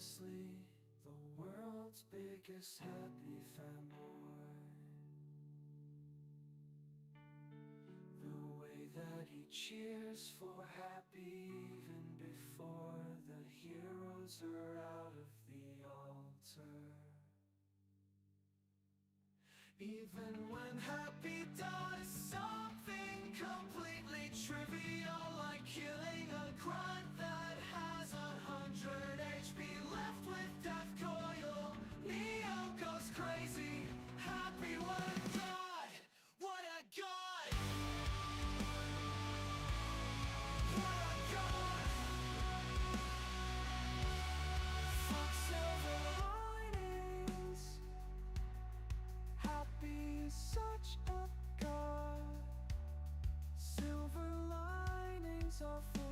honestly the world's biggest happy fanboy. The way that he cheers for happy even before the heroes are out of the altar. Even when happy does something completely trivial, like killing a grunt that has 100 HP left with death coil, Neo goes crazy. Happy, what a god! What a god! What a god! Fuck silver linings. Happy is such a god. Silver linings are full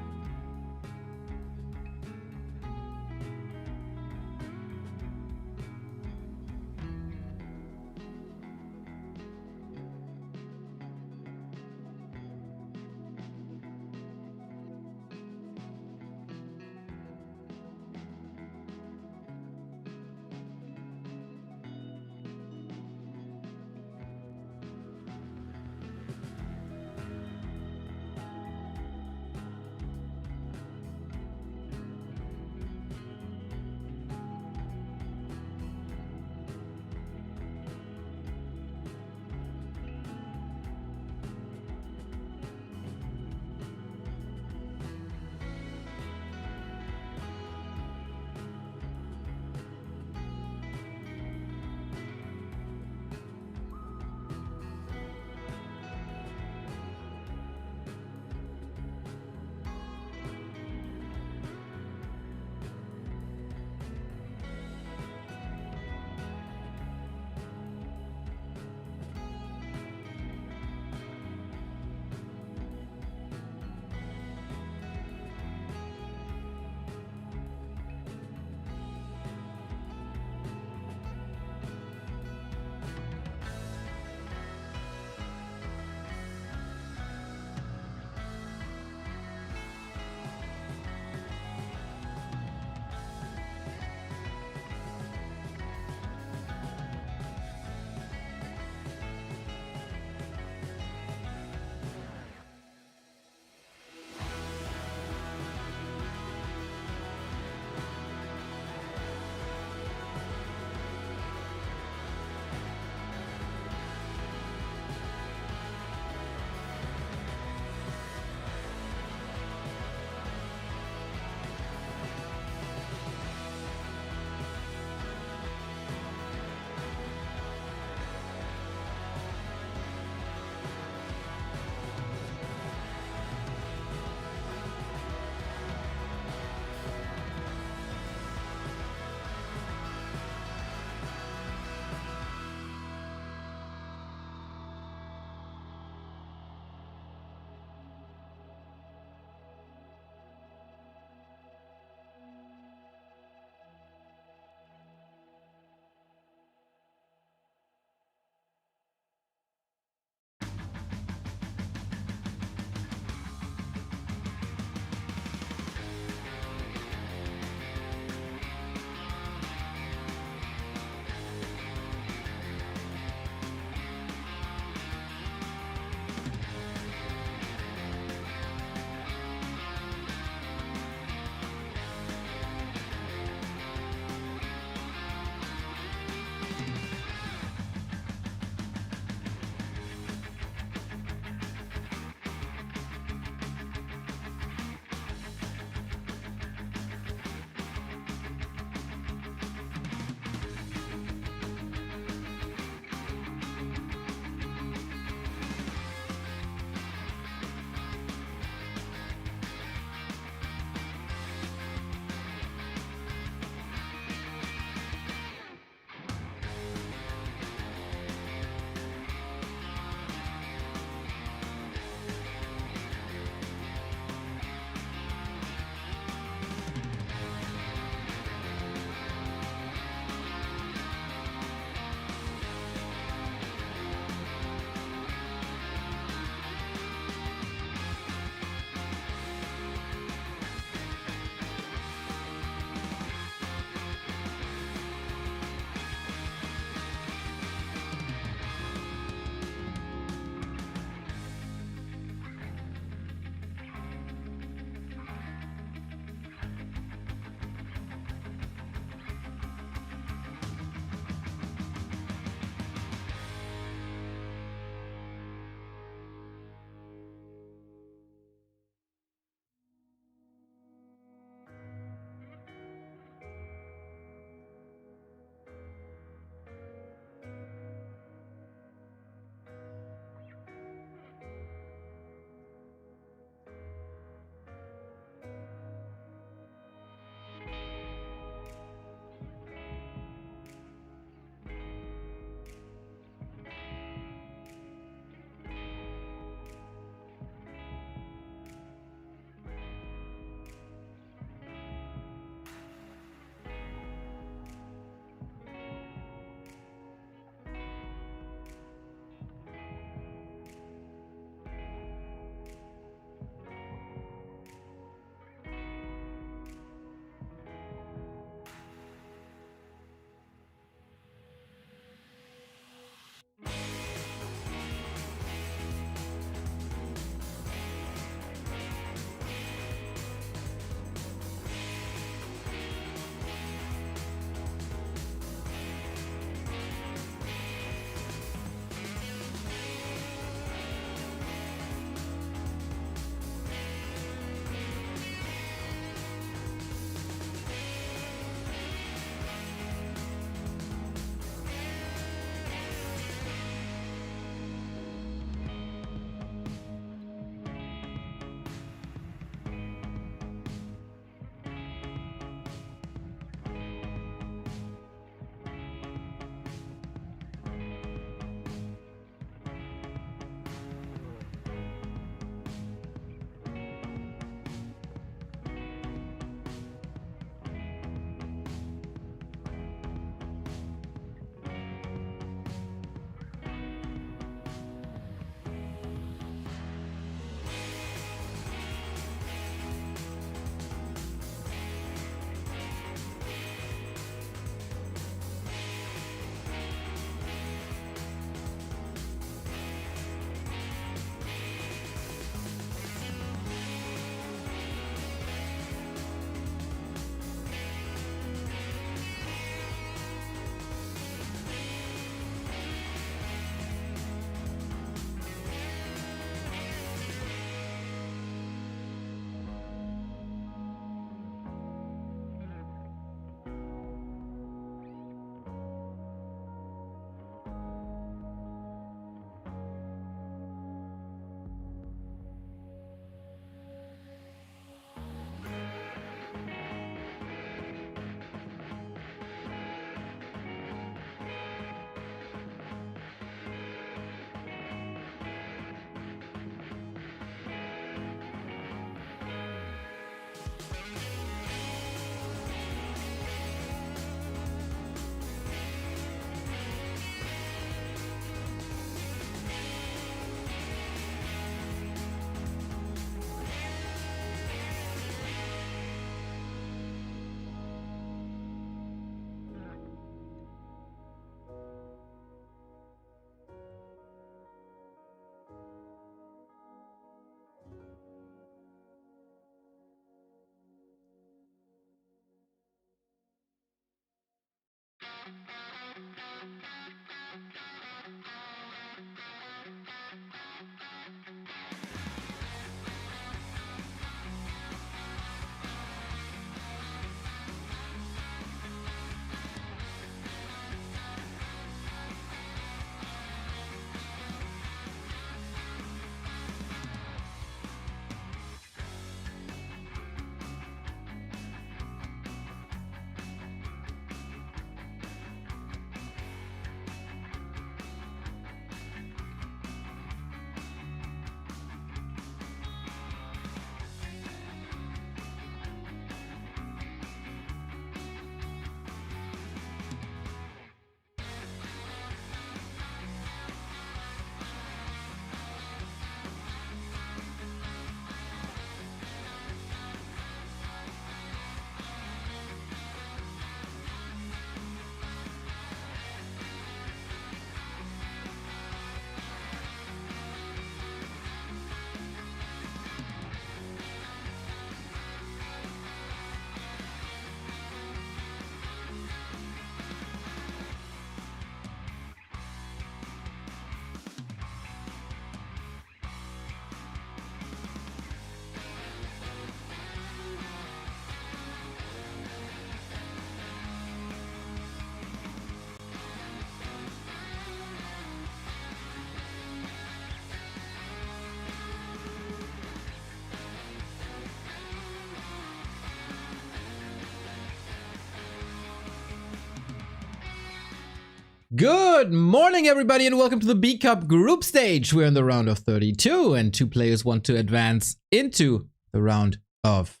Good morning, everybody, and welcome to the B Cup group stage. We're in the round of 32, and 2 players want to advance into the round of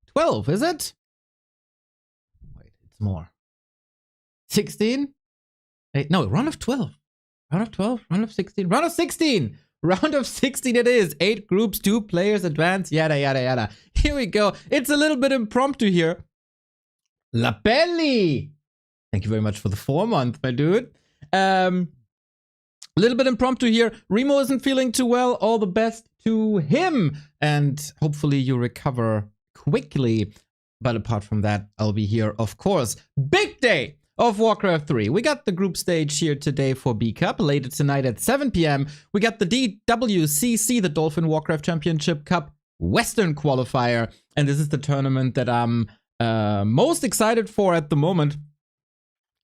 12, is it? Wait, it's more. 16? No, round of 12. Round of 12? Round of 16? Round of 16! Round of 16 it is. 8 groups, 2 players advance, yada, yada, yada. Here we go. It's a little bit impromptu here. La Pelli! Thank you very much for the 4-month, my dude. A little bit impromptu here. Remo isn't feeling too well. All the best to him. And hopefully you recover quickly. But apart from that, I'll be here, of course. Big day of Warcraft 3. We got the group stage here today for B Cup. Later tonight at 7 p.m. We got the DWCC, the Dolphin Warcraft Championship Cup Western Qualifier. And this is the tournament that I'm most excited for at the moment.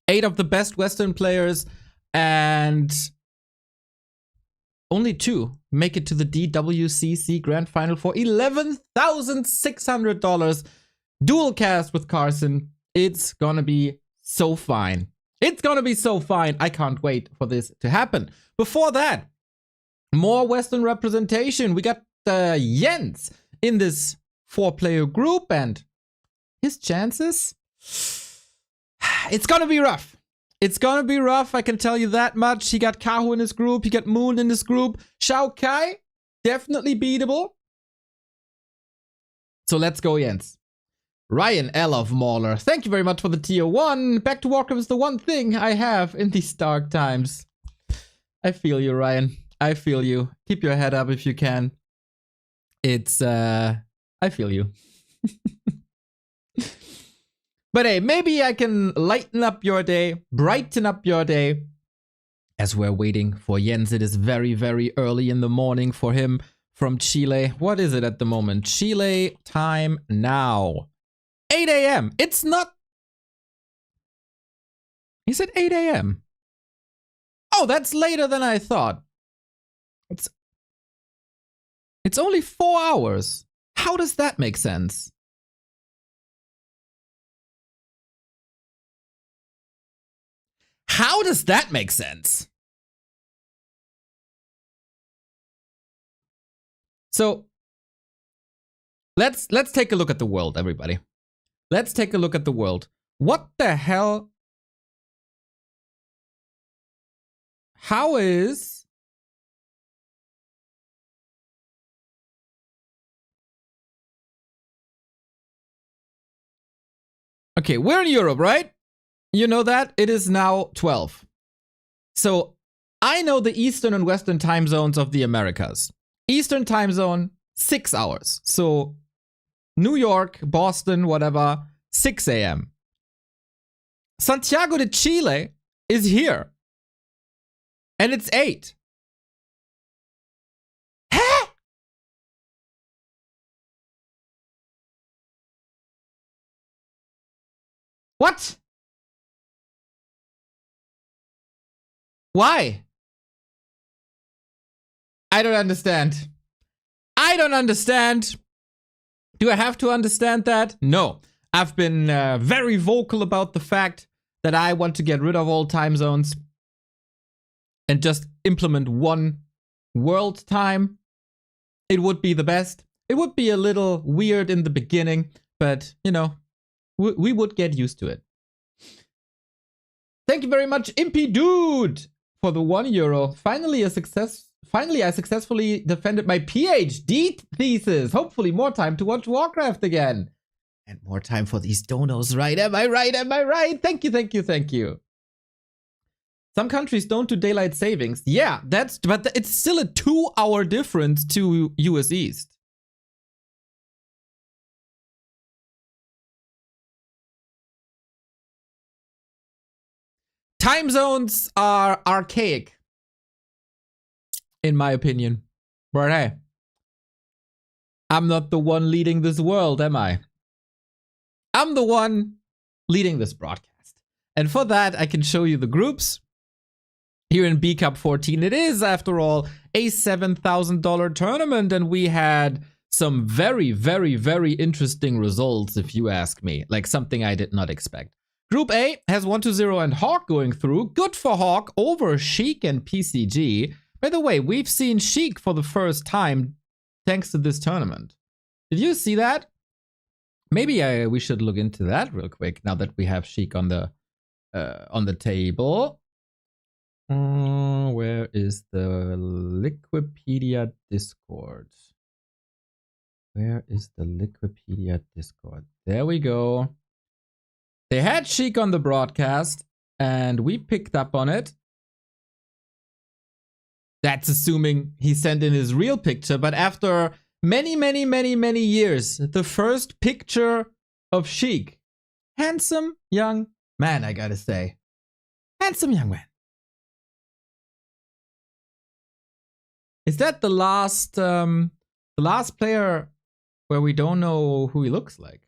8 of the best Western players, and only 2 make it to the DWCC Grand Final for $11,600. Dual cast with Carson. It's gonna be so fine. It's gonna be so fine. I can't wait for this to happen. Before that, more Western representation. We got Jens in this 4-player group, and his chances... It's gonna be rough. It's gonna be rough, I can tell you that much. He got Kaho in his group, he got Moon in his group. XiaoKai, definitely beatable. So let's go, Jens. Ryan L. of Mauler, thank you very much for the tier 1. Back to Warcraft is the one thing I have in these dark times. I feel you, Ryan. I feel you. Keep your head up if you can. It's, I feel you. But hey, maybe I can lighten up your day, brighten up your day. As we're waiting for Jens, it is very, very early in the morning for him from Chile. What is it at the moment? Chile time now. 8 a.m. It's not... He said 8 a.m. Oh, that's later than I thought. It's only 4 hours. How does that make sense? How does that make sense? So let's take a look at the world, everybody. Let's take a look at the world. What the hell? How is... Okay, we're in Europe, right? You know that? It is now 12. So I know the Eastern and Western time zones of the Americas. Eastern time zone, 6 hours. So New York, Boston, whatever, 6 a.m. Santiago de Chile is here. And it's 8. Huh? What? Why? I don't understand. I don't understand. Do I have to understand that? No. I've been very vocal about the fact that I want to get rid of all time zones and just implement one world time. It would be the best. It would be a little weird in the beginning, but, you know, we would get used to it. Thank you very much, Impy Dude, for the €1. Finally, I successfully defended my PhD thesis. Hopefully, more time to watch Warcraft again. And more time for these donos, right? Am I right? Am I right? Thank you, thank you, thank you. Some countries don't do daylight savings. Yeah, but it's still a 2-hour difference to US East. Time zones are archaic, in my opinion. But hey, I'm not the one leading this world, am I? I'm the one leading this broadcast. And for that, I can show you the groups. Here in B Cup 14, it is, after all, a $7,000 tournament, and we had some very, very, very interesting results, if you ask me. Like, something I did not expect. Group A has 1-0 and Hawk going through. Good for Hawk over Sheik and PCG. By the way, we've seen Sheik for the first time thanks to this tournament. Did you see that? Maybe we should look into that real quick now that we have Sheik on the table. Where is the Liquipedia Discord? Where is the Liquipedia Discord? There we go. They had Sheik on the broadcast, and we picked up on it. That's assuming he sent in his real picture, but after many years, the first picture of Sheik. Handsome young man, I gotta say. Handsome young man. Is that the last player where we don't know who he looks like?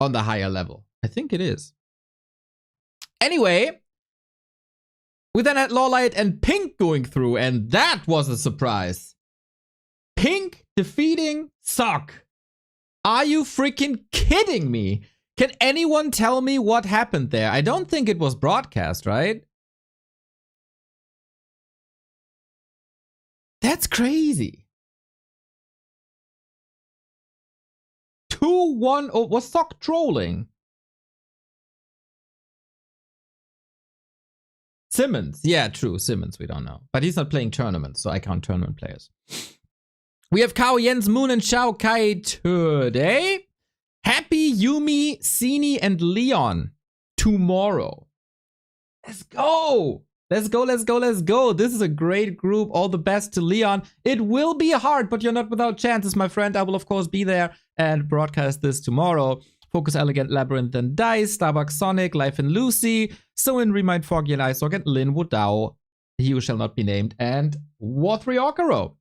On the higher level. I think it is. Anyway, we then had Lawlight and Pink going through, and that was a surprise. Pink defeating Sock. Are you freaking kidding me? Can anyone tell me what happened there? I don't think it was broadcast, right? That's crazy. 2-1. Oh, was Sock trolling? Simmons. Yeah, true. Simmons, we don't know. But he's not playing tournaments, so I count tournament players. We have Kaho, Jens, Moon, and XiaoKai today. Happy, Yumi, Sini, and Leon tomorrow. Let's go. Let's go, let's go, let's go. This is a great group. All the best to Leon. It will be hard, but you're not without chances, my friend. I will, of course, be there and broadcast this tomorrow. Focus, Elegant, Labyrinth, and Dice, Starbucks, Sonic, Life and Lucy, Soin, Remind, Foggy, and Ice and Lin, Wudao, He Who Shall Not Be Named, and War3 Okaro.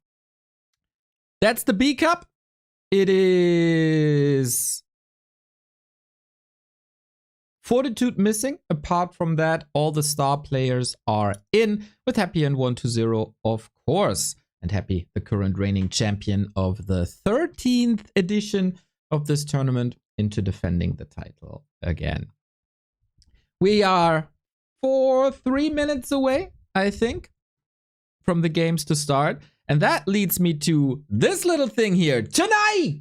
That's the B Cup. It is Fortitude missing. Apart from that, all the star players are in, with Happy and 1-0, of course. And Happy, the current reigning champion of the 13th edition of this tournament, into defending the title again. We are 3 minutes away, I think, from the games to start. And that leads me to this little thing here. Tonight!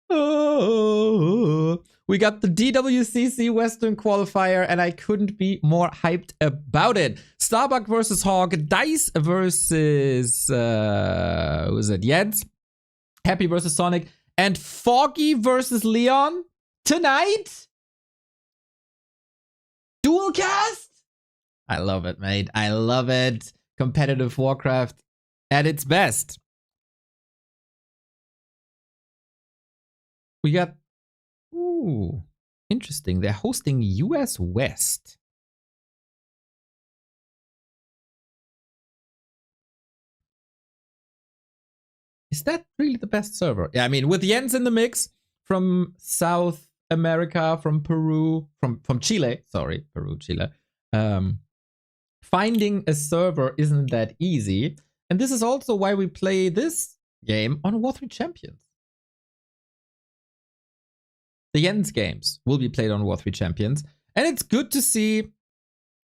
Oh, we got the DWCC Western Qualifier, and I couldn't be more hyped about it. Starbuck versus Hawk, Dice versus, who is it? Jens, Happy versus Sonic, and Foggy versus Leon tonight? Dual cast? I love it, mate. I love it. Competitive Warcraft at its best. We got, ooh, interesting. They're hosting US West. Is that really the best server? Yeah, I mean, with Jens in the mix from South America, from Peru, from Chile, sorry, Peru, Chile. Finding a server isn't that easy. And this is also why we play this game on War3 Champions. The Jens games will be played on War3 Champions. And it's good to see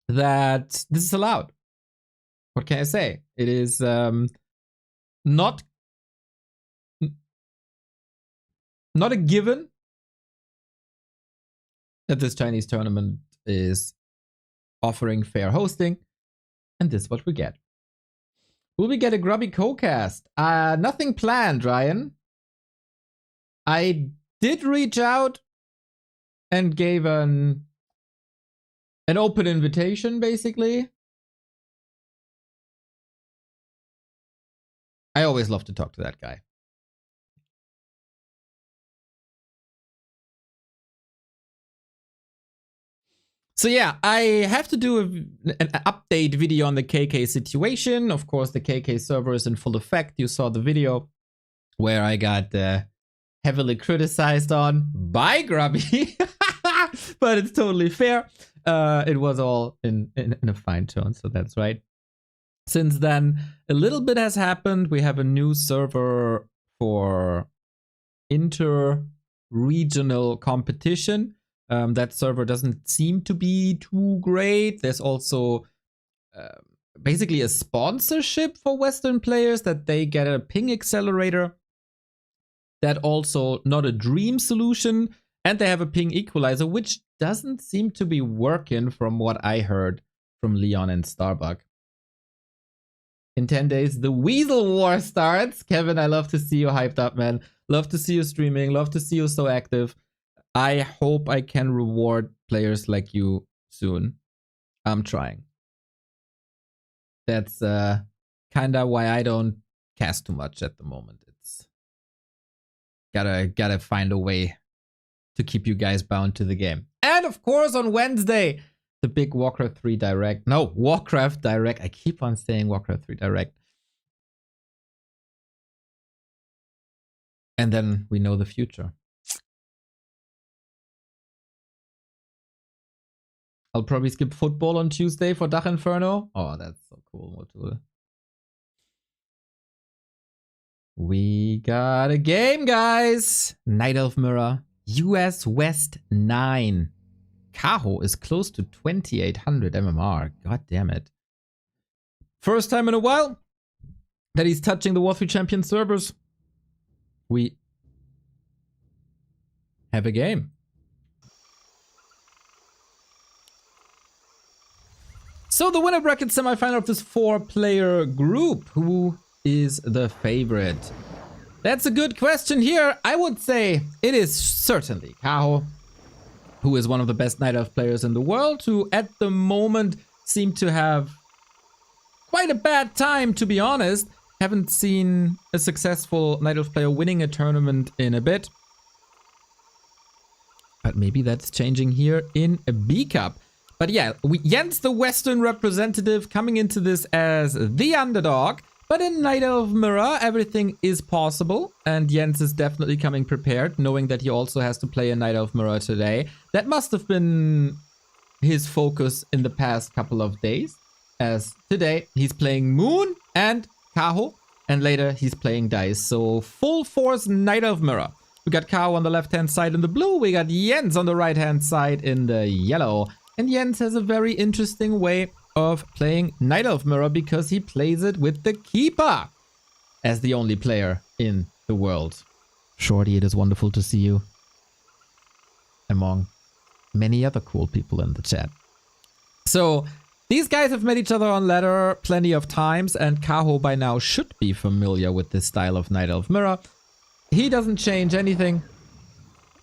that this is allowed. What can I say? It is not a given that this Chinese tournament is offering fair hosting. And this is what we get. Will we get a grubby co-cast? Nothing planned, Ryan. I did reach out and gave an open invitation, basically. I always love to talk to that guy. So yeah, I have to do an update video on the KK situation. Of course, the KK server is in full effect. You saw the video where I got heavily criticized on by Grubby. But it's totally fair. It was all in a fine tone, so that's right. Since then, a little bit has happened. We have a new server for inter-regional competition. That server doesn't seem to be too great. There's also basically a sponsorship for Western players that they get a ping accelerator. That also not a dream solution. And they have a ping equalizer, which doesn't seem to be working from what I heard from Leon and Starbuck. In 10 days, the Weasel War starts. Kevin, I love to see you hyped up, man. Love to see you streaming. Love to see you so active. I hope I can reward players like you soon. I'm trying. That's kind of why I don't cast too much at the moment. It's gotta find a way to keep you guys bound to the game. And of course, on Wednesday, the big Warcraft 3 Direct. No, Warcraft Direct. I keep on saying Warcraft 3 Direct. And then we know the future. I'll probably skip football on Tuesday for Dach Inferno. Oh, that's so cool, Motul. We got a game, guys. Night Elf Mirror. US West 9. Kaho is close to 2800 MMR. God damn it. First time in a while that he's touching the War 3 Champion servers. We have a game. So the winner bracket semifinal of this 4-player group. Who is the favorite? That's a good question here. I would say it is certainly Kaho, who is one of the best Night Elf players in the world, who at the moment seem to have quite a bad time, to be honest. Haven't seen a successful Night Elf player winning a tournament in a bit. But maybe that's changing here in a B Cup. But yeah, Jens, the Western representative, coming into this as the underdog. But in Night Elf Mirror, everything is possible. And Jens is definitely coming prepared, knowing that he also has to play a Night Elf Mirror today. That must have been his focus in the past couple of days. As today, he's playing Moon and Kaho. And later, he's playing Dice. So, full force Night Elf Mirror. We got Kaho on the left-hand side in the blue. We got Jens on the right-hand side in the yellow. And Jens has a very interesting way of playing Night Elf Mirror because he plays it with the Keeper as the only player in the world. Shorty, it is wonderful to see you among many other cool people in the chat. So these guys have met each other on ladder plenty of times, and Kaho by now should be familiar with this style of Night Elf Mirror. He doesn't change anything.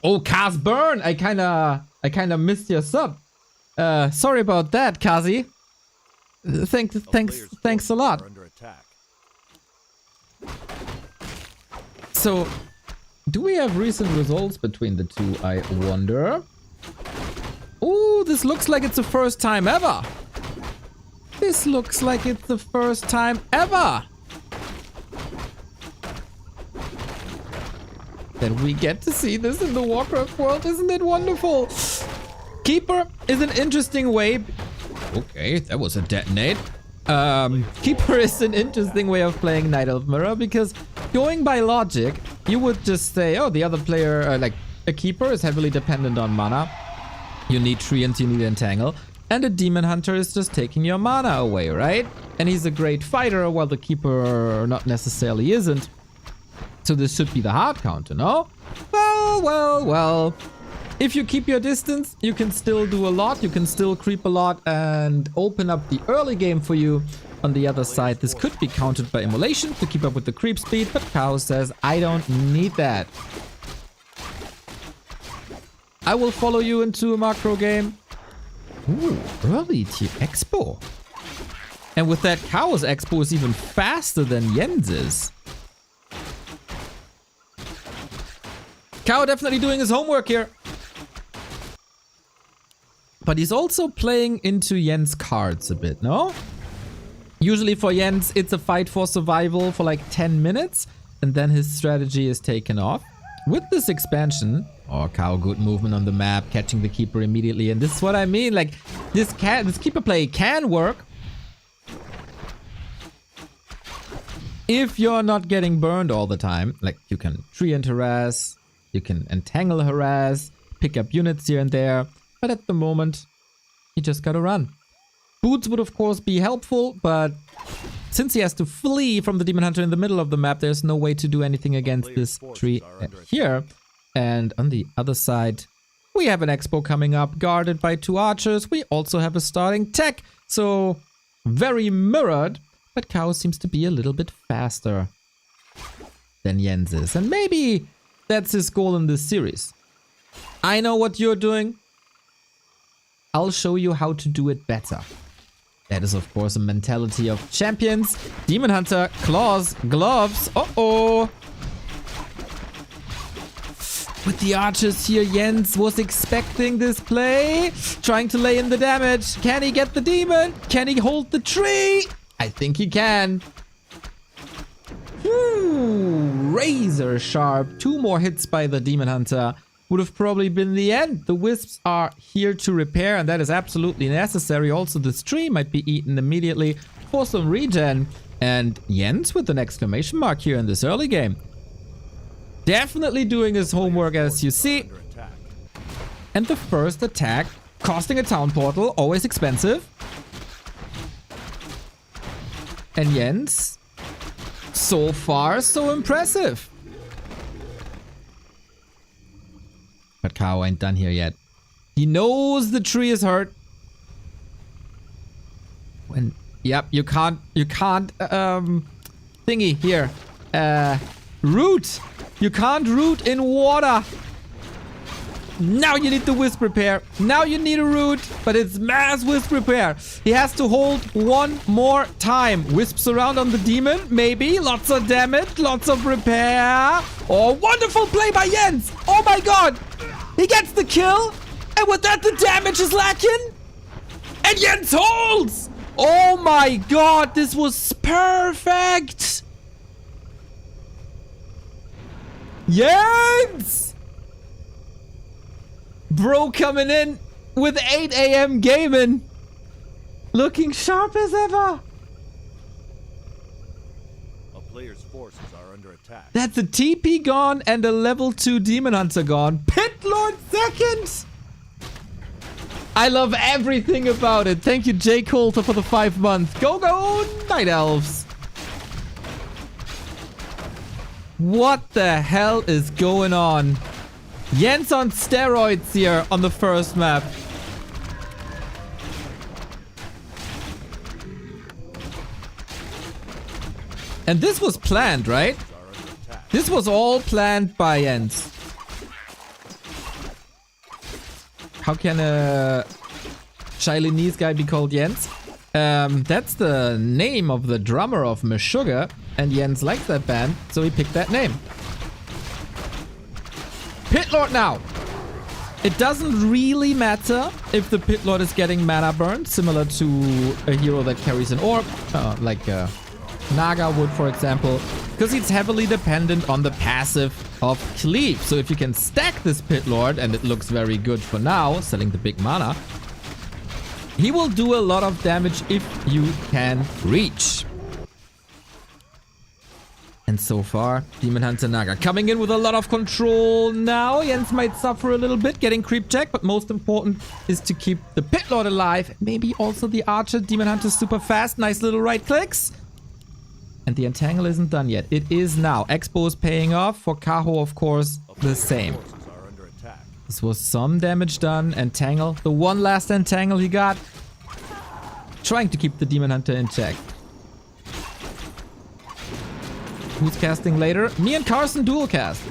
Oh, Kaz Burn! I kinda missed your sub. Sorry about that, Kazi. Thanks a lot. So, do we have recent results between the two, I wonder? Ooh, this looks like it's the first time ever. This looks like it's the first time ever that we get to see this in the Warcraft world. Isn't it wonderful? Keeper is an interesting way. Okay, that was a detonate. Keeper is an interesting way of playing Night Elf Mirror because going by logic, you would just say, oh, the other player, like a Keeper is heavily dependent on mana. You need Treant, you need Entangle. And a Demon Hunter is just taking your mana away, right? And he's a great fighter while the Keeper not necessarily isn't. So this should be the hard counter, no? Well. If you keep your distance, you can still do a lot. You can still creep a lot and open up the early game for you. On the other side, this could be countered by Immolation to keep up with the creep speed, but Kaho says, I don't need that. I will follow you into a macro game. Ooh, early tier Expo. And with that, Kaho's Expo is even faster than Jens's. Kaho definitely doing his homework here. But he's also playing into Jens' cards a bit, no? Usually for Jens, it's a fight for survival for like 10 minutes. And then his strategy is taken off. With this expansion, oh, Kaho, good movement on the map, catching the Keeper immediately. And this is what I mean, like, this Keeper play can work. If you're not getting burned all the time, like you can Treant harass, you can Entangle harass. pick up units here and there. But at the moment, he just gotta run. Boots would of course be helpful, but since he has to flee from the Demon Hunter in the middle of the map, there's no way to do anything against this tree here. And on the other side, we have an Expo coming up, guarded by 2 archers. We also have a starting tech, so very mirrored. But Kaho seems to be a little bit faster than Jens is. And maybe that's his goal in this series. I know what you're doing. I'll show you how to do it better. That is, of course, a mentality of champions. Demon Hunter, claws, gloves. Uh-oh. With the archers here, Jens was expecting this play. Trying to lay in the damage. Can he get the demon? Can he hold the tree? I think he can. Razor sharp. 2 more hits by the Demon Hunter would have probably been the end. The wisps are here to repair, and that is absolutely necessary. Also, this tree might be eaten immediately for some regen. And Jens with an exclamation mark here in this early game. Definitely doing his homework, as you see. And the first attack, costing a town portal, always expensive. And Jens, so far, so impressive. But Kaho ain't done here yet. He knows the tree is hurt. Yep, you can't, thingy here. Root. You can't root in water. Now you need the wisp repair. Now you need a root, but it's mass wisp repair. He has to hold 1 more time. Wisps around on the demon, maybe. Lots of damage, lots of repair. Oh, wonderful play by Jens. Oh my god. He gets the kill. And with that, the damage is lacking. And Jens holds. Oh my god, this was perfect. Jens! Bro coming in with 8 AM gaming. Looking sharp as ever. A player's forces are under attack. That's a TP gone and a level 2 Demon Hunter gone. Pit Lord second! I love everything about it. Thank you, J. Coulter, for the 5 months. Go, go, Night Elves. What the hell is going on? Jens on steroids here on the first map. And this was planned, right? This was all planned by Jens. How can a Chinese guy be called Jens? That's the name of the drummer of Meshuggah, and Jens likes that band, so he picked that name. Pit Lord now! It doesn't really matter if the Pit Lord is getting mana burn, similar to a hero that carries an orb, like Naga would, for example, because it's heavily dependent on the passive of Cleave. So if you can stack this Pit Lord, and it looks very good for now, selling the big mana, he will do a lot of damage if you can reach. And so far, Demon Hunter Naga coming in with a lot of control now. Jens might suffer a little bit getting creep check, but most important is to keep the Pit Lord alive. Maybe also the Archer. Demon Hunter super fast. Nice little right clicks. And the Entangle isn't done yet. It is now. Expo is paying off. For Kaho, of course, the same. This was some damage done. Entangle. The one last Entangle he got. Trying to keep the Demon Hunter in check. Who's casting later? Me and Carson dual cast.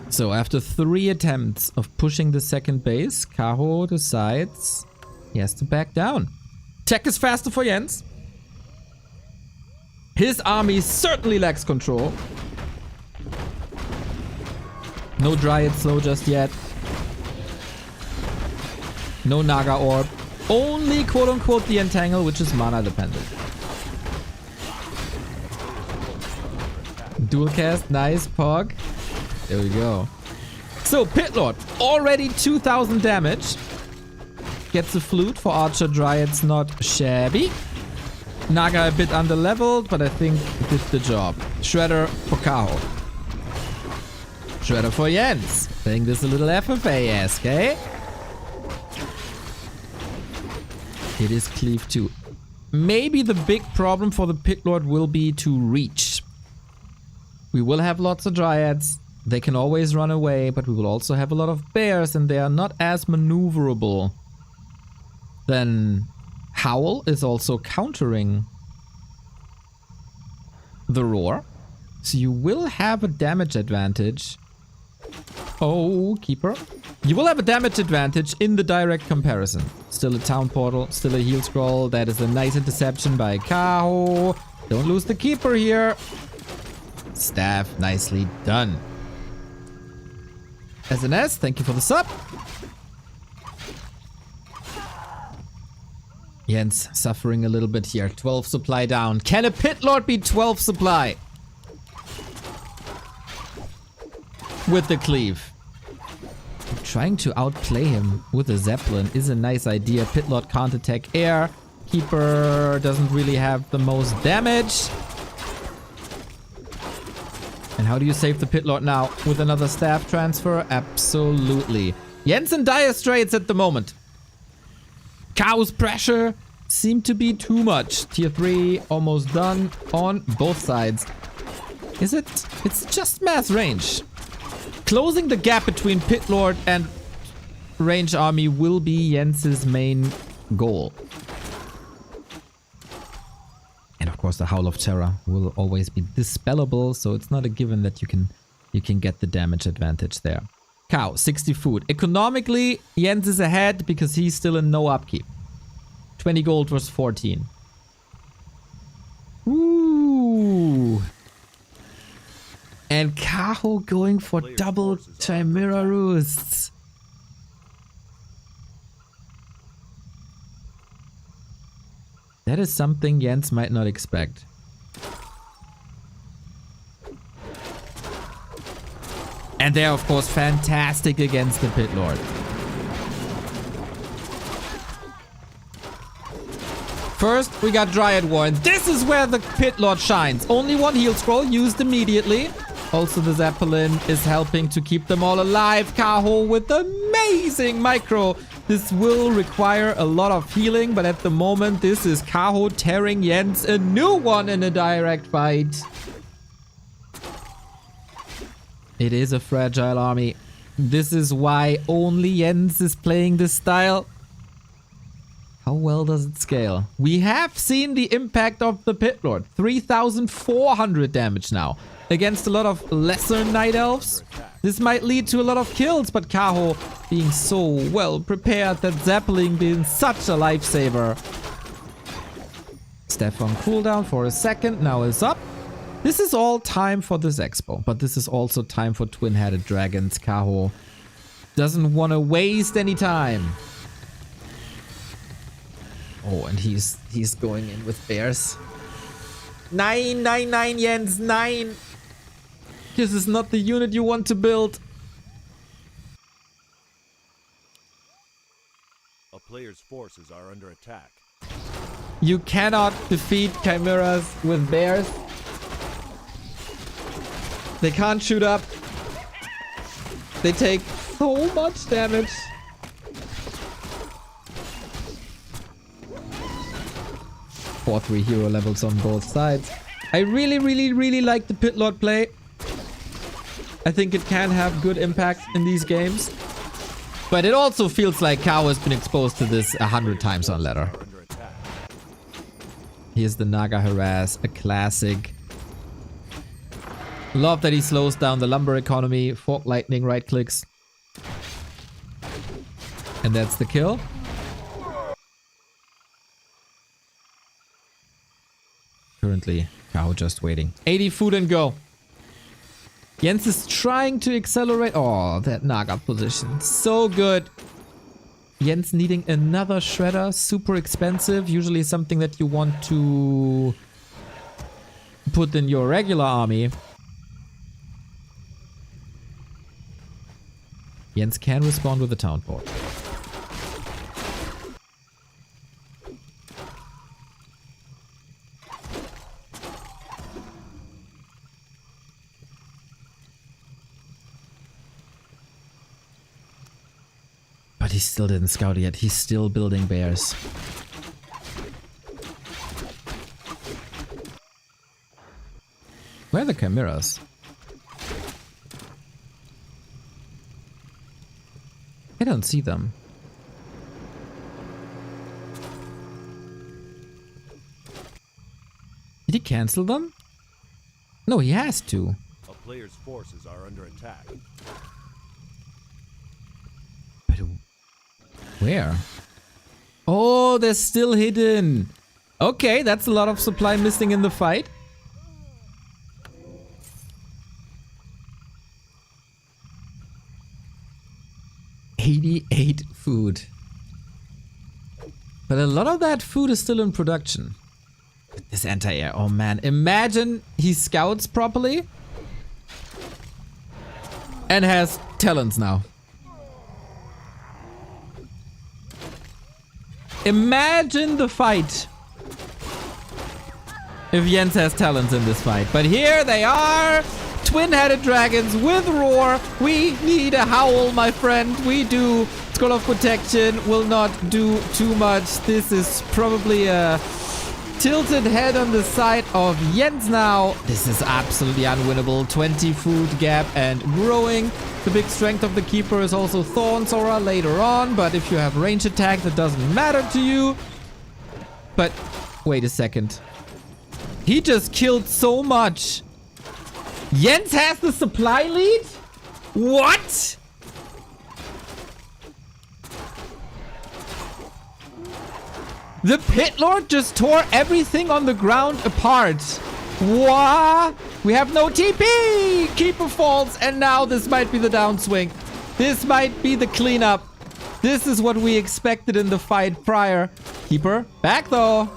So after 3 attempts of pushing the second base, Kaho decides he has to back down. Tech is faster for Jens. His army certainly lacks control. No Dryad slow just yet. No Naga orb. Only quote-unquote the Entangle, which is mana dependent. Dual cast, nice Pog. There we go. So, Pit Lord, already 2000 damage. Gets a flute for Archer Dryads, not shabby. Naga a bit under leveled, but I think it did the job. Shredder for Kaho. Shredder for Jens. Playing this a little FFA-esque, eh? It is cleave too. Maybe the big problem for the Pit Lord will be to reach. We will have lots of Dryads. They can always run away, but we will also have a lot of bears and they are not as maneuverable. Then Howl is also countering the roar. So you will have a damage advantage. Oh, Keeper. You will have a damage advantage in the direct comparison. Still a town portal, still a heal scroll. That is a nice interception by Kaho. Don't lose the Keeper here. Staff, nicely done. SNS, thank you for the sub. Jens suffering a little bit here. 12 supply down. Can a Pit Lord be 12 supply? With the cleave. Trying to outplay him with a Zeppelin is a nice idea. Pit Lord can't attack air. Keeper doesn't really have the most damage. And how do you save the Pit Lord now? With another staff transfer? Absolutely. Jens in dire straits at the moment. Kaho's pressure seemed to be too much. Tier 3 almost done on both sides. Is it? It's just mass range. Closing the gap between Pit Lord and range army will be Jens's main goal. And of course the Howl of Terror will always be dispellable, so it's not a given that you can get the damage advantage there. Cow, 60 food. Economically, Jens is ahead because he's still in no upkeep. 20 gold was 14. Ooh. And Kaho going for double Chimera Roosts. That is something Jens might not expect. And they're of course fantastic against the Pit Lord. First, we got Dryad War, and this is where the Pit Lord shines. Only one heal scroll used immediately. Also, the Zeppelin is helping to keep them all alive. Kaho with amazing micro. This will require a lot of healing, but at the moment, this is Kaho tearing Jens a new one in a direct fight. It is a fragile army. This is why only Jens is playing this style. How well does it scale? We have seen the impact of the Pit Lord. 3,400 damage now. Against a lot of lesser Night Elves. This might lead to a lot of kills, but Kaho being so well prepared, that Zeppelin being such a lifesaver. Steph on cooldown for a second, now is up. This is all time for this expo, but this is also time for twin-headed dragons. Kaho doesn't want to waste any time. Oh, and he's going in with bears. 999 Jens, 9. This is not the unit you want to build. A player's forces are under attack. You cannot defeat chimeras with bears. They can't shoot up. They take so much damage. Four 3 hero levels on both sides. I really like the Pit Lord play. I think it can have good impact in these games. But it also feels like Kaho has been exposed to this 100 times on ladder. Here's the Naga Harass, a classic. Love that he slows down the lumber economy. Fork lightning right clicks. And that's the kill. Currently, Kaho just waiting. 80 food and go. Jens is trying to accelerate. Oh, that Naga position. So good. Jens needing another shredder. Super expensive. Usually something that you want to put in your regular army. Jens can respond with a town port. But he still didn't scout yet. He's still building bears. Where are the chimeras? I don't see them. Did he cancel them? No, he has to. A player's forces are under attack. But where? Oh, they're still hidden. Okay, that's a lot of supply missing in the fight. $88 food. But a lot of that food is still in production. This anti-air, oh man. Imagine he scouts properly and has talents now. Imagine the fight if Jens has talents in this fight. But here they are, twin-headed dragons with roar. We need a howl, my friend. We do. Scroll of protection will not do too much. This is probably a tilted head on the side of Jens now. This is absolutely unwinnable. 20 food gap and growing. The big strength of the keeper is also Thorns Aura later on, but if you have range attack, that doesn't matter to you. But wait a second. He just killed so much. Jens has the supply lead? What? The Pit Lord just tore everything on the ground apart. What? We have no TP! Keeper falls, and now this might be the downswing. This might be the cleanup. This is what we expected in the fight prior. Keeper, back though.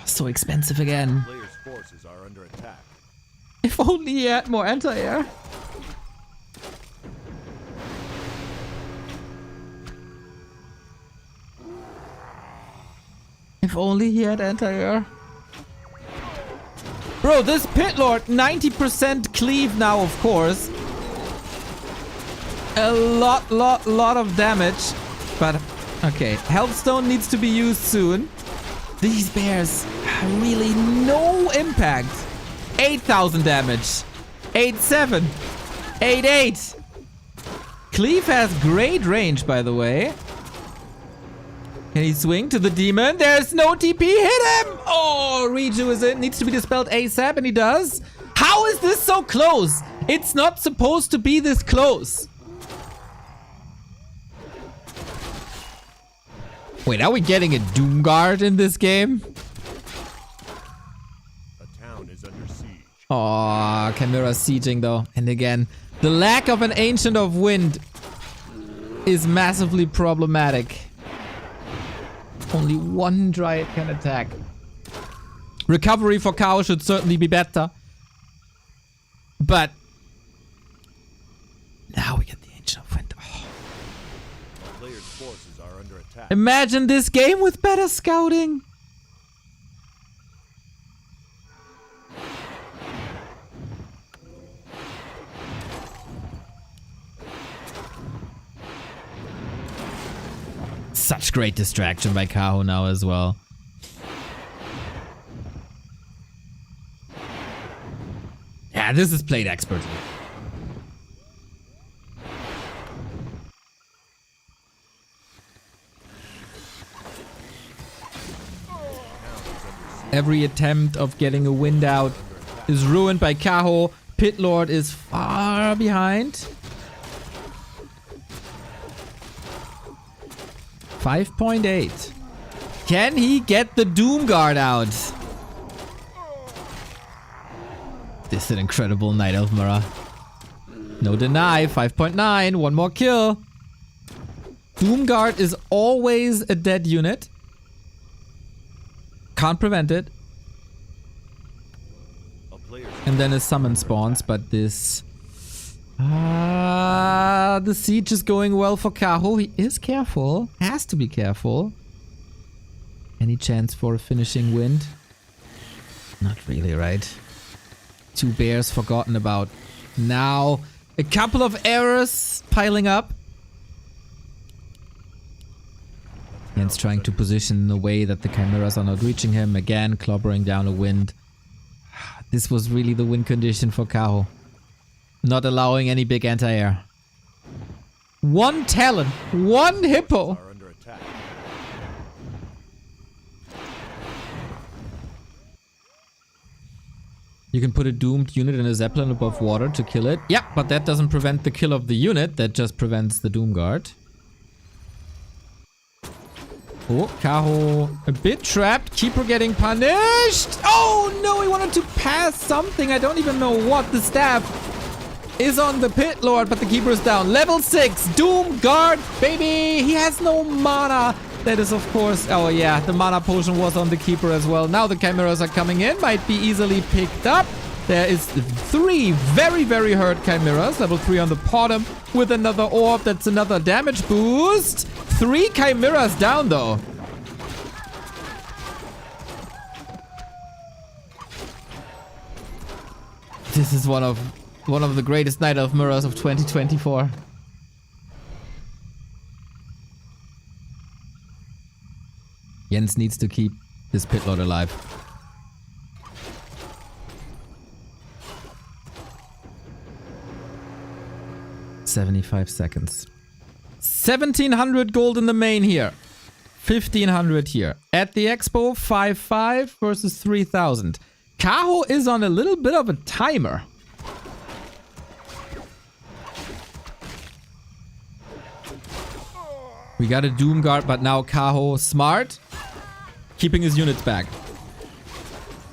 So expensive again. Player's forces are under attack. If only he had more anti-air. If only he had anti-air. Bro, this Pit Lord, 90% cleave now, of course. A lot of damage. But, okay. Health Stone needs to be used soon. These bears have really no impact. 8,000 damage. 8,7. 8,8. Cleave has great range, by the way. Can he swing to the demon? There's no TP. Hit him! Oh, Reju is in. Needs to be dispelled ASAP, and he does. How is this so close? It's not supposed to be this close. Wait, are we getting a Doom Guard in this game? A town is under siege. Oh, Chimera sieging though. And again, the lack of an Ancient of Wind is massively problematic. Only one Dryad can attack. Recovery for Kaho should certainly be better. But now we get the Ancient of Wind. Oh. Player's forces are under attack. Imagine this game with better scouting. Such great distraction by Kaho now as well. Yeah, this is played expertly. Every attempt of getting a wind out is ruined by Kaho. Pit Lord is far behind. 5.8. Can he get the Doom Guard out? This is an incredible Night Elf Mara. No deny. 5.9. One more kill. Doom Guard is always a dead unit. Can't prevent it. And then a summon spawns, but this... the siege is going well for Kaho. He is careful. Has to be careful. Any chance for a finishing wind? Not really, right? 2 bears forgotten about. Now, a couple of errors piling up. Jens trying to position in a way that the chimeras are not reaching him. Again, clobbering down a wind. This was really the win condition for Kaho. Not allowing any big anti-air. One talon, one hippo. Are under attack. You can put a doomed unit in a zeppelin above water to kill it. Yeah, but that doesn't prevent the kill of the unit. That just prevents the doom guard. Oh, Kaho a bit trapped. Keeper getting punished. Oh no, he wanted to pass something. I don't even know what. The staff is on the pit lord, but the keeper is down. Level 6, doom guard, baby. He has no mana. That is, of course, oh yeah, the mana potion was on the keeper as well. Now the chimeras are coming in, might be easily picked up. There is 3 very, very hurt chimeras. Level 3 on the bottom with another orb. That's another damage boost. 3 chimeras down though. This is one of the greatest Night of Mirrors of 2024. Jens needs to keep this pit lord alive. $75 seconds. 1700 gold in the main here. 1500 here. At the expo, 5-5 versus 3000. Kaho is on a little bit of a timer. We got a doom guard, but now Kaho smart. Keeping his units back.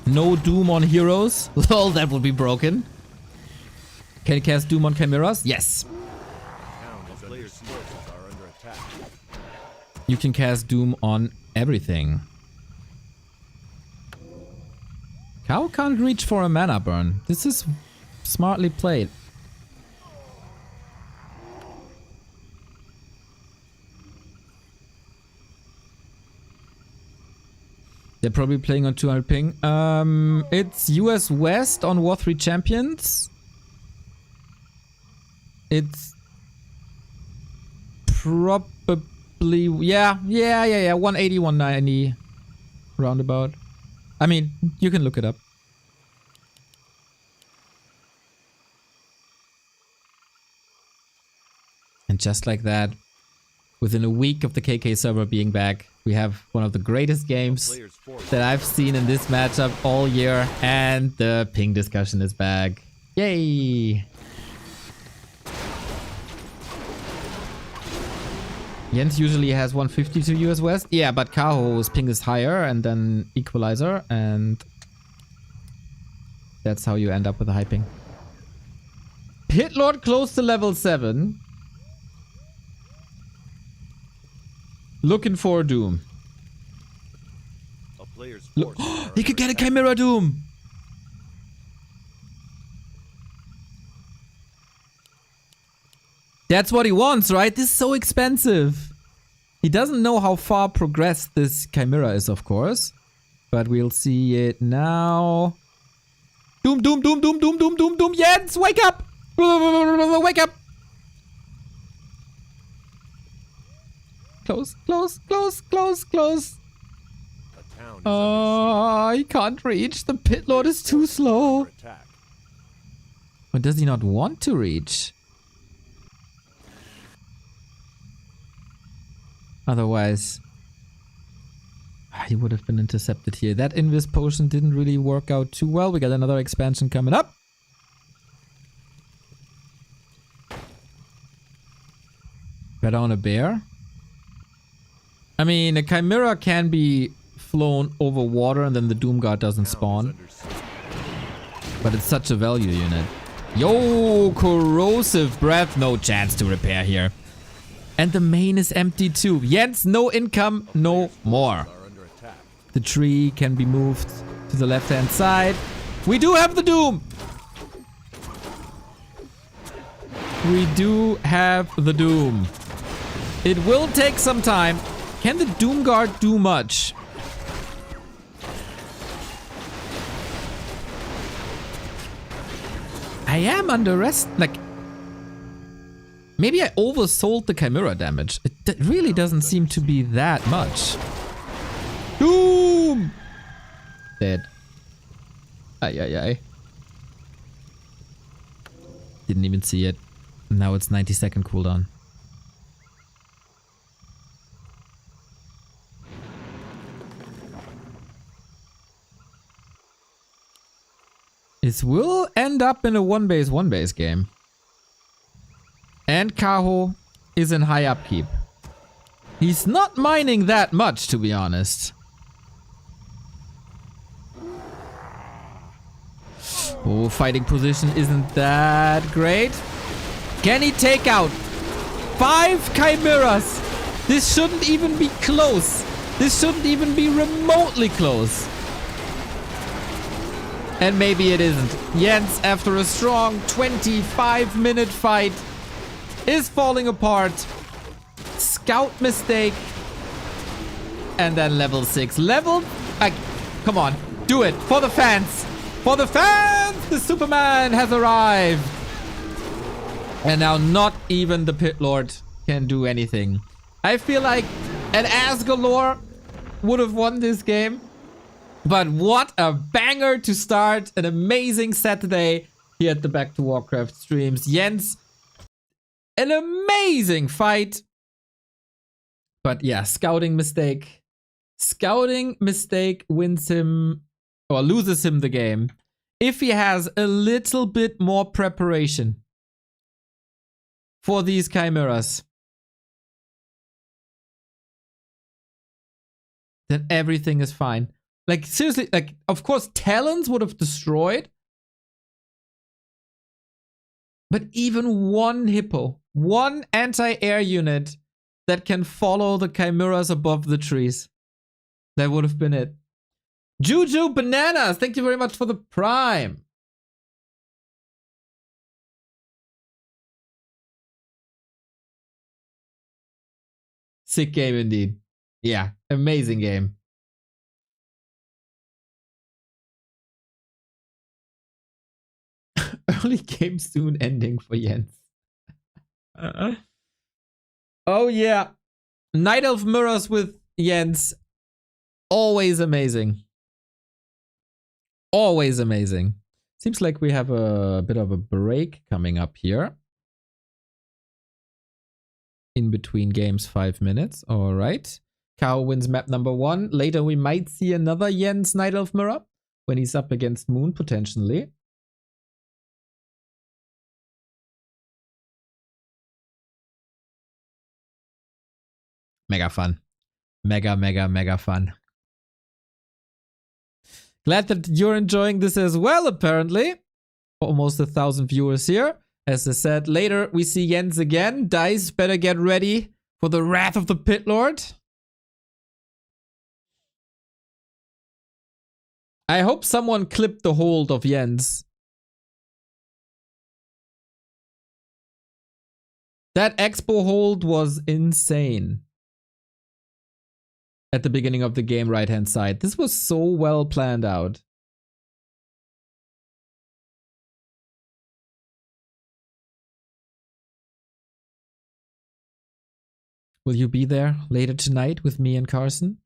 No doom on heroes. Lol, that would be broken. Can he cast doom on chimeras? Yes. Players' forces are under attack. You can cast doom on everything. Kaho can't reach for a mana burn. This is smartly played. They're probably playing on 200 ping. It's US West on War 3 Champions. It's probably, yeah, 180, 190 roundabout. I mean, you can look it up. And just like that, within a week of the KK server being back, we have one of the greatest games that I've seen in this matchup all year, and the ping discussion is back. Yay! Jens usually has 150 to US West. Yeah, but Kaho's ping is higher and then equalizer, and that's how you end up with a high ping. Pit Lord close to level 7. Looking for a doom. A player's forces are He could get a under attack. Chimera Doom! That's what he wants, right? This is so expensive. He doesn't know how far progressed this Chimera is, of course. But we'll see it now. Doom, doom, doom, doom, doom, doom, doom, doom. Jens, wake up! Wake up! Close, close, close, close, close. A town is under He can't reach. The pit lord is too slow. attack. Or does he not want to reach? Otherwise, he would have been intercepted here. That Invis potion didn't really work out too well. We got another expansion coming up. Better on a bear. I mean, a Chimera can be flown over water and then the Doom Guard doesn't spawn. Under siege. But it's such a value unit. Yo, corrosive breath. No chance to repair here. And the main is empty too. Jens, no income, no more. Are under attack. The tree can be moved to the left-hand side. We do have the Doom! We do have the Doom. It will take some time. Can the Doom Guard do much? I am under rest. Like, Maybe I oversold the Chimera damage. It really doesn't seem to be that much. Boom! Dead. Ay, ay, ay. Didn't even see it. Now it's 90-second cooldown. This will end up in a one-base game. And Kaho is in high upkeep. He's not mining that much, to be honest. Oh, fighting position isn't that great. Can he take out 5 Chimeras? This shouldn't even be close. This shouldn't even be remotely close. And maybe it isn't. Jens, after a strong 25-minute fight, is falling apart. Scout mistake. And then level 6. Come on. Do it. For the fans. For the fans! The Superman has arrived. And now not even the Pit Lord can do anything. I feel like an Asgalore would have won this game. But what a banger to start an amazing Saturday here at the Back to Warcraft streams. Jens, an amazing fight. But yeah, scouting mistake. Scouting mistake wins him or loses him the game. If he has a little bit more preparation for these Chimeras, then everything is fine. Like, seriously, like, of course, Talons would have destroyed. But even one Hippo, one anti-air unit that can follow the Chimeras above the trees, that would have been it. Juju Bananas, thank you very much for the Prime. Sick game indeed. Yeah, amazing game. Early game soon ending for Jens. Oh yeah. Night Elf Mirrors with Jens. Always amazing. Always amazing. Seems like we have a bit of a break coming up here. In between games, 5 minutes. Alright. Kaho wins map number 1. Later we might see another Jens Night Elf Mirror when he's up against Moon potentially. Mega fun. Mega fun. Glad that you're enjoying this as well, apparently. Almost 1,000 viewers here. As I said, later we see Jens again. Dice, better get ready for the wrath of the Pit Lord. I hope someone clipped the hold of Jens. That Expo hold was insane. At the beginning of the game, right-hand side. This was so well planned out. Will you be there later tonight with me and Carson?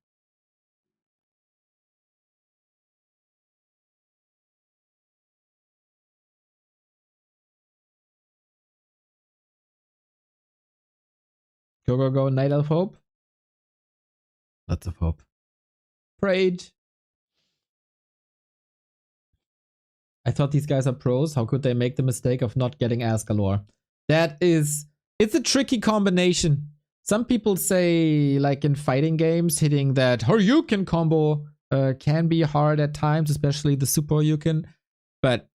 Go, Night Elf Hope. Lots of hope. Prayed. I thought these guys are pros. How could they make the mistake of not getting Asgalore? It's a tricky combination. Some people say, like in fighting games, hitting that Horyuken combo can be hard at times, especially the Super Horyuken. But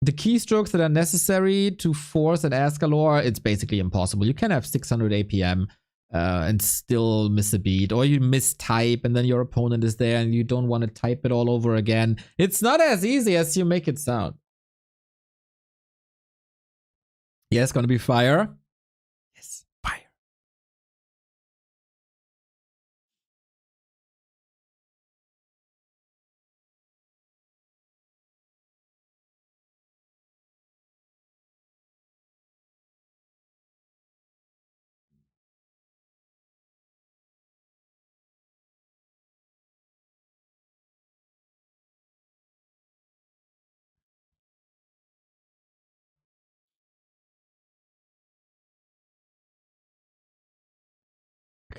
the keystrokes that are necessary to force an Asgalore, it's basically impossible. You can have 600 APM and still miss a beat, or you mistype and then your opponent is there and you don't want to type it all over again. It's not as easy as you make it sound. Yeah, it's gonna be fire. Yes, fire.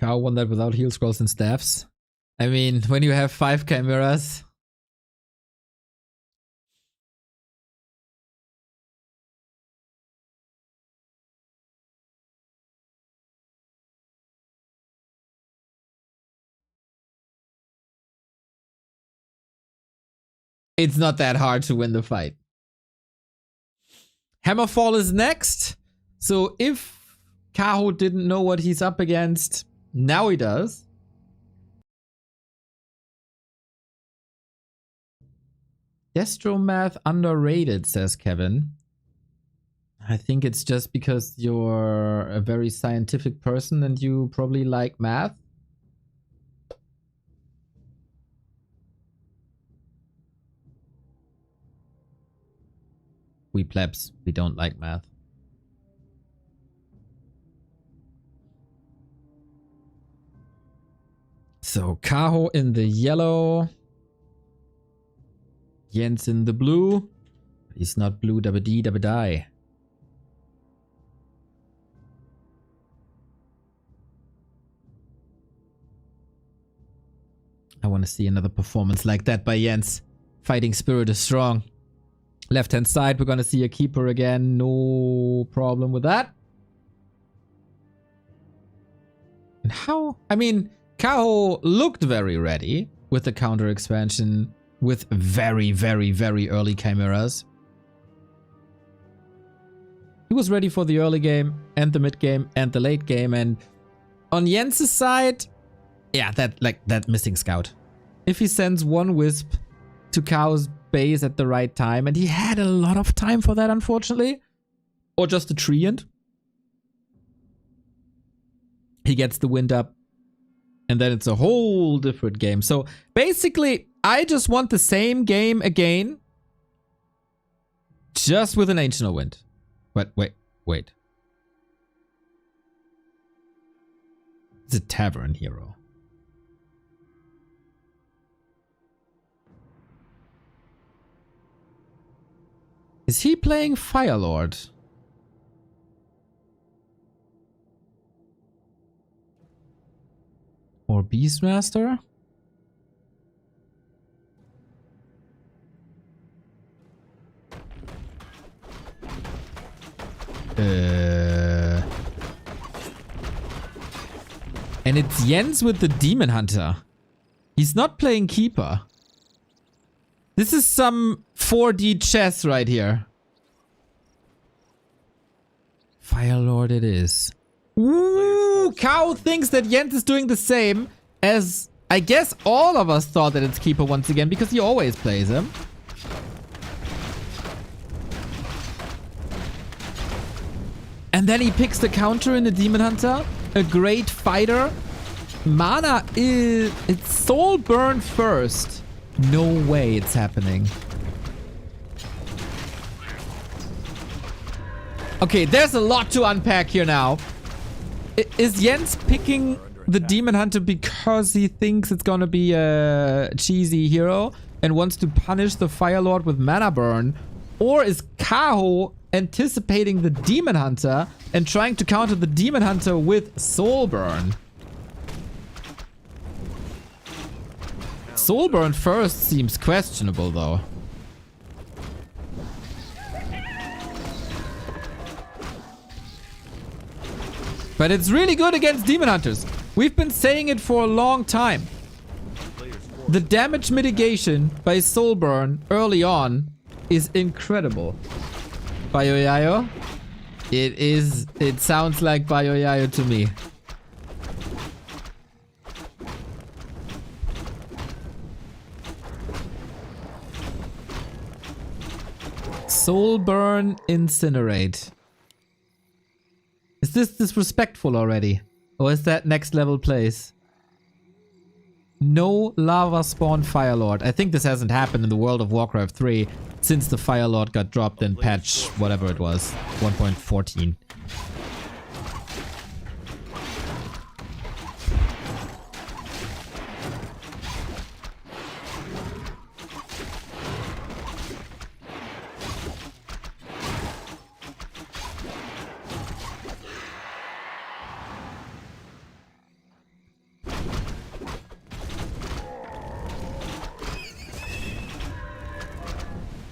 Kaho won that without heal scrolls and staffs. I mean, when you have 5 chimeras. It's not that hard to win the fight. Hammerfall is next. So if Kaho didn't know what he's up against, now he does. Destromath underrated, says Kevin. I think it's just because you're a very scientific person and you probably like math. We plebs, we don't like math. So Kaho in the yellow. Jens in the blue. He's not blue, dabba dee, dabba die. I want to see another performance like that by Jens. Fighting spirit is strong. Left hand side, we're going to see a keeper again. No problem with that. And how? I mean, Kaho looked very ready with the counter expansion with very, very, very early chimeras. He was ready for the early game and the mid game and the late game. And on Jens' side, yeah, that missing scout. If he sends one wisp to Kaho's base at the right time, and he had a lot of time for that, unfortunately, or just a treant, he gets the wind up, and then it's a whole different game. So basically, I just want the same game again, just with an Ancient Wind. But wait. It's a Tavern Hero. Is he playing Firelord? Or Beastmaster? And it's Jens with the Demon Hunter. He's not playing Keeper. This is some 4D chess right here. Firelord it is. Ooh, Kaho thinks that Jens is doing the same as I guess all of us thought that it's Keeper once again because he always plays him. And then he picks the counter in the Demon Hunter. A great fighter. Mana is... It's Soul Burn first. No way it's happening. Okay, there's a lot to unpack here now. Is Jens picking the Demon Hunter because he thinks it's gonna be a cheesy hero and wants to punish the Firelord with Mana Burn? Or is Kaho anticipating the Demon Hunter and trying to counter the Demon Hunter with Soul Burn? Soul Burn first seems questionable though. But it's really good against Demon Hunters. We've been saying it for a long time. The damage mitigation by Soul Burn early on is incredible. Bayoyayo? It sounds like Bayoyayo to me. Soul Burn, Incinerate. Is this disrespectful already? Or is that next level plays? No Lava Spawn Firelord. I think this hasn't happened in the World of Warcraft 3 since the Firelord got dropped in patch whatever it was, 1.14.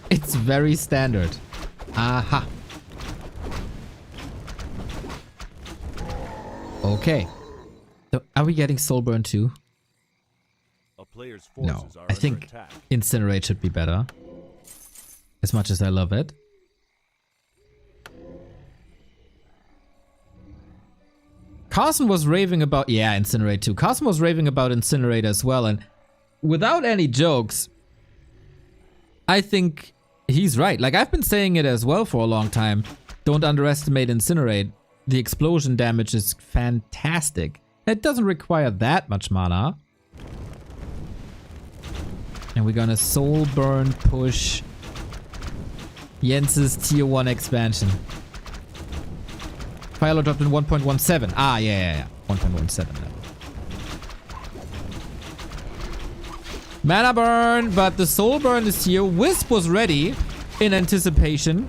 It's very standard. Aha. Okay. So are we getting Soulburn too? A player's No. forces are I under think attack. Incinerate should be better. As much as I love it. Carson was raving about... Yeah, Incinerate too. Carson was raving about Incinerate as well. And without any jokes, I think he's right. Like, I've been saying it as well for a long time. Don't underestimate Incinerate. The explosion damage is fantastic. It doesn't require that much mana. And we're gonna Soul Burn push Jens's tier 1 expansion. Firelord dropped in 1.17. Ah, yeah. 1.17 level. Mana burn, but the Soul Burn is here. Wisp was ready in anticipation.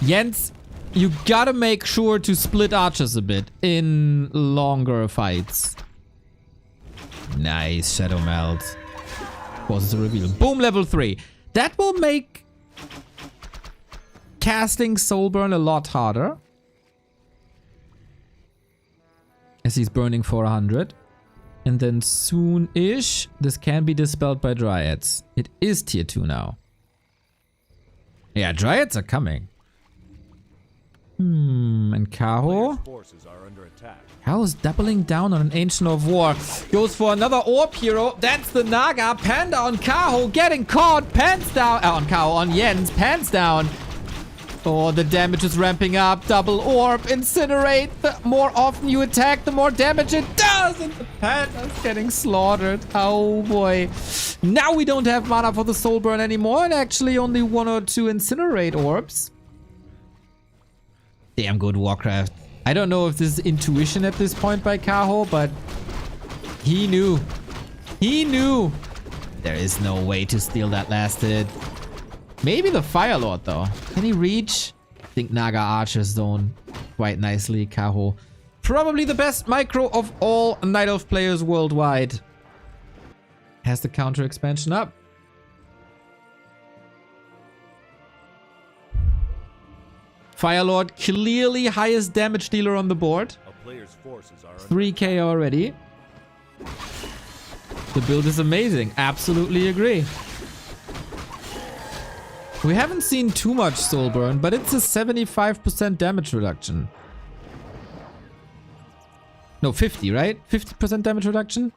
Jens, you gotta make sure to split archers a bit in longer fights. Nice Shadow Melt. Causes a reveal. Boom, level 3. That will make casting Soulburn a lot harder. As he's burning 400. And then soon-ish, this can be dispelled by Dryads. It is tier 2 now. Yeah, Dryads are coming. And Kaho? Forces are under attack. Kaho's doubling down on an Ancient of War. Goes for another Orb hero. That's the Naga. Panda on Kaho. Getting caught. Pants down. On Kaho. On Jens. Pants down. Oh, the damage is ramping up. Double Orb. Incinerate. The more often you attack, the more damage it does. And the Panda's getting slaughtered. Oh, boy. Now we don't have mana for the Soul Burn anymore. And actually only 1 or 2 Incinerate Orbs. Damn good Warcraft. I don't know if this is intuition at this point by Kaho, but he knew. He knew. There is no way to steal that last hit. Maybe the Firelord though. Can he reach? I think Naga Archers zone quite nicely, Kaho. Probably the best micro of all Night Elf players worldwide. Has the counter expansion up. Firelord, clearly highest damage dealer on the board. A player's forces are under 3k already. The build is amazing. Absolutely agree. We haven't seen too much Soul Burn, but it's a 75% damage reduction. No, 50, right? 50% damage reduction?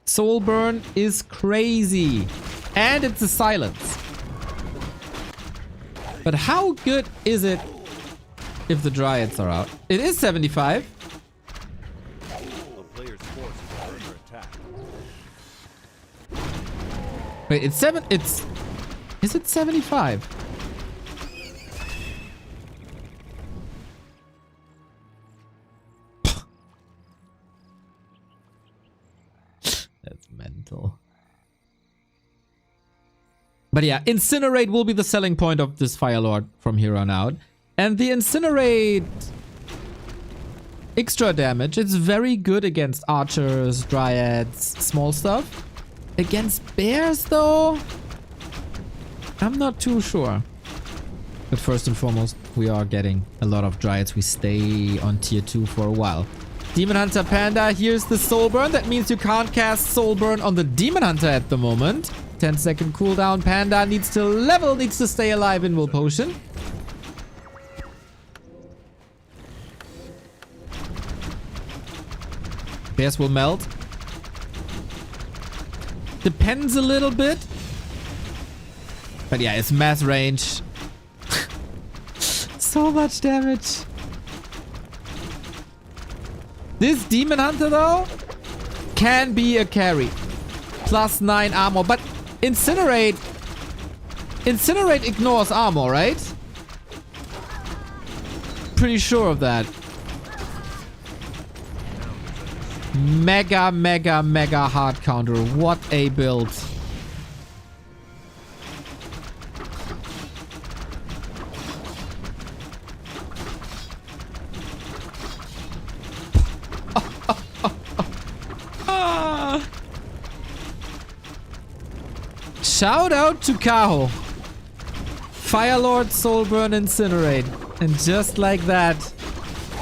Soul Burn is crazy. And it's a silence. But how good is it if the Dryads are out? It is 75. a player's forces are under attack. Wait, it's 7. It's... Is it 75? That's mental. But yeah, Incinerate will be the selling point of this Firelord from here on out. And the Incinerate extra damage, it's very good against archers, dryads, small stuff. Against bears though, I'm not too sure. But first and foremost, we are getting a lot of dryads. We stay on tier 2 for a while. Demon Hunter Panda, here's the Soul Burn. That means you can't cast Soul Burn on the Demon Hunter at the moment. 10-second cooldown. Panda needs to level, needs to stay alive in Will Potion. Bears will melt. Depends a little bit. But yeah, it's mass range. So much damage. This Demon Hunter though can be a carry. +9 armor, but Incinerate ignores armor, right? Pretty sure of that. Mega, mega, mega hard counter. What a build. Shout out to Kaho. Firelord, Soulburn, Incinerate. And just like that,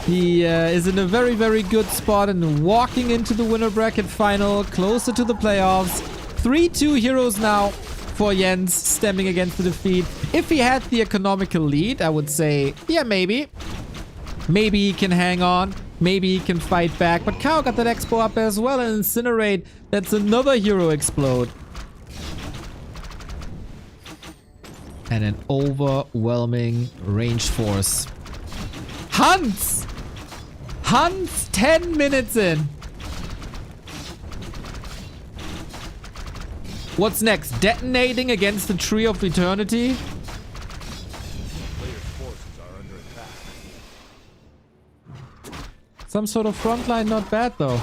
he is in a very, very good spot and walking into the winner bracket final, closer to the playoffs. 3-2 heroes now for Jens, stemming against the defeat. If he had the economical lead, I would say, yeah, maybe. Maybe he can hang on. Maybe he can fight back. But Kaho got that expo up as well, and Incinerate, that's another hero explode. And an overwhelming range force. Hans! Hans 10 minutes in. What's next? Detonating against the Tree of Eternity? Player's forces are under attack. Some sort of frontline, not bad though.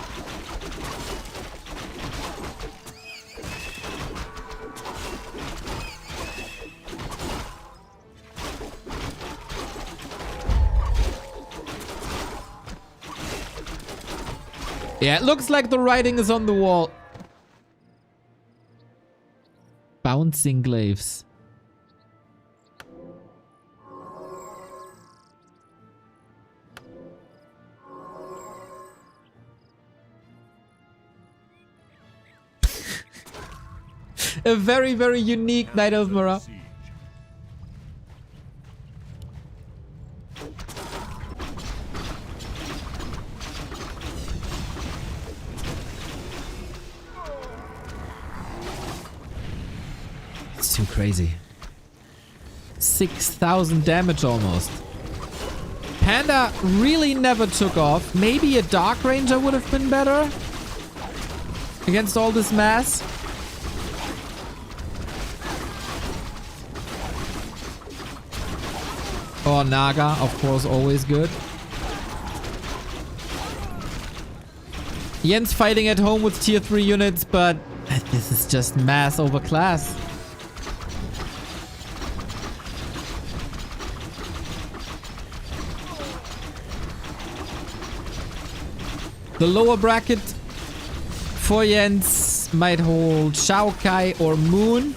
Yeah, it looks like the writing is on the wall. Bouncing glaives. A very, very unique Knight of Mirror. Siege. It's too crazy. 6,000 damage almost. Panda really never took off. Maybe a Dark Ranger would have been better against all this mass. Or Naga, of course, always good. Jens fighting at home with tier 3 units, but this is just mass over class. The lower bracket for Jens might hold XiaoKai or Moon.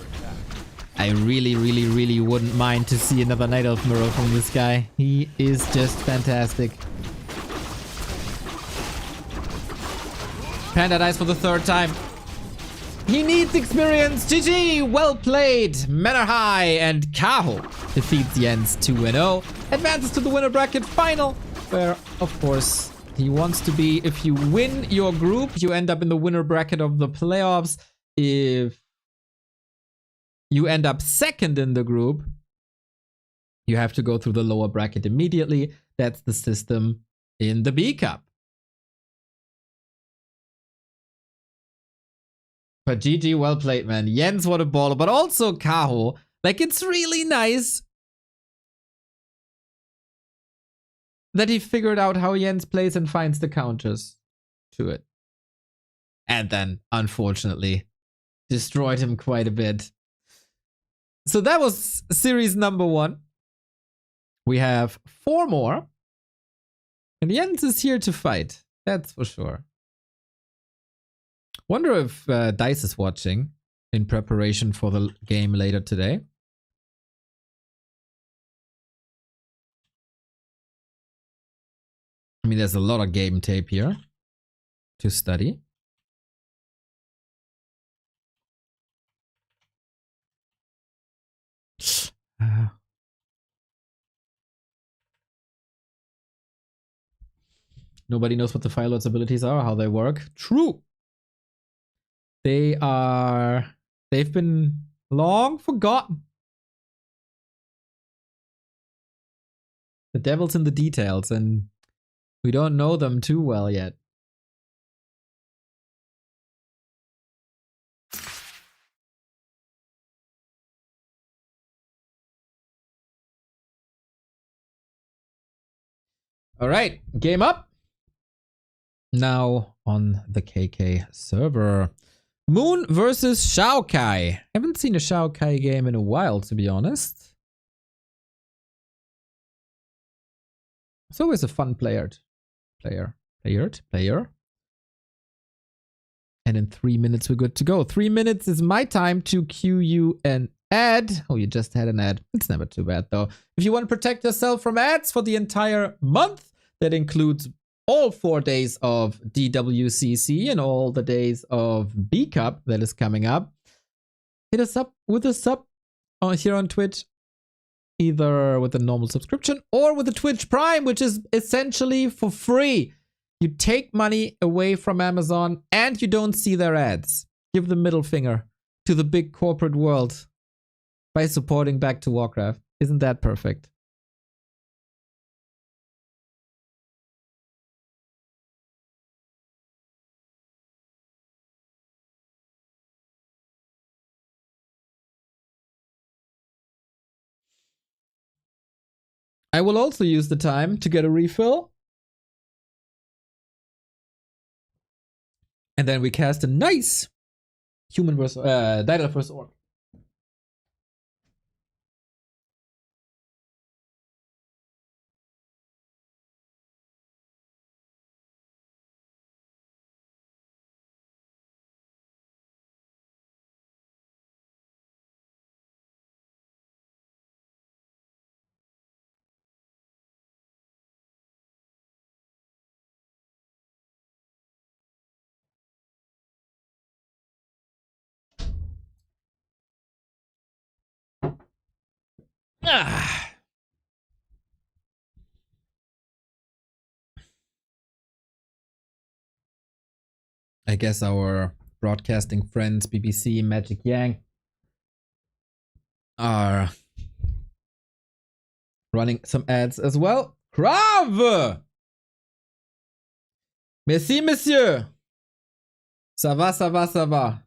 I really, really, really wouldn't mind to see another Knight of Mirror from this guy. He is just fantastic. Panda dies for the 3rd time. He needs experience. GG, well played. Manor High and Kaho defeats Jens 2-0. Advances to the winner bracket final, where, of course, he wants to be. If you win your group, you end up in the winner bracket of the playoffs. If you end up 2nd in the group, you have to go through the lower bracket immediately. That's the system in the B Cup. But GG, well played, man. Jens, what a baller. But also Kaho. Like, it's really nice that he figured out how Jens plays and finds the counters to it. And then, unfortunately, destroyed him quite a bit. So that was series number 1. We have 4 more. And Jens is here to fight. That's for sure. Wonder if DICE is watching in preparation for the game later today. I mean, there's a lot of game tape here to study. Nobody knows what the Fire Lord's abilities are, how they work. True. They've been long forgotten. The devil's in the details, and we don't know them too well yet. All right, game up. Now on the KK server. Moon versus XiaoKai. Haven't seen a XiaoKai game in a while, to be honest. It's always a fun player. And And in 3 minutes, we're good to go. 3 minutes is my time to cue you an ad. Oh, you just had an ad. It's never too bad, though. If you want to protect yourself from ads for the entire month, that includes all 4 days of DWCC and all the days of B Cup that is coming up, hit us up with a sub here on Twitch, either with a normal subscription or with a Twitch Prime, which is essentially for free. You take money away from Amazon and you don't see their ads. Give the middle finger to the big corporate world by supporting Back to Warcraft. Isn't that perfect? I will also use the time to get a refill. And then we cast a nice human versus Daedal versus Orc. Ah. I guess our broadcasting friends, BBC, Magic Yang, are running some ads as well. Crave! Merci, monsieur! Ça va, ça va, ça va.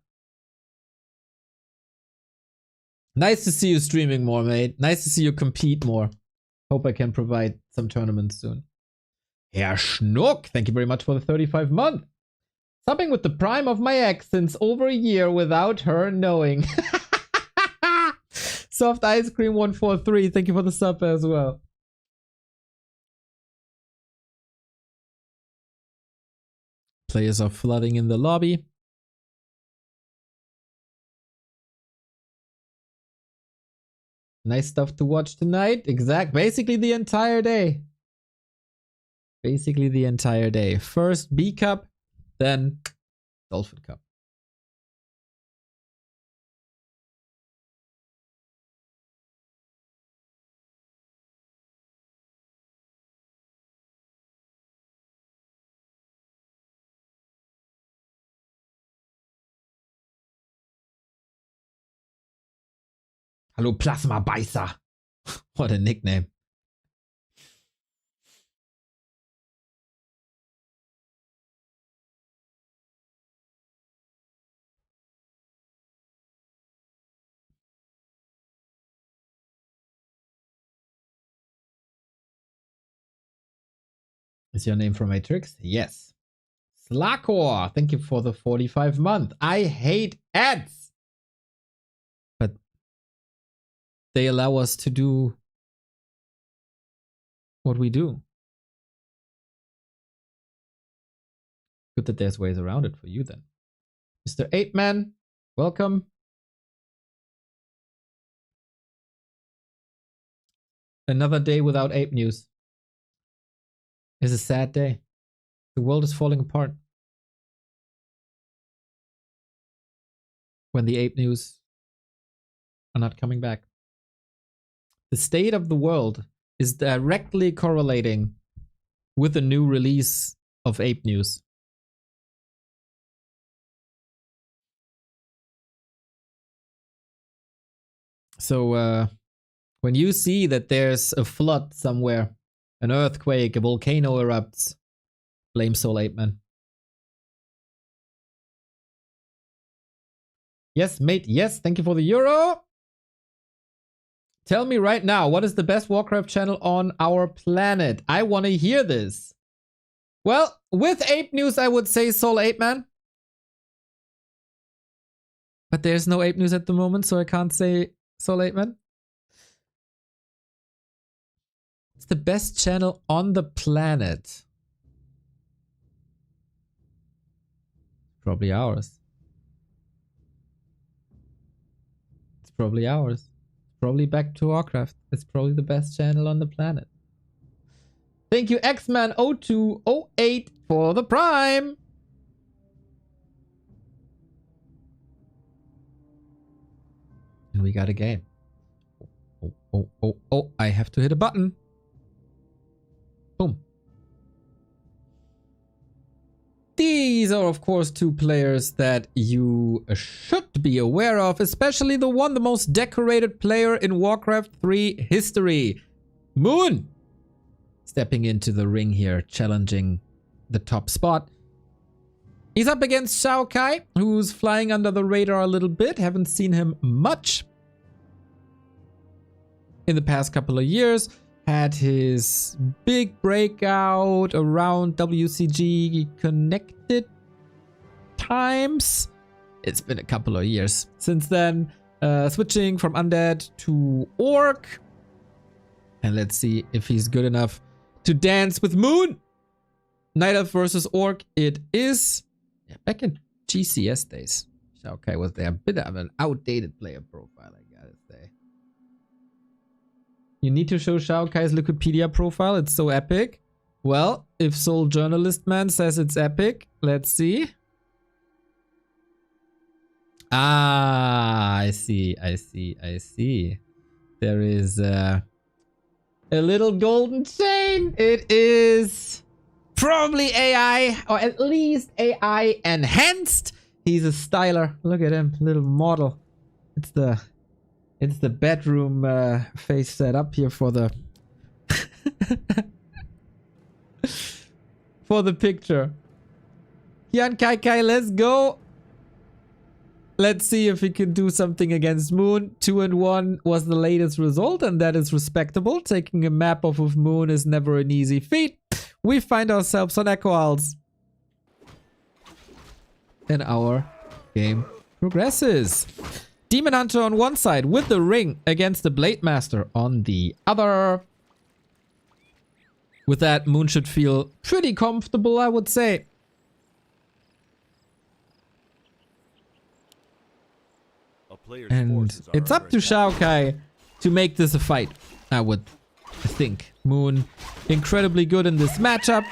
Nice to see you streaming more, mate. Nice to see you compete more. Hope I can provide some tournaments soon. Herr Schnuck, thank you very much for the 35 month. Subbing with the prime of my ex since over a year without her knowing. Soft Ice Cream 143, thank you for the sub as well. Players are flooding in the lobby. Nice stuff to watch tonight. Basically the entire day. Basically the entire day. First B Cup, then Dolphin Cup. Hallo Plasma Beißer. What a nickname. Is your name from Matrix? Yes. Slakor, thank you for the 45 month. I hate ads. But they allow us to do what we do. Good that there's ways around it for you then. Mr. 8-Man, welcome. Another day without ape news. It's a sad day. The world is falling apart. When the ape news are not coming back. The state of the world is directly correlating with the new release of ape news. So when you see that there's a flood somewhere, an earthquake, a volcano erupts, blame Soul Ape Man. Yes, mate. Yes, thank you for the euro. Tell me right now, what is the best Warcraft channel on our planet? I want to hear this. Well, with ape news, I would say Soul Ape Man. But there's no ape news at the moment, so I can't say Soul Ape Man. It's the best channel on the planet. Probably ours. It's probably ours. Probably back to Warcraft. It's probably the best channel on the planet. Thank you, Xman0208 for the Prime. And we got a game. Oh, I have to hit a button. Boom. These are, of course, two players that you should be aware of, especially the most decorated player in Warcraft 3 history, Moon. Stepping into the ring here, challenging the top spot. He's up against XiaoKai, who's flying under the radar a little bit. Haven't seen him much in the past couple of years. Had his big breakout around WCG connected times. It's been a couple of years since then. Switching from Undead to Orc. And let's see if he's good enough to dance with Moon. Night Elf versus Orc it is. Yeah, back in GCS days, XiaoKai was there. A bit of an outdated player profile, I gotta say. You need to show XiaoKai's Wikipedia profile. It's so epic. Well, if Soul Journalist Man says it's epic, let's see. Ah, I see. There is a little golden chain. It is probably AI, or at least AI enhanced. He's a styler. Look at him, little model. It's the bedroom face set up here for the for the picture. XiaoKai, let's go. Let's see if he can do something against Moon. 2-1 was the latest result, and that is respectable. Taking a map off of Moon is never an easy feat. We find ourselves on Echo Isles. And our game progresses. Demon Hunter on one side with the ring against the Blade Master on the other. With that, Moon should feel pretty comfortable, I would say. And it's up to XiaoKai to make this a fight, I would think. Moon, incredibly good in this matchup.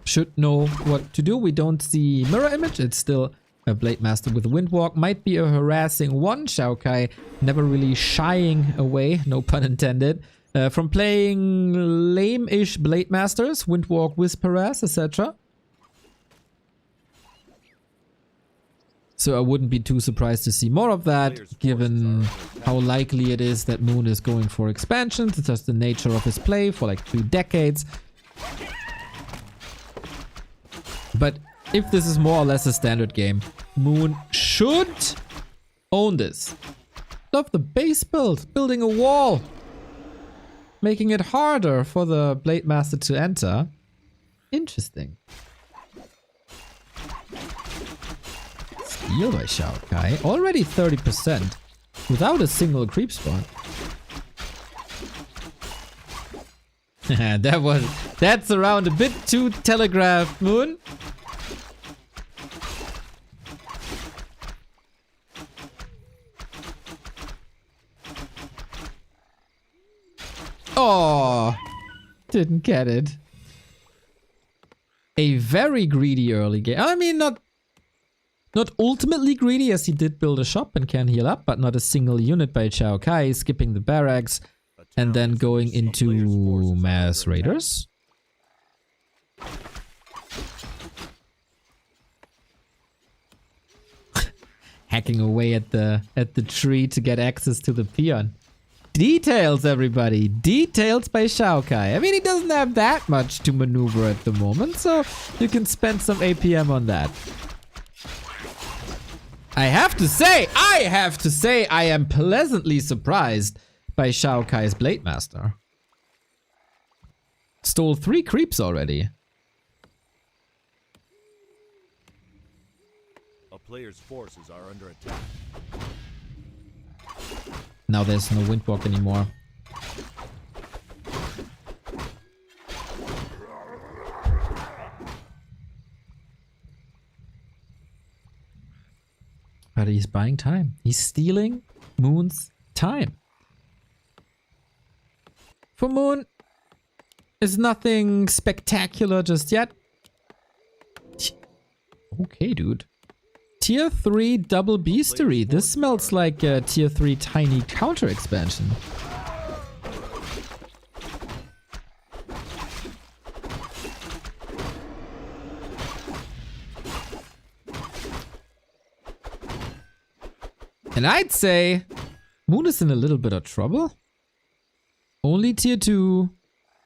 Should know what to do. We don't see mirror image. It's still a Blade Master with Windwalk. Might be a harassing one. XiaoKai never really shying away, no pun intended, from playing lame-ish Blade Masters, Windwalk, Wisp Harass, etc. So I wouldn't be too surprised to see more of that, given how likely it is that Moon is going for expansions. It's just the nature of his play for like 2 decades. But if this is more or less a standard game, Moon should own this. Love the base build, building a wall, making it harder for the Blade Master to enter. Interesting. Steal by XiaoKai, already 30% without a single creep spawn. That's around a bit too telegraphed, Moon. Oh, didn't get it. A very greedy early game. I mean, not ultimately greedy, as he did build a shop and can heal up, but not a single unit by XiaoKai, skipping the barracks and then going into mass raiders. Hacking away at the tree to get access to the peon. Details, everybody. Details by XiaoKai. I mean, he doesn't have that much to maneuver at the moment, so you can spend some APM on that. I have to say, I am pleasantly surprised by XiaoKai's Blade Master. Stole 3 creeps already. A player's forces are under attack. Now there's no Windwalk anymore. But he's buying time. He's stealing Moon's time. For Moon, it's nothing spectacular just yet. Okay, dude. Tier 3 double beastery. This smells like a tier 3 tiny counter expansion. And I'd say Moon is in a little bit of trouble. Only tier 2.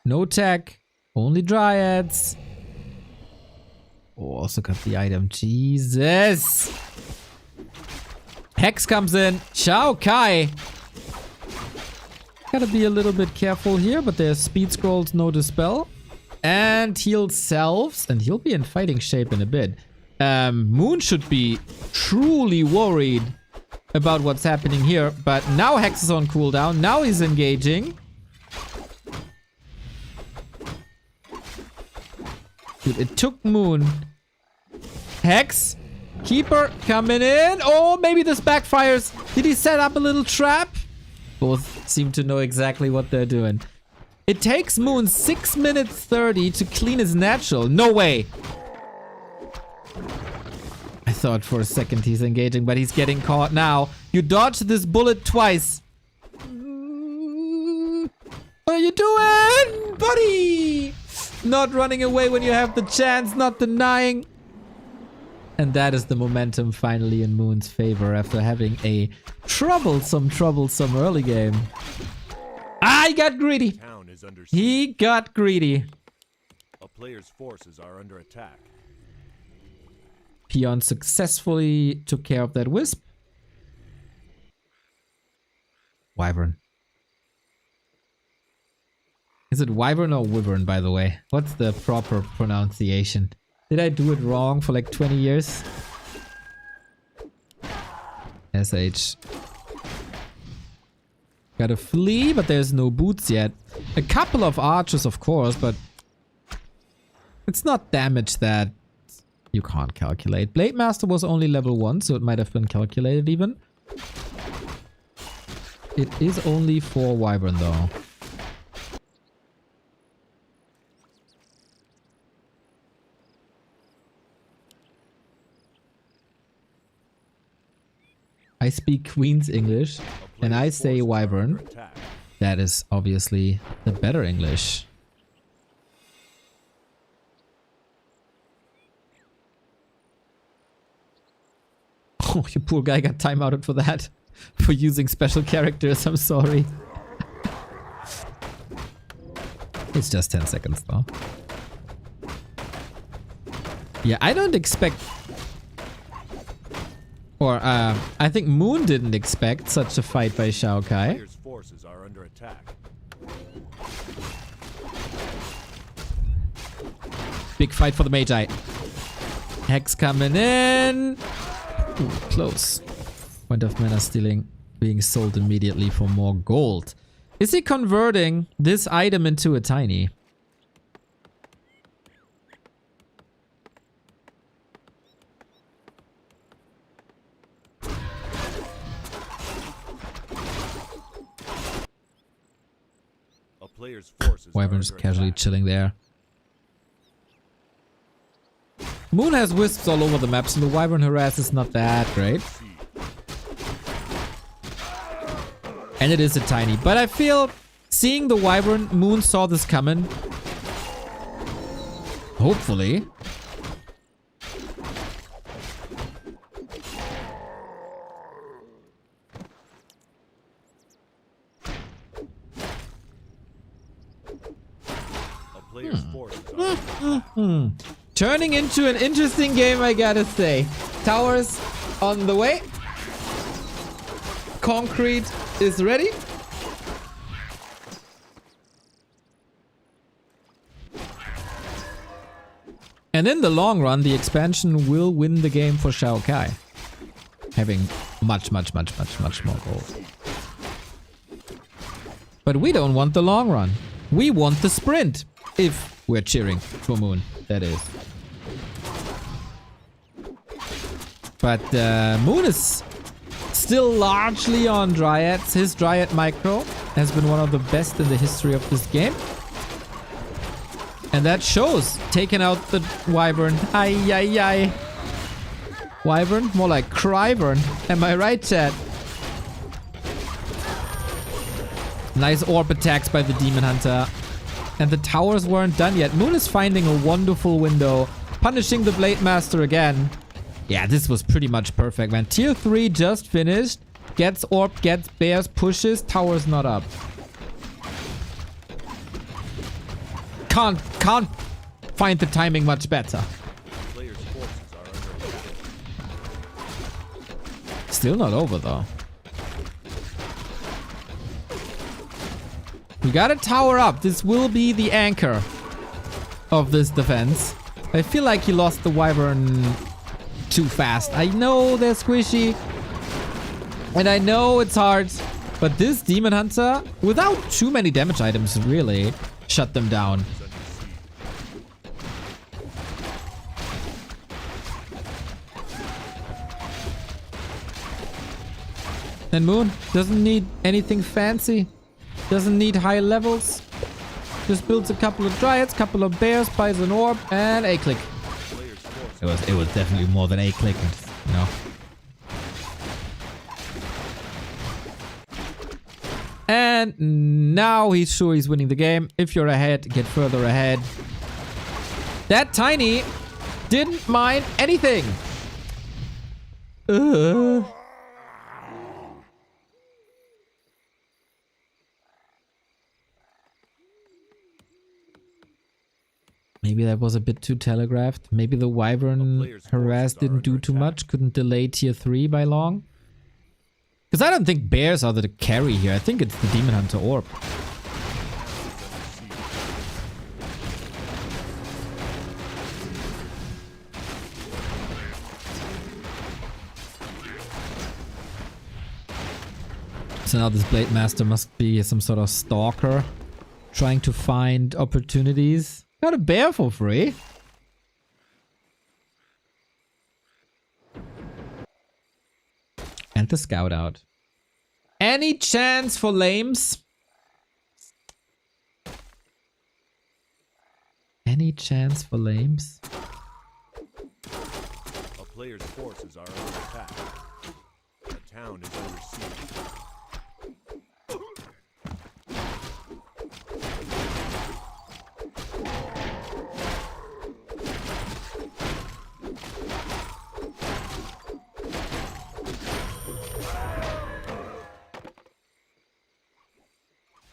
No tech. Only dryads. Oh, also got the item. Jesus. Hex comes in. XiaoKai. Gotta be a little bit careful here, but there's speed scrolls, no dispel. And heal selves. And he'll be in fighting shape in a bit. Moon should be truly worried about what's happening here. But now Hex is on cooldown. Now he's engaging. Dude, it took Moon. Hex. Keeper coming in. Oh, maybe this backfires. Did he set up a little trap? Both seem to know exactly what they're doing. It takes Moon 6 minutes 30 to clean his natural. No way. I thought for a second he's engaging, but he's getting caught now. You dodged this bullet twice. What are you doing, buddy? Not running away when you have the chance, not denying. And that is the momentum finally in Moon's favor after having a troublesome early game. Ah, he got greedy. Town is under siege. He got greedy. A player's forces are under attack. Peon successfully took care of that wisp. Wyvern. Is it wyvern or wyvern, by the way? What's the proper pronunciation? Did I do it wrong for like 20 years? SH. Gotta flee, but there's no boots yet. A couple of archers, of course, but it's not damage that you can't calculate. Blade Master was only level 1, so it might have been calculated even. It is only for wyvern though. I speak Queen's English, and I say wyvern. That is obviously the better English. Oh, you poor guy got timeouted for that. For using special characters, I'm sorry. It's just 10 seconds though. Yeah, I don't expect... Or, I think Moon didn't expect such a fight by XiaoKai. Player's forces are under attack. Big fight for the Magi. Hex coming in. Ooh, close. Point of mana stealing being sold immediately for more gold. Is he converting this item into a tiny? Player's forces Wyvern's casually chilling there. Moon has wisps all over the map, so the Wyvern harass is not that great. And it is a tiny. But I feel, seeing the Wyvern, Moon saw this coming. Hopefully. Turning into an interesting game, I gotta say. Towers on the way. Concrete is ready. And in the long run, the expansion will win the game for XiaoKai. Having much more gold. But we don't want the long run. We want the sprint. If we're cheering for Moon, that is. But Moon is still largely on Dryads. His Dryad micro has been one of the best in the history of this game. And that shows. Taking out the Wyvern. Ay, ay, ay. Wyvern? More like Cryvern. Am I right, chat? Nice orb attacks by the Demon Hunter. And the towers weren't done yet. Moon is finding a wonderful window. Punishing the Blade Master again. Yeah, this was pretty much perfect, man. Tier 3 just finished. Gets orb, gets bears, pushes. Towers not up. Can't find the timing much better. Players' forces are under attack. Still not over, though. We got a tower up. This will be the anchor of this defense. I feel like he lost the Wyvern too fast. I know they're squishy. And I know it's hard. But this Demon Hunter, without too many damage items, really shut them down. And Moon doesn't need anything fancy. Doesn't need high levels. Just builds a couple of Dryads, couple of bears, buys an orb, and a click. It was definitely more than a click, you know. And now he's sure he's winning the game. If you're ahead, get further ahead. That Tiny didn't mind anything. Maybe that was a bit too telegraphed. Maybe the Wyvern harass didn't do too much. Couldn't delay tier 3 by long. Because I don't think bears are the carry here. I think it's the Demon Hunter orb. So now this Blade Master must be some sort of stalker. Trying to find opportunities. Got a bear for free. And the scout out. Any chance for lames? Any chance for lames? A player's forces are under attack. The town is under siege.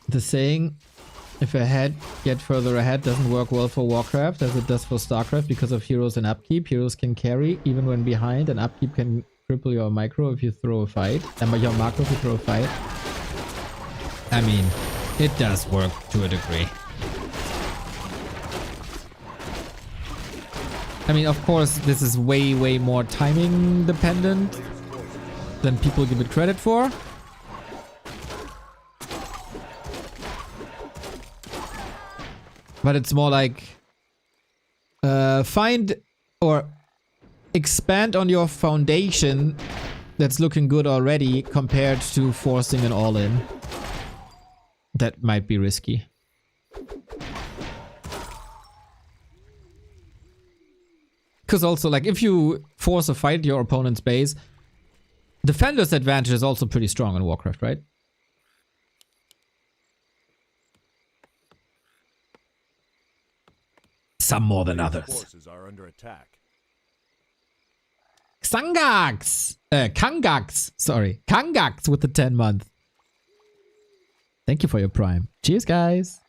The saying, if ahead, get further ahead, doesn't work well for Warcraft as it does for Starcraft because of heroes and upkeep. Heroes can carry even when behind, and upkeep can cripple your micro if you throw a fight. Your macro if you throw a fight. I mean, it does work to a degree. I mean, of course, this is way, way more timing dependent than people give it credit for. But it's more like find or expand on your foundation that's looking good already compared to forcing an all-in. That might be risky. Because also, like, if you force a fight at your opponent's base, Defender's advantage is also pretty strong in Warcraft, right? Some more than others. Forces are under attack. Xangax! Kangax! Sorry. Kangax with the 10-month. Thank you for your prime. Cheers, guys.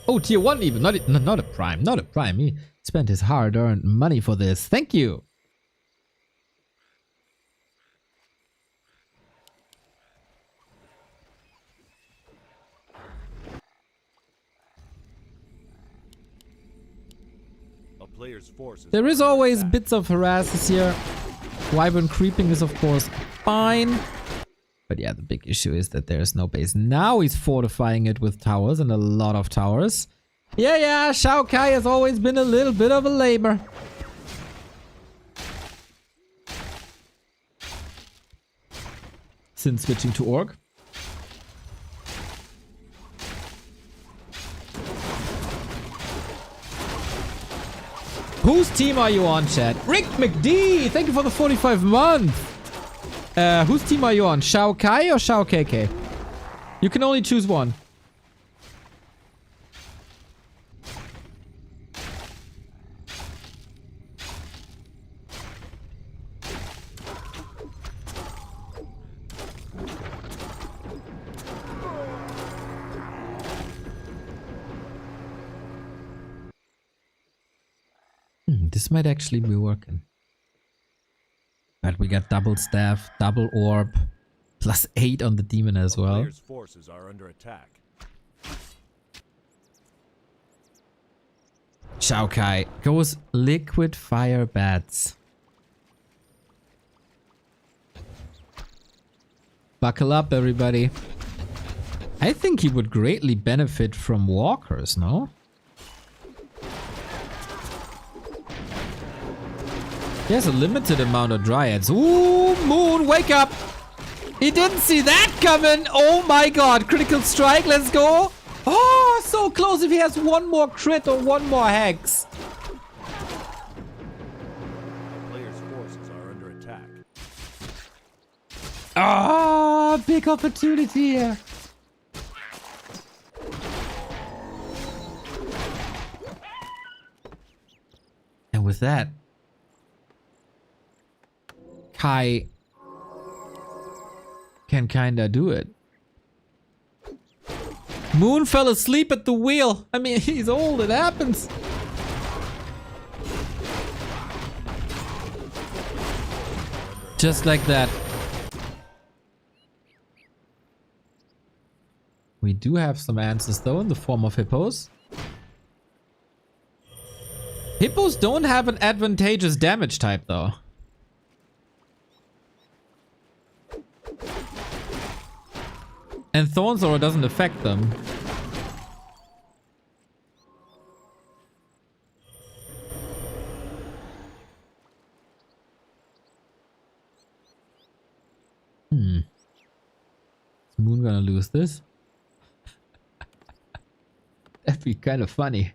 Oh, tier 1 even. Not a prime. Not a prime. He spent his hard-earned money for this. Thank you. Player's forces. There is always bits of harasses here. Wyvern creeping is of course fine. But yeah, the big issue is that there's no base. Now he's fortifying it with towers and a lot of towers. Yeah, XiaoKai has always been a little bit of a lamer. since switching to Orc. Whose team are you on, chat? Rick McD! Thank you for the 45 month! Whose team are you on? XiaoKai or XiaoKai? You can only choose one. This might actually be working. But we got double staff, double orb, +8 on the demon as well. Player's forces are under attack. XiaoKai goes liquid fire bats. Buckle up, everybody. I think he would greatly benefit from walkers, no? He has a limited amount of dryads. Ooh, Moon, wake up! He didn't see that coming! Oh my god, critical strike, let's go! Oh, so close if he has one more crit or one more hex. The player's forces are under attack. Ah, big opportunity here. And with that, Kai can kinda do it. Moon fell asleep at the wheel. I mean, he's old, it happens. Just like that. We do have some answers though in the form of hippos. Hippos don't have an advantageous damage type though. And Thorn's Aura doesn't affect them. Is Moon gonna lose this? That'd be kind of funny.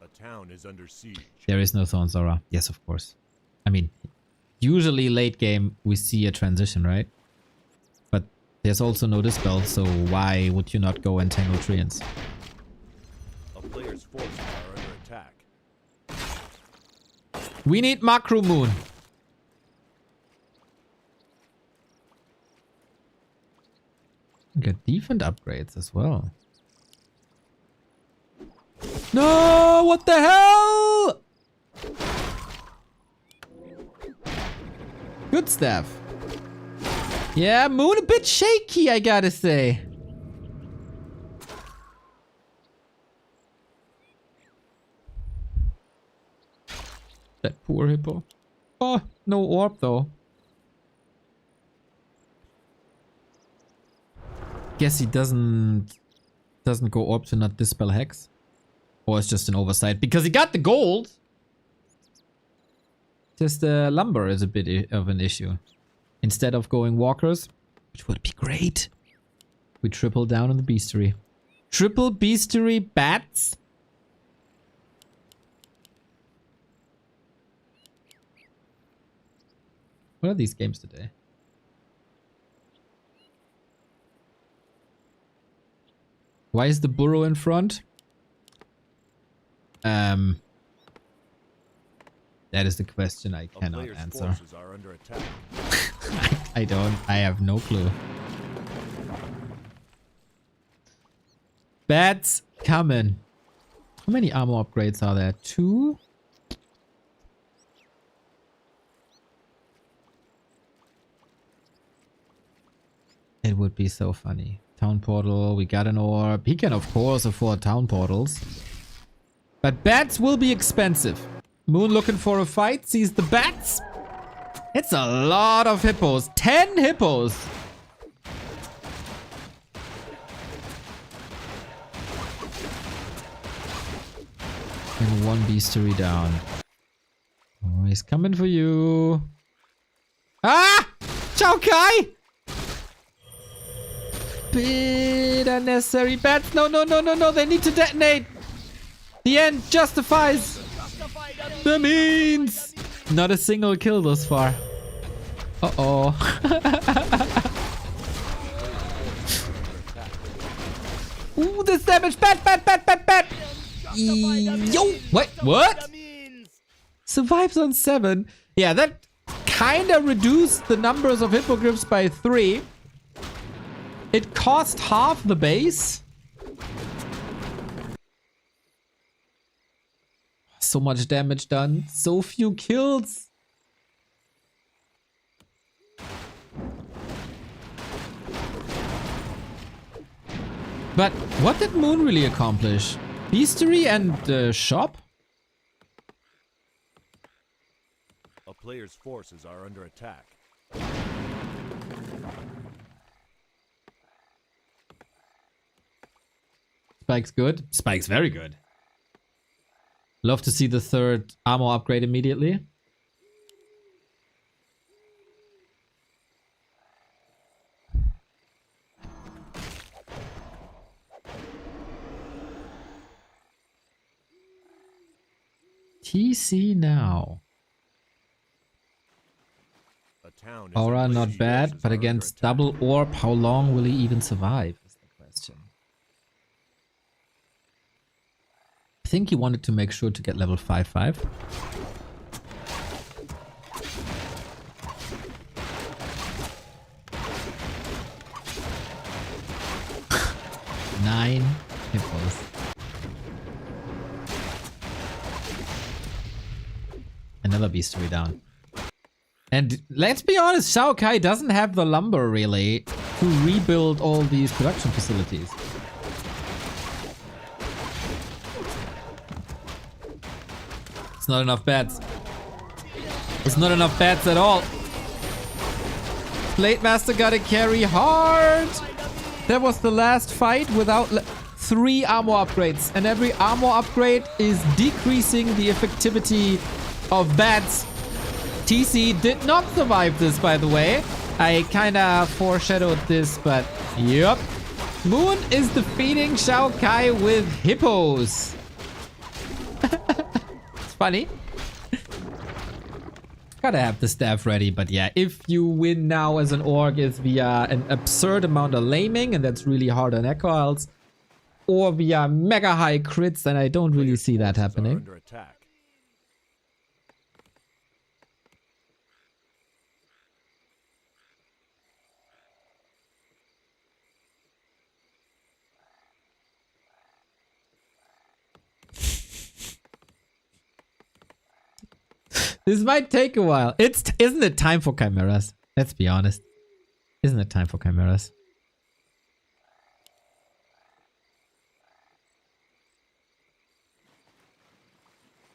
A town is under siege. There is no Thorn's Aura. Yes, of course. I mean, usually late game we see a transition, right? But there's also no dispel, so why would you not go Entangle Treants? A player's forces are under attack. We need Macro Moon. Get defense upgrades as well. No, what the hell? Good stuff. Yeah, Moon a bit shaky, I gotta say. That poor hippo. Oh, no orb though. Guess he doesn't go orb to not dispel hex. Or it's just an oversight. Because he got the gold! Just lumber is a bit of an issue. Instead of going walkers, which would be great, we triple down on the beastery. Triple beastery bats? What are these games today? Why is the burrow in front? That is the question I cannot answer. Are under attack. I have no clue. Bats coming. How many armor upgrades are there? 2? It would be so funny. Town portal, we got an orb. He can of course afford town portals. But bats will be expensive. Moon looking for a fight, sees the bats. It's a lot of hippos. 10 hippos. And 1 beastery down. Oh, he's coming for you. Ah! XiaoKai! Bit unnecessary bats. No, no, no, no, no. They need to detonate. The end justifies the means. Not a single kill thus far. Uh-oh. Ooh, this damage. Bat. Yo! Wait, what? Survives on 7. Yeah, that kinda reduced the numbers of hippogriffs by 3. It cost half the base. So much damage done. So few kills. But what did Moon really accomplish? Beastery and shop? A player's forces are under attack. Spike's good. Spike's very good. Love to see the 3rd armor upgrade immediately. TC now. Aura not bad, but against double orb, how long will he even survive is the question. I think he wanted to make sure to get level 5-5. Nine hippos. Another beastery down. And let's be honest, XiaoKai doesn't have the lumber really to rebuild all these production facilities. It's not enough bats. It's not enough bats at all. Blade Master gotta carry hard. That was the last fight without 3 armor upgrades. And every armor upgrade is decreasing the effectivity of bats. TC did not survive this, by the way. I kinda foreshadowed this, but yep. Moon is defeating XiaoKai with hippos. It's funny. Gotta have the staff ready, but yeah, if you win now as an orc is via an absurd amount of laming, and that's really hard on Echo Isles, or via mega high crits, and I don't really see that happening. This might take a while. Isn't it time for chimeras? Let's be honest. Isn't it time for chimeras?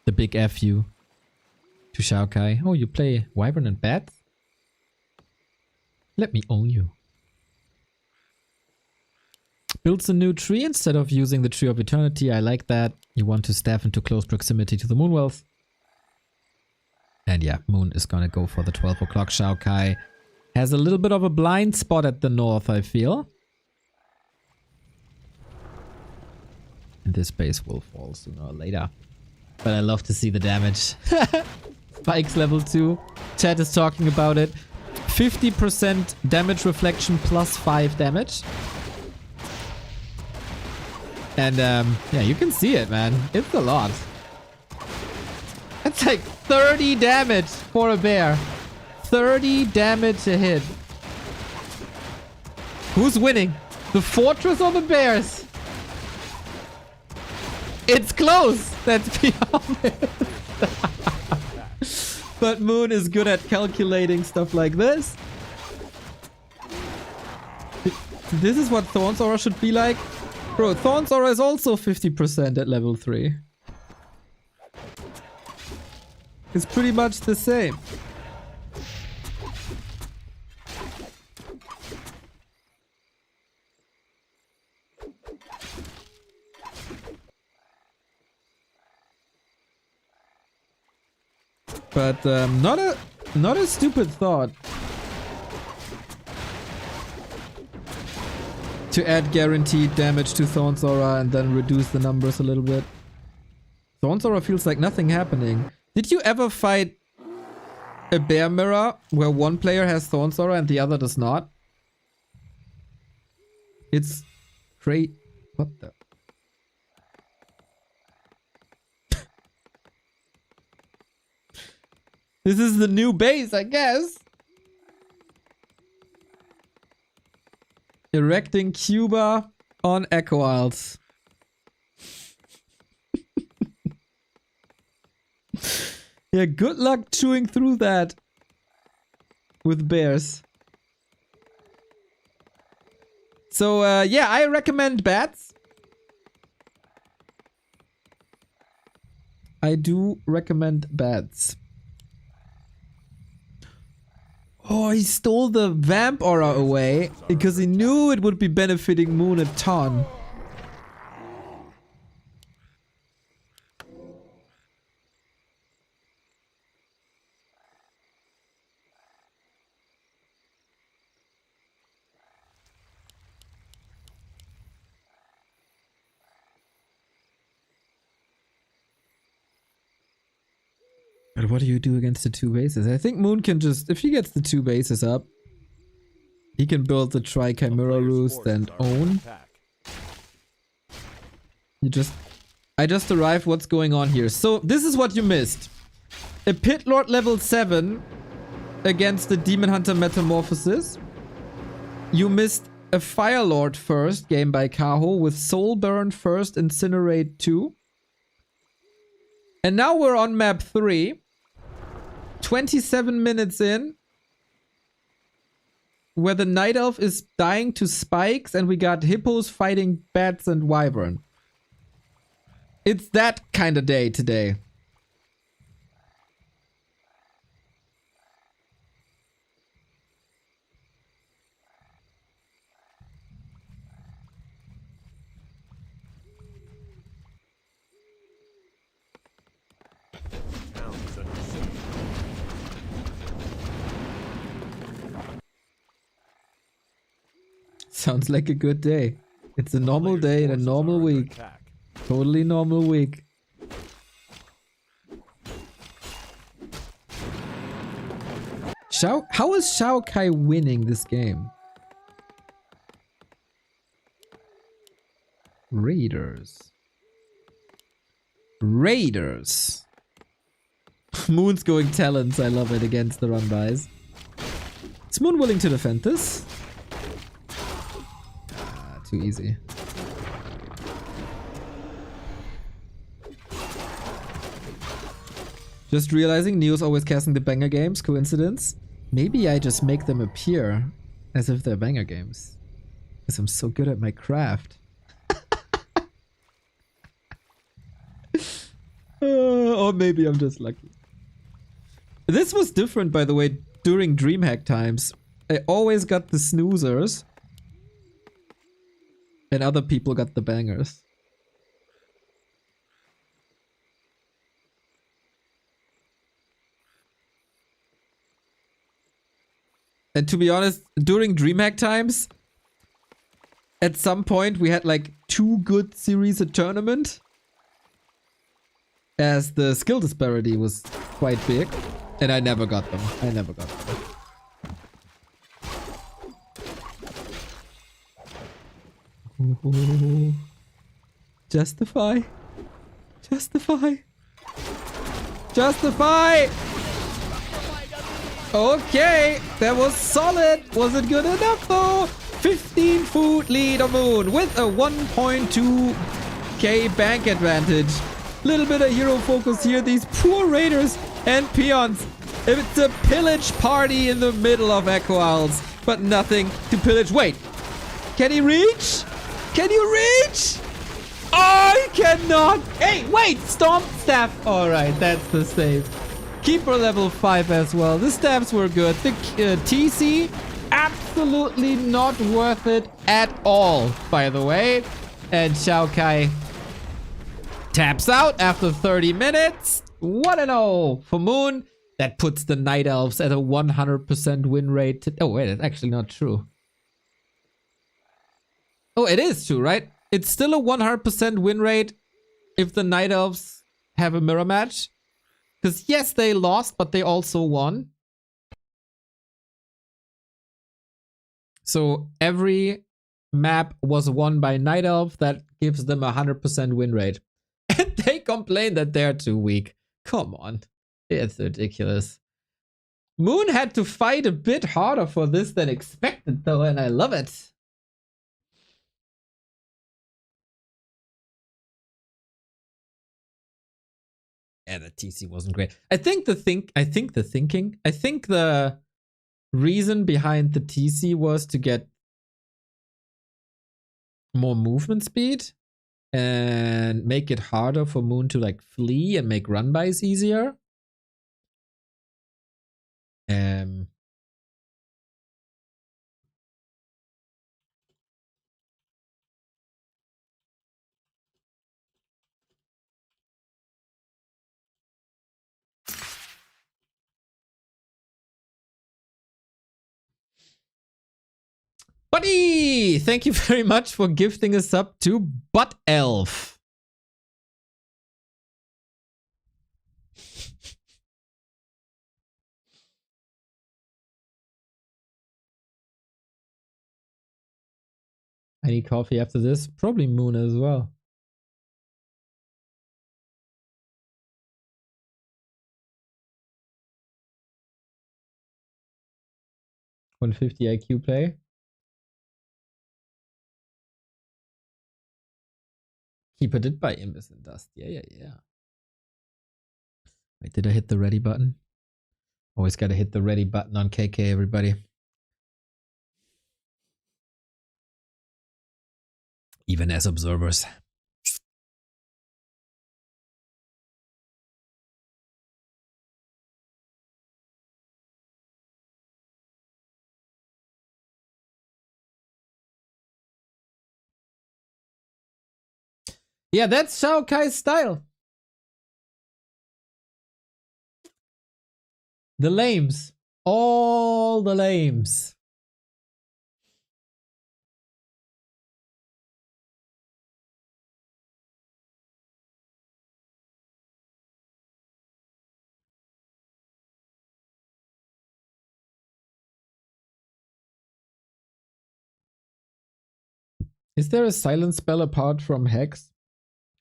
The big FU to XiaoKai. Oh, you play Wyvern and Bats? Let me own you. Builds a new tree instead of using the Tree of Eternity. I like that. You want to staff into close proximity to the Moonwells. And yeah, Moon is gonna go for the 12 o'clock. XiaoKai has a little bit of a blind spot at the north, I feel. And this base will fall sooner or later. But I love to see the damage. Spikes level 2. Chat is talking about it. 50% damage reflection plus 5 damage. And yeah, you can see it, man. It's a lot. That's like 30 damage for a bear. 30 damage a hit. Who's winning? The fortress or the bears? It's close. Let's be honest. But Moon is good at calculating stuff like this. This is what Thorn's Aura should be like. Bro, Thorn's Aura is also 50% at level 3. It's pretty much the same. But not a stupid thought. to add guaranteed damage to Thorn's Aura and then reduce the numbers a little bit. Thorn's Aura feels like nothing happening. Did you ever fight a bear mirror where one player has Thorn's Aura and the other does not? It's great. What the? This is the new base, I guess. Erecting Cuba on Echo Isles. Yeah, good luck chewing through that with bears. So, yeah, I recommend bats. I do recommend bats. Oh, he stole the vamp aura away because he knew it would be benefiting Moon a ton. But what do you do against the two bases? I think Moon can just, if he gets the two bases up, he can build the Tri-Chimera Roost and own. I just arrived what's going on here. So this is what you missed. A Pit Lord level 7 against the Demon Hunter Metamorphosis. You missed a Fire Lord first game by Kaho with Soul Burn first, Incinerate 2. And now we're on map 3. 27 minutes in. Where the Night Elf is dying to spikes and we got hippos fighting bats and wyvern. It's that kind of day today. Sounds like a good day. It's a normal day in a normal week. Totally normal week. How is XiaoKai winning this game? Raiders. Moon's going talents. I love it against the run-bys. Is Moon willing to defend this? Too easy. Just realizing Neo's always casting the banger games. Coincidence? Maybe I just make them appear as if they're banger games. Because I'm so good at my craft. Or maybe I'm just lucky. This was different, by the way, during DreamHack times. I always got the snoozers. And other people got the bangers. And to be honest, during DreamHack times, at some point we had like 2 good series a tournament. As the skill disparity was quite big. And I never got them. Ooh. Justify. Okay, that was solid. Was it good enough though? 15 food lead on Moon with a 1.2k bank advantage. Little bit of hero focus here. These poor raiders and peons. It's a pillage party in the middle of Echo Isles, but nothing to pillage. Wait, can he reach? Can you reach? Oh, he cannot. Hey, wait, Storm Staff. All right, that's the save. Keeper level 5 as well. The staffs were good. The TC, absolutely not worth it at all, by the way. And XiaoKai taps out after 30 minutes. 1-0 for Moon. That puts the Night Elves at a 100% win rate. Oh, wait, that's actually not true. Oh, it is true, right? It's still a 100% win rate if the Night Elves have a mirror match. Because yes, they lost, but they also won. So every map was won by Night Elf. That gives them a 100% win rate. And they complain that they're too weak. Come on. It's ridiculous. Moon had to fight a bit harder for this than expected, though, and I love it. Yeah, the TC wasn't great. I think the reason behind the TC was to get more movement speed and make it harder for Moon to like flee and make run bys easier. Buddy, thank you very much for gifting us up to Butt Elf. I need coffee after this. Probably Moon as well. $150 IQ play. Keeper did buy Imbus and Dust. Yeah. Wait, did I hit the ready button? Always gotta hit the ready button on KK, everybody. Even as observers. Yeah, that's XiaoKai's style. The lames. All the lames. Is there a silence spell apart from Hex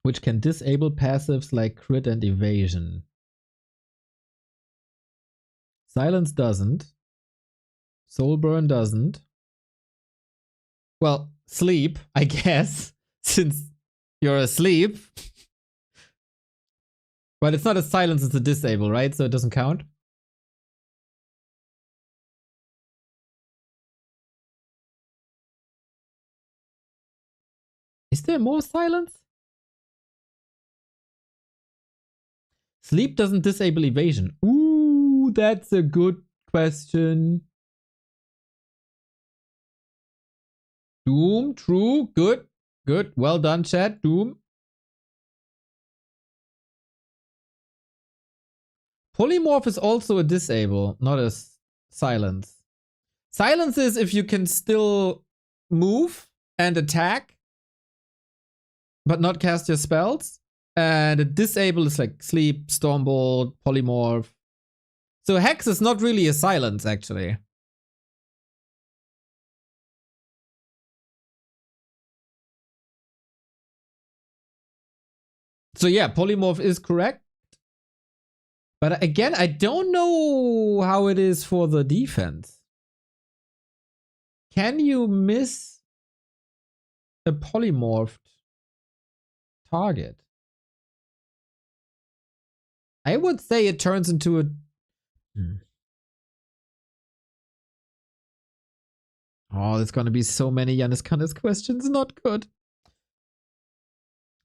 which can disable passives like crit and evasion? Silence doesn't. Soulburn doesn't. Well, sleep, I guess, since you're asleep. But it's not a silence, it's a disable, right? So it doesn't count. Is there more silence? Sleep doesn't disable evasion. Ooh, that's a good question. Doom, true, good. Good. Well done, chat. Doom. Polymorph is also a disable, not a silence. Silence is if you can still move and attack, but not cast your spells. And a disable is like sleep, stormbolt, polymorph. So Hex is not really a silence, actually. So yeah, polymorph is correct. But again, I don't know how it is for the defense. Can you miss a polymorphed target? I would say it turns into a... Oh, there's gonna be so many Yanis Kanis questions. Not good.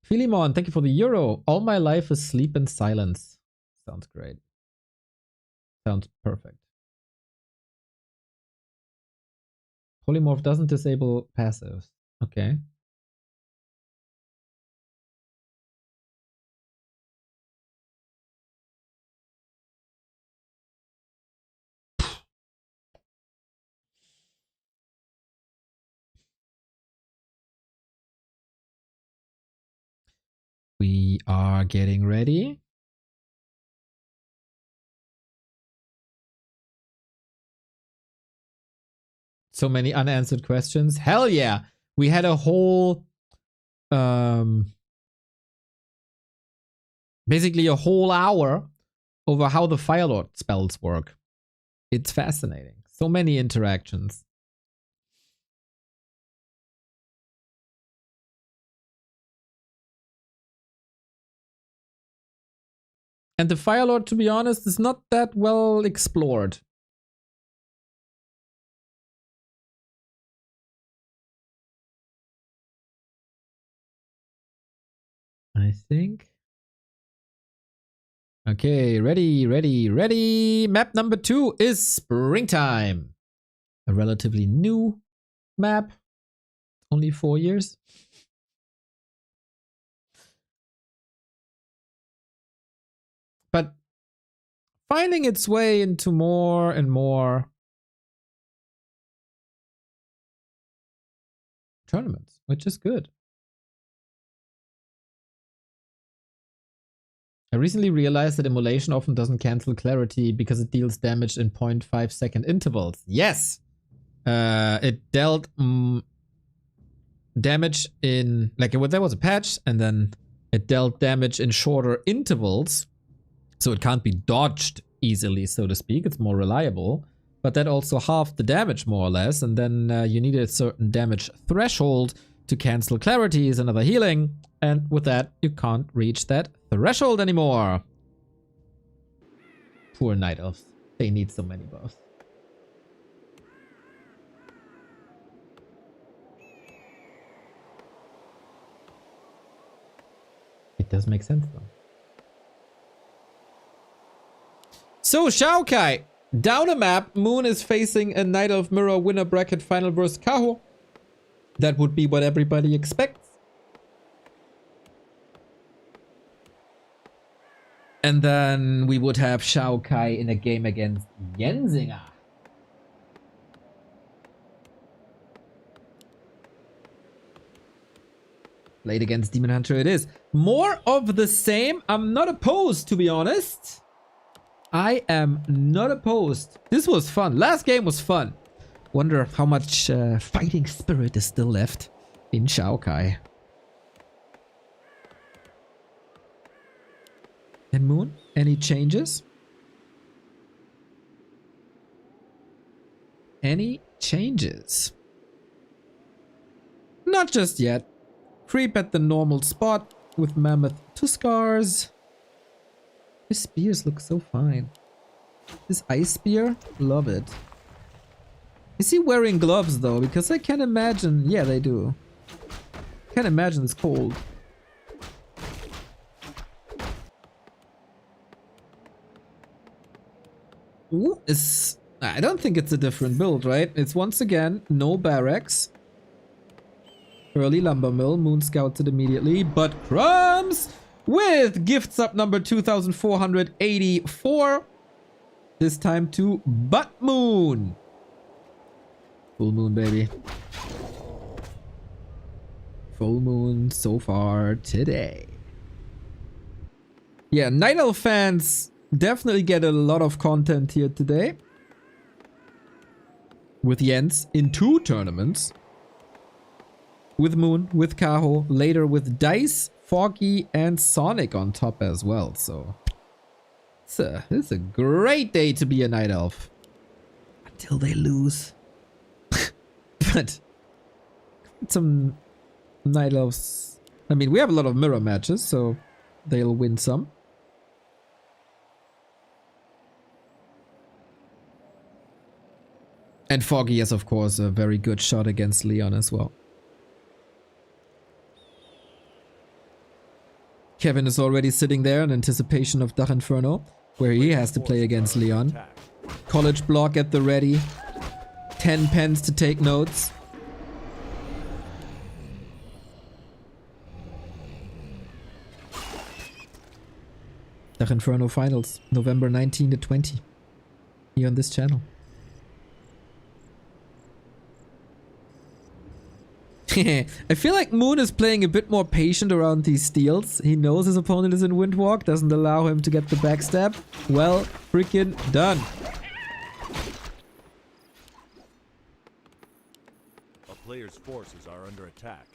Philemon, thank you for the euro. All my life is sleep and silence. Sounds great. Sounds perfect. Polymorph doesn't disable passives. Okay. We are getting ready. So many unanswered questions. Hell yeah. We had a whole basically a whole hour over how the Fire Lord spells work. It's fascinating. So many interactions. And the Fire Lord, to be honest, is not that well explored. I think. Okay, ready. Map number 2 is Springtime. A relatively new map. Only 4 years. But finding its way into more and more tournaments, which is good. I recently realized that emulation often doesn't cancel clarity because it deals damage in 0.5 second intervals. Yes! It dealt damage in... Like, there was a patch, and then it dealt damage in shorter intervals. So it can't be dodged easily, so to speak. It's more reliable. But that also halved the damage, more or less. And then you needed a certain damage threshold to cancel clarities and other healing. And with that, you can't reach that threshold anymore. Poor Night Elves. They need so many buffs. It does make sense, though. So, XiaoKai. Down a map, Moon is facing a Night Elf Mirror winner bracket final versus Kaho. That would be what everybody expects. And then we would have XiaoKai in a game against Jensinger. Played against Demon Hunter it is. More of the same. I'm not opposed, to be honest. I am not opposed. This was fun. Last game was fun. Wonder how much fighting spirit is still left in XiaoKai. And Moon, any changes? Any changes? Not just yet. Creep at the normal spot with Mammoth Tuskars. His spears look so fine. This ice spear, love it. Is he wearing gloves though? Because I can't imagine. Yeah, they do. Can't imagine it's cold. Ooh, I don't think it's a different build, right? It's once again no barracks. Early lumber mill, Moon scouted immediately, but crumbs with gifts up number 2484. This time to Butt Moon. Full moon, baby. Full moon so far today. Yeah, Night Elf fans definitely get a lot of content here today. With Jens in 2 tournaments. With Moon, with Kaho, later with Dice, Foggy, and Sonic on top as well. So it's a great day to be a Night Elf. Until they lose. But some Night Elves... I mean, we have a lot of mirror matches, so they'll win some. And Foggy is, of course, a very good shot against Leon as well. Kevin is already sitting there in anticipation of Dach Inferno, where he has to play against Leon. College block at the ready. 10 pens to take notes. Dach Inferno Finals, November 19 to 20. Here on this channel. I feel like Moon is playing a bit more patient around these steals. He knows his opponent is in Windwalk, doesn't allow him to get the backstab. Well, freaking done. A player's forces are under attack.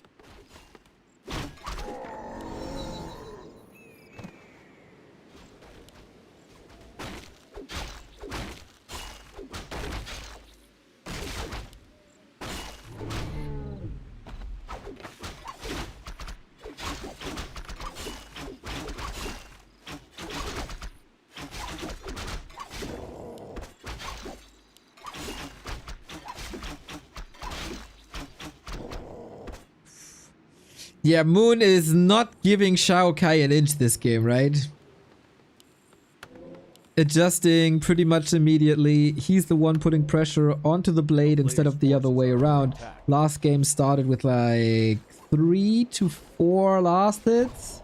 Yeah, Moon is not giving XiaoKai an inch this game, right? Adjusting pretty much immediately. He's the one putting pressure onto the blade instead of the other way around. Last game started with like 3 to 4 last hits.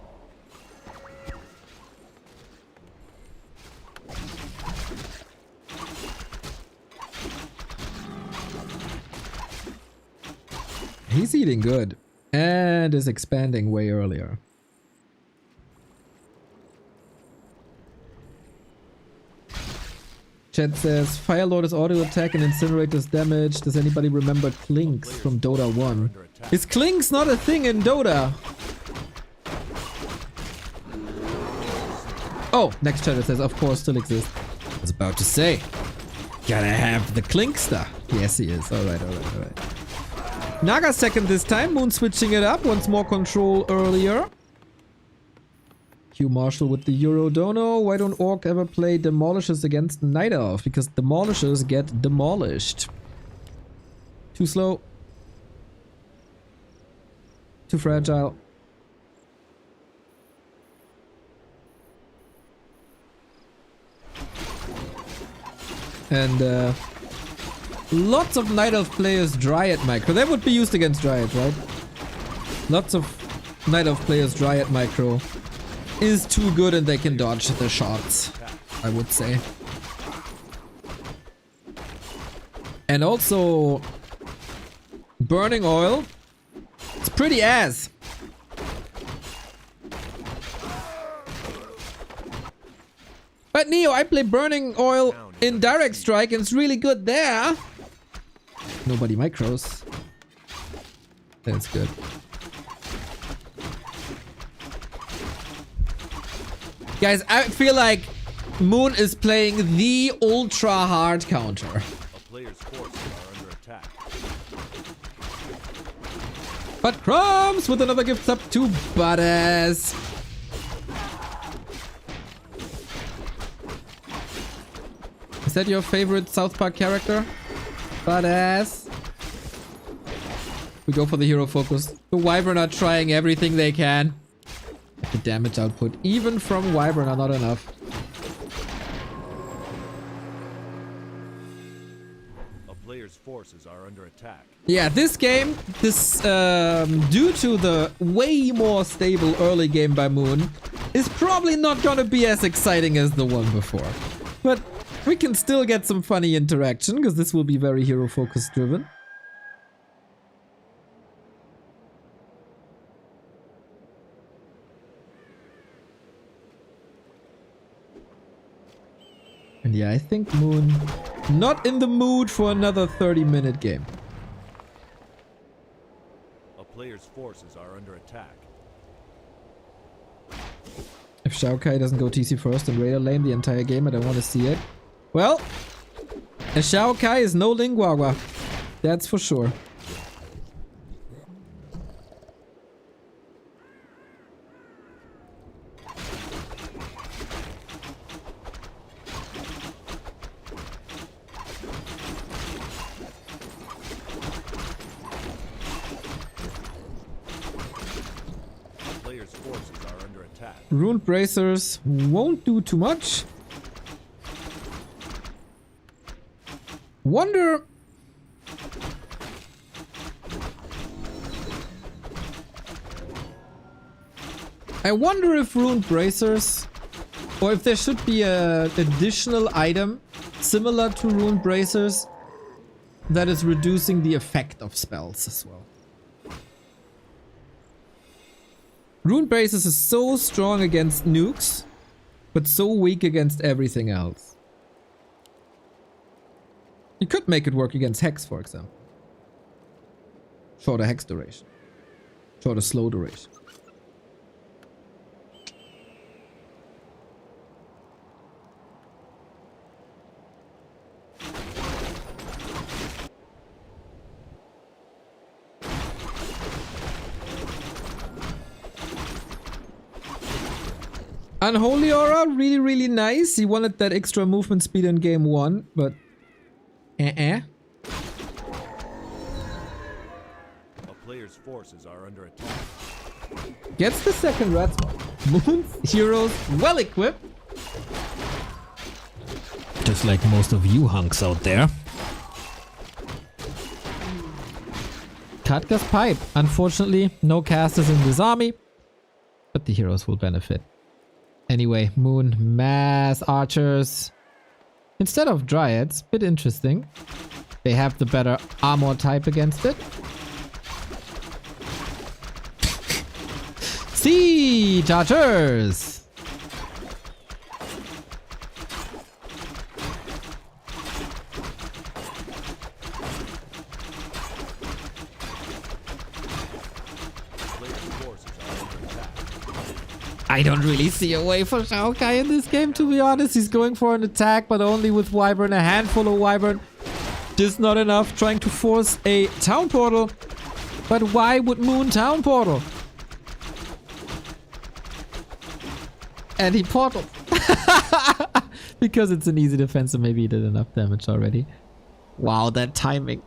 He's eating good. And is expanding way earlier. Chat says, Firelord is auto attack and Incinerator's damage. Does anybody remember Clinks from Dota 1? Is Clinks not a thing in Dota? Oh, next chatter says, of course, still exists. I was about to say, gotta have the Klinkster. Yes, he is. Alright, alright, alright. Naga second this time. Moon switching it up. Wants more control earlier. Q Marshall with the Euro Dono. Why don't Orc ever play Demolishers against Night Elf? Because Demolishers get demolished. Too slow. Too fragile. And lots of Night Elf players Dryad micro. That would be used against Dryad, right? Lots of Night Elf players Dryad micro is too good and they can dodge the shots, I would say. And also Burning Oil. It's pretty ass. But Neo, I play Burning Oil in Direct Strike and it's really good there. Nobody micros. That's good. Guys, I feel like Moon is playing the ultra hard counter. A player's forces are under attack. But Crumbs with another gift sub to Badass. Is that your favorite South Park character? Badass. We go for the hero focus. The Wyvern are trying everything they can. The damage output, even from Wyvern, are not enough. A player's forces are under attack. Yeah, this game, due to the way more stable early game by Moon, is probably not gonna be as exciting as the one before. But we can still get some funny interaction, because this will be very hero focus driven. And yeah, I think Moon not in the mood for another 30-minute game. A player's forces are under attack. If XiaoKai doesn't go TC first and Raider lane the entire game, I don't want to see it. Well, a XiaoKai is no Lingwawa. That's for sure. Rune Bracers won't do too much. Wonder... I wonder if Rune Bracers, or if there should be an additional item similar to Rune Bracers that is reducing the effect of spells as well. Rune Braces is so strong against nukes, but so weak against everything else. You could make it work against Hex, for example. Shorter Hex duration. Shorter slow duration. Unholy Aura, really, really nice. He wanted that extra movement speed in game 1, but... A player's forces are under attack. Gets the second red spot. Moons, heroes, well equipped. Just like most of you hunks out there. Katga's Pipe. Unfortunately, no casters in this army, but the heroes will benefit. Anyway, Moon, mass archers. Instead of dryads, bit interesting. They have the better armor type against it. Siege archers! I don't really see a way for XiaoKai in this game, to be honest. He's going for an attack, but only with Wyvern, a handful of Wyvern. Just not enough, trying to force a town portal. But why would Moon town portal? And he portal. Because it's an easy defense, so maybe he did enough damage already. Wow, that timing.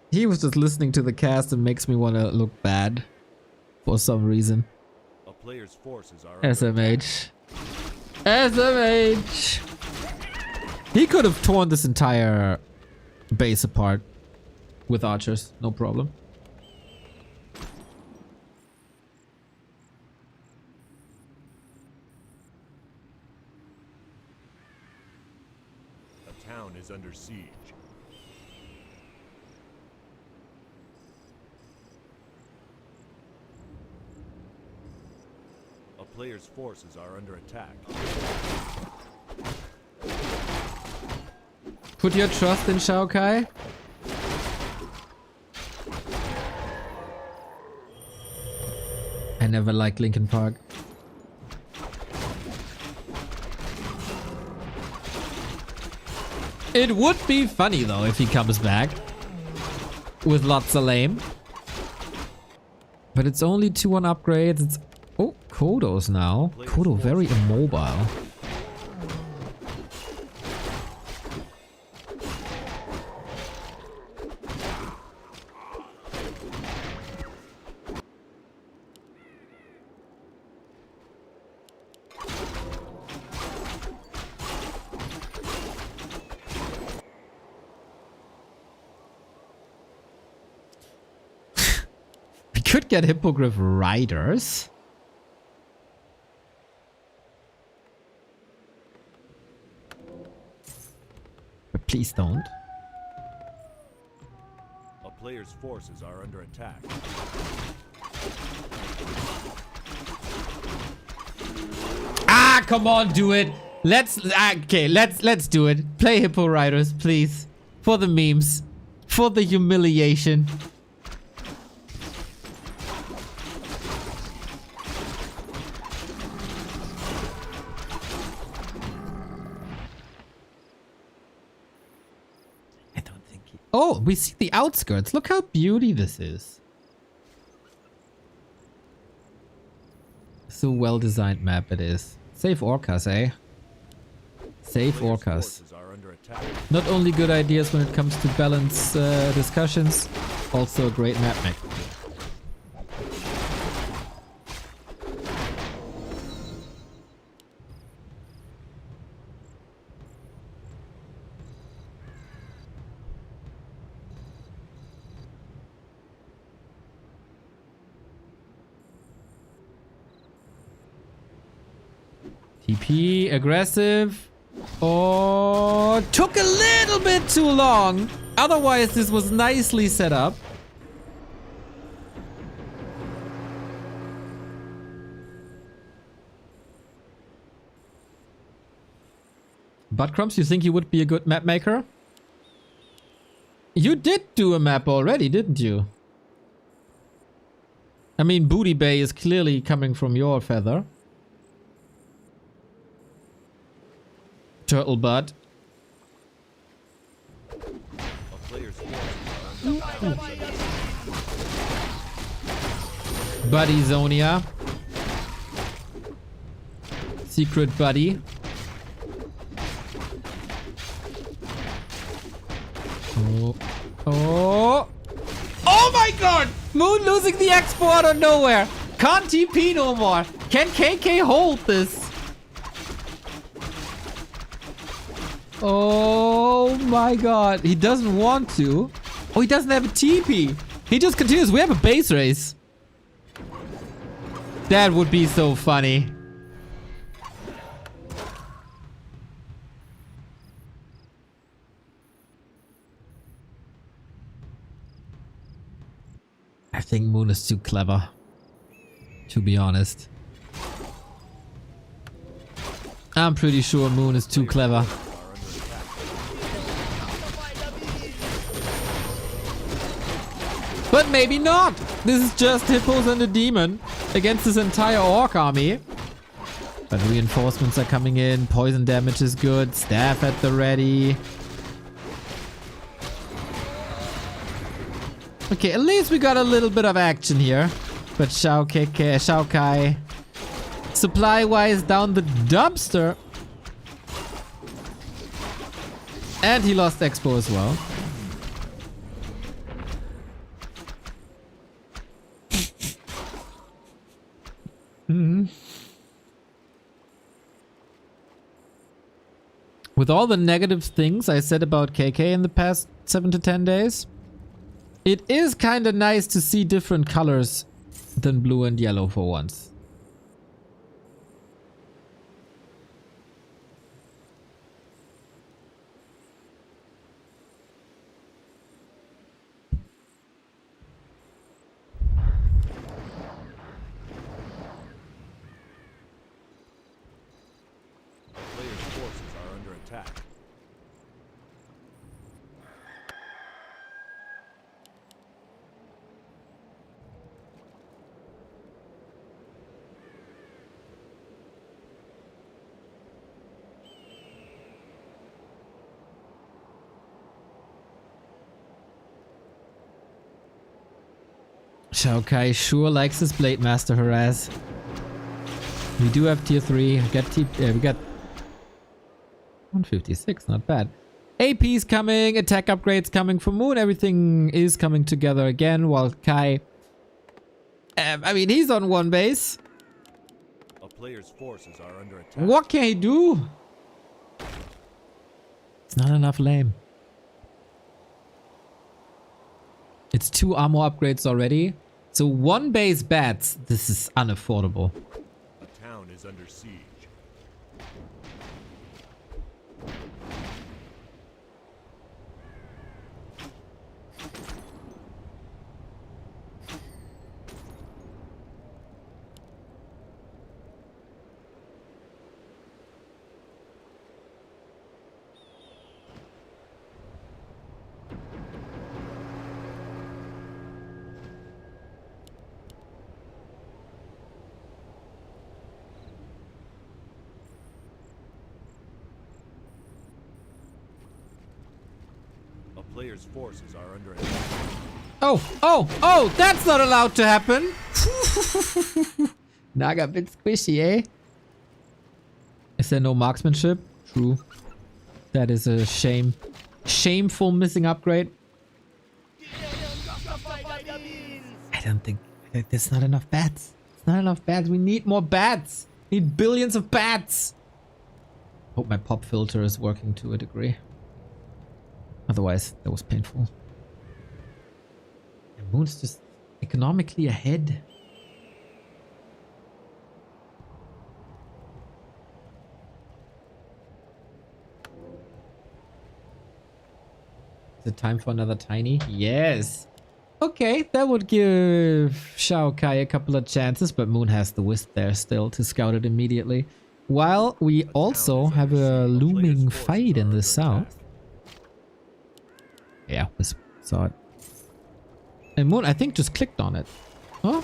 He was just listening to the cast and makes me want to look bad. For some reason. A player's forces are SMH. SMH! He could have torn this entire base apart with archers, no problem. A town is under siege. A player's forces are under attack. Put your trust in XiaoKai. I never liked Linkin Park. It would be funny though if he comes back with lots of lame. But it's only 2-1 upgrades. It's oh, Kodo's now. Kodo very immobile. We could get Hippogriff Riders. Please don't. A player's forces are under attack. Ah, come on, do it. Let's do it. Play Hippo Riders, please. For the memes. For the humiliation. Oh, we see the outskirts. Look how beauty this is. So well-designed map it is. Save Orcas, eh? Save Orcas. Not only good ideas when it comes to balance discussions, also a great map mech. TP, aggressive. Oh, took a little bit too long. Otherwise, this was nicely set up. Buttcrumbs, you think you would be a good map maker? You did do a map already, didn't you? I mean, Booty Bay is clearly coming from your feather. Turtle Butt. Buddy Zonia. Secret Buddy. Oh. Oh. Oh my god! Moon losing the expo out of nowhere. Can't TP no more. Can KK hold this? Oh my god. He doesn't want to. Oh, he doesn't have a TP. He just continues. We have a base race. That would be so funny. I think Moon is too clever, to be honest. I'm pretty sure Moon is too clever. But maybe not! This is just Hippos and a Demon against this entire Orc army. But reinforcements are coming in, poison damage is good, staff at the ready. Okay, at least we got a little bit of action here. But XiaoKai supply-wise down the dumpster. And he lost Expo as well. With all the negative things I said about KK in the past 7 to 10 days, it is kind of nice to see different colors than blue and yellow for once. Players' forces are under attack. XiaoKai sure likes his Blade Master harass. We do have tier 3. We got 156, not bad. AP's coming, attack upgrades coming from Moon. Everything is coming together again while Kai... I mean, he's on one base. A player's forces are under attack. What can he do? It's not enough lame. It's 2 armor upgrades already. So 1 base bats. This is unaffordable. A town is under siege. A player's forces are under attack. Oh, that's not allowed to happen. Naga a bit squishy, eh? Is there no marksmanship? True. That is a shame. Shameful missing upgrade. I don't think there's not enough bats. It's not enough bats. We need more bats. We need billions of bats. Hope my pop filter is working to a degree. Otherwise, that was painful. And Moon's just economically ahead. Is it time for another tiny? Yes. Okay, that would give XiaoKai a couple of chances, but Moon has the wisp there still to scout it immediately. while we town also is have under a siege. looming Players' forces fight are in under the south. attack. Yeah, we saw it. And Moon, I think, just clicked on it. Huh?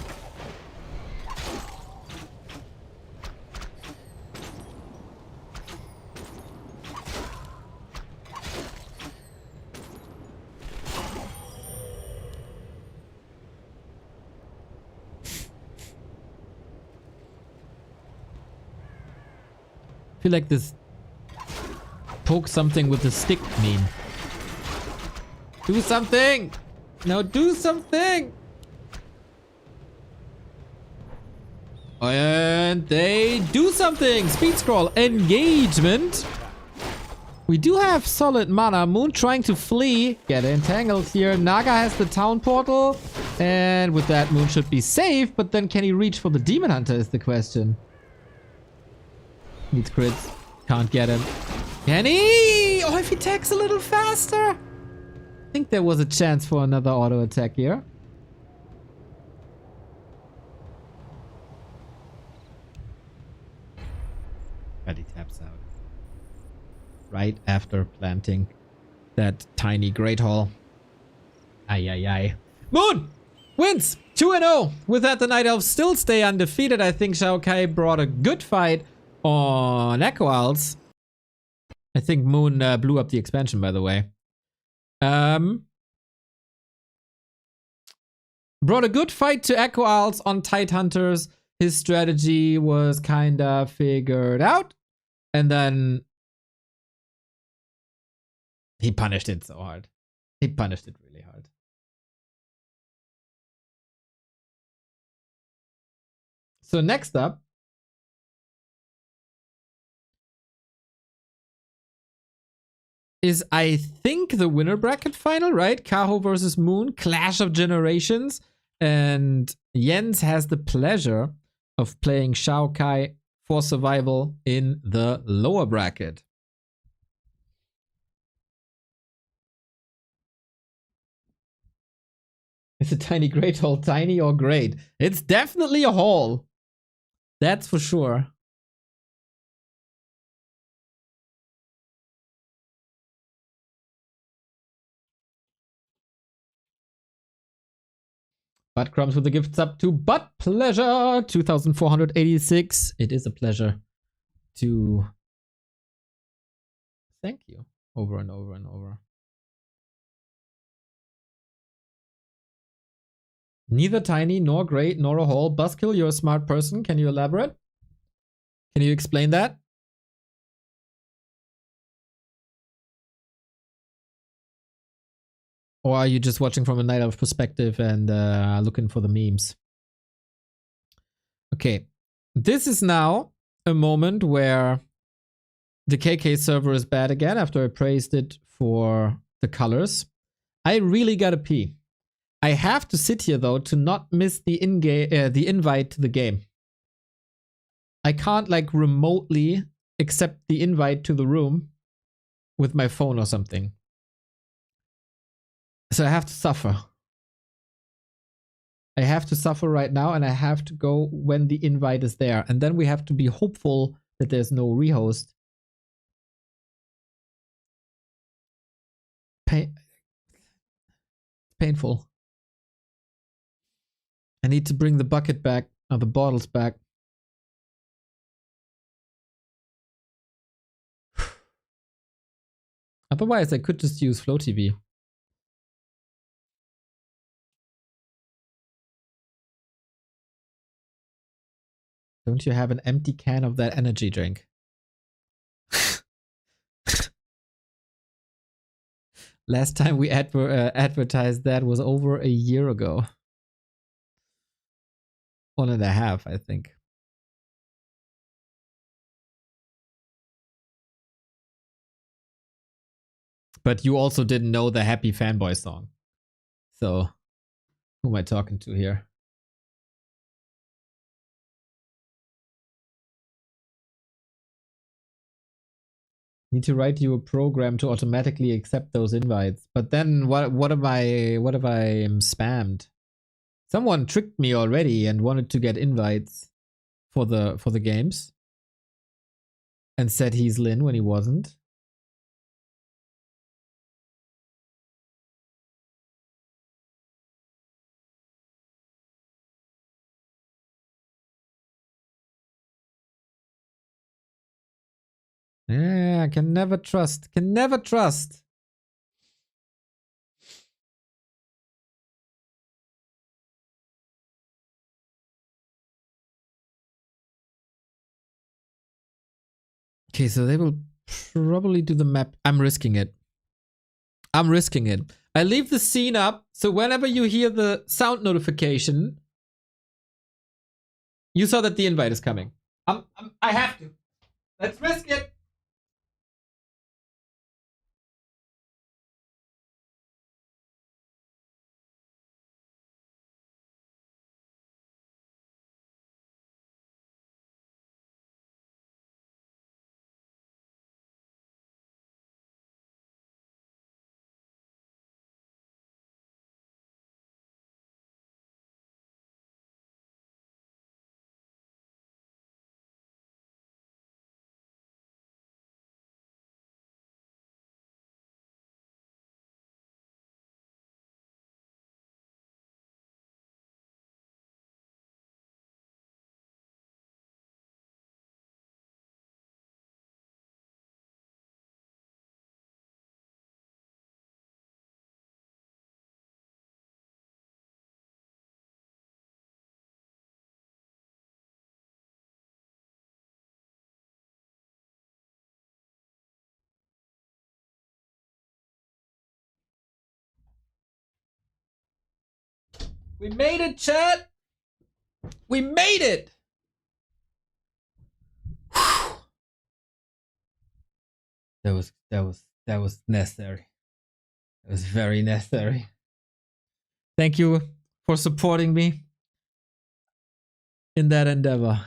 I feel like this poke something with a stick meme. Do something! No, do something! And they do something! Speed scroll, engagement! We do have solid mana. Moon trying to flee. Get entangled here. Naga has the town portal. And with that, Moon should be safe. But then can he reach for the Demon Hunter is the question. Needs crits. Can't get him. Can he? Oh, if he attacks a little faster. I think there was a chance for another auto attack here. But he taps out. Right after planting that tiny Great Hall. Ay, ay, ay. Moon wins 2-0. With that, the Night Elves still stay undefeated. I think XiaoKai brought a good fight on Echo Owls. I think Moon blew up the expansion, by the way. Brought a good fight to Echo Owls on Tide Hunters. His strategy was kind of figured out. And then he punished it so hard. He punished it really hard. So next up is, I think, the winner bracket final, right? Kaho versus Moon, Clash of Generations. And Jens has the pleasure of playing XiaoKai for survival in the lower bracket. Is a tiny great hall tiny or great? It's definitely a hall. That's for sure. But Crumbs with the gifts up to But Pleasure 2486. It is a pleasure to thank you over and over and over. Neither tiny nor great nor a hall. Buskill, you're a smart person. Can you elaborate? Can you explain that? Or are you just watching from a Night Elf perspective and looking for the memes? Okay. This is now a moment where the KK server is bad again after I praised it for the colors. I really gotta pee. I have to sit here though to not miss the invite to the game. I can't like remotely accept the invite to the room with my phone or something. So I have to suffer. I have to suffer right now, and I have to go when the invite is there. And then we have to be hopeful that there's no rehost. Painful. I need to bring the bucket back, or the bottles back. Otherwise, I could just use Flow TV. Don't you have an empty can of that energy drink? Last time we advertised that was over a year ago. 1.5, I think. But you also didn't know the Happy Fanboy song. So, who am I talking to here? Need to write you a program to automatically accept those invites. But then what if I am spammed? Someone tricked me already and wanted to get invites for the games. and said he's Lin when he wasn't. Yeah, can never trust. Can never trust. Okay, so they will probably do the map. I'm risking it. I'm risking it. I leave the scene up, so whenever you hear the sound notification, you saw that the invite is coming. I have to. Let's risk it. We made it, chat. We made it. That was necessary. It was very necessary. Thank you for supporting me in that endeavor.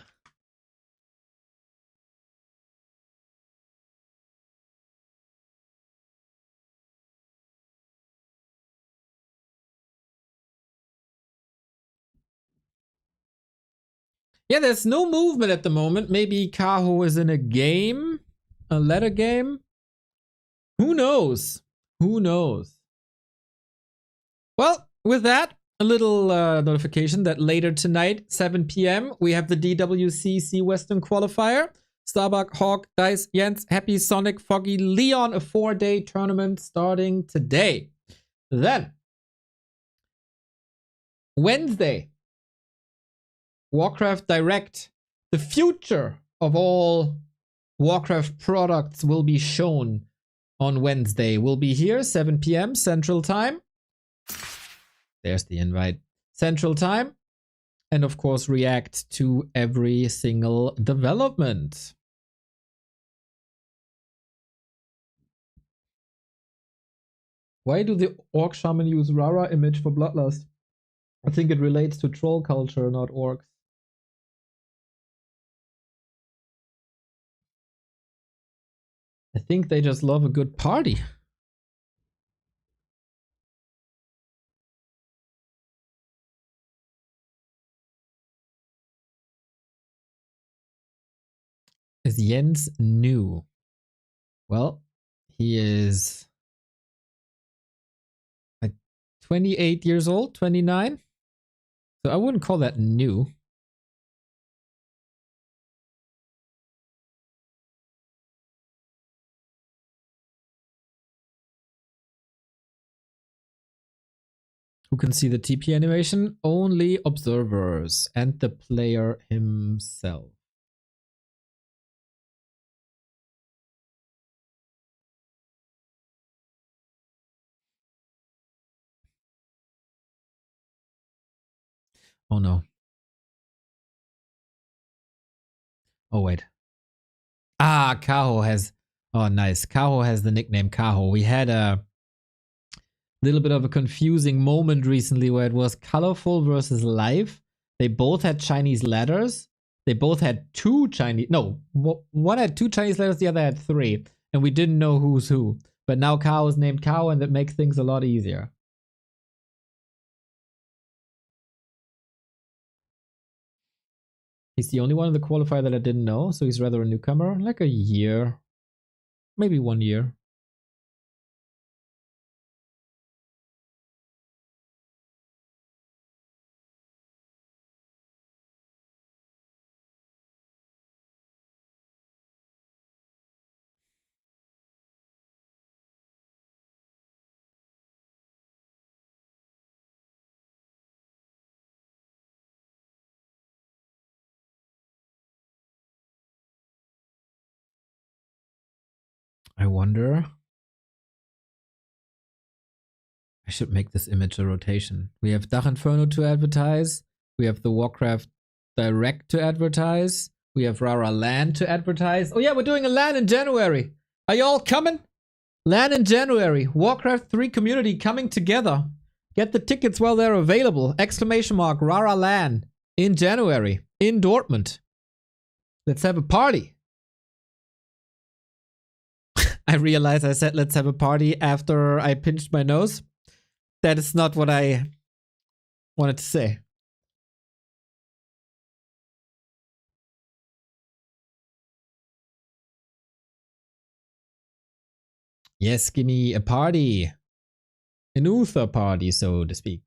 Yeah, there's no movement at the moment. Maybe Kaho is in a game, a letter game. Who knows? Who knows? Well, with that, a little notification that later tonight, 7 p.m., we have the DWCC Western Qualifier. Starbuck, Hawk, Dice, Jens, Happy, Sonic, Foggy, Leon, a 4-day tournament starting today. Then, Wednesday, Warcraft Direct. The future of all Warcraft products will be shown on Wednesday. We'll be here, 7 p.m. Central Time. There's the invite. Central Time. And of course, react to every single development. Why do the Orc Shaman use Rara image for Bloodlust? I think it relates to troll culture, not orcs. I think they just love a good party. Is Jens new? Well, he is like 28 years old, 29. So I wouldn't call that new. Who can see the TP animation? Only observers and the player himself. Oh no. Oh wait. Ah, Kaho has... Oh nice. Kaho has the nickname Kaho. We had a little bit of a confusing moment recently where it was colorful versus live. They both had Chinese letters. They both had two Chinese... No, one had two Chinese letters, the other had three. And we didn't know who's who. But now Kaho is named Kaho and that makes things a lot easier. He's the only one in the qualifier that I didn't know, so he's rather a newcomer. Like a year. Maybe 1 year. I wonder. I should make this image a rotation. We have Dach Inferno to advertise. We have the Warcraft Direct to advertise. We have Rara Land to advertise. Oh yeah, we're doing a LAN in January. Are y'all coming? LAN in January. Warcraft 3 community coming together. Get the tickets while they're available. Exclamation mark Rara LAN in January in Dortmund. Let's have a party. I realized I said let's have a party after I pinched my nose. That is not what I wanted to say. Yes, Skinny, a party. An Uther party, so to speak.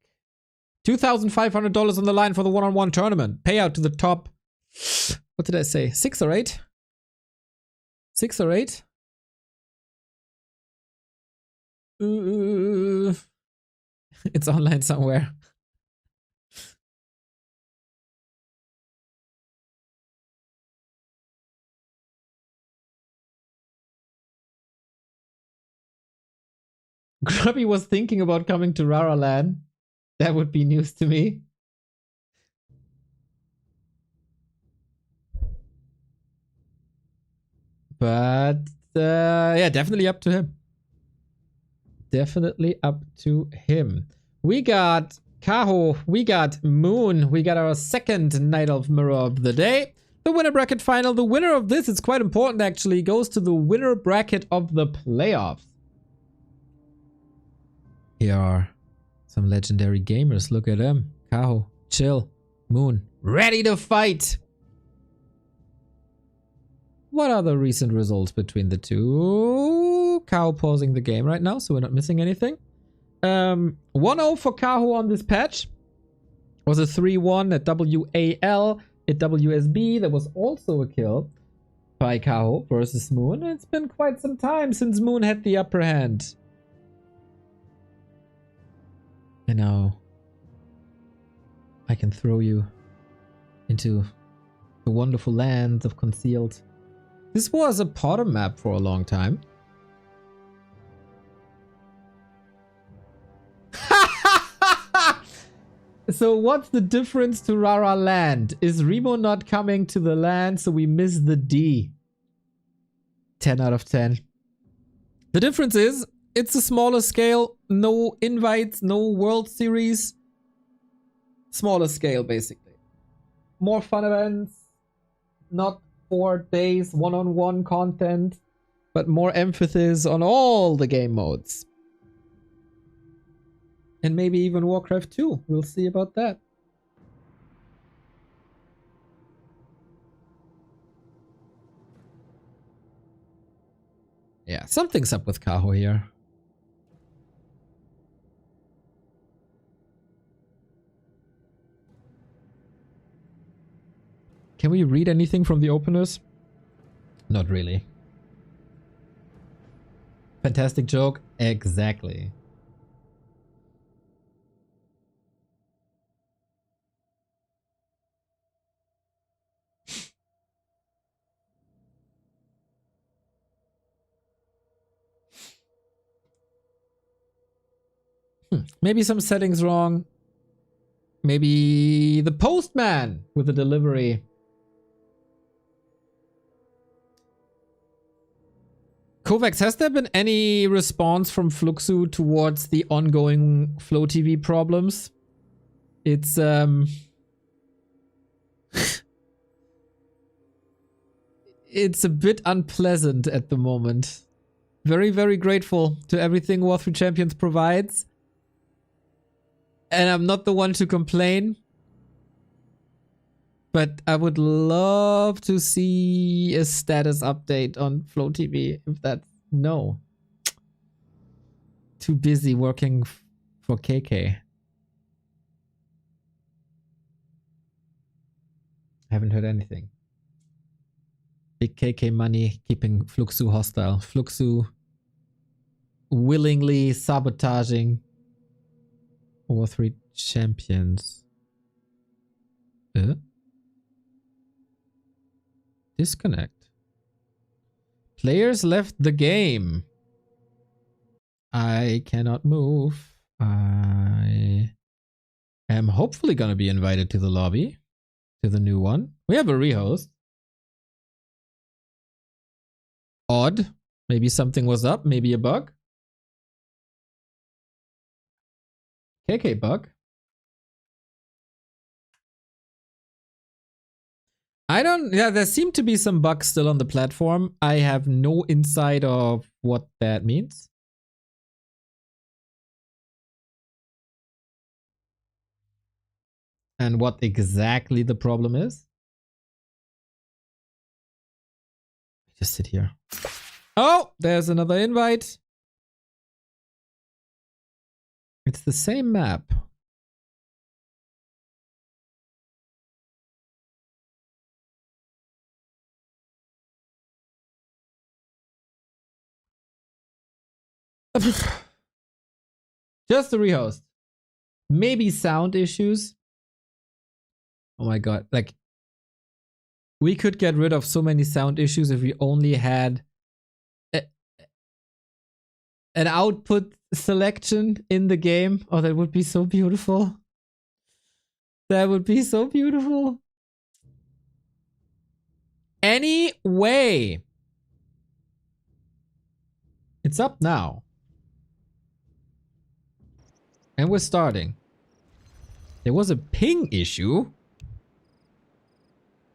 $2,500 on the line for the one-on-one tournament. Payout to the top. What did I say? 6 or 8? 6 or 8? It's online somewhere. Grubby was thinking about coming to Rara Land. That would be news to me. But yeah, definitely up to him. Definitely up to him. We got Kaho, we got Moon, we got our second Night Elf Mirror of the day. The winner bracket final. The winner of this, it's quite important actually, goes to the winner bracket of the playoffs. Here are some legendary gamers. Look at them. Kaho, Chill, Moon, ready to fight. What are the recent results between the two? Kaho pausing the game right now, so we're not missing anything. 1-0 for Kaho on this patch. Was a 3-1 at WAL. At WSB, there was also a kill by Kaho versus Moon. It's been quite some time since Moon had the upper hand. And now I can throw you into the wonderful lands of Concealed. This was a Potter map for a long time. So what's the difference to Rara Land? Is Remo not coming to the land, so we miss the D? 10 out of 10. The difference is, it's a smaller scale, no invites, no World Series. Smaller scale, basically. More fun events, not 4 days, one-on-one content, but more emphasis on all the game modes. And maybe even Warcraft 2. We'll see about that. Yeah, something's up with Kaho here. Can we read anything from the openers? Not really. Fantastic joke? Exactly. Maybe some settings wrong. Maybe the postman with the delivery. Kovacs, has there been any response from Fluxu towards the ongoing Flow TV problems? It's it's a bit unpleasant at the moment. Very, very grateful to everything War 3 Champions provides. And I'm not the one to complain. But I would love to see a status update on Flow TV. If that's no. Too busy working for KK. Haven't heard anything. Big KK money keeping Fluxu hostile. Fluxu willingly sabotaging over 3 champions. Disconnect. Players left the game. I cannot move. I am hopefully gonna be invited to the lobby. To the new one. We have a rehost. Odd. Maybe something was up. Maybe a bug. KK bug. I don't... Yeah, there seem to be some bugs still on the platform. I have no insight of what that means. And what exactly the problem is. Just sit here. Oh, there's another invite. It's the same map. Just the rehost. Maybe sound issues. Oh my god, like we could get rid of so many sound issues if we only had an output selection in the game. Oh, that would be so beautiful. That would be so beautiful. Anyway, it's up now. And we're starting. There was a ping issue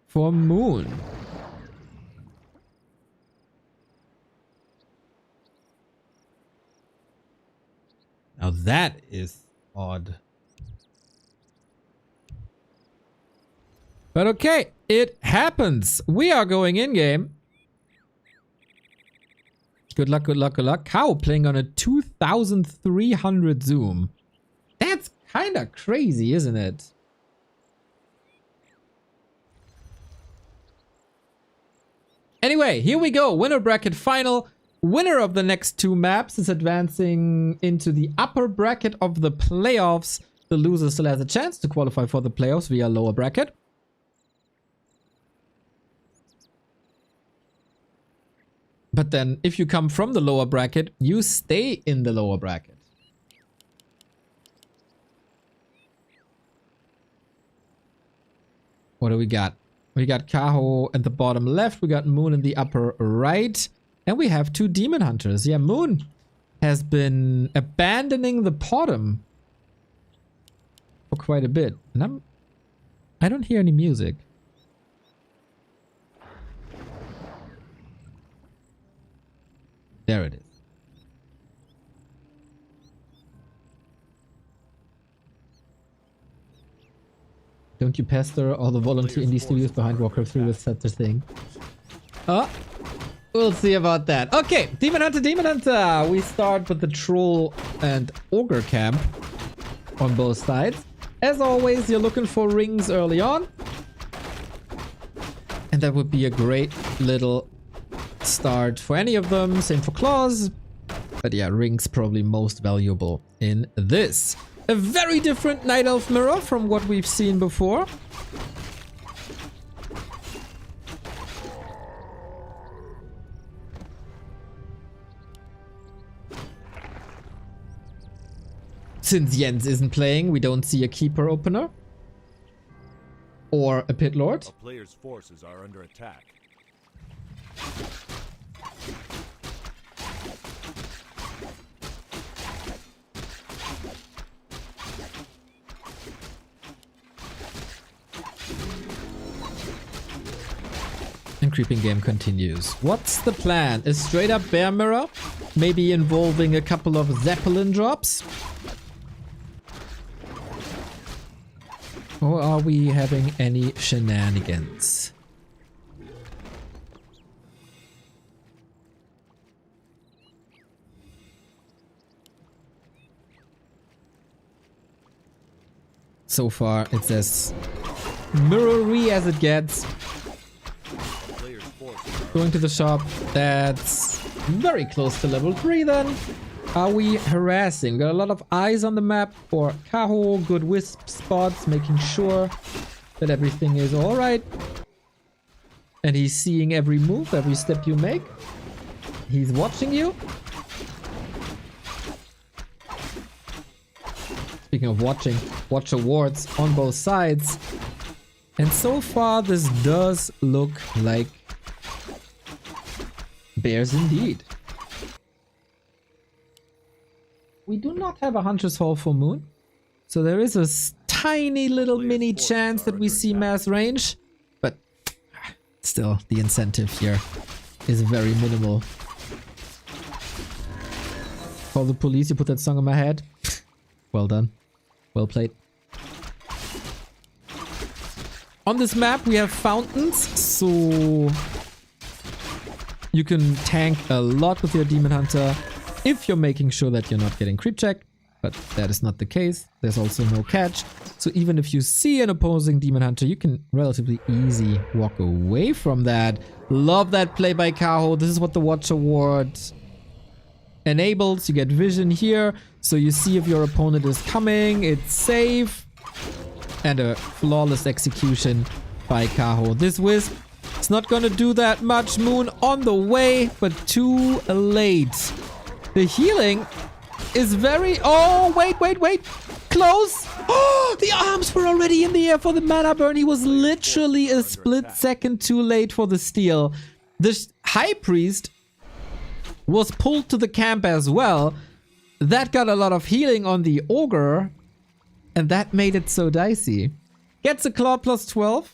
for Moon. Now that is odd. But okay, it happens. We are going in game. Good luck, good luck, good luck. Kaho playing on a 2300 zoom. That's kind of crazy, isn't it? Anyway, here we go. Winner bracket final. Winner of the next 2 maps is advancing into the upper bracket of the playoffs. The loser still has a chance to qualify for the playoffs via lower bracket. But then, if you come from the lower bracket, you stay in the lower bracket. What do we got? We got Kaho at the bottom left. We got Moon in the upper right. And we have 2 Demon Hunters. Yeah, Moon has been abandoning the bottom for quite a bit. And I don't hear any music. There it is. Don't you pester all the volunteer indie studios behind Warcraft 3 with such a thing. Oh, we'll see about that. Okay, Demon Hunter, Demon Hunter. We start with the Troll and Ogre camp on both sides. As always, you're looking for rings early on. And that would be a great little start for any of them. Same for claws. But yeah, rings probably most valuable in this. A very different Night Elf mirror from what we've seen before. Since Jens isn't playing, we don't see a Keeper opener. Or a Pit Lord. A player's forces are under attack. And creeping game continues. What's the plan? A straight up bear mirror? Maybe involving a couple of Zeppelin drops? Or are we having any shenanigans? So far, it's as mirror-y as it gets. Going to the shop. That's very close to level 3 then. Are we harassing? Got a lot of eyes on the map for Kaho. Good wisp spots, making sure that everything is alright. And he's seeing every move, every step you make. He's watching you. Speaking of watching, watch awards on both sides. And so far, this does look like bears indeed. We do not have a Hunter's Hall for Moon. So there is a tiny little mini chance that we see mass range. But still, the incentive here is very minimal. Call the police, you put that song in my head. Well done. Well played. On this map, we have fountains, so you can tank a lot with your Demon Hunter if you're making sure that you're not getting creep checked, but that is not the case. There's also no catch, so even if you see an opposing Demon Hunter, you can relatively easy walk away from that. Love that play by Kaho. This is what the Watch Award enables. You get vision here, so you see if your opponent is coming, it's safe, and a flawless execution by Kaho. This Wisp, it's not gonna do that much. Moon on the way, but too late. The healing is very... Oh, wait. Close. Oh, the arms were already in the air for the mana burn. He was literally a split second too late for the steal. The High Priest was pulled to the camp as well. That got a lot of healing on the Ogre, and that made it so dicey. Gets a claw plus 12.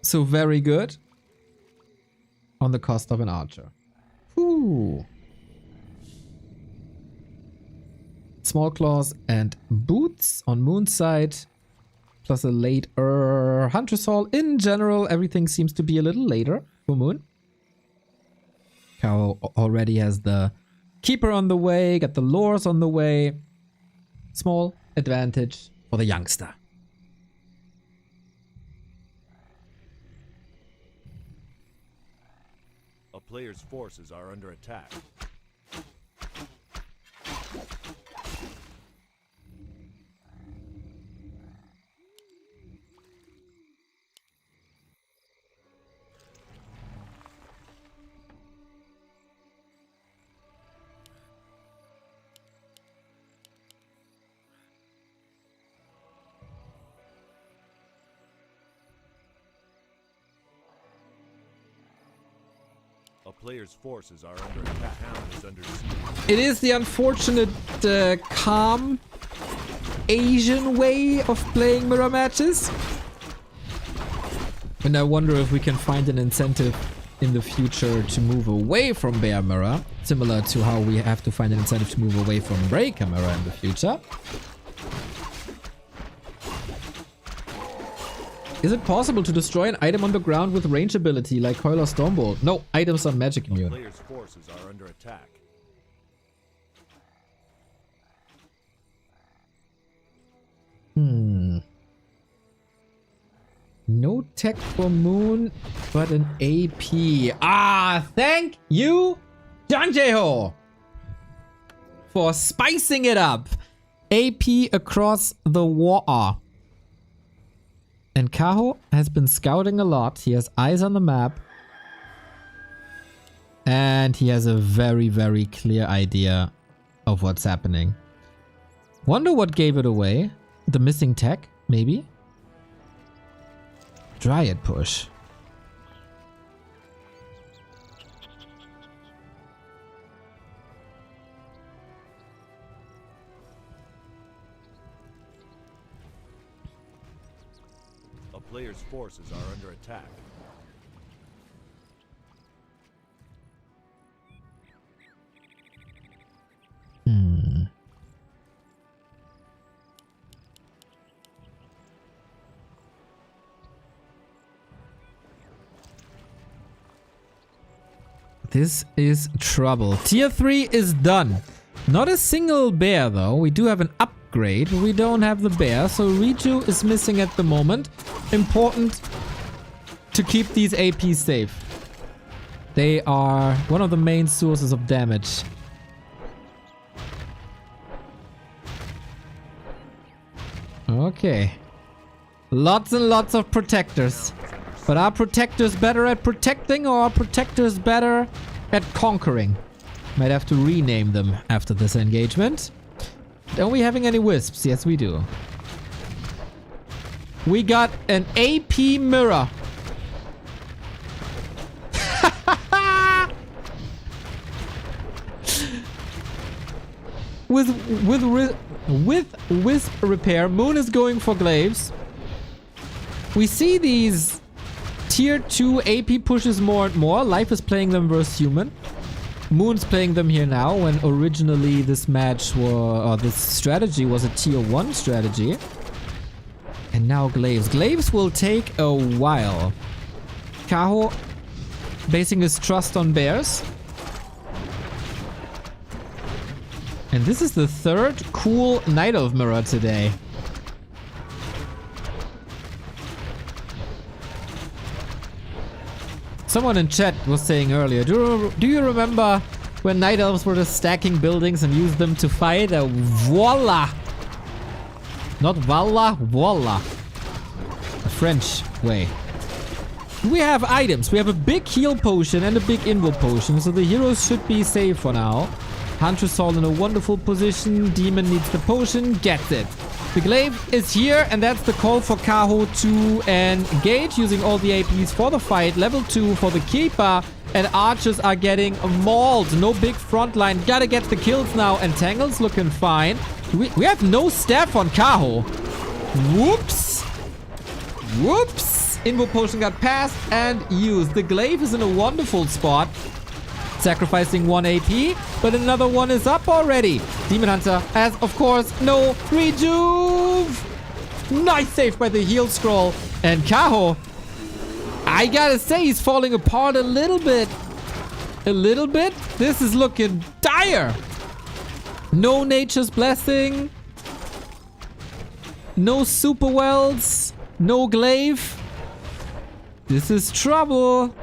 So very good. On the cost of an archer. Ooh. Small claws and boots on Moon's side. Plus a late Hunter's Hall. In general, everything seems to be a little later for Moon. Kaho already has the Keeper on the way, got the Lures on the way. Small advantage for the youngster. A player's forces are under attack. A player's forces are under attack. Town is under siege. It is the unfortunate calm Asian way of playing mirror matches. And I wonder if we can find an incentive in the future to move away from Bear Mirror, similar to how we have to find an incentive to move away from Breaker Mirror in the future. Is it possible to destroy an item on the ground with range ability like Coil or Stormbolt? No, items are magic immune. A player's forces are under attack. No tech for Moon, but an AP. Ah, thank you, Janjeho, for spicing it up. AP across the water. And Kaho has been scouting a lot. He has eyes on the map. And he has a very, very clear idea of what's happening. Wonder what gave it away. The missing tech, maybe? Dryad push. A player's forces are under attack. This is trouble. Tier 3 is done. Not a single bear though. We do have an upgrade, but we don't have the bear. So Riju is missing at the moment. Important to keep these APs safe. They are one of the main sources of damage. Okay. Lots and lots of protectors. But are protectors better at protecting or are protectors better at conquering? Might have to rename them after this engagement. Are we having any wisps? Yes, we do. We got an AP mirror. With wisp repair, Moon is going for glaives. We see these tier 2 AP pushes more and more. Life is playing them versus human. Moon's playing them here now, when originally this match or this strategy was a tier 1 strategy. And now glaives. Glaives will take a while. Kaho basing his trust on bears. And this is the third cool Night Elf mirror today. Someone in chat was saying earlier, do you remember when Night Elves were just stacking buildings and used them to fight? Voila! Not voila, voila. A French way. We have items. We have a big heal potion and a big invo potion, so the heroes should be safe for now. Huntress Hall in a wonderful position. Demon needs the potion, gets it. The glaive is here, and that's the call for Kaho to engage using all the APs for the fight. Level 2 for the keeper, and archers are getting mauled. No big front line. Gotta get the kills now, and Tangle's looking fine. We have no staff on Kaho. Whoops. Whoops. Invo potion got passed and used. The glaive is in a wonderful spot. Sacrificing 1 AP, but another one is up already. Demon Hunter has, of course, no rejuve. Nice save by the heal scroll. And Kaho, I gotta say, he's falling apart a little bit. A little bit? This is looking dire. No Nature's Blessing. No Super Wells. No glaive. This is trouble.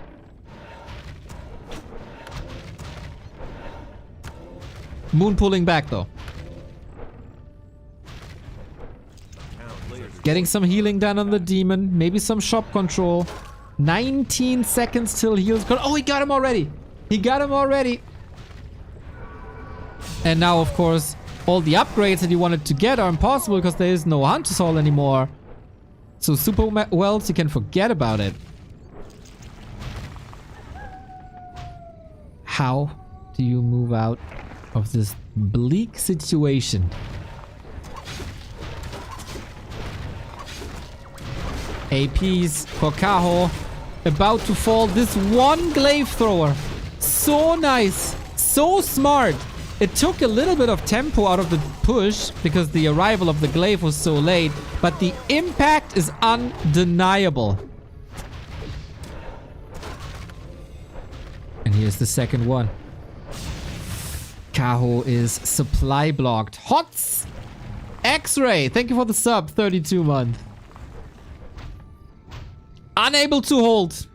Moon pulling back though. Getting some healing done on the demon. Maybe some shop control. 19 seconds till heals. Oh, he got him already. He got him already. And now, of course, all the upgrades that you wanted to get are impossible because there is no Hunter's Hall anymore. So Super Wells, you can forget about it. How do you move out of this bleak situation? APs for Kaho. About to fall. This one glaive thrower. So nice. So smart. It took a little bit of tempo out of the push because the arrival of the glaive was so late. But the impact is undeniable. And here's the second one. Kaho is supply blocked. Hots! X-Ray, thank you for the sub, 32 month. Unable to hold.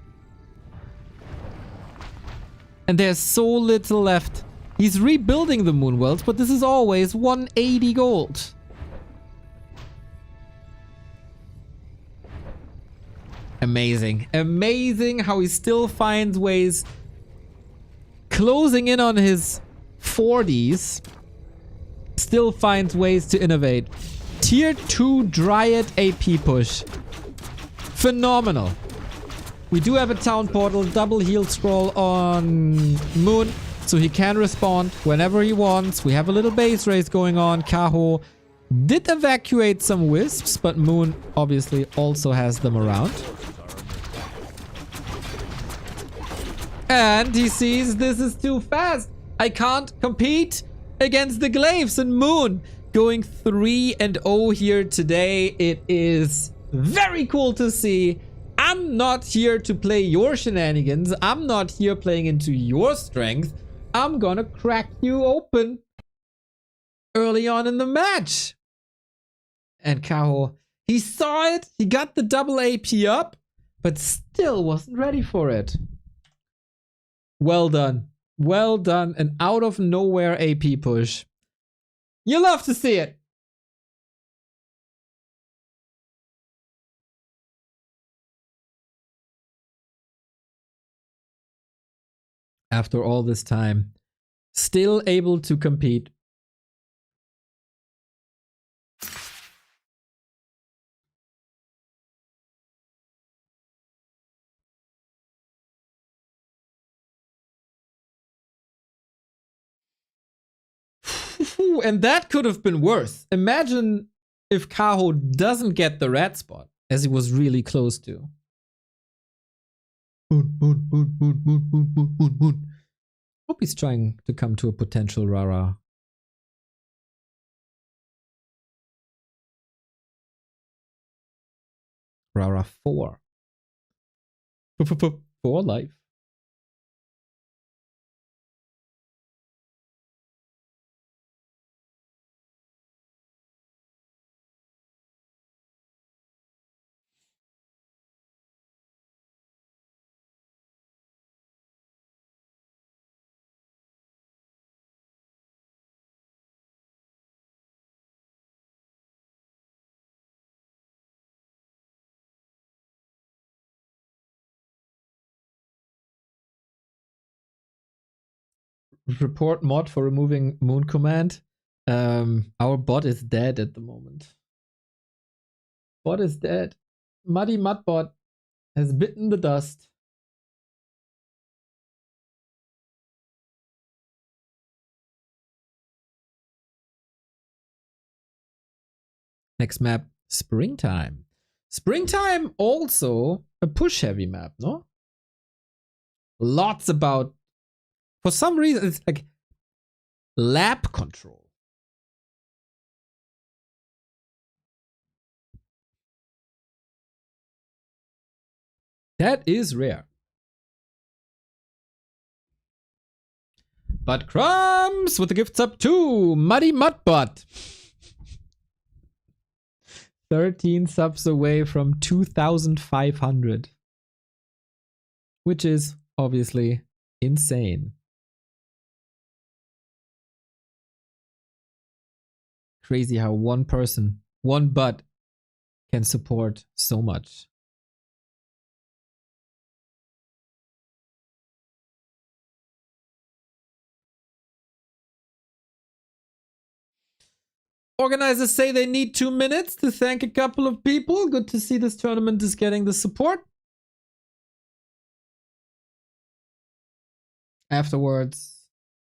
And there's so little left. He's rebuilding the Moon Wells, but this is always 180 gold. Amazing. Amazing how he still finds ways. Closing in on his 40s. Still finds ways to innovate. Tier 2 Dryad AP push. Phenomenal. We do have a town portal, double heal scroll on Moon, so he can respawn whenever he wants. We have a little base race going on. Kaho did evacuate some wisps, but Moon obviously also has them around. And he sees this is too fast. I can't compete against the glaives, and Moon going 3-0 here today. It is very cool to see. I'm not here to play your shenanigans. I'm not here playing into your strength. I'm gonna crack you open early on in the match. And Kaho, he saw it. He got the double AP up, but still wasn't ready for it. Well done. Well done. An out of nowhere AP push. You love to see it. After all this time, still able to compete. And that could have been worse. Imagine if Kaho doesn't get the red spot, as he was really close to. Hope he's trying to come to a potential Rara. Rara 4. 4 life. Report mod for removing moon command. Our bot is dead at the moment. Bot is dead. Muddy Mudbot has bitten the dust. Next map, Springtime. Springtime also a push heavy map, no? Lots about, for some reason, it's like lap control. That is rare. But Crumbs with the gifts up too. Muddy Mudbot. 13 subs away from 2,500. Which is obviously insane. Crazy how one person, one butt, can support so much. Organizers say they need 2 minutes to thank a couple of people. Good to see this tournament is getting the support. Afterwards,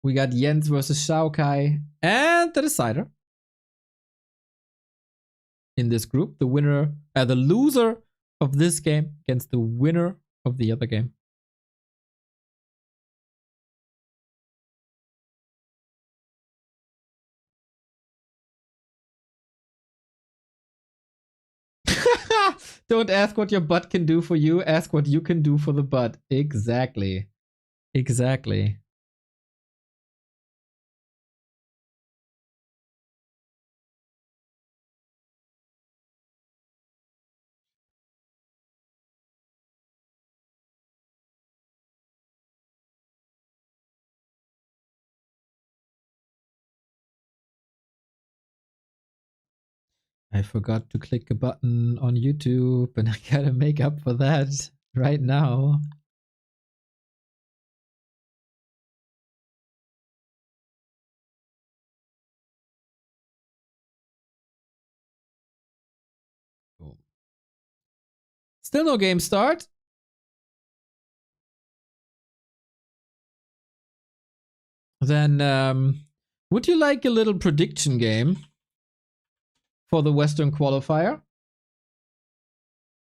we got Jens versus XiaoKai and the decider. In this group, the winner, the loser of this game against the winner of the other game. Don't ask what your butt can do for you. Ask what you can do for the butt. Exactly. Exactly. I forgot to click a button on YouTube and I gotta make up for that right now. Still no game start. Then, would you like a little prediction game for the Western qualifier?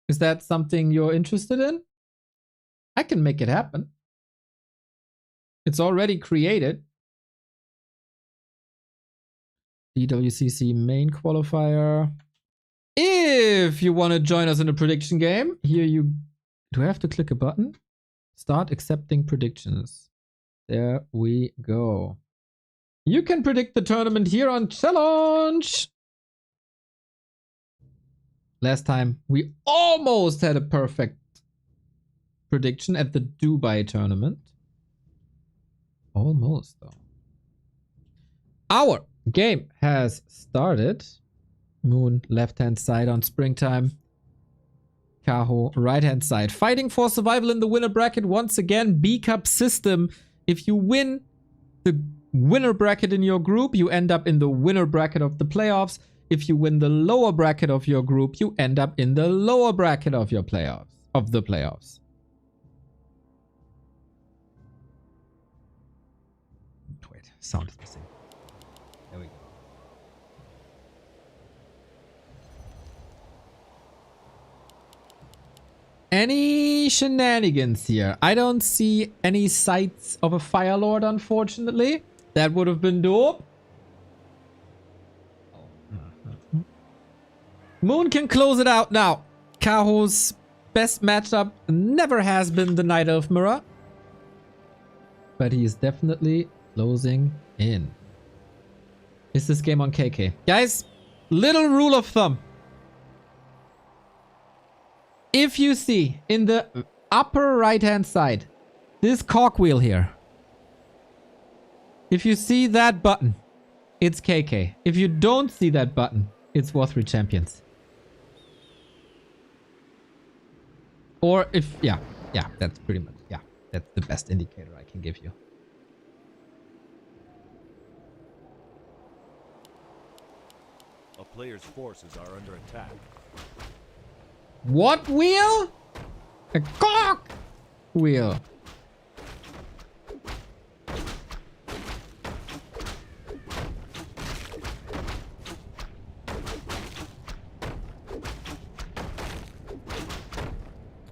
Is that something you're interested in? I can make it happen. It's already created. DWCC main qualifier. If you want to join us in a prediction game, here you Do I have to click a button? Start accepting predictions. There we go. You can predict the tournament here on Challenge. Last time we almost had a perfect prediction at the Dubai tournament. Almost though. Our game has started. Moon left hand side on springtime. Kaho right hand side. Fighting for survival in the winner bracket once again. B Cup system. If you win the winner bracket in your group, you end up in the winner bracket of the playoffs. If you win the lower bracket of your group, you end up in the lower bracket of your playoffs. Wait, sound is missing. There we go. Any shenanigans here? I don't see any sights of a Fire Lord, unfortunately. That would have been dope. Moon can close it out now. Kaho's best matchup never has been the Night Elf Mirror. But he is definitely closing in. Is this game on KK? Guys, little rule of thumb. If you see in the upper right hand side, this cogwheel here. If you see that button, it's KK. If you don't see that button, it's War 3 Champions. Or if, yeah, that's pretty much, that's the best indicator I can give you. A player's forces are under attack. What wheel? A cog wheel.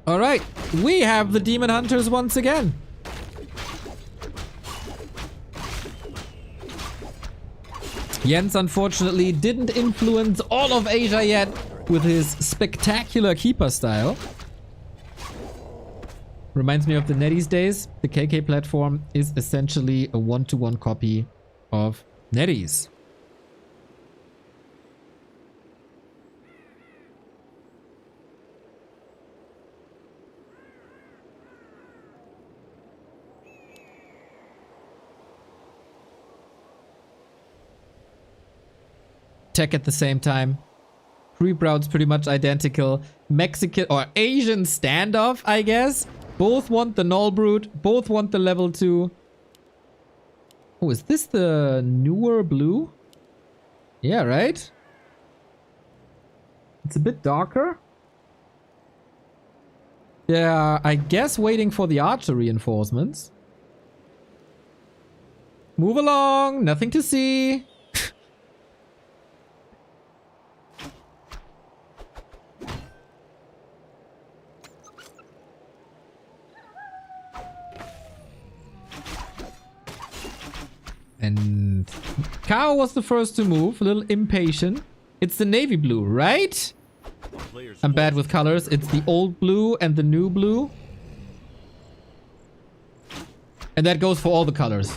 All right, we have the Demon Hunters once again. Jens unfortunately didn't influence all of Asia yet with his spectacular keeper style. Reminds me of the NetEase days. The KK platform is essentially a one-to-one copy of NetEase. Tech at the same time. Creep routes pretty much identical. Mexican or Asian standoff, I guess. Both want the Null Brute. Both want the level 2. Oh, is this the newer blue? Yeah, right? It's a bit darker. Yeah, I guess waiting for the archer reinforcements. Move along. Nothing to see. And Kaho was the first to move, a little impatient. It's the navy blue, right? I'm bad with colors. It's the old blue and the new blue. And that goes for all the colors.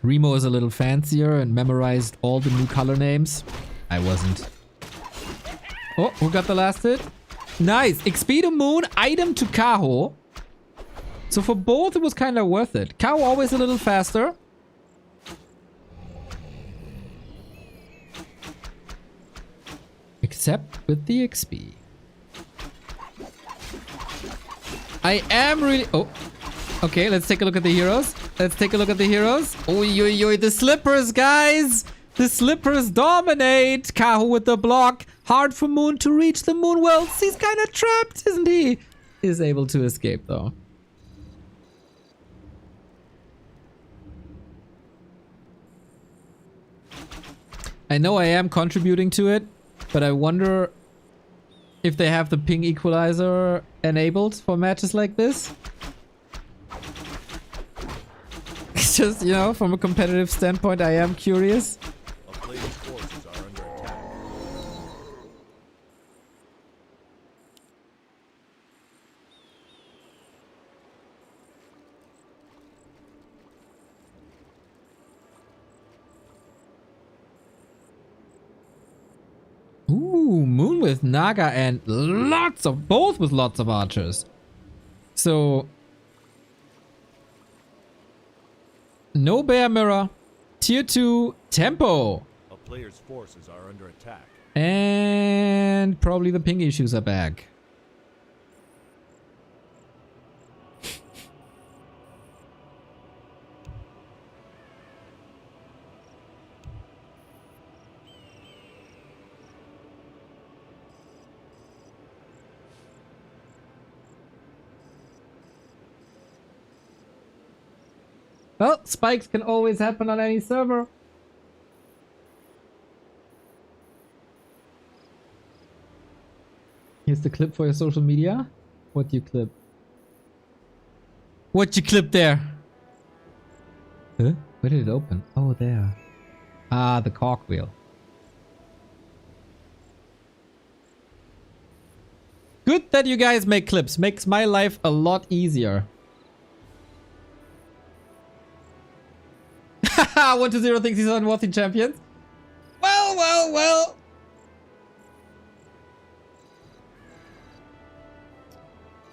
Remo is a little fancier and memorized all the new color names. I wasn't. Oh, who got the last hit? Nice. XP to Moon, item to Kaho. So for both, it was kind of worth it. Kaho always a little faster. Except with the XP. I am really... Oh. Okay, let's take a look at the heroes. Let's take a look at the heroes. Oi, oi, oi. The slippers, guys. The slippers dominate. Kaho with the block. Hard for Moon to reach the Moon Wells. He's kind of trapped, isn't he? Is able to escape, though. I know I am contributing to it, but I wonder if they have the ping equalizer enabled for matches like this. It's just, you know, from a competitive standpoint, I am curious. A player's forces are under attack. Ooh, Moon with Naga and both with lots of archers. So, no Bear Mirror, Tier 2 Tempo. A player's forces are under attack. And probably the ping issues are back. Well, spikes can always happen on any server. Here's the clip for your social media. What you clip? What you clip there? Huh? Where did it open? Oh, there. Ah, the cogwheel. Good that you guys make clips. Makes my life a lot easier. 1-0 thinks he's unworthy champions. Well.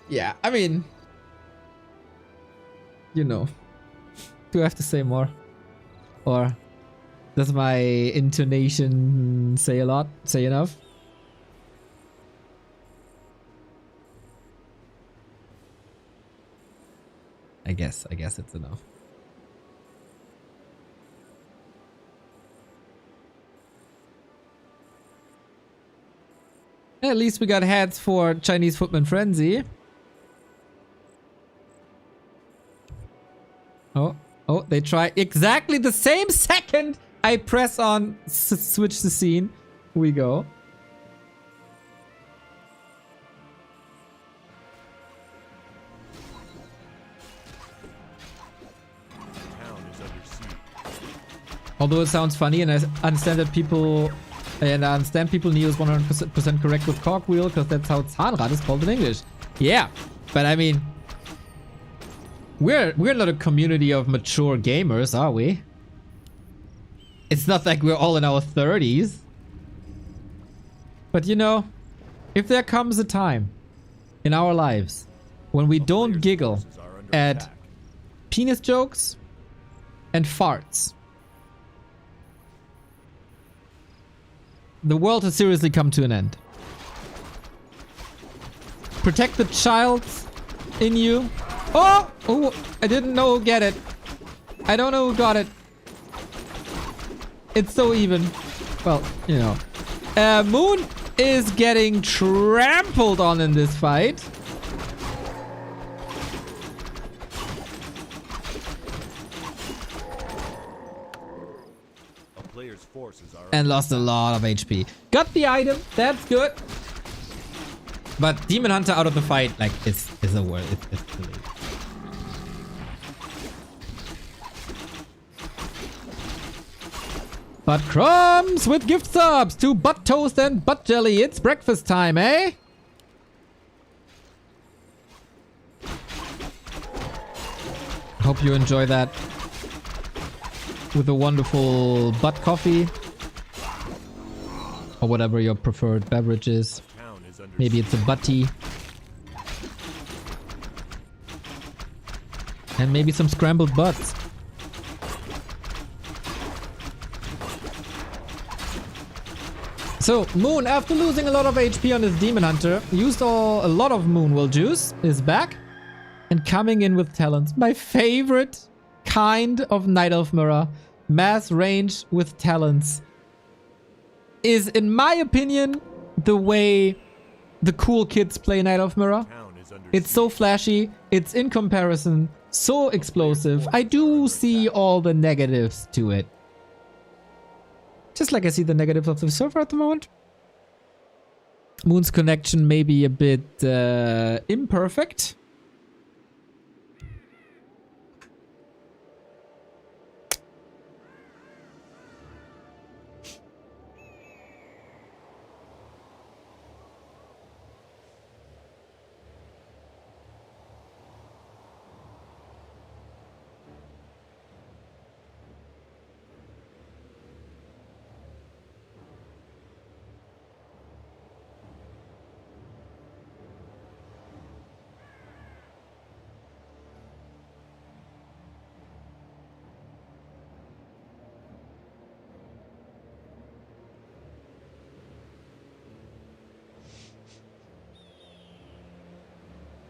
Yeah, I mean, you know, do I have to say more? Or does my intonation say a lot? Say enough? I guess it's enough. At least we got heads for Chinese Footman Frenzy. Oh, they try exactly the same second I press on switch the scene. We go. Although it sounds funny, and I understand that people, Neo is 100% correct with cogwheel, because that's how Zahnrad is called in English. Yeah, but I mean, we're not a community of mature gamers, are we? It's not like we're all in our 30s. But you know, if there comes a time in our lives when we don't giggle at penis jokes and farts, the world has seriously come to an end. Protect the child in you. Oh, I didn't know who get it. I don't know who got it. It's so even. Well, you know. Moon is getting trampled on in this fight. And lost a lot of HP. Got the item. That's good. But Demon Hunter out of the fight, like, is a word. It's silly. But crumbs with gift subs to butt toast and butt jelly. It's breakfast time, eh? Hope you enjoy that with a wonderful butt coffee or whatever your preferred beverage is. Maybe it's a butt tea. And maybe some scrambled butts. So, Moon, after losing a lot of HP on his Demon Hunter, used a lot of Moonwell juice, is back and coming in with talents. My favorite kind of Night Elf Mirror, mass range with talents, is, in my opinion, the way the cool kids play Night Elf Mirror. It's so flashy, it's in comparison so explosive. I do see all the negatives to it. Just like I see the negatives of the server at the moment. Moon's connection may be a bit imperfect.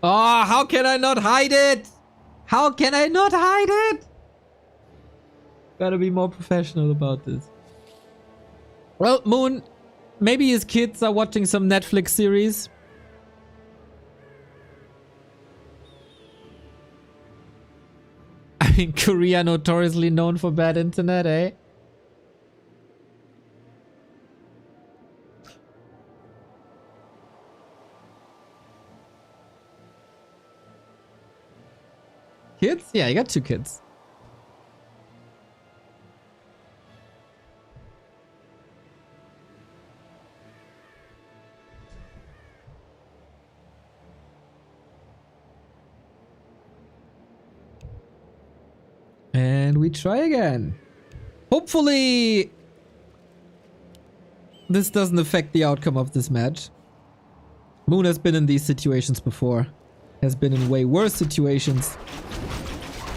Oh, how can I not hide it? How can I not hide it? Gotta be more professional about this. Well, Moon, maybe his kids are watching some Netflix series. I mean, Korea notoriously known for bad internet, eh? Kids? Yeah, you got 2 kids. And we try again. Hopefully, this doesn't affect the outcome of this match. Moon has been in these situations before. Has been in way worse situations.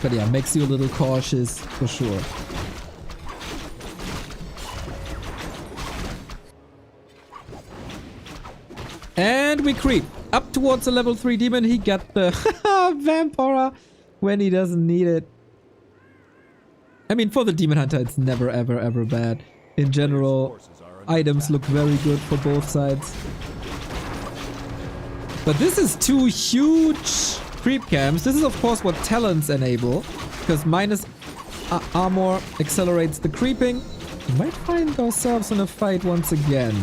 But yeah, makes you a little cautious for sure. And we creep up towards a level 3 demon. He got the Vampora when he doesn't need it. I mean, for the Demon Hunter, it's never, ever, ever bad. In general, items look very good for both sides. But this is 2 huge creep camps. This is, of course, what talents enable. Because minus armor accelerates the creeping. We might find ourselves in a fight once again.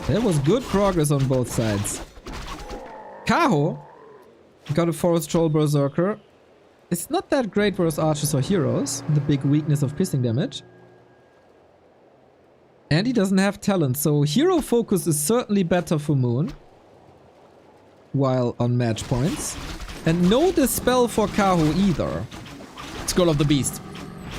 There was good progress on both sides. Kaho got a Forest Troll Berserker. It's not that great versus archers or heroes. The big weakness of piercing damage. And he doesn't have talent, so hero focus is certainly better for Moon. While on match points. And no dispel for Kaho either. Scroll of the Beast.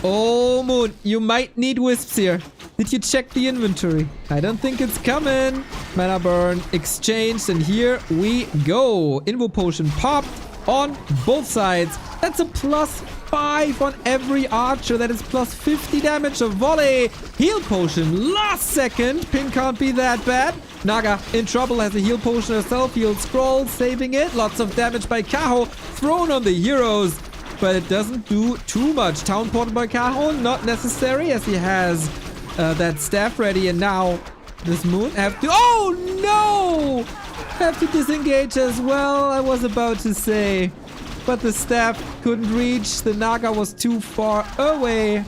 Oh, Moon, you might need wisps here. Did you check the inventory? I don't think it's coming. Mana burn exchanged, and here we go. Invo potion popped on both sides. That's a +5 on every archer. That is +50 damage. A volley. Heal potion last second. Ping can't be that bad. Naga in trouble, has a heal potion herself. Heal scroll, saving it. Lots of damage by Kaho. Thrown on the heroes. But it doesn't do too much. Town portal by Kaho, not necessary, as he has that staff ready, and now this Moon have to... Oh no! Have to disengage as well, I was about to say. But the staff couldn't reach. The Naga was too far away.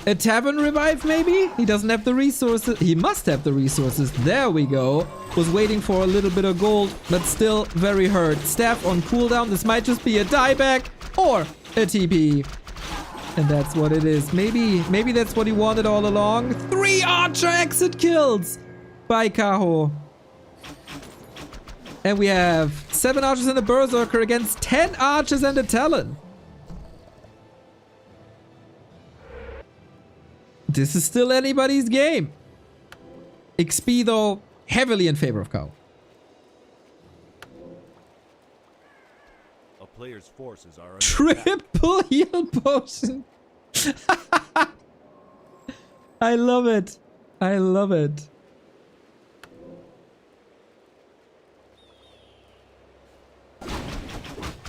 A tavern revive, maybe? He doesn't have the resources. He must have the resources. There we go. Was waiting for a little bit of gold, but still very hurt. Staff on cooldown. This might just be a dieback or a TP. And that's what it is. Maybe that's what he wanted all along. 3 archer exit kills by Kaho. And we have 7 archers and a berserker against 10 archers and a talon. This is still anybody's game. XP though, heavily in favor of Kaho. A player's forces are under Triple heal potion. I love it. I love it.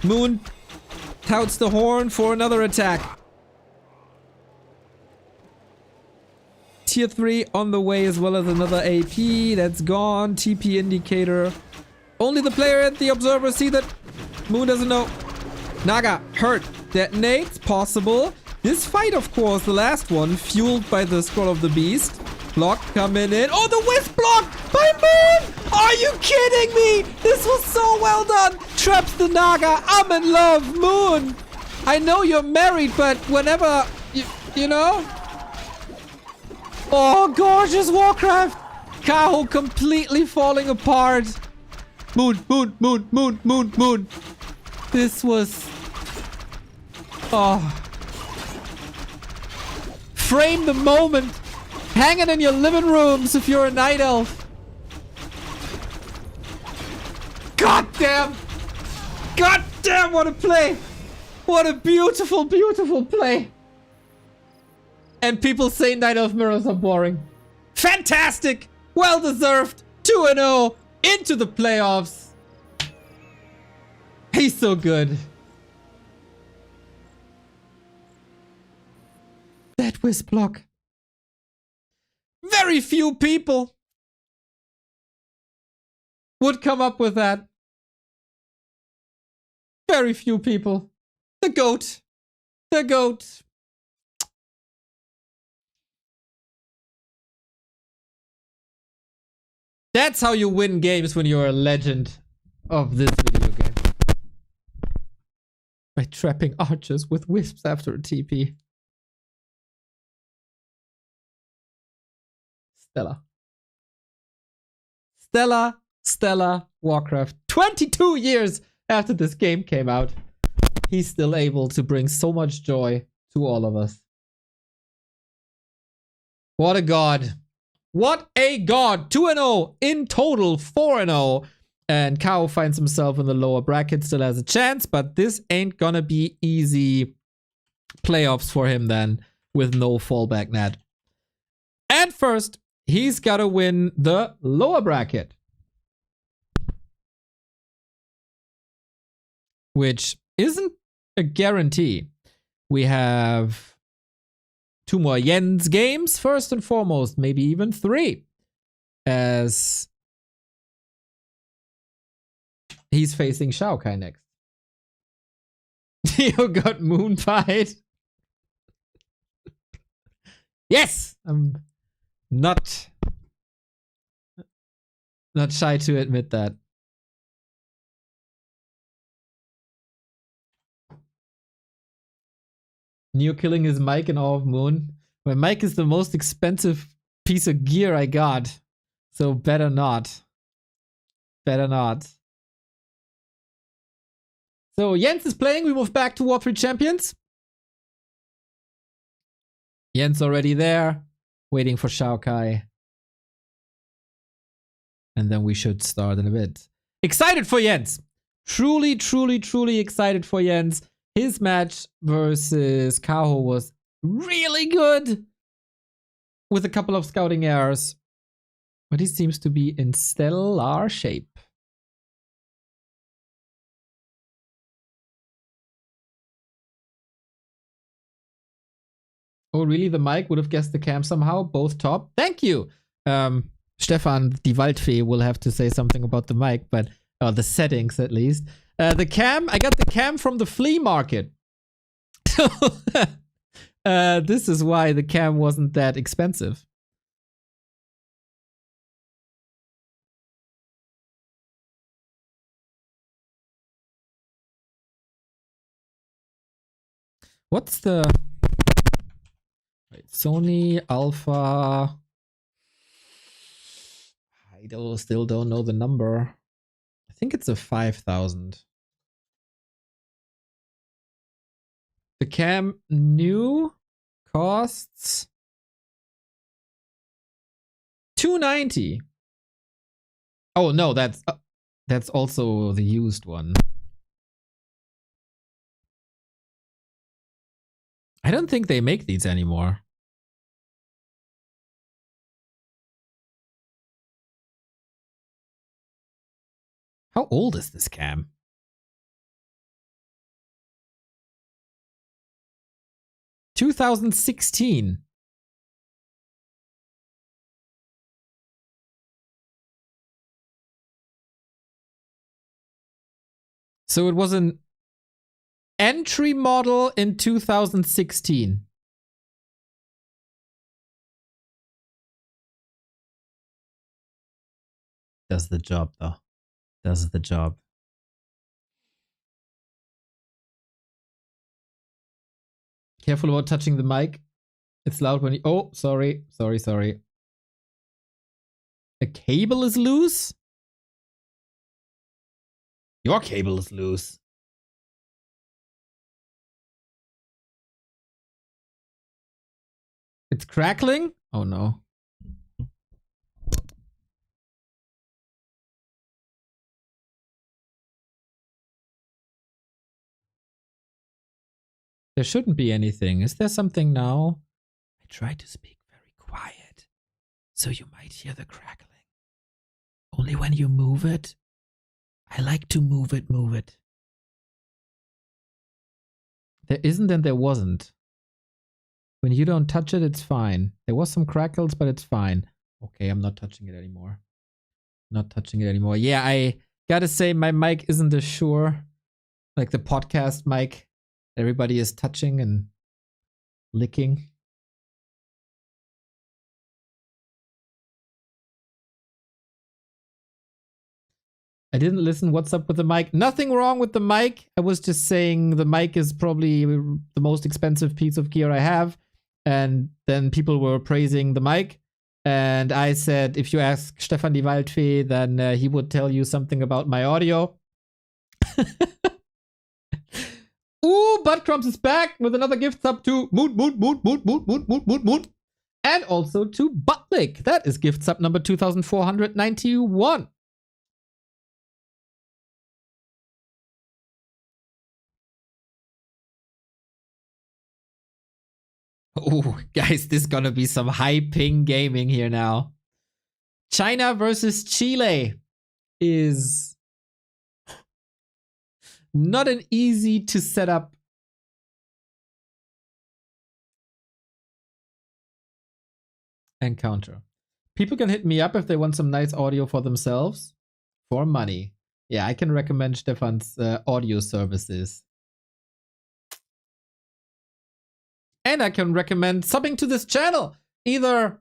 Moon touts the horn for another attack. Tier 3 on the way, as well as another AP. That's gone. TP indicator. Only the player and the observer see that. Moon doesn't know. Naga hurt. Detonates. Possible. This fight, of course, the last one, fueled by the Scroll of the Beast. Block coming in. Oh, the Wisp block by Moon! Are you kidding me? This was so well done. Traps the Naga. I'm in love. Moon. I know you're married, but whenever, you know. Oh, gorgeous Warcraft. Kaho completely falling apart. Moon, Moon, Moon, Moon, Moon, Moon. This was... Oh. Frame the moment. Hang it in your living rooms if you're a night elf. God damn. God damn, what a play. What a beautiful, beautiful play. And people say Night of Mirrors are boring. Fantastic. Well deserved. 2-0 into the playoffs. He's so good. That whiz block. Very few people would come up with that. Very few people. The GOAT. The GOAT. That's how you win games when you're a legend of this video game. By trapping archers with wisps after a TP. Stella Warcraft. 22 years after this game came out, he's still able to bring so much joy to all of us. What a god. What a god. 2-0 in total, 4-0. And Kaho finds himself in the lower bracket, still has a chance, but this ain't gonna be easy playoffs for him then, with no fallback net. And first, he's gotta win the lower bracket, which isn't a guarantee. We have 2 more Jens games, first and foremost, maybe even 3, as he's facing XiaoKai next. You got moonpied. Yes! I'm not shy to admit that. Neo killing his mic in Awe of Moon. My mic is the most expensive piece of gear I got. So better not. Better not. So Jens is playing. We move back to War 3 Champions. Jens already there. Waiting for XiaoKai. And then we should start in a bit. Excited for Jens. Truly, truly, truly excited for Jens. His match versus Kaho was really good. With a couple of scouting errors. But he seems to be in stellar shape. Oh, really? The mic would have guessed the cam somehow? Both top? Thank you! Stefan, die Waldfee, will have to say something about the mic, but the settings at least. The cam, I got the cam from the flea market. So, this is why the cam wasn't that expensive. What's the... Wait, Sony Alpha... I still don't know the number. I think it's a 5,000. The cam new costs $290. Oh no, that's also the used one. I don't think they make these anymore. How old is this cam? $2016. So it was an entry model in 2016. Does the job though. Does the job. Careful about touching the mic. It's loud when you... Oh, sorry. Sorry. A cable is loose? Your cable is loose. It's crackling? Oh no. There shouldn't be anything. Is there something now? I try to speak very quiet, so you might hear the crackling. Only when you move it. I like to move it, move it. There isn't and there wasn't. When you don't touch it, it's fine. There was some crackles, but it's fine. Okay, I'm not touching it anymore. Not touching it anymore. Yeah, I gotta say my mic isn't as sure. Like the podcast mic. Everybody is touching and licking. I didn't listen. What's up with the mic? Nothing wrong with the mic. I was just saying the mic is probably the most expensive piece of gear I have. And then people were praising the mic. And I said, if you ask Stefan die Waldfee, then he would tell you something about my audio. Ooh, Buttcrumbs is back with another gift sub to Moon. And also to Buttlick. That is gift sub number 2491. Oh, guys, this is gonna be some high ping gaming here now. China versus Chile is not an easy to set up encounter. People can hit me up if they want some nice audio for themselves for money. Yeah, I can recommend Stefan's audio services. And I can recommend subbing to this channel, either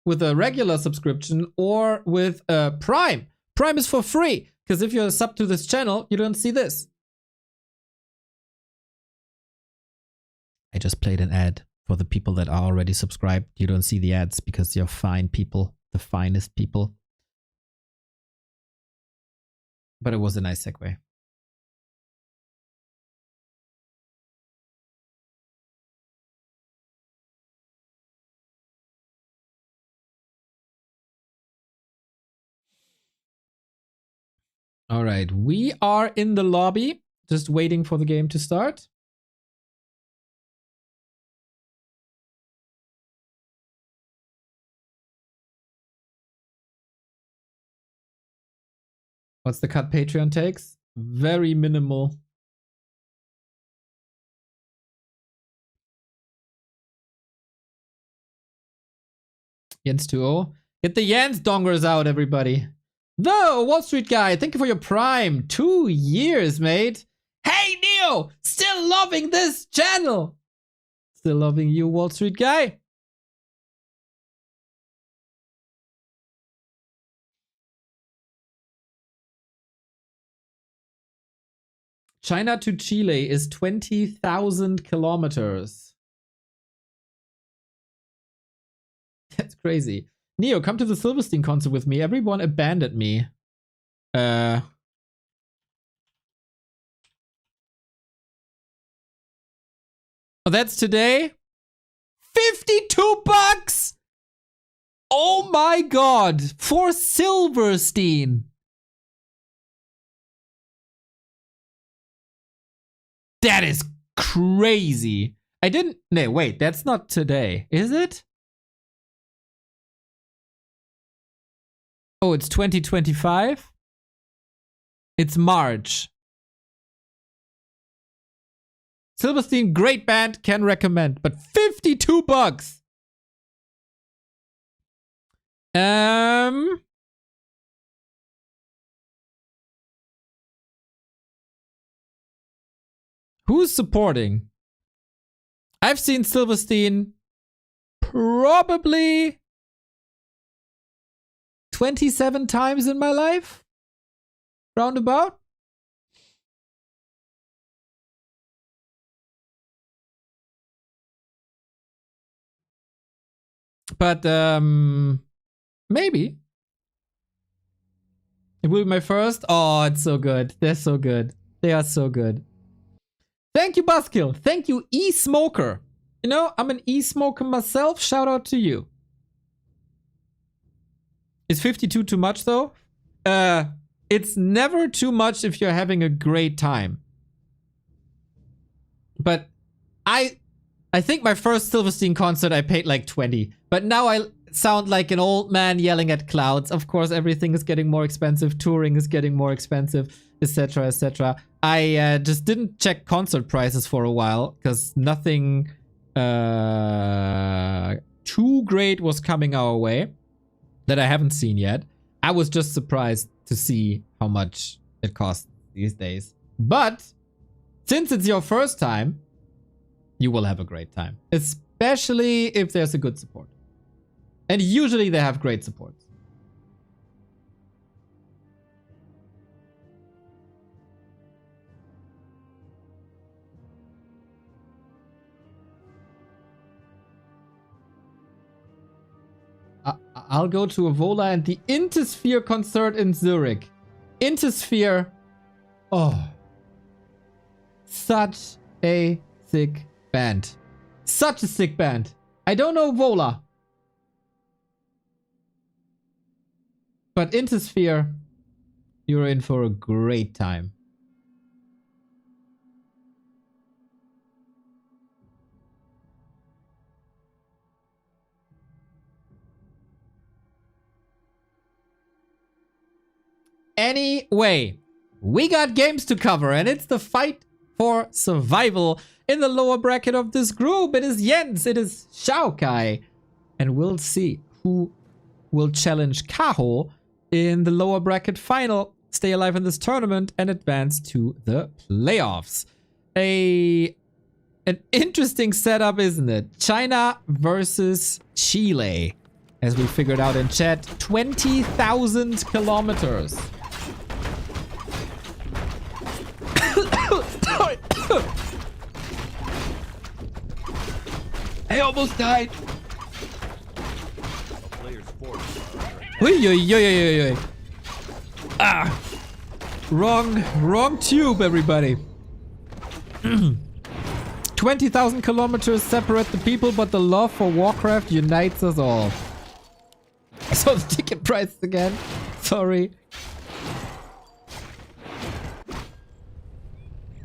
with a regular subscription or with Prime. Prime is for free, because if you're a sub to this channel, you don't see this. I just played an ad for the people that are already subscribed. You don't see the ads because you're fine people, the finest people. But it was a nice segue. All right, we are in the lobby, just waiting for the game to start. What's the cut Patreon takes? Very minimal. Jens 2-0. Get the Jens dongers out, everybody. The Wall Street guy, thank you for your Prime. 2 years, mate. Hey, Neo! Still loving this channel! Still loving you, Wall Street guy. China to Chile is 20,000 kilometers. That's crazy. Neo, come to the Silverstein concert with me. Everyone abandoned me. Oh, that's today? 52 bucks! Oh my god! For Silverstein! That is crazy. I didn't... No, wait, that's not today. Is it? Oh, it's 2025? It's March. Silverstein, great band, can recommend, but 52 bucks. Who's supporting? I've seen Silverstein probably 27 times in my life. Roundabout. But maybe. It will be my first. Oh, it's so good. They're so good. They are so good. Thank you, Buskill. Thank you, E-Smoker. You know, I'm an E-Smoker myself. Shout out to you. Is 52 too much, though? It's never too much if you're having a great time. But I think my first Silverstein concert I paid like 20. But now I sound like an old man yelling at clouds. Of course, everything is getting more expensive. Touring is getting more expensive, etc., etc. I just didn't check concert prices for a while because nothing too great was coming our way that I haven't seen yet. I was just surprised to see how much it costs these days. But since it's your first time, you will have a great time, especially if there's a good support. And usually they have great support. I'll go to Avola and the Intersphere concert in Zurich. Intersphere. Oh. Such a sick band. Such a sick band. I don't know Vola. But Intersphere, you're in for a great time. Anyway, we got games to cover, and it's the fight for survival in the lower bracket of this group. It is Jens, it is XiaoKai, and we'll see who will challenge Kaho in the lower bracket final, stay alive in this tournament, and advance to the playoffs. An interesting setup, isn't it? China versus Chile. As we figured out in chat, 20,000 kilometers. I almost died. Oi. Ah, wrong tube, everybody. 20,000 kilometers separate the people, but the love for Warcraft unites us all. I saw the ticket price again. Sorry.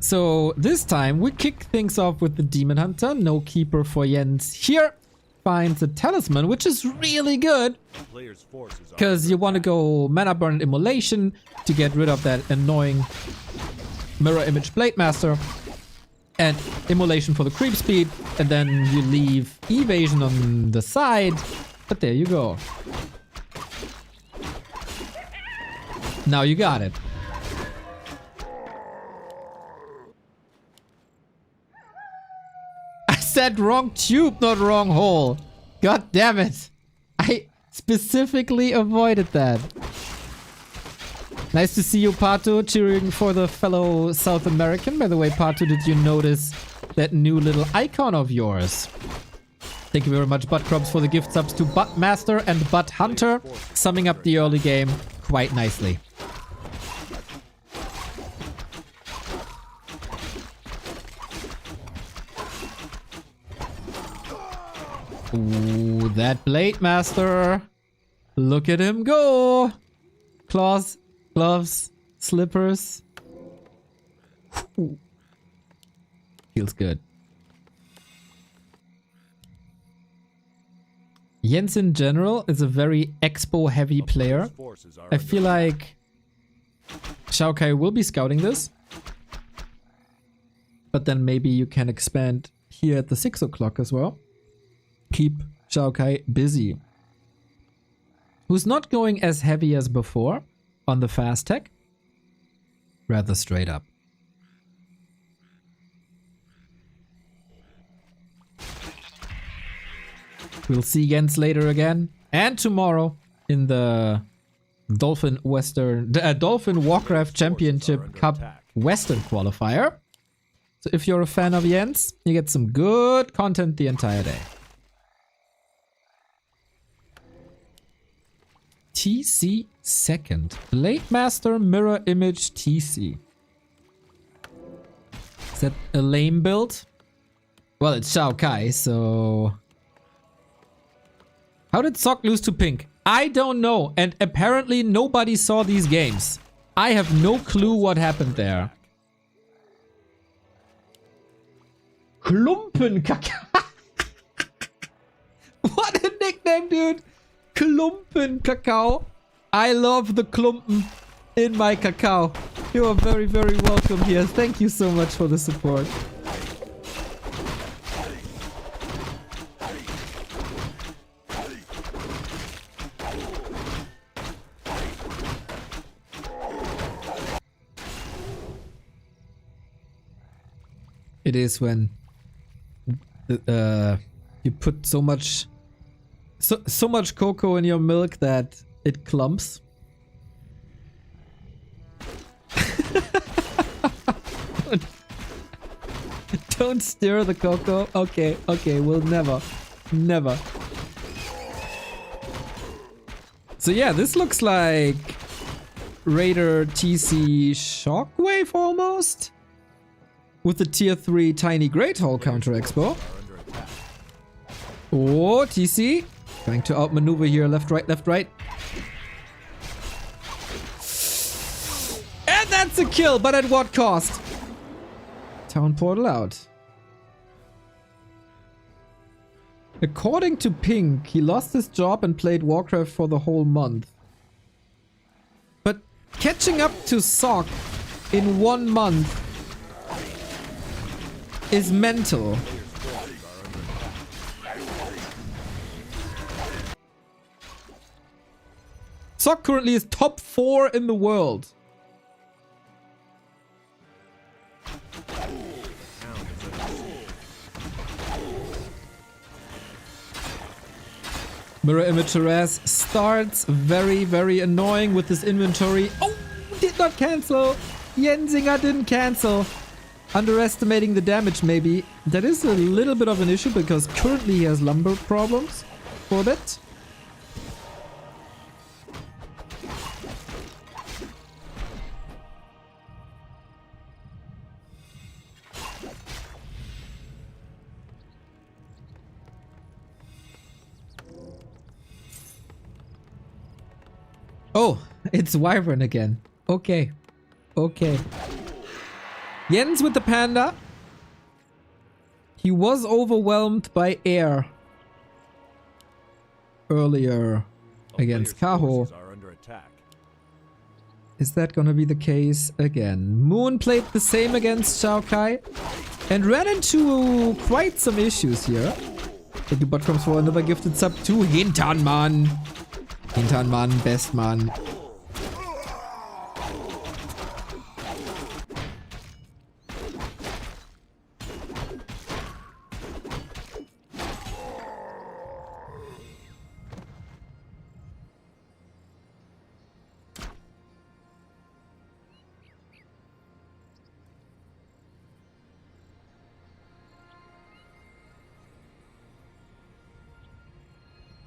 So this time we kick things off with the Demon Hunter. No keeper for Jens here. Finds a talisman, which is really good. Because you want to go Mana Burn and Immolation to get rid of that annoying Mirror Image Blade Master. And Immolation for the creep speed. And then you leave Evasion on the side. But there you go. Now you got it. I said wrong tube, not wrong hole. God damn it. I specifically avoided that. Nice to see you, Pato, cheering for the fellow South American. By the way, Pato, did you notice that new little icon of yours? Thank you very much, Buttcrops, for the gift subs to Buttmaster and Butt Hunter, summing up the early game quite nicely. Ooh, that Blade Master. Look at him go. Claws, gloves, slippers. Ooh. Feels good. Jens in general is a very expo heavy player. I feel like XiaoKai will be scouting this. But then maybe you can expand here at the 6 o'clock as well. Keep XiaoKai busy. Who's not going as heavy as before on the fast tech. Rather straight up. We'll see Jens later again and tomorrow in the Dolphin Warcraft Championship Cup Western Qualifier. So if you're a fan of Jens, you get some good content the entire day. TC second. Blade Master Mirror Image TC. Is that a lame build? Well, it's XiaoKai, so... How did Sok lose to Pink? I don't know, and apparently nobody saw these games. I have no clue what happened there. Klumpenkakao. What a nickname, dude. Klumpenkakao. I love the Klumpen in my cacao. You are very, very welcome here. Thank you so much for the support. It is when you put so much cocoa in your milk that it clumps. Don't stir the cocoa. Okay, we'll never. So yeah, this looks like Raider TC Shockwave almost. With the tier 3 Tiny Great Hall counter expo. Oh, TC. Trying to outmaneuver here. Left, right. And that's a kill, but at what cost? Town portal out. According to Pink, he lost his job and played Warcraft for the whole month. But catching up to Sock in 1 month is mental. Sock currently is top 4 in the world. Mirror Image Harass starts very, very annoying with this inventory. Oh, did not cancel. Jensinger didn't cancel. Underestimating the damage maybe. That is a little bit of an issue because currently he has lumber problems for that. Oh, it's Wyvern again. Okay. Jens with the panda. He was overwhelmed by air earlier against Kaho. Is that gonna be the case again? Moon played the same against XiaoKai and ran into quite some issues here. Thank you, bot comes for another gifted sub to Hinternmann. Hinternmann, best man.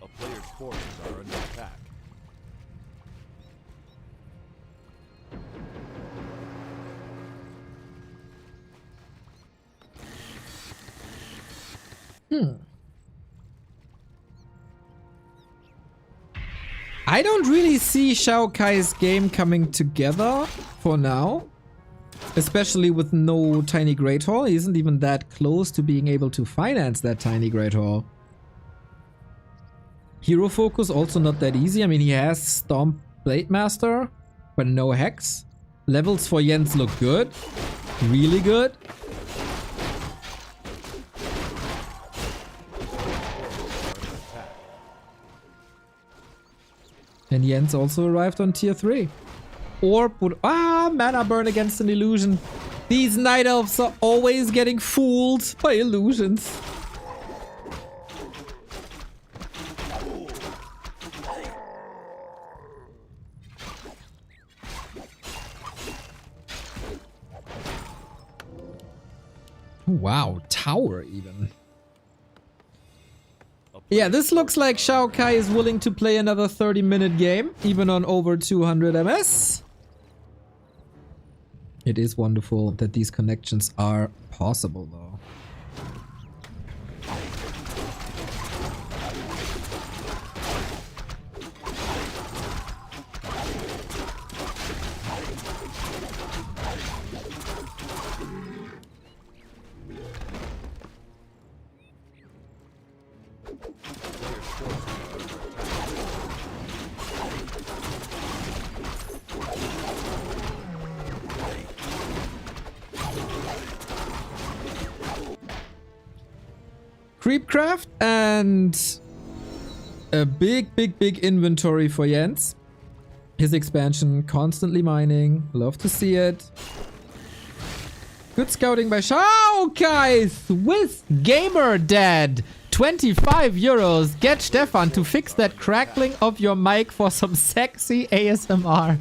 A player's forces are under attack. I don't really see XiaoKai's game coming together for now. Especially with no Tiny Great Hall. He isn't even that close to being able to finance that Tiny Great Hall. Hero focus also not that easy. I mean, he has Stomp Blade Master, but no Hex. Levels for Jens look good. Really good. And Jens also arrived on tier 3. Orb would... mana burn against an illusion. These night elves are always getting fooled by illusions. Wow, tower even. Yeah, this looks like XiaoKai is willing to play another 30-minute game, even on over 200 MS. It is wonderful that these connections are possible, though. Creepcraft and a big inventory for Jens. His expansion, constantly mining. Love to see it. Good scouting by XiaoKai. Swiss Gamer Dad. 25 euros. Get Stefan to fix that crackling of your mic for some sexy ASMR.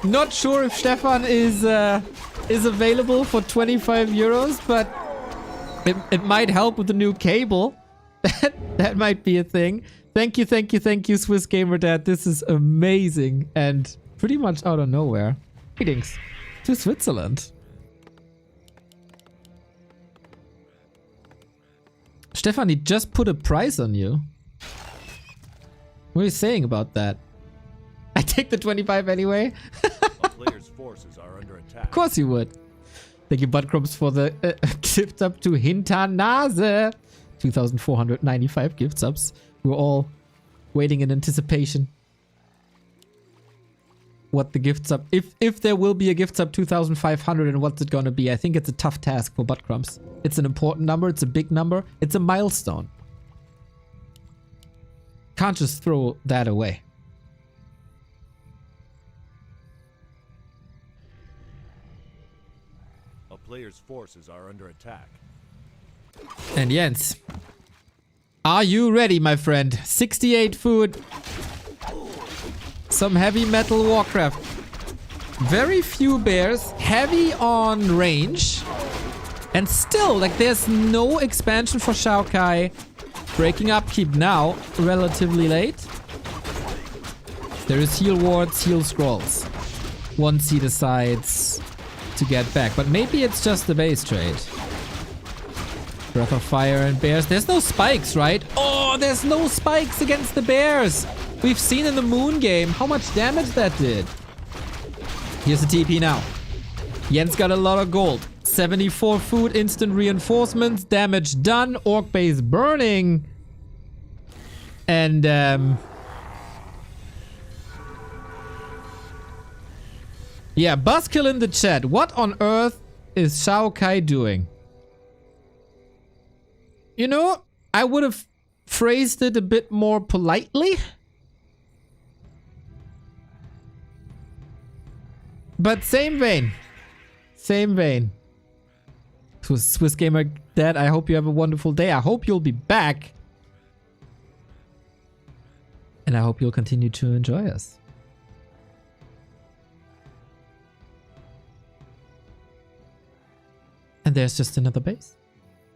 Not sure if Stefan is available for 25 euros, but it might help with the new cable. That might be a thing. Thank you, Swiss Gamer Dad. This is amazing and pretty much out of nowhere. Greetings to Switzerland. Stefan, he just put a price on you. What are you saying about that? I take the 25 anyway. A player's forces are under attack. Of course you would. Thank you, Buttcrumbs, for the gift up to Hinternase. 2,495 gift subs. We're all waiting in anticipation. What the gift sub, if there will be a gift sub 2,500, and what's it gonna be? I think it's a tough task for Buttcrumbs. It's an important number. It's a big number. It's a milestone. Can't just throw that away. A player's forces are under attack. And Jens, are you ready, my friend? 68 food. Some heavy metal Warcraft. Very few bears. Heavy on range. And still, like, there's no expansion for XiaoKai. Breaking upkeep now, relatively late. There is heal wards, heal scrolls. Once he decides to get back. But maybe it's just the base trade. Breath of Fire and bears. There's no spikes, right? Oh, there's no spikes against the bears. We've seen in the moon game how much damage that did. Here's the TP now. Jens got a lot of gold. 74 food, instant reinforcements, damage done, orc base burning. And yeah, Buzzkill in the chat. What on earth is XiaoKai doing? You know, I would have phrased it a bit more politely. But same vein. Same vein. Swiss Gamer Dad, I hope you have a wonderful day. I hope you'll be back. And I hope you'll continue to enjoy us. And there's just another base.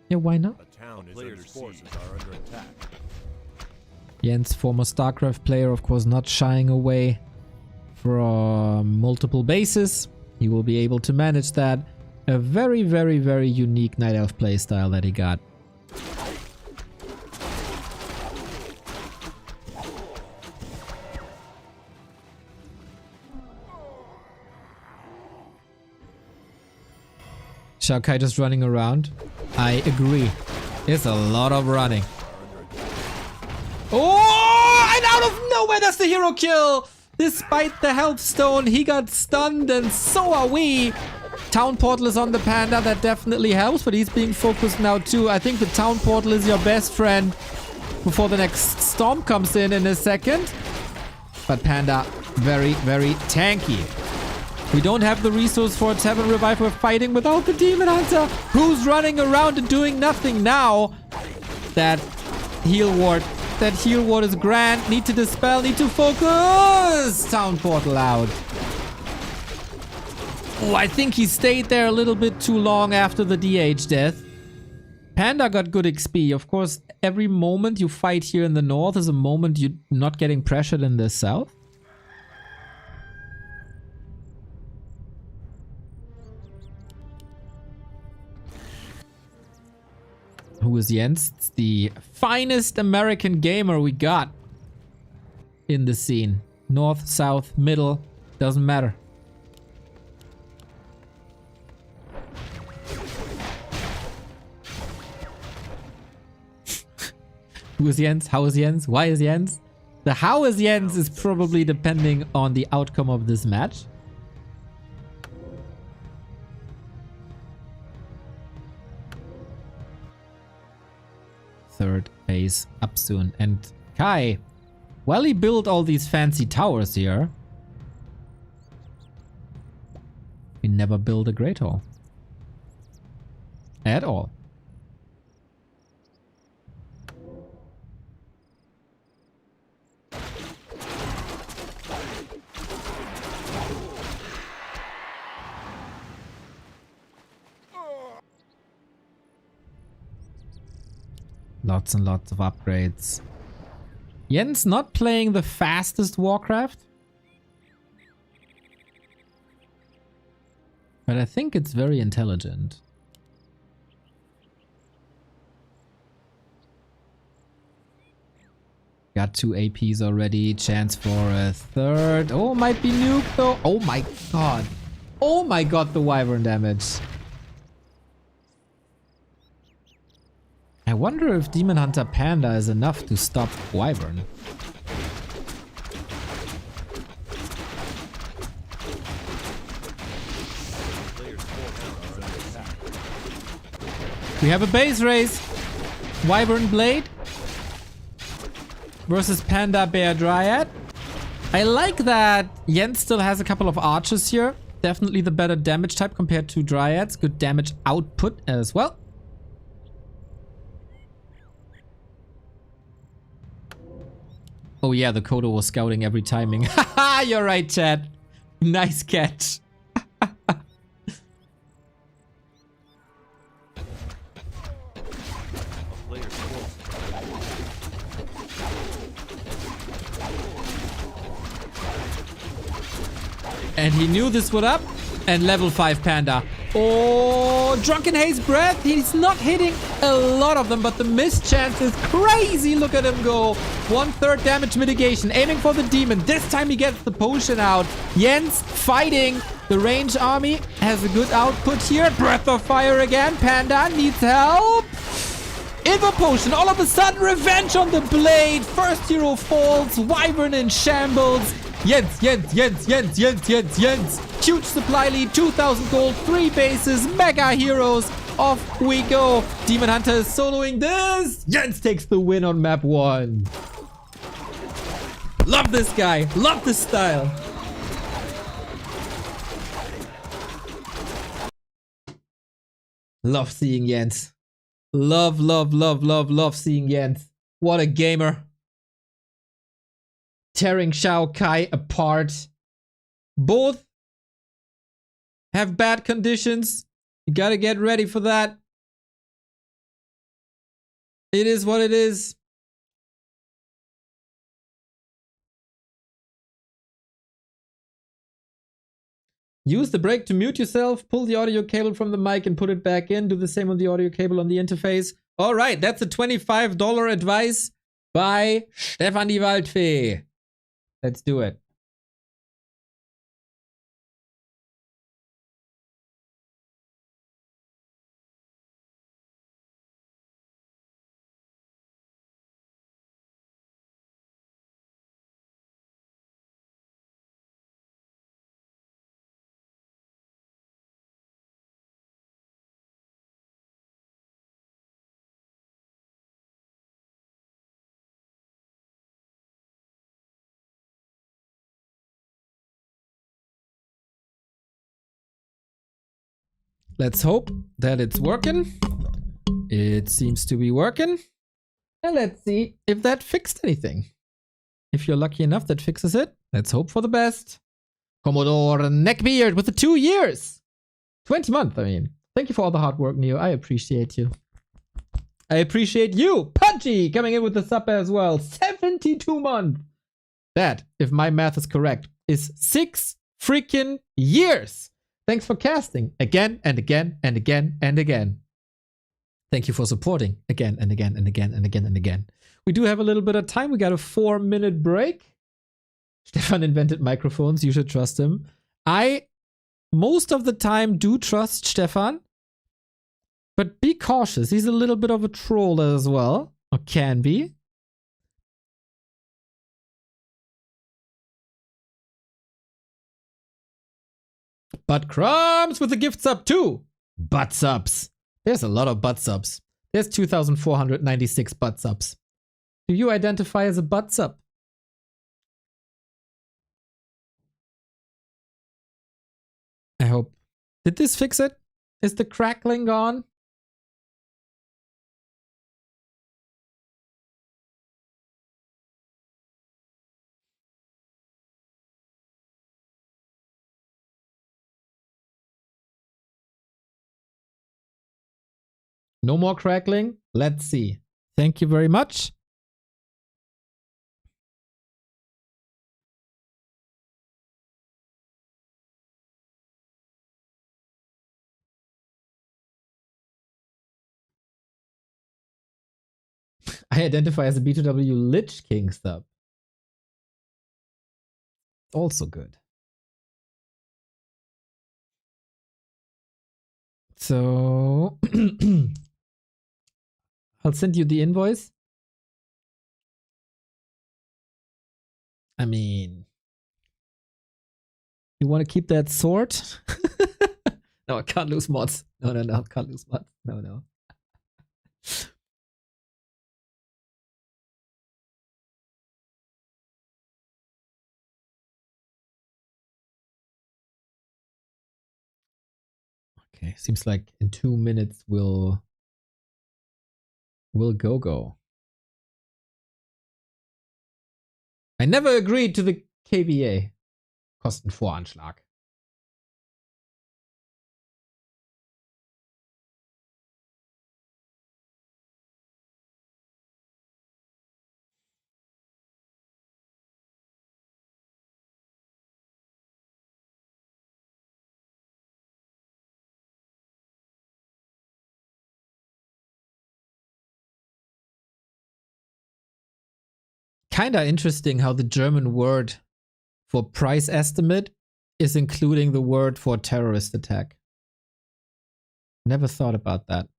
Yeah, why not? A town is under forces are under attack. Jens, former StarCraft player, of course, not shying away from multiple bases. He will be able to manage that. A very unique Night Elf playstyle that he got. XiaoKai just running around. I agree. It's a lot of running. Oh! And out of nowhere, that's the hero kill! Despite the health stone, he got stunned, and so are we. Town portal is on the panda. That definitely helps, but he's being focused now too. I think the town portal is your best friend before the next storm comes in a second. But panda, very tanky. We don't have the resource for a Tavern Revive. We're fighting without the Demon Hunter, who's running around and doing nothing now. That heal ward is grand. Need to dispel, need to focus. Town portal out. Oh, I think he stayed there a little bit too long after the DH death. Panda got good XP. Of course, every moment you fight here in the north is a moment you're not getting pressured in the south. Who is Jens? It's the finest American gamer we got in the scene. North, south, middle, doesn't matter. Who is Jens? How is Jens? Why is Jens? The how is Jens is probably depending on the outcome of this match. third base up soon. And Kai, well, he built all these fancy towers here. He never built a Great Hall. At all. Lots and lots of upgrades. Jens not playing the fastest Warcraft. But I think it's very intelligent. Got 2 APs already. Chance for a third. Oh, might be nuke though. Oh my god. Oh my god, the Wyvern damage. I wonder if Demon Hunter Panda is enough to stop Wyvern. We have a base race. Wyvern Blade versus Panda Bear Dryad. I like that Jens still has a couple of archers here. Definitely the better damage type compared to Dryads. Good damage output as well. Oh yeah, the Kodo was scouting every timing. Haha, you're right, Chad. Nice catch. And he knew this would up. And level 5 Panda. Oh, Drunken Haze Breath. He's not hitting a lot of them, but the miss chance is crazy. Look at him go. 1/3 damage mitigation. Aiming for the demon. This time he gets the potion out. Jens fighting. The range army has a good output here. Breath of Fire again. Panda needs help. Invo potion. All of a sudden, revenge on the blade. First hero falls. Wyvern in shambles. Jens. Huge supply lead, 2,000 gold, 3 bases, mega heroes. Off we go. Demon Hunter is soloing this. Jens takes the win on map 1. Love this guy. Love this style. Love seeing Jens. Love seeing Jens. What a gamer. Tearing XiaoKai apart. Both have bad conditions. You gotta get ready for that. It is what it is. Use the break to mute yourself. Pull the audio cable from the mic and put it back in. Do the same on the audio cable on the interface. Alright, that's a $25 advice by Stefan die Waldfee. Let's do it. Let's hope that it's working. It seems to be working. And let's see if that fixed anything. If you're lucky enough that fixes it, let's hope for the best. Commodore Neckbeard with the 2 years. 20 months, I mean. Thank you for all the hard work, Neo. I appreciate you. I appreciate you. Pudgy coming in with the sub as well. 72 months. That, if my math is correct, is 6 freaking years. Thanks for casting again and again and again and again. Thank you for supporting again and again and again and again and again. We do have a little bit of time. We got a 4-minute break. Stefan invented microphones. You should trust him. I, most of the time, do trust Stefan. But be cautious. He's a little bit of a troll as well. Or can be. But Crumbs with the gift sub too. Butt subs. There's a lot of butt subs. There's 2,496 butt subs. Do you identify as a butt sub? I hope. Did this fix it? Is the crackling gone? No more crackling? Let's see. Thank you very much. I identify as a B2W Lich King sub. Also good. So I'll send you the invoice. I mean, you want to keep that sword? No, I can't lose mods. No, can't lose mods. No. Okay, seems like in 2 minutes we'll go. I never agreed to the KVA. Kostenvoranschlag. Kinda interesting how the German word for price estimate is including the word for terrorist attack. Never thought about that.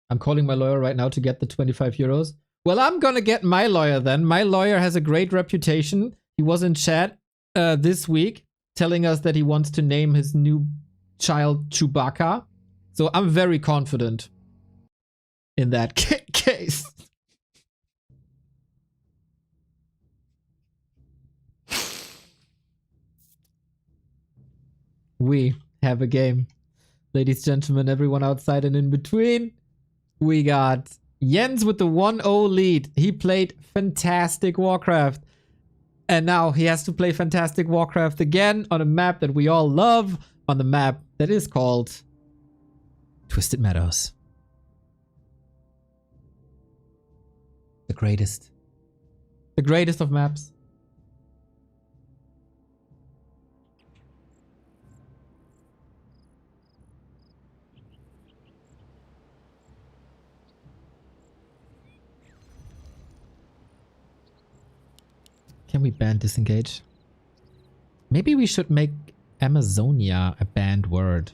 I'm calling my lawyer right now to get the 25 euros. Well, I'm gonna get my lawyer then. My lawyer has a great reputation. He was in chat this week telling us that he wants to name his new child Chewbacca. So I'm very confident in that case. We have a game. Ladies, gentlemen, everyone outside and in between. We got Jens with the 1-0 lead. He played fantastic Warcraft. And now he has to play fantastic Warcraft again on a map that we all love. On the map that is called Twisted Meadows. The greatest. The greatest of maps. Can we ban disengage? Maybe we should make Amazonia a banned word.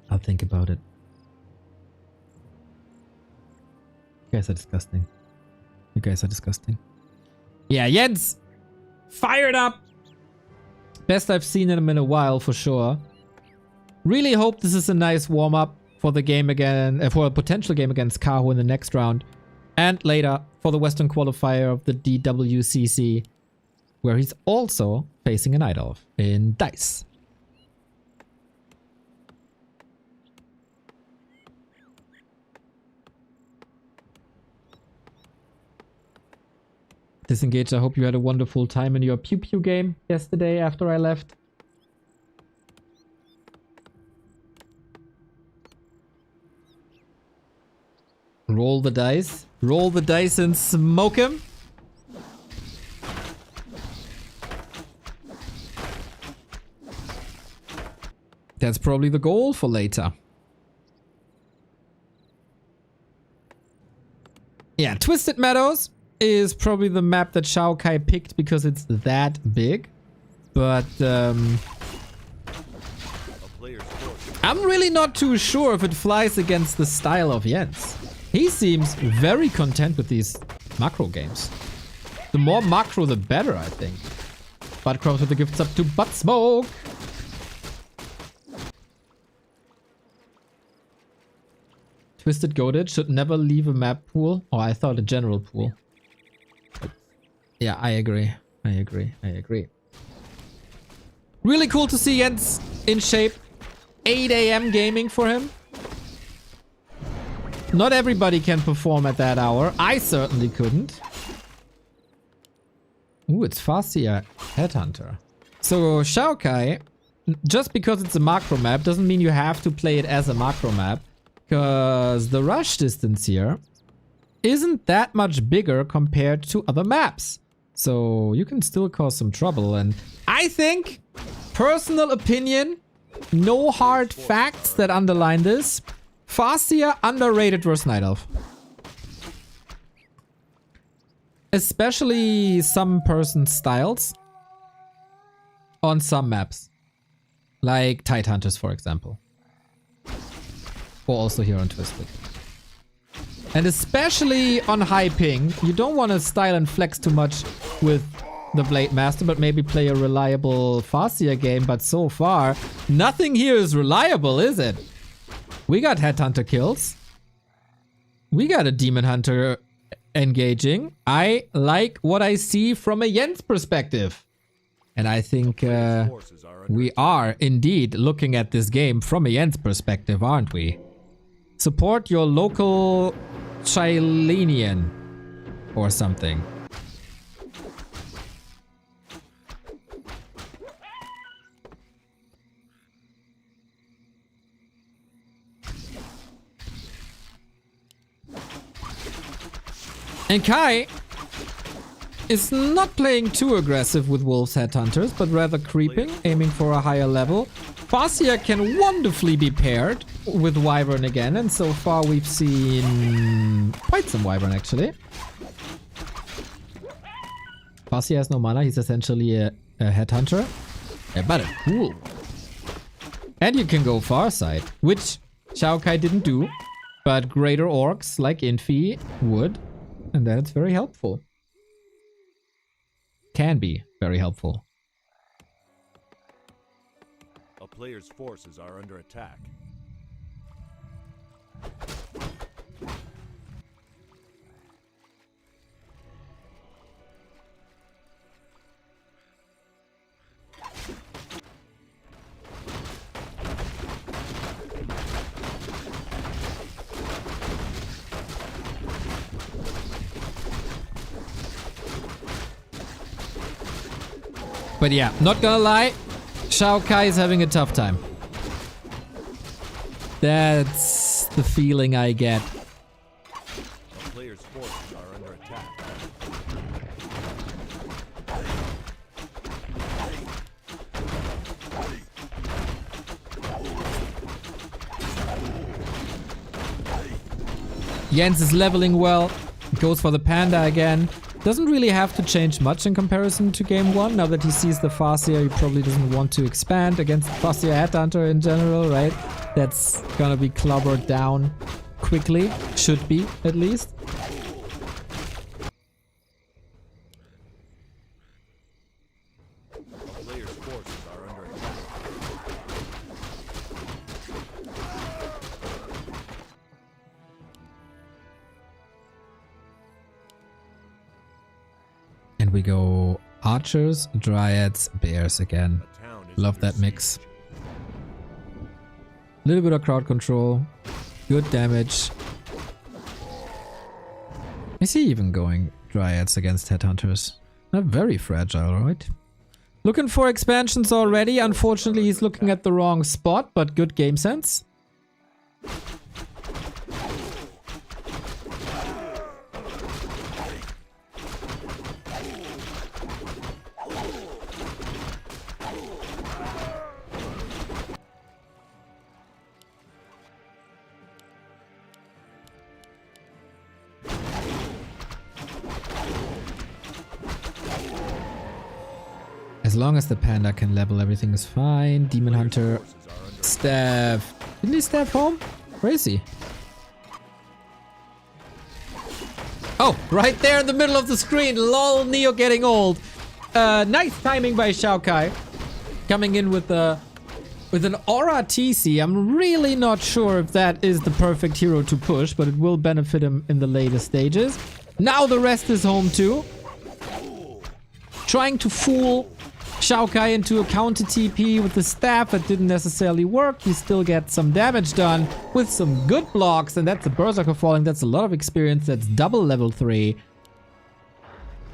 I'll think about it. You guys are disgusting. You guys are disgusting. Yeah, Jens! Fired up! Best I've seen him in a while, for sure. Really hope this is a nice warm-up for the game again, for a potential game against Kaho in the next round. And later for the Western qualifier of the DWCC, where he's also facing an Idolf in Dice. Disengage, I hope you had a wonderful time in your Pew Pew game yesterday after I left. Roll the dice. Roll the dice and smoke him. That's probably the goal for later. Yeah, Twisted Meadows is probably the map that XiaoKai picked because it's that big. But I'm really not too sure if it flies against the style of Jens. He seems very content with these macro games. The more macro, the better, I think. Butt Crops with the gifts up to Butt Smoke. Twisted Goated should never leave a map pool. Oh, I thought a general pool. But yeah, I agree. I agree. Really cool to see Jens in shape. 8 AM gaming for him. Not everybody can perform at that hour. I certainly couldn't. Ooh, it's Farseer Headhunter. So XiaoKai, just because it's a macro map doesn't mean you have to play it as a macro map. Because the rush distance here isn't that much bigger compared to other maps. So you can still cause some trouble. And I think, personal opinion, no hard facts that underline this. Farseer underrated versus Night Elf. Especially some person styles on some maps. Like Tidehunters, for example. Or also here on Twisted. And especially on high ping, you don't want to style and flex too much with the Blade Master, but maybe play a reliable Farseer game. But so far, nothing here is reliable, is it? We got Headhunter kills. We got a Demon Hunter engaging. I like what I see from a Jens perspective. And I think we are indeed looking at this game from a Jens perspective, aren't we? Support your local Chilenian or something. And Kai is not playing too aggressive with Wolf's Headhunters, but rather creeping, aiming for a higher level. Farseer can wonderfully be paired with Wyvern again, and so far we've seen quite some Wyvern actually. Farseer has no mana, he's essentially a Headhunter. Yeah, but a cool. And you can go far side, which XiaoKai didn't do, but greater orcs like Infi would, and that's very helpful. Can be very helpful. A player's forces are under attack. But yeah, not gonna lie, XiaoKai is having a tough time. That's the feeling I get. A player's forces are under attack. Jens is leveling well, goes for the panda again. Doesn't really have to change much in comparison to game 1. Now that he sees the Farseer, he probably doesn't want to expand against the Farseer Headhunter in general, right? That's gonna be clobbered down quickly. Should be, at least. A player's forces are under attack. And we go archers, dryads, bears again. Love that mix. A little bit of crowd control. Good damage. Is he even going dryads against headhunters? Not very fragile, right? Looking for expansions already. Unfortunately, he's looking at the wrong spot, but good game sense. As long as the panda can level, everything is fine. Demon Hunter, staff. Didn't he staff home? Where is he? Oh, right there in the middle of the screen. Lol, Neo getting old. Nice timing by XiaoKai. Coming in with an Aura TC. I'm really not sure if that is the perfect hero to push, but it will benefit him in the later stages. Now the rest is home too. Trying to fool XiaoKai into a counter TP with the staff that didn't necessarily work. He still gets some damage done with some good blocks, and that's a Berserker falling. That's a lot of experience. That's double level 3.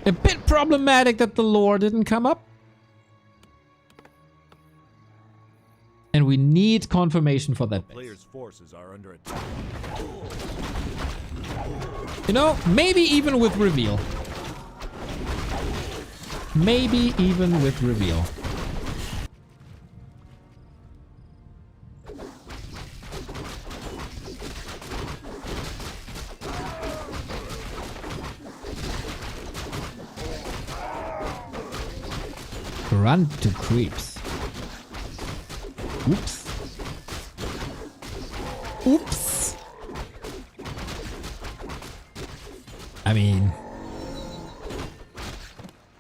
A bit problematic that the lore didn't come up. And we need confirmation for that base. Players' forces are under attack. You know, maybe even with reveal. Maybe even with reveal. Run to creeps. Oops. Oops. I mean,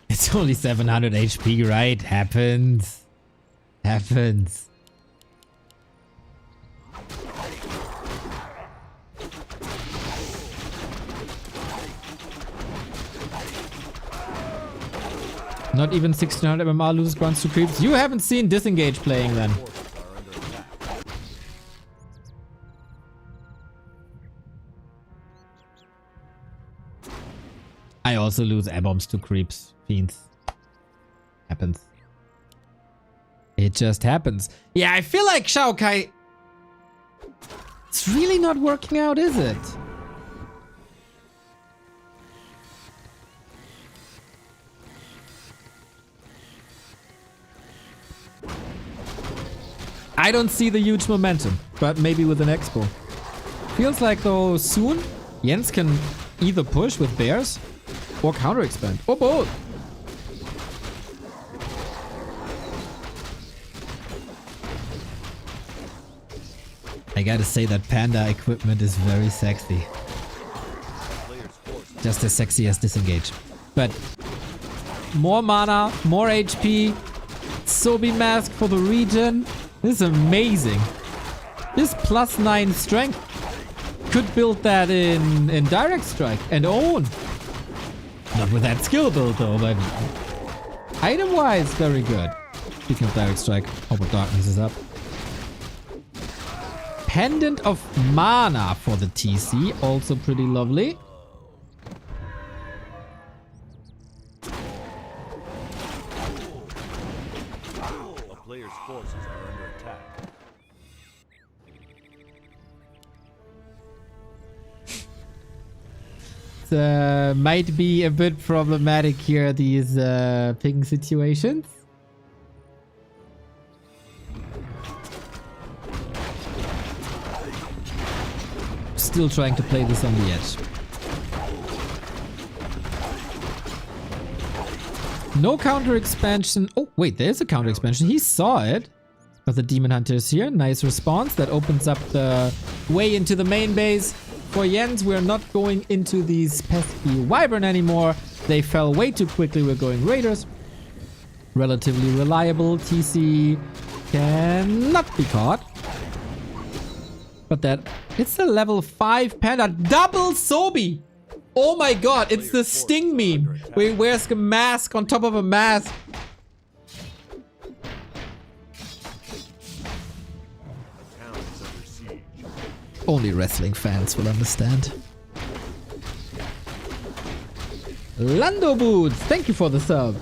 it's only 700 HP, right? Happens. Happens. Not even 1600 MMR loses grunts to creeps. You haven't seen Disengage playing then. I also lose air bombs to creeps. Fiends. Happens. It just happens. Yeah, I feel like XiaoKai... It's really not working out, is it? I don't see the huge momentum, but maybe with an expo. Feels like though soon Jens can either push with bears or counter expand, or both. I gotta say that panda equipment is very sexy. Just as sexy as Disengage. But more mana, more HP, Sobi mask for the regen. This is amazing. This +9 strength could build that in direct strike and own. Not with that skill build though, but item wise, very good. Speaking of direct strike, Hope of Darkness is up. Pendant of Mana for the TC, also pretty lovely. A player's forces are under attack. Might be a bit problematic here, these ping situations. Still trying to play this on the edge. No counter expansion. Oh, wait, there's a counter expansion. He saw it. But the Demon Hunter is here. Nice response. That opens up the way into the main base. For Jens, we're not going into these pesky Wyvern anymore. They fell way too quickly. We're going Raiders. Relatively reliable. TC cannot be caught. But that... It's the level 5 panda. Double Sobi! Oh my god, it's the Sting meme. Where he wears a mask on top of a mask. Only wrestling fans will understand. Lando Boots, thank you for the sub.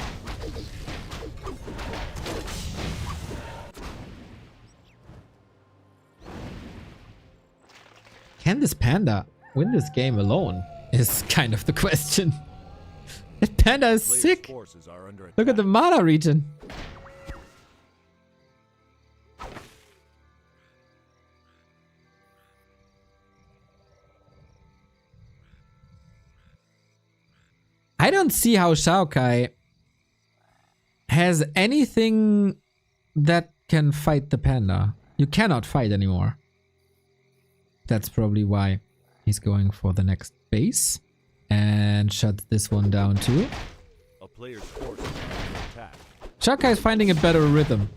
Can this panda win this game alone? Is kind of the question. That panda is sick. Look at the mana region. I don't see how XiaoKai has anything that can fight the panda. You cannot fight anymore. That's probably why he's going for the next base and shuts this one down too. A player's forces are under XiaoKai is finding a better rhythm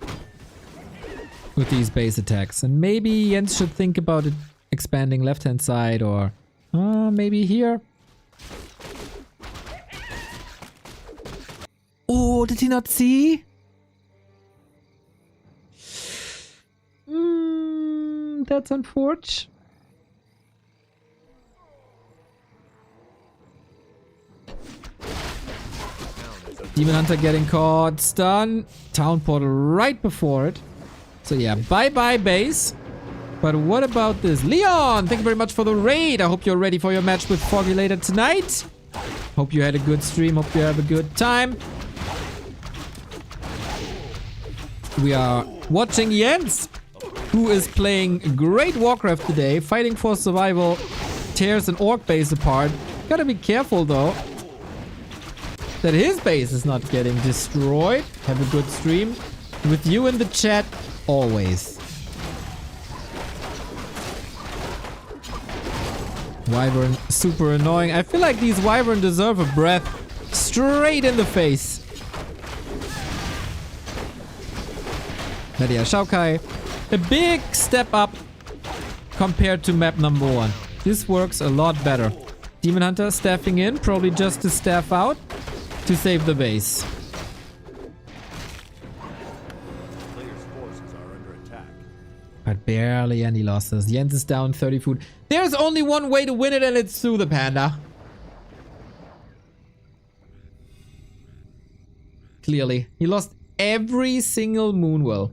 with these base attacks. And maybe Jens should think about it expanding left-hand side or maybe here. Oh, did he not see? That's unfortunate. Demon Hunter getting caught. Stun. Town portal right before it. So yeah, bye-bye base. But what about this? Leon, thank you very much for the raid. I hope you're ready for your match with Foggy later tonight. Hope you had a good stream. Hope you have a good time. We are watching Jens, who is playing great Warcraft today, fighting for survival, tears an orc base apart. Gotta be careful though, that his base is not getting destroyed. Have a good stream. With you in the chat, always. Wyvern, super annoying. I feel like these Wyvern deserve a breath straight in the face. But yeah, XiaoKai, a big step up compared to map number 1. This works a lot better. Demon Hunter staffing in, probably just to staff out to save the base. Players' forces are under attack. But barely any losses. Jens is down 30 food. There's only one way to win it, and it's through the panda. Clearly. He lost every single Moonwell.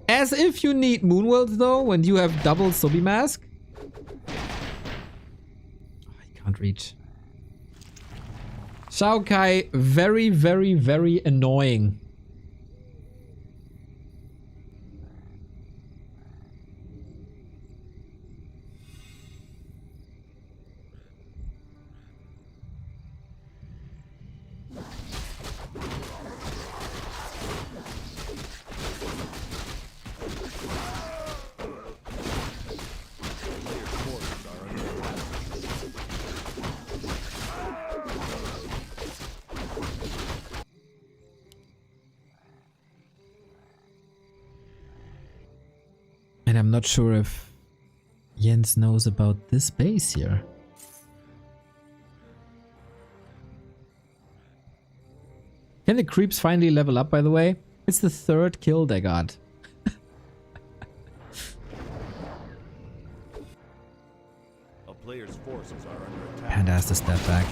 As if you need Moonwells though, when you have double Subi Mask. Oh, I can't reach. XiaoKai, very, very, very annoying. And I'm not sure if Jens knows about this base here. Can the creeps finally level up, by the way? It's the 3rd kill they got. A player's forces are under attack. Panda has to step back.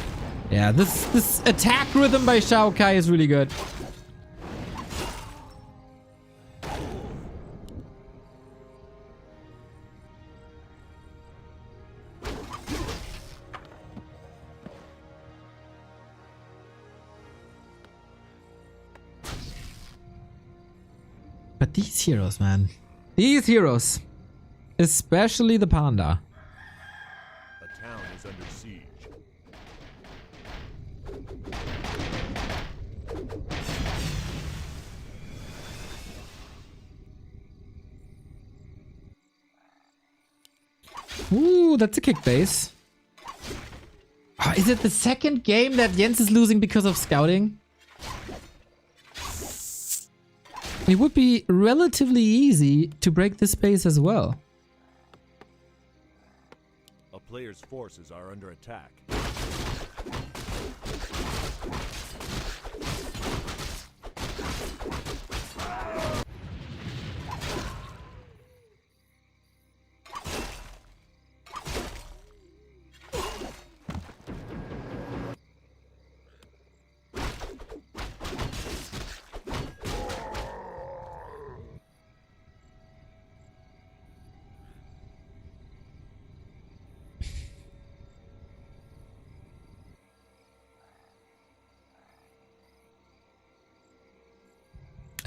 Yeah, this attack rhythm by XiaoKai is really good. But these heroes, man. These heroes. Especially the panda. A town is under siege. Ooh, that's a kick base. Oh, is it the 2nd game that Jens is losing because of scouting? It would be relatively easy to break this base as well. A player's forces are under attack.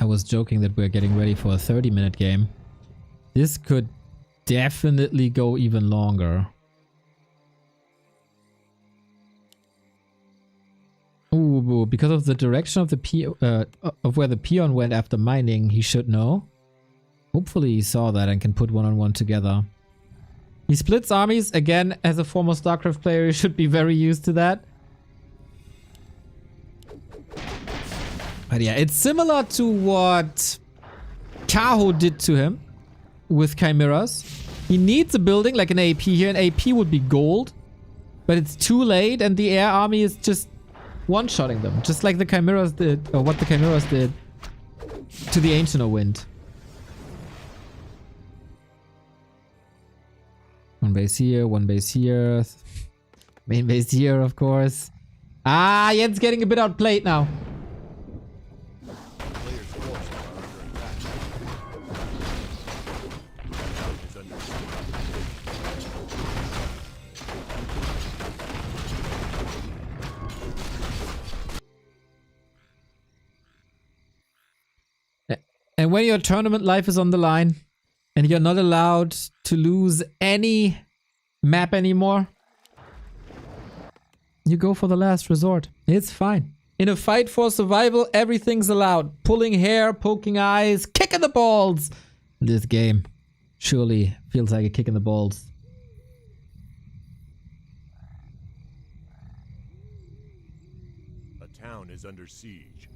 I was joking that we're getting ready for a 30-minute game. This could definitely go even longer. Ooh, because of the direction of the of where the peon went after mining, he should know. Hopefully he saw that and can put one-on-one together. He splits armies. Again, as a former StarCraft player, you should be very used to that. But yeah, it's similar to what Kaho did to him with Chimeras. He needs a building like an AP here. An AP would be gold, but it's too late and the air army is just one-shotting them. Just like the Chimeras did, or what the Chimeras did to the Ancient of Wind. One base here, one base here. Main base here, of course. Ah, Jens getting a bit outplayed now. Players' forces are under attack. The town is under siege. And when your tournament life is on the line and you're not allowed to lose any map anymore, you go for the last resort. It's fine. In a fight for survival, everything's allowed. Pulling hair, poking eyes, kicking the balls. This game surely feels like a kick in the balls. A town is under siege.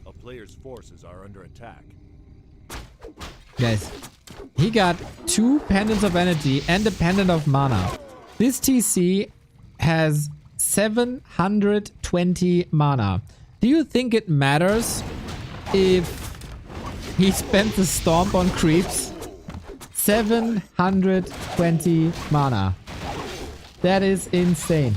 A player's forces are under attack. Guys, he got 2 pendants of energy and a pendant of mana. This TC has 720 mana. Do you think it matters if he spent the stomp on creeps? 720 mana. That is insane.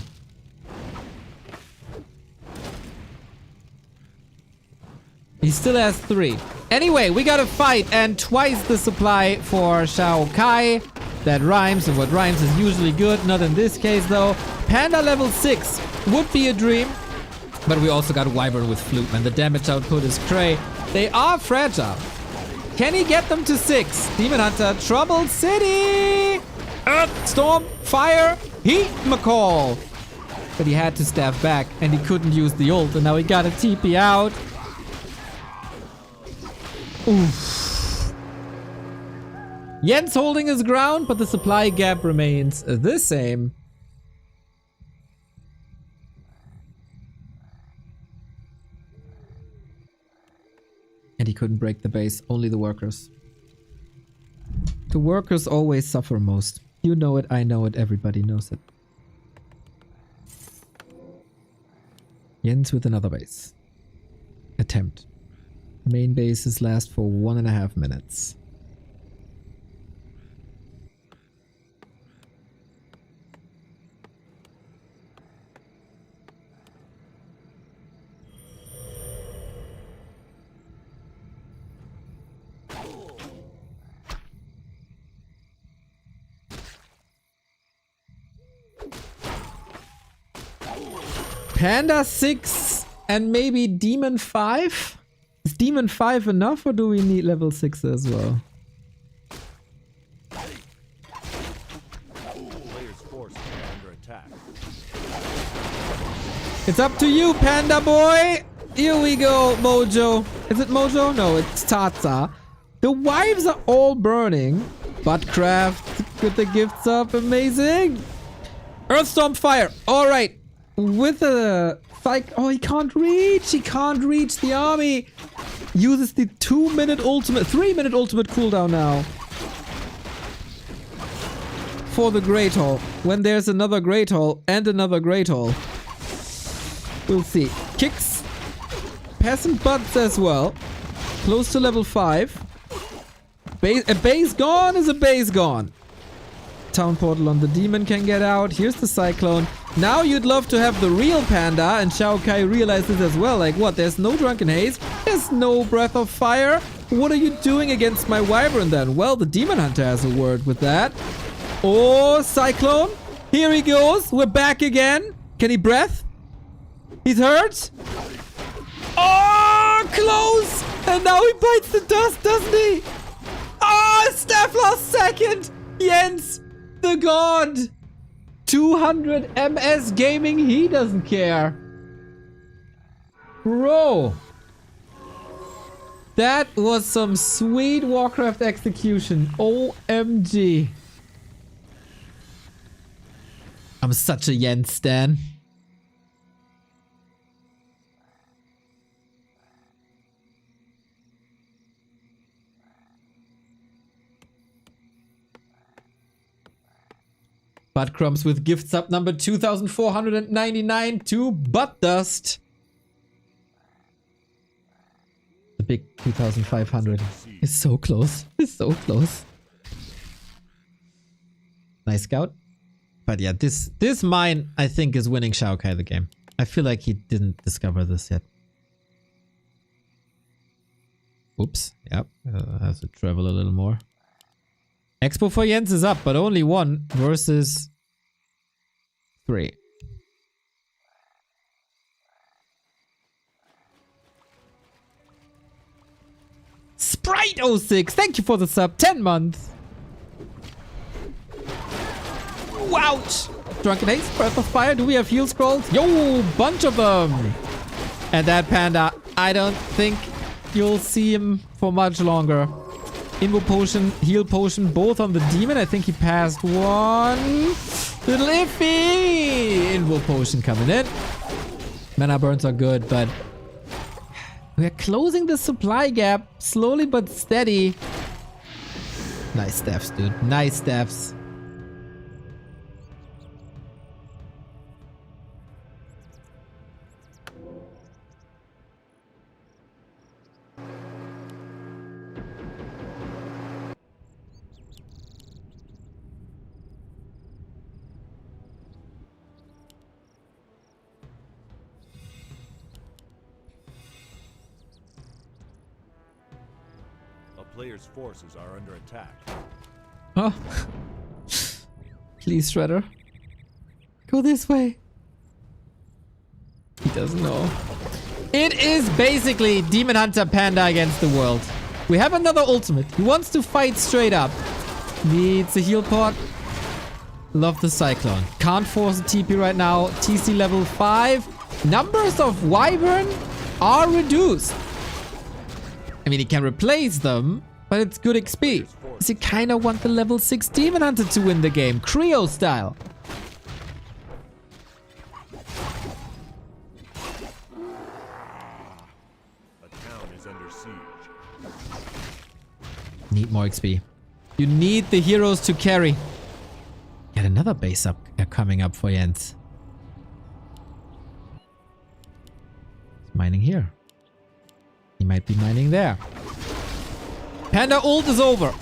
He still has 3. Anyway, we got a fight and twice the supply for XiaoKai. That rhymes, and what rhymes is usually good. Not in this case though. Panda level 6 would be a dream. But we also got Wyvern with Flute, man. The damage output is cray. They are fragile. Can he get them to 6? Demon Hunter, Troubled City! Earth, Storm, Fire, Heat, McCall. But he had to staff back and he couldn't use the ult, and now he got a TP out. Oof. Jens holding his ground, but the supply gap remains the same. And he couldn't break the base, only the workers. The workers always suffer most. You know it, I know it, everybody knows it. Jens with another base. Attempt. Main bases last for 1.5 minutes. Panda 6 and maybe Demon 5? Is Demon 5 enough or do we need level 6 as well? Players' forces are under attack. It's up to you, Panda boy! Here we go, Mojo. Is it Mojo? No, it's Tata. The wives are all burning. Buttcraft with the gifts up, amazing! Earthstorm Fire, alright. With a psych. Oh, he can't reach! He can't reach the army! Uses the 2-minute ultimate, 3-minute ultimate cooldown now. For the Great Hall. When there's another Great Hall and another Great Hall. We'll see. Kicks. Peasant butts as well. Close to level 5. A base gone is a base gone. Town portal on the demon can get out. Here's the cyclone. Now you'd love to have the real panda, and XiaoKai realizes as well, like what, there's no drunken haze, there's no breath of fire. What are you doing against my wyvern then? Well, the demon hunter has a word with that. Oh, cyclone. Here he goes. We're back again. Can he breath? He's hurt. Oh, close. And now he bites the dust, doesn't he? Oh, staff lost second. Jens, the god. 200 MS gaming, he doesn't care. Bro. That was some sweet Warcraft execution. OMG. I'm such a Jens stan. Butt Crumbs with gift sub number 2499 to Butt Dust. The big 2500 is so close. It's so close. Nice scout. But yeah, this mine, I think, is winning XiaoKai the game. I feel like he didn't discover this yet. Oops. Yep. Has to travel a little more. Expo for Jens is up, but only 1 versus 3. Sprite06, thank you for the sub. 10 months. Ouch! Drunken Haze, Breath of Fire. Do we have heal scrolls? Yo, bunch of them. And that panda, I don't think you'll see him for much longer. Invo potion, heal potion, both on the demon. I think he passed one. Little iffy. Invo potion coming in. Mana burns are good, but we're closing the supply gap slowly but steady. Nice staffs, dude. Nice staffs. Player's forces are under attack. Oh. Please, Shredder. Go this way. He doesn't know. It is basically Demon Hunter Panda against the world. We have another ultimate. He wants to fight straight up. Needs a heal pot. Love the Cyclone. Can't force a TP right now. TC level 5. Numbers of Wyvern are reduced. I mean, he can replace them, but it's good XP. Because you kind of want the level 6 Demon Hunter to win the game. Creo style. A town is under siege. Need more XP. You need the heroes to carry. Got another base up coming up for Jens. He's mining here. He might be mining there. Panda ult is over.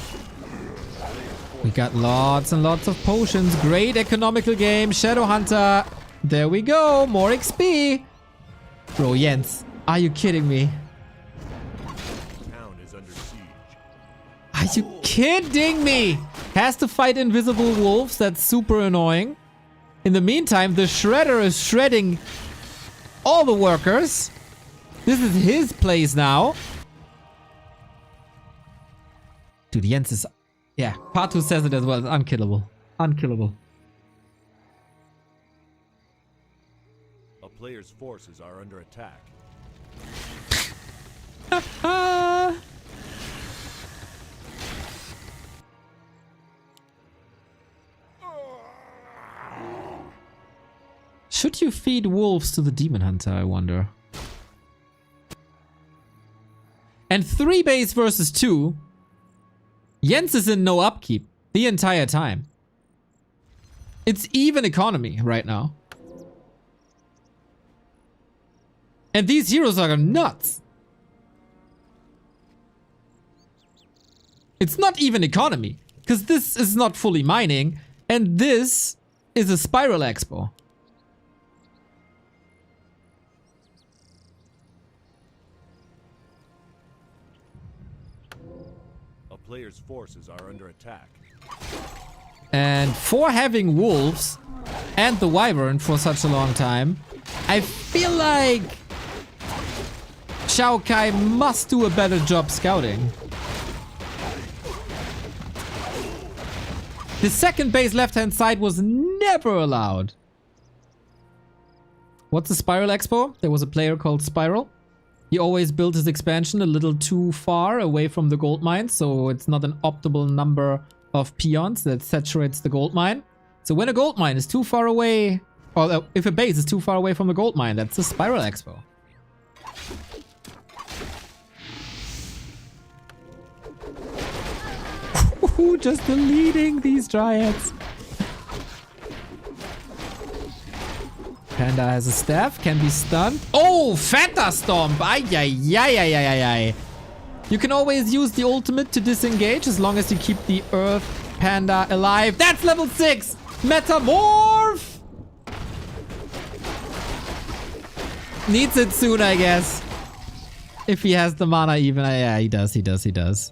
We got lots and lots of potions. Great economical game. Shadow Hunter. There we go. More XP. Bro, Jens. Are you kidding me? Town is under siege. Are you kidding me? Has to fight invisible wolves. That's super annoying. In the meantime, the Shredder is shredding all the workers. This is his place now. Dude, Jens is... Yeah, part 2 says it as well. It's unkillable. Unkillable. A player's forces are under attack. Should you feed wolves to the Demon Hunter, I wonder? And 3 base versus 2. Jens is in no upkeep the entire time. It's even economy right now. And these heroes are nuts. It's not even economy. Because this is not fully mining. And this is a Spiral Expo. Player's forces are under attack. And for having wolves and the wyvern for such a long time, I feel like XiaoKai must do a better job scouting. The second base left-hand side was never allowed. What's the Spiral Expo? There was a player called Spiral. He always built his expansion a little too far away from the gold mine, so it's not an optimal number of peons that saturates the gold mine. So when a gold mine is too far away, or if a base is too far away from the gold mine, that's a Spiral Expo. Just deleting these dryads. Panda has a staff, can be stunned. Oh, Fanta Stomp! Ay, ay, ay, ay, ay, ay. You can always use the ultimate to disengage as long as you keep the Earth Panda alive. That's level 6! Metamorph! Needs it soon, I guess. If he has the mana even. Yeah, he does, he does, he does.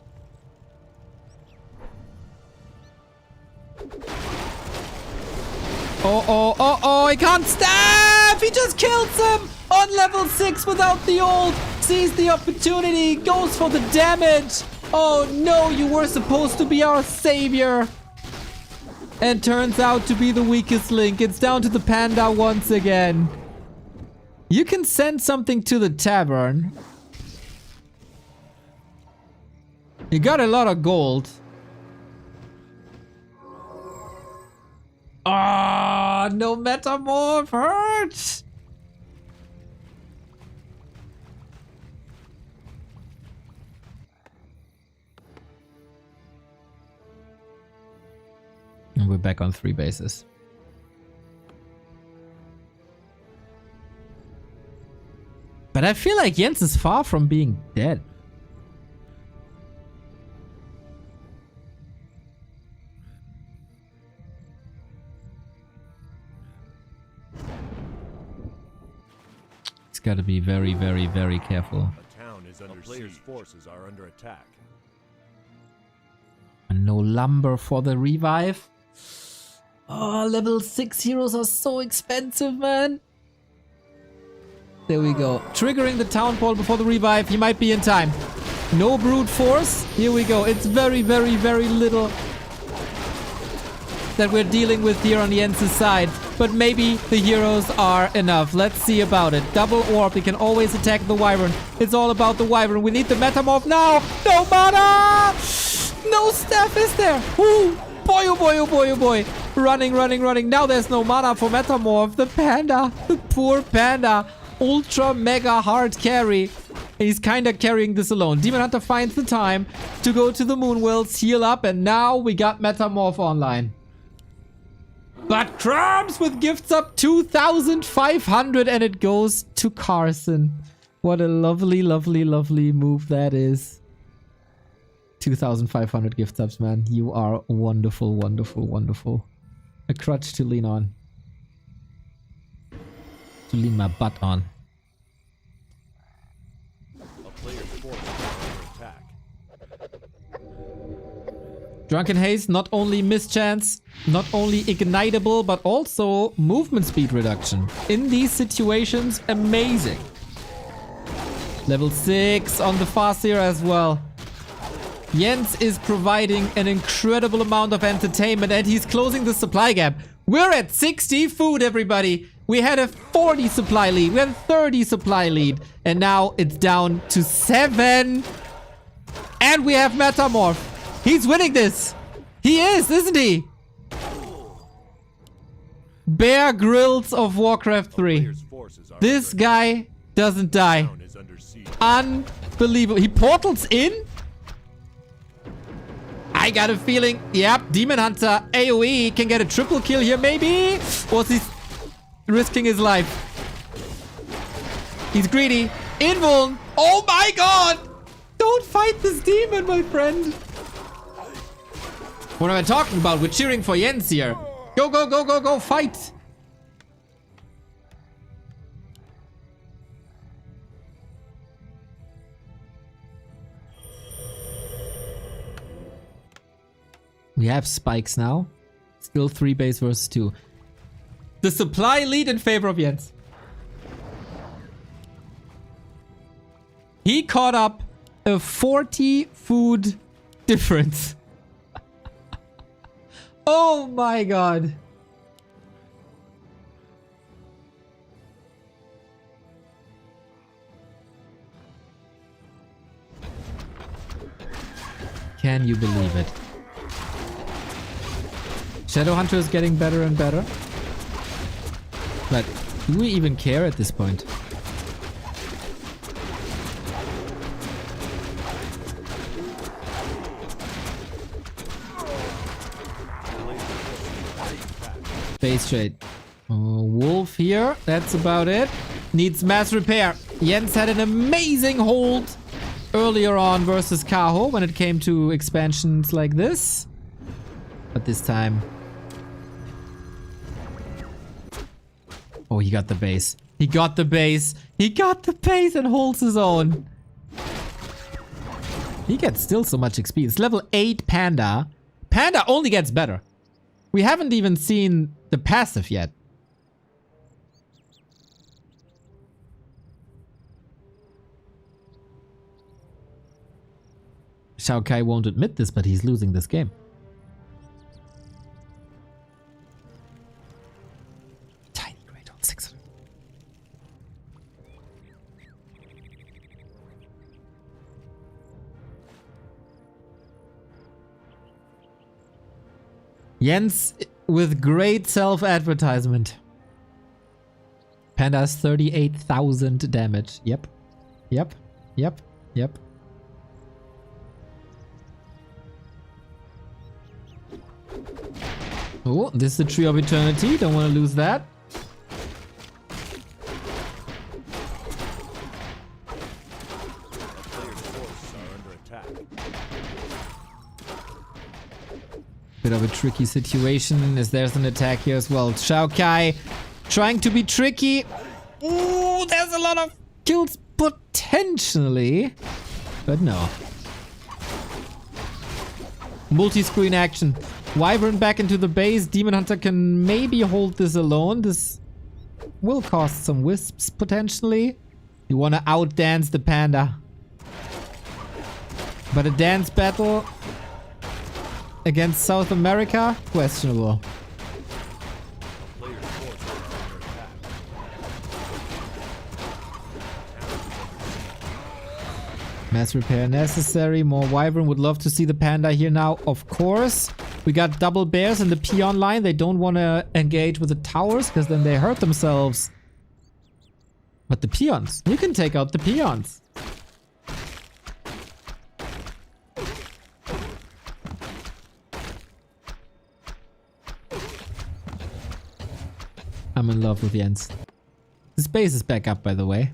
Oh, he can't stab! He just kills him! On level 6 without the ult! Sees the opportunity, goes for the damage! Oh no, you were supposed to be our savior! And turns out to be the weakest link. It's down to the Panda once again. You can send something to the tavern. You got a lot of gold. Ah, no Metamorph hurts. And we're back on 3 bases. But I feel like Jens is far from being dead. He's got to be very, very, very careful. A town is under player's forces are under attack. And no lumber for the revive. Oh, level 6 heroes are so expensive, man. There we go. Triggering the town hall before the revive. He might be in time. No brute force. Here we go. It's very, very, very little that we're dealing with here on Jens' side. But maybe the heroes are enough. Let's see about it. Double orb. We can always attack the wyvern. It's all about the wyvern. We need the metamorph now. No mana! No staff is there. Ooh. Boy, oh boy, oh boy, oh boy. Running, running, running. Now there's no mana for metamorph. The panda. The poor panda. Ultra mega hard carry. He's kinda carrying this alone. Demon Hunter finds the time to go to the Moonwells, heal up, and now we got Metamorph online. But Crumbs with gifts up 2,500 and it goes to Carson. What a lovely, lovely, lovely move that is. 2,500 gift subs, man. You are wonderful, wonderful, wonderful. A crutch to lean on. To lean my butt on. A player's force is under attack. Drunken Haze, not only mischance, not only ignitable, but also movement speed reduction. In these situations, amazing. Level 6 on the Farseer as well. Jens is providing an incredible amount of entertainment and he's closing the supply gap. We're at 60 food, everybody. We had a 40 supply lead. We had a 30 supply lead. And now it's down to 7. And we have Metamorph. He's winning this. He is, isn't he? Bear Grylls of Warcraft 3. This guy doesn't die. Unbelievable. He portals in? I got a feeling, yep, Demon Hunter AoE can get a triple kill here, maybe? Or is he risking his life? He's greedy. Invuln. Oh my god! Don't fight this demon, my friend. What am I talking about? We're cheering for Jens here. Go, go, go, go, go, fight! We have spikes now. Still 3 base versus 2. The supply lead in favor of Jens. He caught up a 40 food difference. Oh my god. Can you believe it? Shadowhunter is getting better and better. But do we even care at this point? Base trade. Wolf here. That's about it. Needs mass repair. Jens had an amazing hold earlier on versus Kaho when it came to expansions like this. But this time... Oh, he got the base. He got the base. He got the base and holds his own. He gets still so much XP. It's level 8 Panda. Panda only gets better. We haven't even seen the passive yet. XiaoKai won't admit this, but he's losing this game. Tiny Great on 600. Jens with great self-advertisement. Panda's 38,000 damage. Yep. Yep. Yep. Yep. Oh, this is the Tree of Eternity. Don't want to lose that. Player's forces are under attack. Bit of a tricky situation as there's an attack here as well. XiaoKai trying to be tricky. Ooh, there's a lot of kills potentially. But no. Multi-screen action. Wyvern back into the base. Demon Hunter can maybe hold this alone. This will cost some wisps potentially. You want to outdance the panda. But a dance battle against South America? Questionable. Player's forces are under attack. Mass repair necessary. More Wyvern. Would love to see the panda here now, of course. We got double bears in the peon line. They don't want to engage with the towers because then they hurt themselves. But the peons. You can take out the peons. I'm in love with Jens. His base is back up, by the way.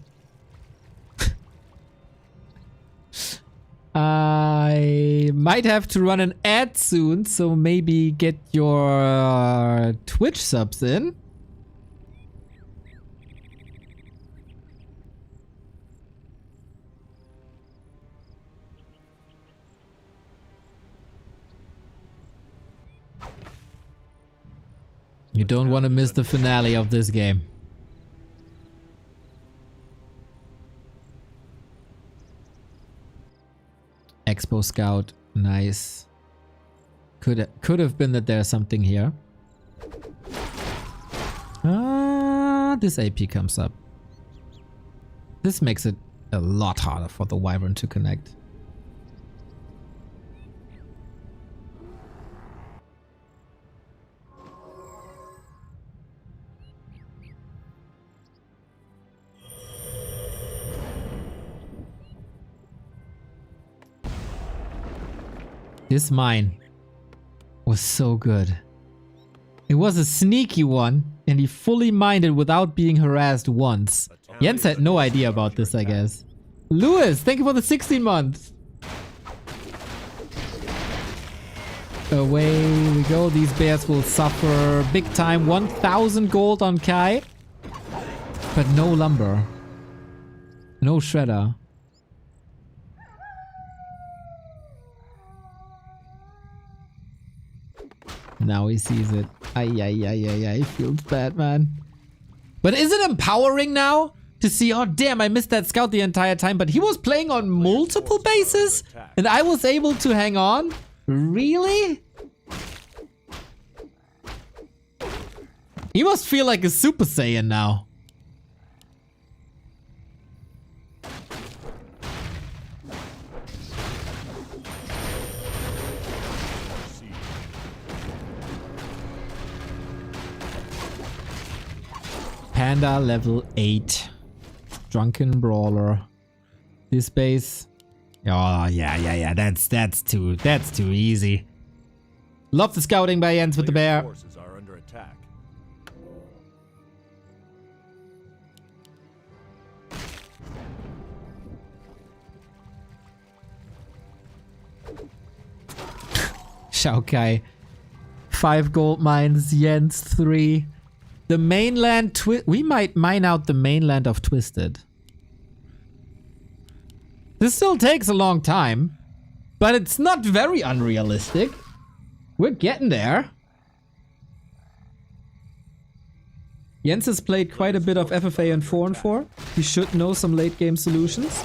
I might have to run an ad soon, so maybe get your Twitch subs in. You don't want to miss the finale of this game. Expo Scout, nice. Could have been that there's something here. This AP comes up. This makes it a lot harder for the Wyvern to connect. This mine was so good. It was a sneaky one, and he fully mined it without being harassed once. Jens had no idea about this, I guess. Lewis, thank you for the 16 months. Away we go. These bears will suffer big time. 1,000 gold on Kai. But no lumber. No shredder. Now he sees it. Ay, he feels bad, man. But is it empowering now to see, oh damn, I missed that scout the entire time, but he was playing on multiple bases and I was able to hang on? Really? He must feel like a Super Saiyan now. Panda level 8. Drunken Brawler. This base. Oh, yeah. That's too easy. Love the scouting by Jens with the bear. Forces are under attack. XiaoKai. 5 gold mines, Jens 3. The mainland we might mine out the mainland of Twisted. This still takes a long time, but it's not very unrealistic. We're getting there. Jens has played quite a bit of FFA and 4-4. He should know some late game solutions.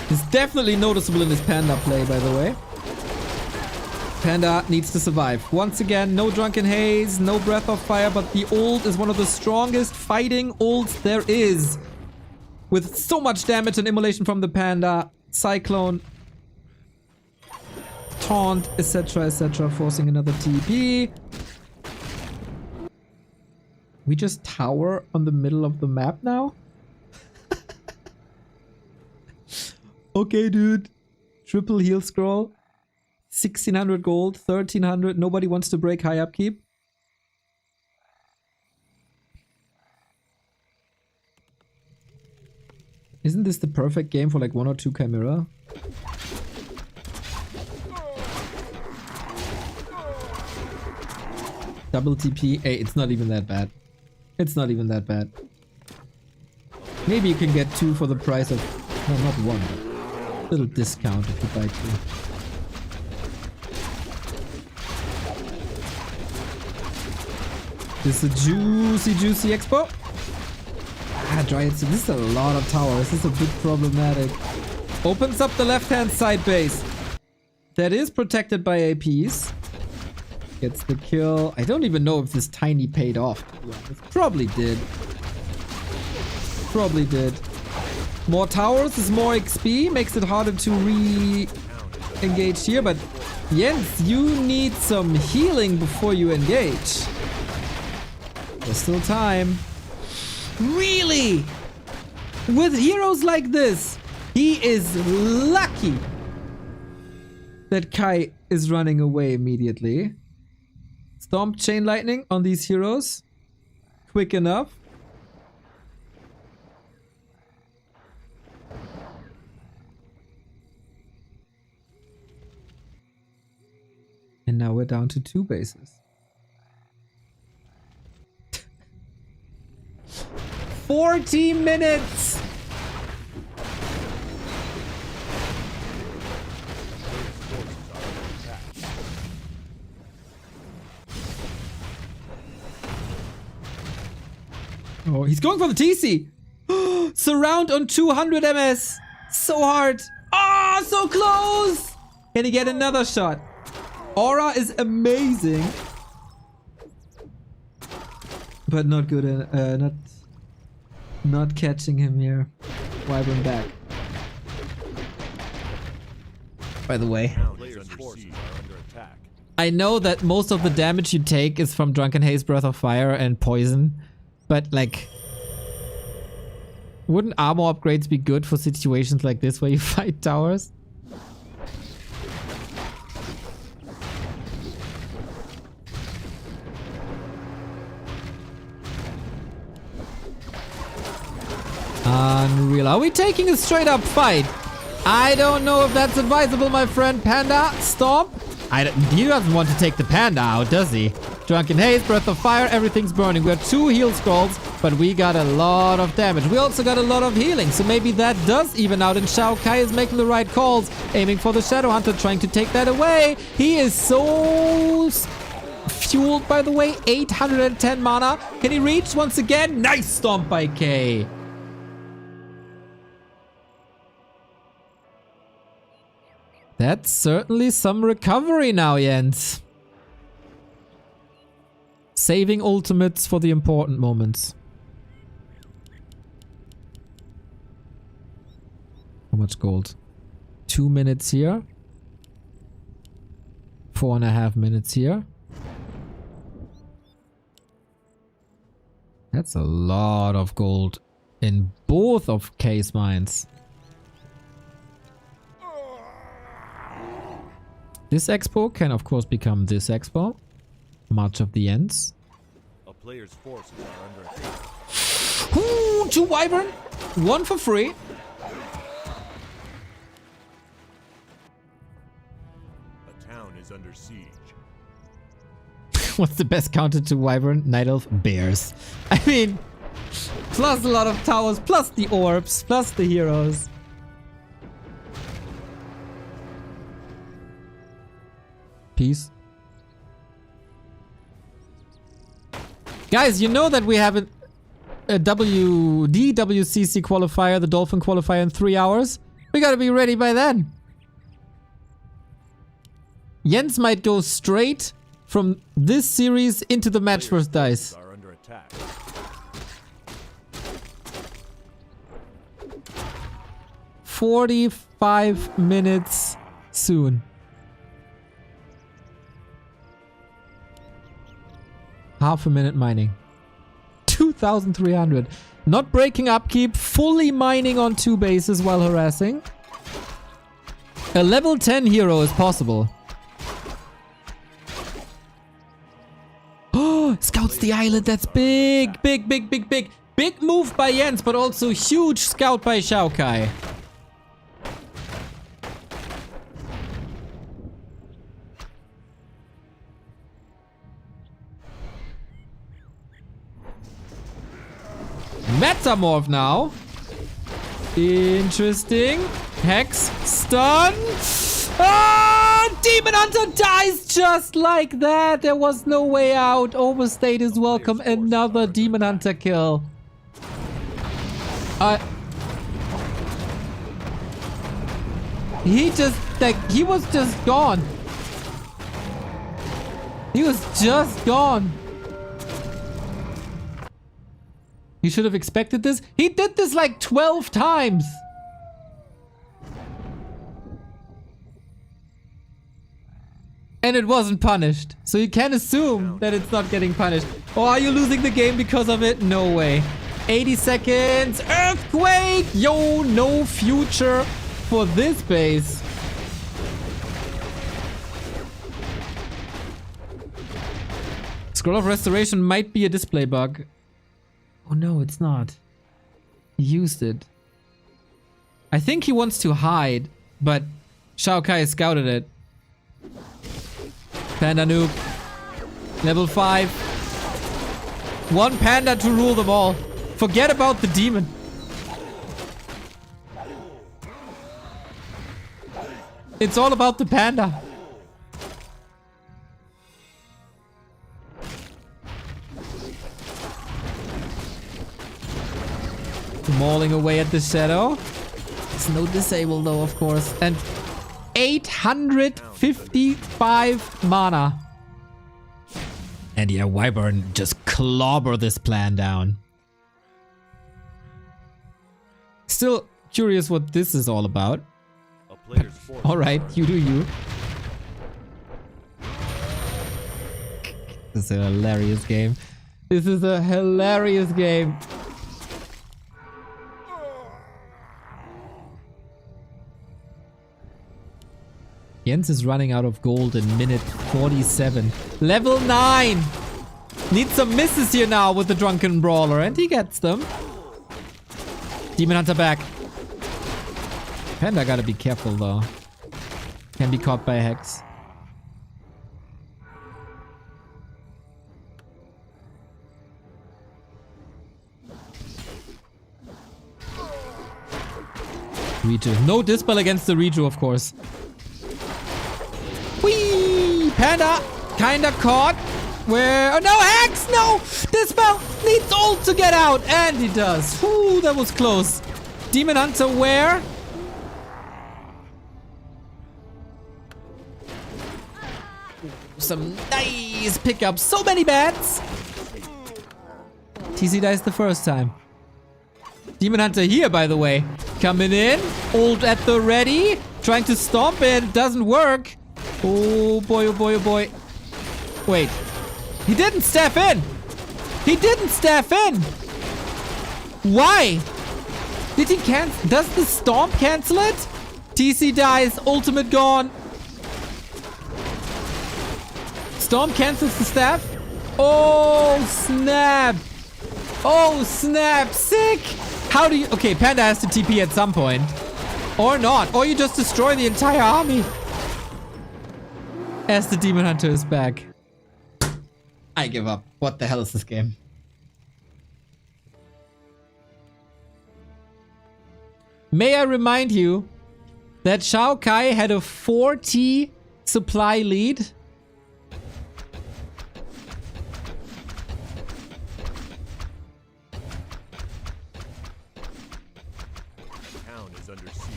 He's definitely noticeable in his Panda play, by the way. Panda needs to survive. Once again, no Drunken Haze, no Breath of Fire, but the ult is one of the strongest fighting ults there is. With so much damage and immolation from the Panda. Cyclone. Taunt, etc, etc, forcing another TP. We just tower on the middle of the map now? Okay, dude. Triple heal scroll. 1600 gold, 1300. Nobody wants to break high upkeep. Isn't this the perfect game for like 1 or 2 Chimera? Double TP. Hey, it's not even that bad. It's not even that bad. Maybe you can get 2 for the price of... No, not 1. Little discount if you buy 2. This is a juicy expo. Ah, Dryad Sea. This is a lot of towers. This is a bit problematic. Opens up the left-hand side base. That is protected by APs. Gets the kill. I don't even know if this tiny paid off. Probably did. Probably did. More towers is more XP. Makes it harder to re-engage here. But Jens, you need some healing before you engage. There's still time. Really? With heroes like this, he is lucky that Kai is running away immediately. Stomp Chain Lightning on these heroes. Quick enough. And now we're down to 2 bases. 40 minutes! Oh, he's going for the TC! Surround on 200 MS! So hard! Ah, oh, so close! Can he get another shot? Aura is amazing. But not good, not catching him here. Wyvern back. By the way, I know that most of the damage you take is from Drunken Haze, Breath of Fire, and Poison, but like, wouldn't armor upgrades be good for situations like this where you fight towers? Unreal. Are we taking a straight up fight? I don't know if that's advisable, my friend. Panda, stop. He doesn't want to take the Panda out, does he? Drunken Haze, Breath of Fire, everything's burning. We have 2 heal scrolls, but we got a lot of damage. We also got a lot of healing, so maybe that does even out. And XiaoKai is making the right calls, aiming for the Shadow Hunter, trying to take that away. He is so fueled, by the way. 810 mana. Can he reach once again? Nice stomp by K. That's certainly some recovery now, Jens. Saving ultimates for the important moments. How much gold? 2 minutes here. 4.5 minutes here. That's a lot of gold in both of K's mines. This expo can of course become this expo. Much of the ends. A player's forces are under attack. Ooh, 2 Wyvern. 1 for free. under siege. What's the best counter to Wyvern? Night Elf? Bears. I mean, plus a lot of towers, plus the orbs, plus the heroes. Peace. Guys, you know that we have a DWCC qualifier, the Dolphin qualifier in 3 hours? We gotta be ready by then. Jens might go straight from this series into the match versus Dice. Are under attack. 45 minutes soon. Half a minute mining. 2,300. Not breaking upkeep, fully mining on 2 bases while harassing. A level 10 hero is possible. Oh, scouts the island. That's big, big, big, big, big. Big move by Jens, but also huge scout by XiaoKai. Metamorph now. Interesting. Hex. Stun. Ah! Demon Hunter dies just like that. There was no way out. Overstate is welcome. Another Demon Hunter kill. He just, like, he was just gone. He was just gone. You should have expected this. He did this like 12 times. And it wasn't punished. So you can assume that it's not getting punished. Or are you losing the game because of it? No way. 80 seconds. Earthquake! Yo, no future for this base. Scroll of Restoration might be a display bug. Oh no, it's not. He used it. I think he wants to hide, but XiaoKai scouted it. Panda nuke. Level 5. One panda to rule them all. Forget about the demon. It's all about the panda. Mauling away at the shadow. It's no disable though, of course. And 855 mana. And yeah, Wyvern just clobber this plan down. Still curious what this is all about. A player's force Alright, you do you. This is a hilarious game. This is a hilarious game. Jens is running out of gold in minute 47. Level 9! Needs some misses here now with the Drunken Brawler, and he gets them. Demon Hunter back. Panda gotta be careful though. Can be caught by a Hex. Reju. No dispel against the Reju, of course. Whee! Panda! Kinda caught. Where? Oh no, Hex! No! Dispel needs ult to get out! And he does. Ooh, that was close. Demon Hunter where? Some nice pickups. So many bats! TC dies the first time. Demon Hunter here, by the way. Coming in. Ult at the ready. Trying to stomp it. Doesn't work. Oh boy, oh boy, oh boy. Wait. He didn't staff in. He didn't staff in. Why? Did he cancel? Does the stomp cancel it? TC dies. Ultimate gone. Stomp cancels the staff. Oh, snap. Oh, snap. Sick. How do you... Okay, Panda has to TP at some point. Or not. Or you just destroy the entire army. as the Demon Hunter is back. I give up. What the hell is this game? May I remind you that XiaoKai had a 40 supply lead. Town is under siege.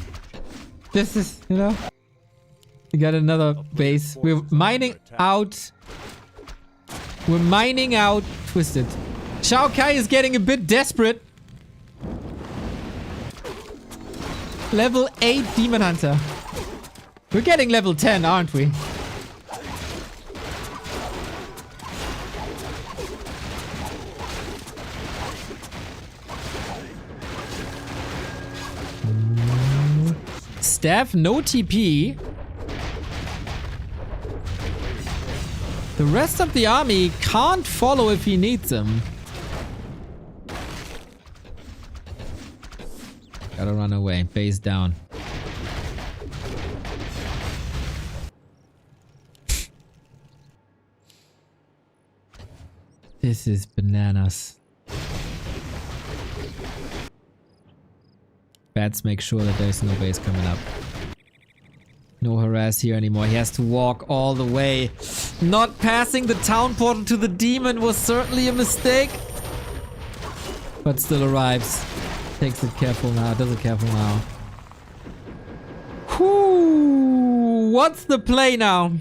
This is, you know, we got another base. We're mining out. We're mining out Twisted. XiaoKai is getting a bit desperate. Level 8 Demon Hunter. We're getting level 10, aren't we? Staff, no TP. The rest of the army can't follow if he needs them. Gotta run away. Base down. This is bananas. Bats make sure that there's no base coming up. No harass here anymore. He has to walk all the way. Not passing the town portal to the demon was certainly a mistake. But still arrives. Takes it careful now. Does it careful now. Whoo! What's the play now?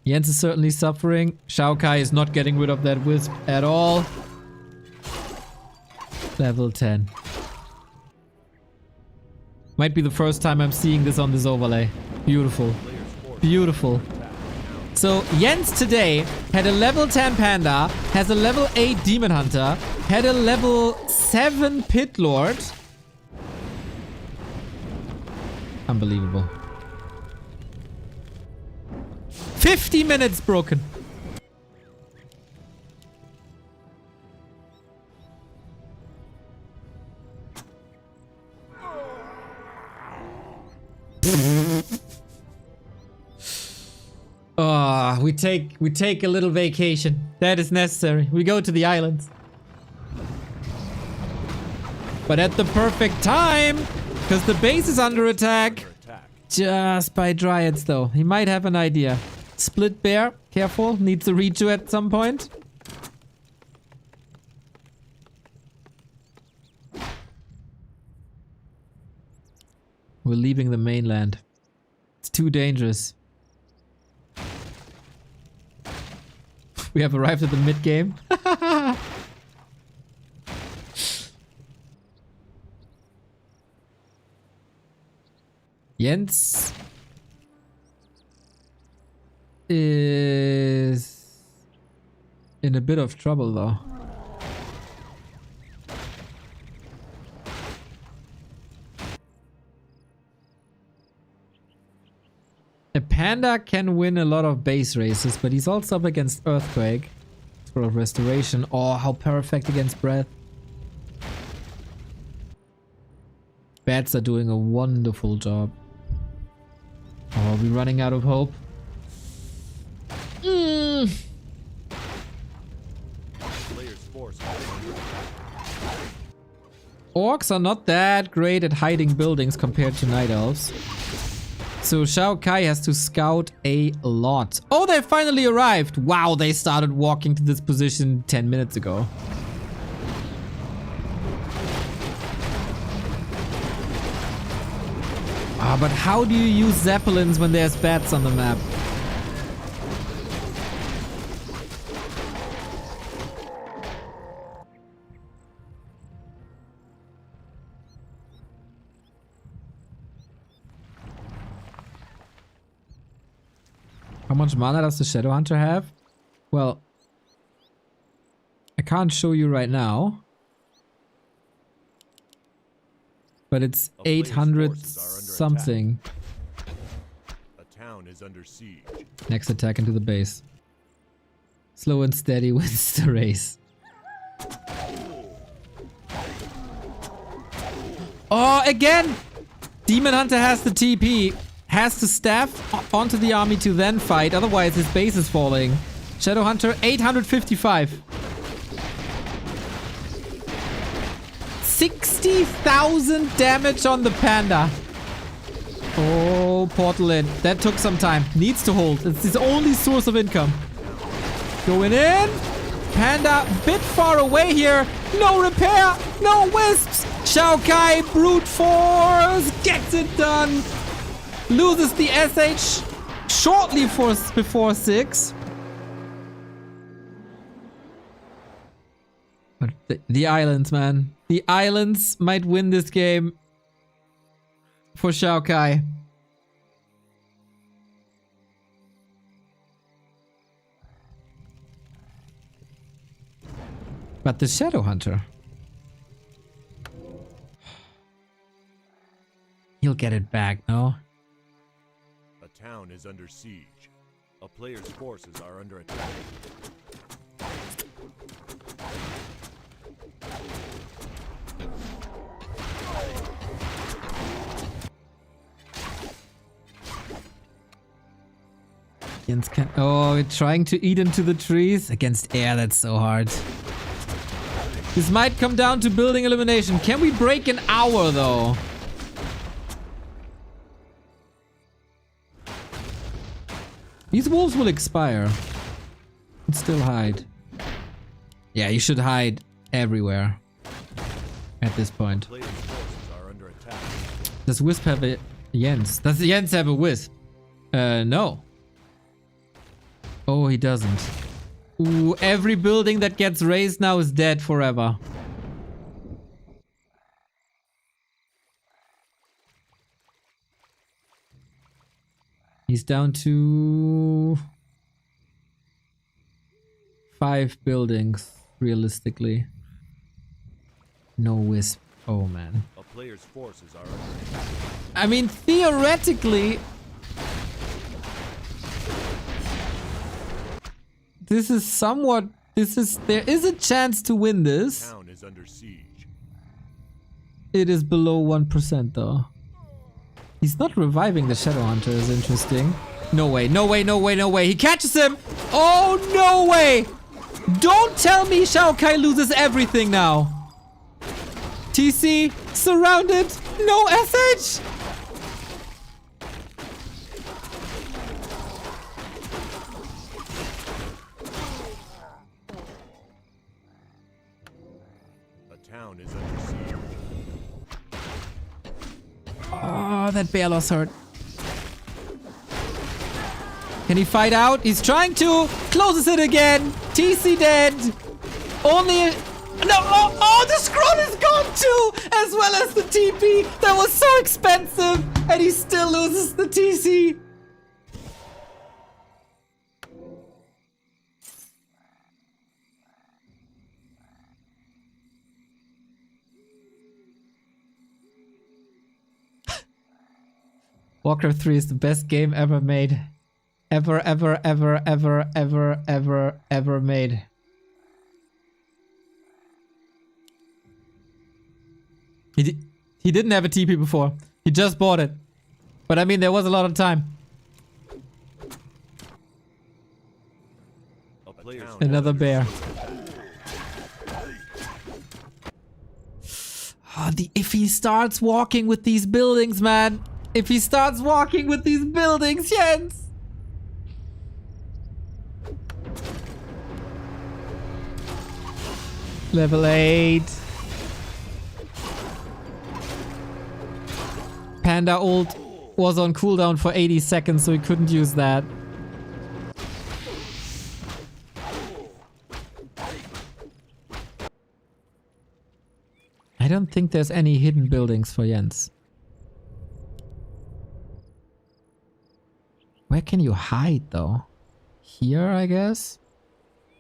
Jens is certainly suffering. XiaoKai is not getting rid of that wisp at all. Level 10. Might be the first time I'm seeing this on this overlay. Beautiful. Beautiful. So Jens today had a level 10 Panda, has a level 8 Demon Hunter, had a level 7 Pit Lord. Unbelievable. 50 minutes broken. Oh, we take a little vacation. That is necessary. We go to the islands. But at the perfect time, because the base is under attack. Just by Dryads though. He might have an idea. Split bear, careful, needs a reach at some point. We're leaving the mainland. It's too dangerous. We have arrived at the mid-game. Jens is in a bit of trouble though. A panda can win a lot of base races, but he's also up against Earthquake. Scroll of Restoration. Oh, how perfect against Breath. Bats are doing a wonderful job. Oh, are we running out of hope? Orcs are not that great at hiding buildings compared to Night Elves. So XiaoKai has to scout a lot. Oh, they finally arrived. Wow, they started walking to this position 10 minutes ago. Ah, but how do you use Zeppelins when there's bats on the map? How much mana does the Shadow Hunter have? Well, I can't show you right now. But it's 800 something. A town is under siege. Next attack into the base. Slow and steady wins the race. Oh, again! Demon Hunter has the TP. has to staff onto the army to then fight, otherwise his base is falling. Shadowhunter, 855. 60,000 damage on the panda. Oh, portal in. That took some time. Needs to hold. It's his only source of income. Going in. Panda, bit far away here. No repair. No wisps. XiaoKai, brute force. Gets it done. Loses the SH shortly before 6. But the islands, man. The islands might win this game for XiaoKai. But the Shadowhunter, he'll get it back, no? A town is under siege. A player's forces are under attack. Oh, we're trying to eat into the trees. Against air, that's so hard. This might come down to building elimination. Can we break an hour, though? These wolves will expire. And still hide. Yeah, you should hide everywhere. At this point. Player's forces are under attack. Does Wisp have a Jens? Does Jens have a Wisp? No. Oh, he doesn't. Ooh, every building that gets raised now is dead forever. He's down to 5 buildings, realistically. No Wisp. Oh, man. A player's forces are under attack. I mean, theoretically, this is somewhat... There is a chance to win this. Town is under siege. It is below 1% though. He's not reviving the Shadowhunter, is interesting. No way, no way, no way, no way. He catches him! Oh, no way! Don't tell me XiaoKai loses everything now. TC, surrounded, no SH! Town is under siege. Oh, that bear loss hurt. Can he fight out? He's trying to. Closes it again. TC dead. Only... No, oh, the scroll is gone too! As well as the TP. That was so expensive. And he still loses the TC. Warcraft 3 is the best game ever made. Ever made. He didn't have a TP before. He just bought it. But I mean, there was a lot of time. Another bear. Oh, if he starts walking with these buildings, man. If he starts walking with these buildings, Jens! Level 8. Panda ult was on cooldown for 80 seconds, so he couldn't use that. I don't think there's any hidden buildings for Jens. Where can you hide, though? Here, I guess?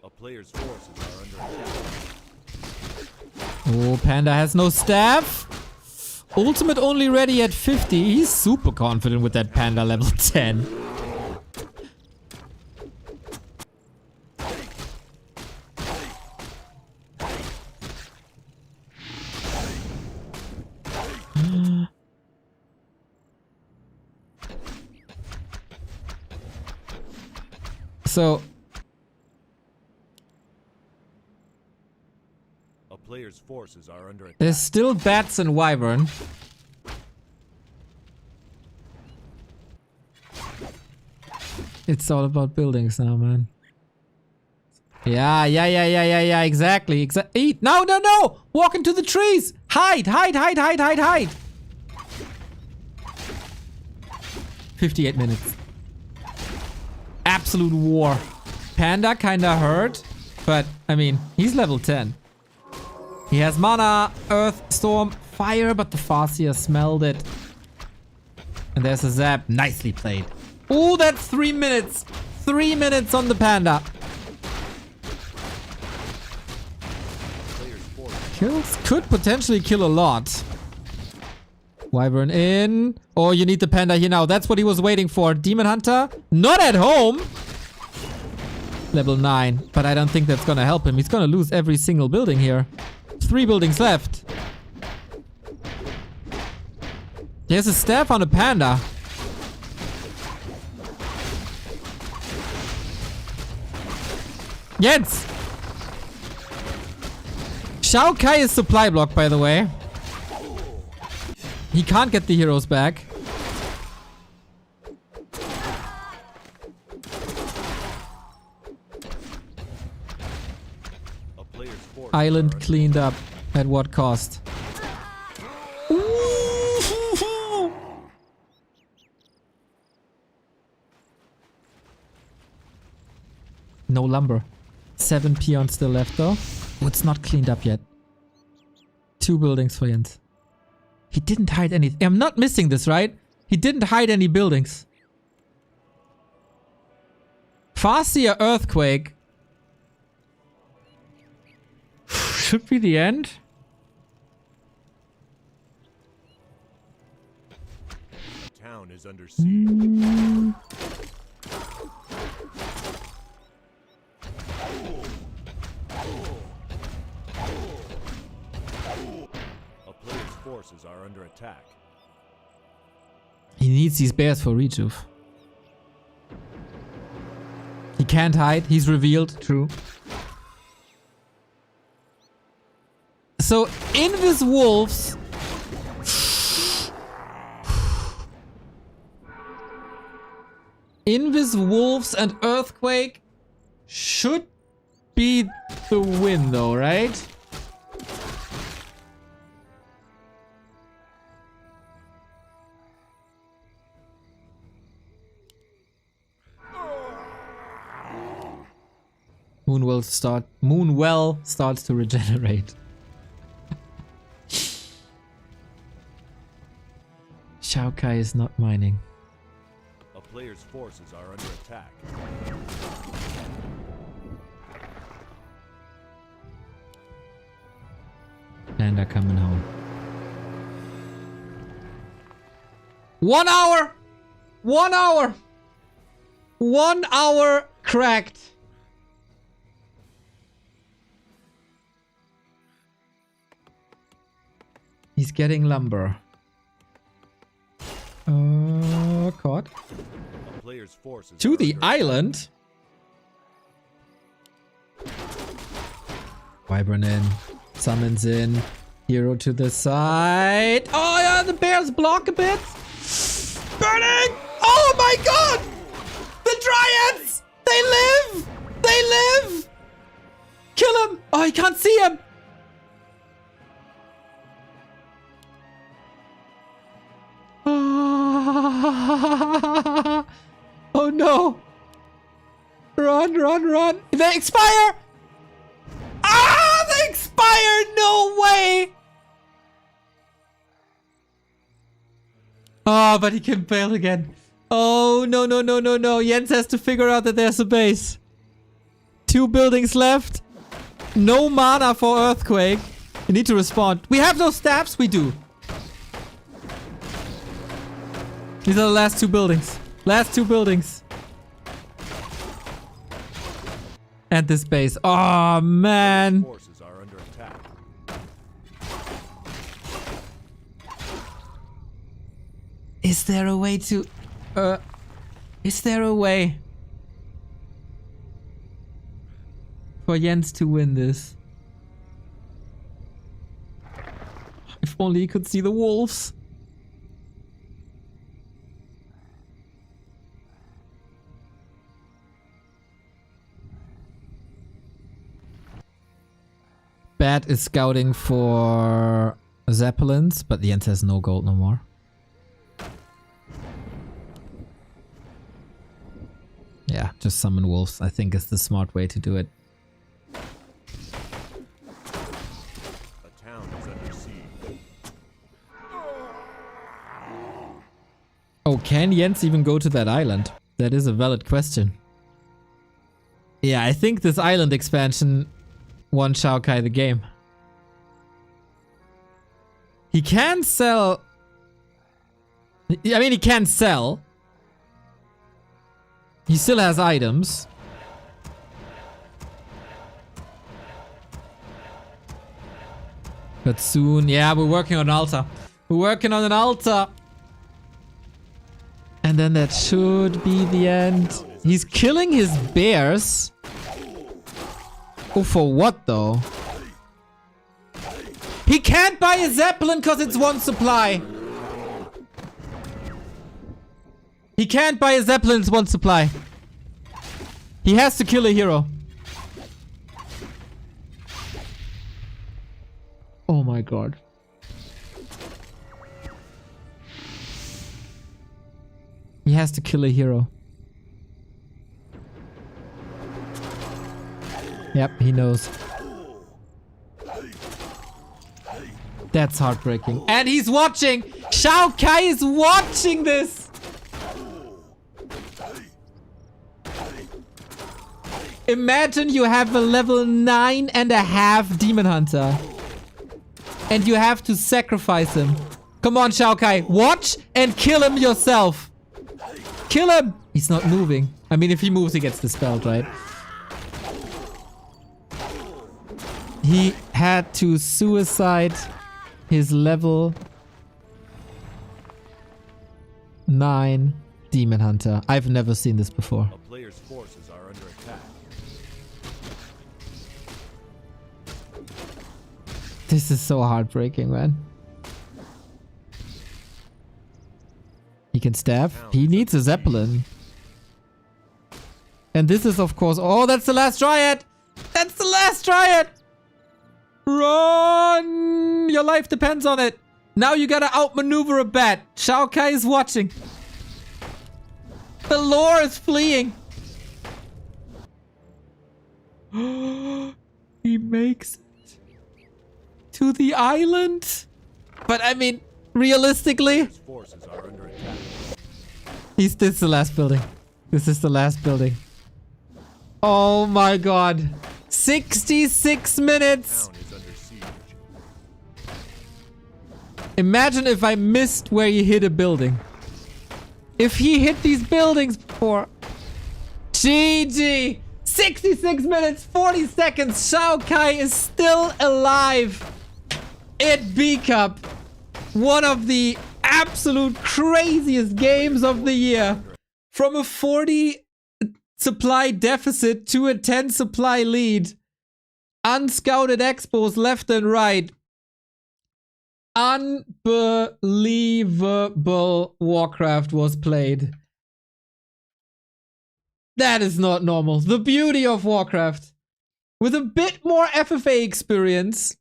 A player's forces are under attack. Oh, Panda has no staff. Ultimate only ready at 50. He's super confident with that Panda level 10. So A player's forces are under attack. there's still bats and wyvern. It's all about buildings now, man. Yeah, exactly. Eat. No, no, no! Walk into the trees! Hide, hide, hide, hide, hide, hide! 58 minutes. Absolute war. Panda kinda hurt, but I mean, he's level 10. He has mana, earth, storm, fire, but the Farseer smelled it. And there's a zap. Nicely played. Oh, that's 3 minutes. 3 minutes on the Panda. Player's forces Kills could potentially kill a lot. Wyvern in. Oh, you need the Panda here now. That's what he was waiting for. Demon Hunter, not at home. Level 9. But I don't think that's gonna help him. He's gonna lose every single building here. 3 buildings left. There's a staff on a Panda. Jens! XiaoKai is supply block, by the way. He can't get the heroes back. A player's forces Island are cleaned up. At what cost? No lumber. 7 peons still left though. Oh, it's not cleaned up yet. 2 buildings for Jens. He didn't hide any. I'm not missing this, right? He didn't hide any buildings. Farseer earthquake. Should be the end. town is under siege. A player's forces are under attack. He needs these bears for rejuve. He can't hide. He's revealed. True. So, Invis Wolves. Invis Wolves and Earthquake should be the win though, right? Moonwell starts to regenerate. XiaoKai is not mining. A player's forces are under attack. Panda coming home. 1 hour! 1 hour! 1 hour cracked. He's getting lumber. Caught. A player's forces To are the under island. Wyvern in. Summons in. Hero to the side. Oh yeah, the bears block a bit. Burning! Oh my god! The Dryads! They live! They live! Kill him! Oh, I can't see him! Oh no! Run, run, run! They expire! Ah! They expire! No way! Oh, but he can bail again. Oh, no, no, no, no, no. Jens has to figure out that there's a base. 2 buildings left. No mana for Earthquake. You need to respond. We have no staffs? We do. These are the last 2 buildings. Last 2 buildings. And this base. Oh, man. forces are under attack. Is there a way to... Is there a way? for Jens to win this. If only he could see the wolves. Bat is scouting for Zeppelins, but Jens has no gold no more. Yeah, just summon wolves, I think is the smart way to do it. A town is under siege. Oh, can Jens even go to that island? That is a valid question. Yeah, I think this island expansion won XiaoKai the game. He can sell... I mean, he can sell. He still has items. But soon... Yeah, we're working on an altar. We're working on an altar. And then that should be the end. He's killing his bears. Oh, for what though? He can't buy a Zeppelin because it's one supply. He can't buy a Zeppelin, it's one supply. He has to kill a hero. Oh my god. He has to kill a hero. Yep, he knows. That's heartbreaking. And he's watching! XiaoKai is watching this! Imagine you have a level 9.5 Demon Hunter. And you have to sacrifice him. Come on, XiaoKai. Watch and kill him yourself. Kill him! He's not moving. I mean, if he moves, he gets dispelled, right? He had to suicide his level 9 Demon Hunter. I've never seen this before. A player's forces are under attack. This is so heartbreaking, man. He can stab. He needs a Zeppelin. And this is, of course... Oh, that's the last Dryad! That's the last Dryad! Run! Your life depends on it. Now you gotta outmaneuver a bat. XiaoKai is watching. The lore is fleeing. He makes it to the island. But I mean, realistically, His forces are under attack. this is the last building. This is the last building. Oh my god. 66 minutes. Town is under siege. Imagine if I missed where he hit a building. If he hit these buildings before. GG. 66 minutes, 40 seconds. XiaoKai is still alive. At B Cup. One of the absolute craziest games of the year. From a 40 supply deficit to a 10 supply lead. Unscouted expos left and right. Unbelievable Warcraft was played. That is not normal. The beauty of Warcraft. With a bit more FFA experience,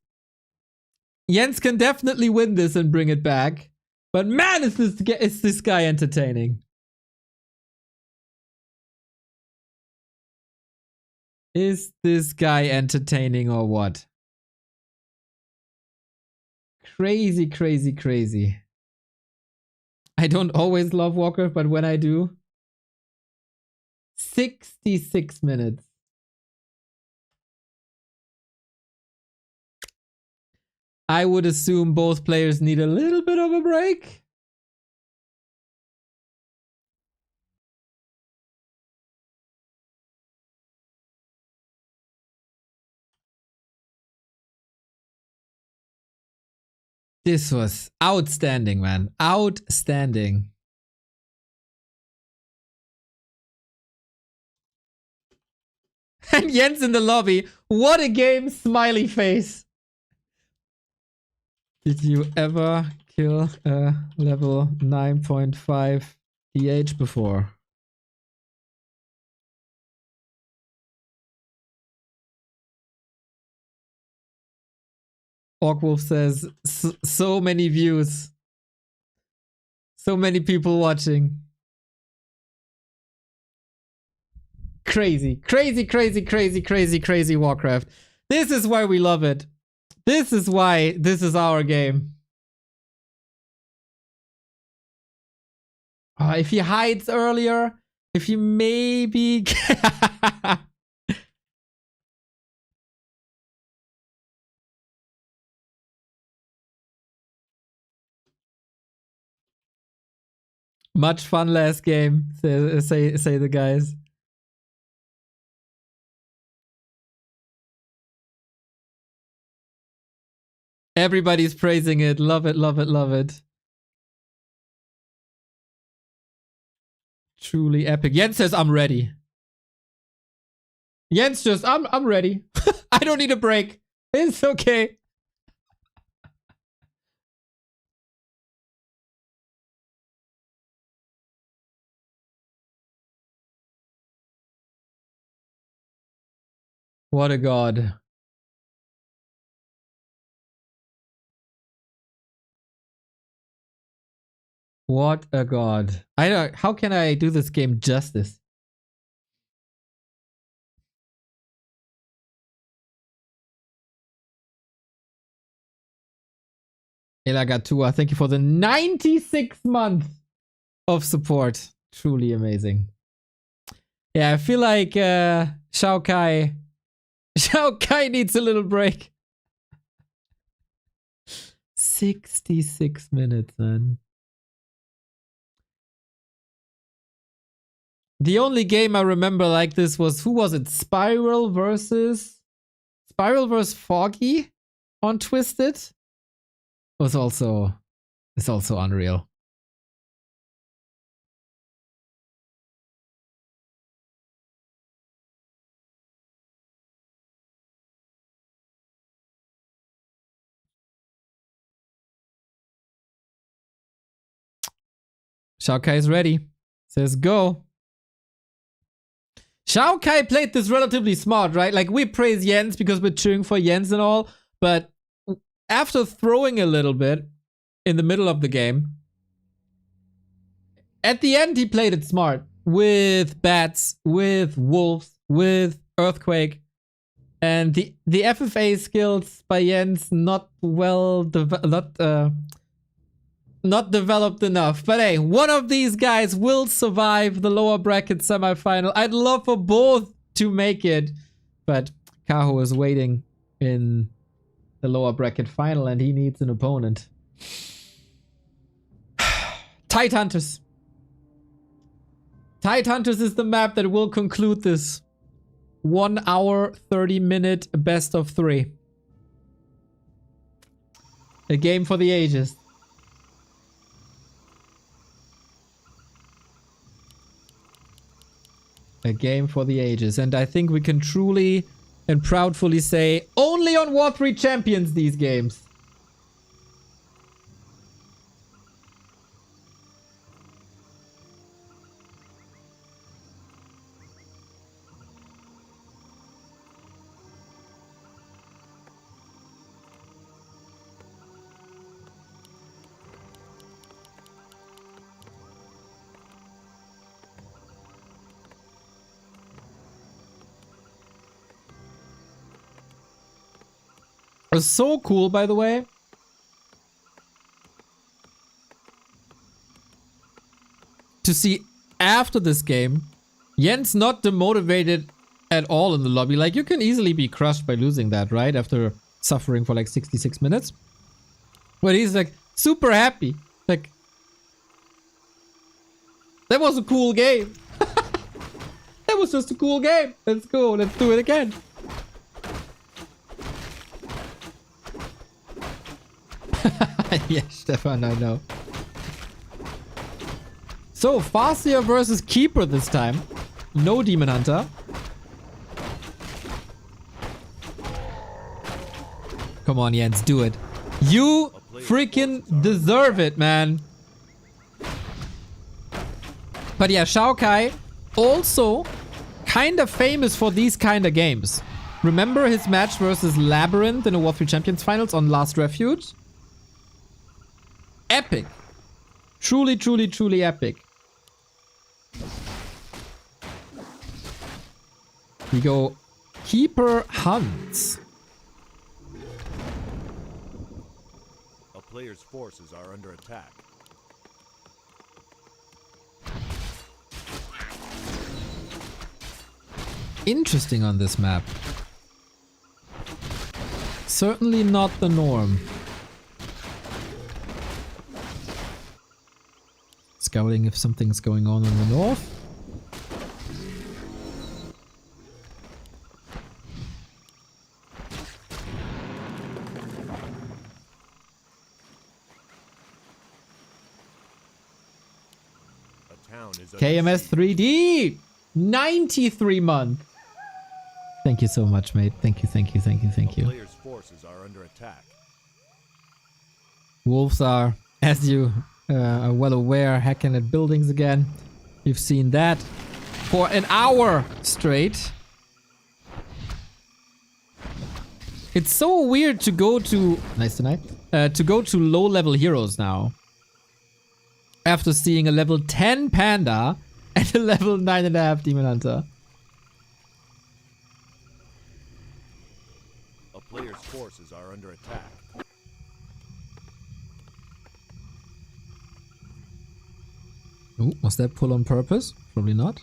Jens can definitely win this and bring it back. But man, is this guy entertaining. Is this guy entertaining or what? Crazy, crazy, crazy. I don't always love Warcraft, but when I do... 66 minutes. I would assume both players need a little bit of a break. This was outstanding, man. Outstanding. And Jens in the lobby. What a game, smiley face. Did you ever kill a level 9.5 DH before? Orkwolf says, so many views. So many people watching. Crazy, crazy, crazy, crazy, crazy, crazy Warcraft. This is why we love it. This is why this is our game. If he hides earlier, if he maybe... Much fun last game, say the guys. Everybody's praising it. Love it, love it, love it. Truly epic. Jens says, I'm ready. Jens just, I'm ready. I don't need a break. It's okay. What a god. What a god. I don't, how can I do this game justice? Elagatua, thank you for the 96 months of support. Truly amazing. Yeah, I feel like XiaoKai needs a little break. 66 minutes, man. The only game I remember like this was, who was it? Spiral versus Foggy on Twisted? It's also unreal. XiaoKai is ready. Says go. XiaoKai played this relatively smart, right? Like, we praise Jens because we're cheering for Jens and all, but after throwing a little bit in the middle of the game, at the end he played it smart. With bats, with wolves, with earthquake. And the FFA skills by Jens not developed enough. But hey, one of these guys will survive the lower bracket semifinal. I'd love for both to make it, but Kaho is waiting in the lower bracket final and he needs an opponent. Tide Hunters. Tide Hunters is the map that will conclude this 1 hour 30-minute best of 3. A game for the ages. A game for the ages. And I think we can truly and proudly say, only on War 3 Champions these games. It was so cool, by the way. To see after this game, Jens not demotivated at all in the lobby. Like, you can easily be crushed by losing that, right? After suffering for like 66 minutes. But he's like super happy. Like, that was a cool game. That was just a cool game. Let's go. Let's do it again. Yes, Stefan, I know. So, Farseer versus Keeper this time. No Demon Hunter. Come on, Jens, do it. You freaking deserve it, man. But yeah, XiaoKai also kind of famous for these kind of games. Remember his match versus Labyrinth in the War 3 Champions Finals on Last Refuge? Epic. Truly, truly, truly epic. We go Keeper Hunts. A player's forces are under attack. Interesting on this map. Certainly not the norm. Scouting if something's going on in the north. A town is under KMS siege. 3D! 93 month! Thank you so much, mate. Thank you, thank you, thank you, thank A you. player's forces are under attack. Wolves are, as you are well aware, hacking at buildings again. You've seen that for an hour straight. It's so weird to go to... Nice tonight. To go to low-level heroes now. After seeing a level 10 Panda and a level 9.5 Demon Hunter. A player's forces are under attack. Ooh, was that pull on purpose? Probably not.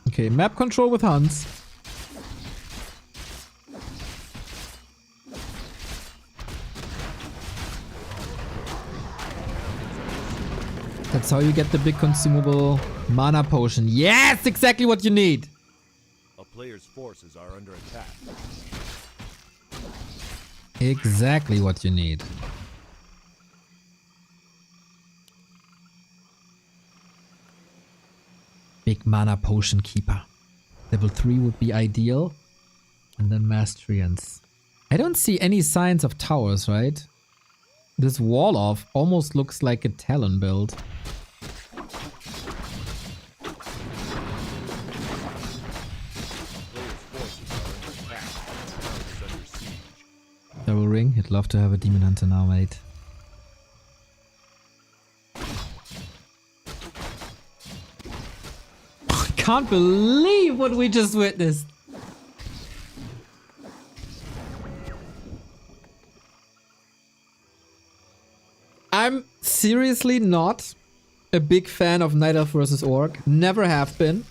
Okay, map control with Hans. That's how you get the big consumable mana potion. Yes, exactly what you need. A player's forces are under attack. Exactly what you need. Big mana potion keeper. Level 3 would be ideal. And then Mastrians. I don't see any signs of towers, right? This wall off almost looks like a Talon build. Player's forces are under attack. The town is under siege. Double ring. He'd love to have a Demon Hunter now, mate. I can't believe what we just witnessed. I'm seriously not a big fan of Night Elf vs. Orc. Never have been.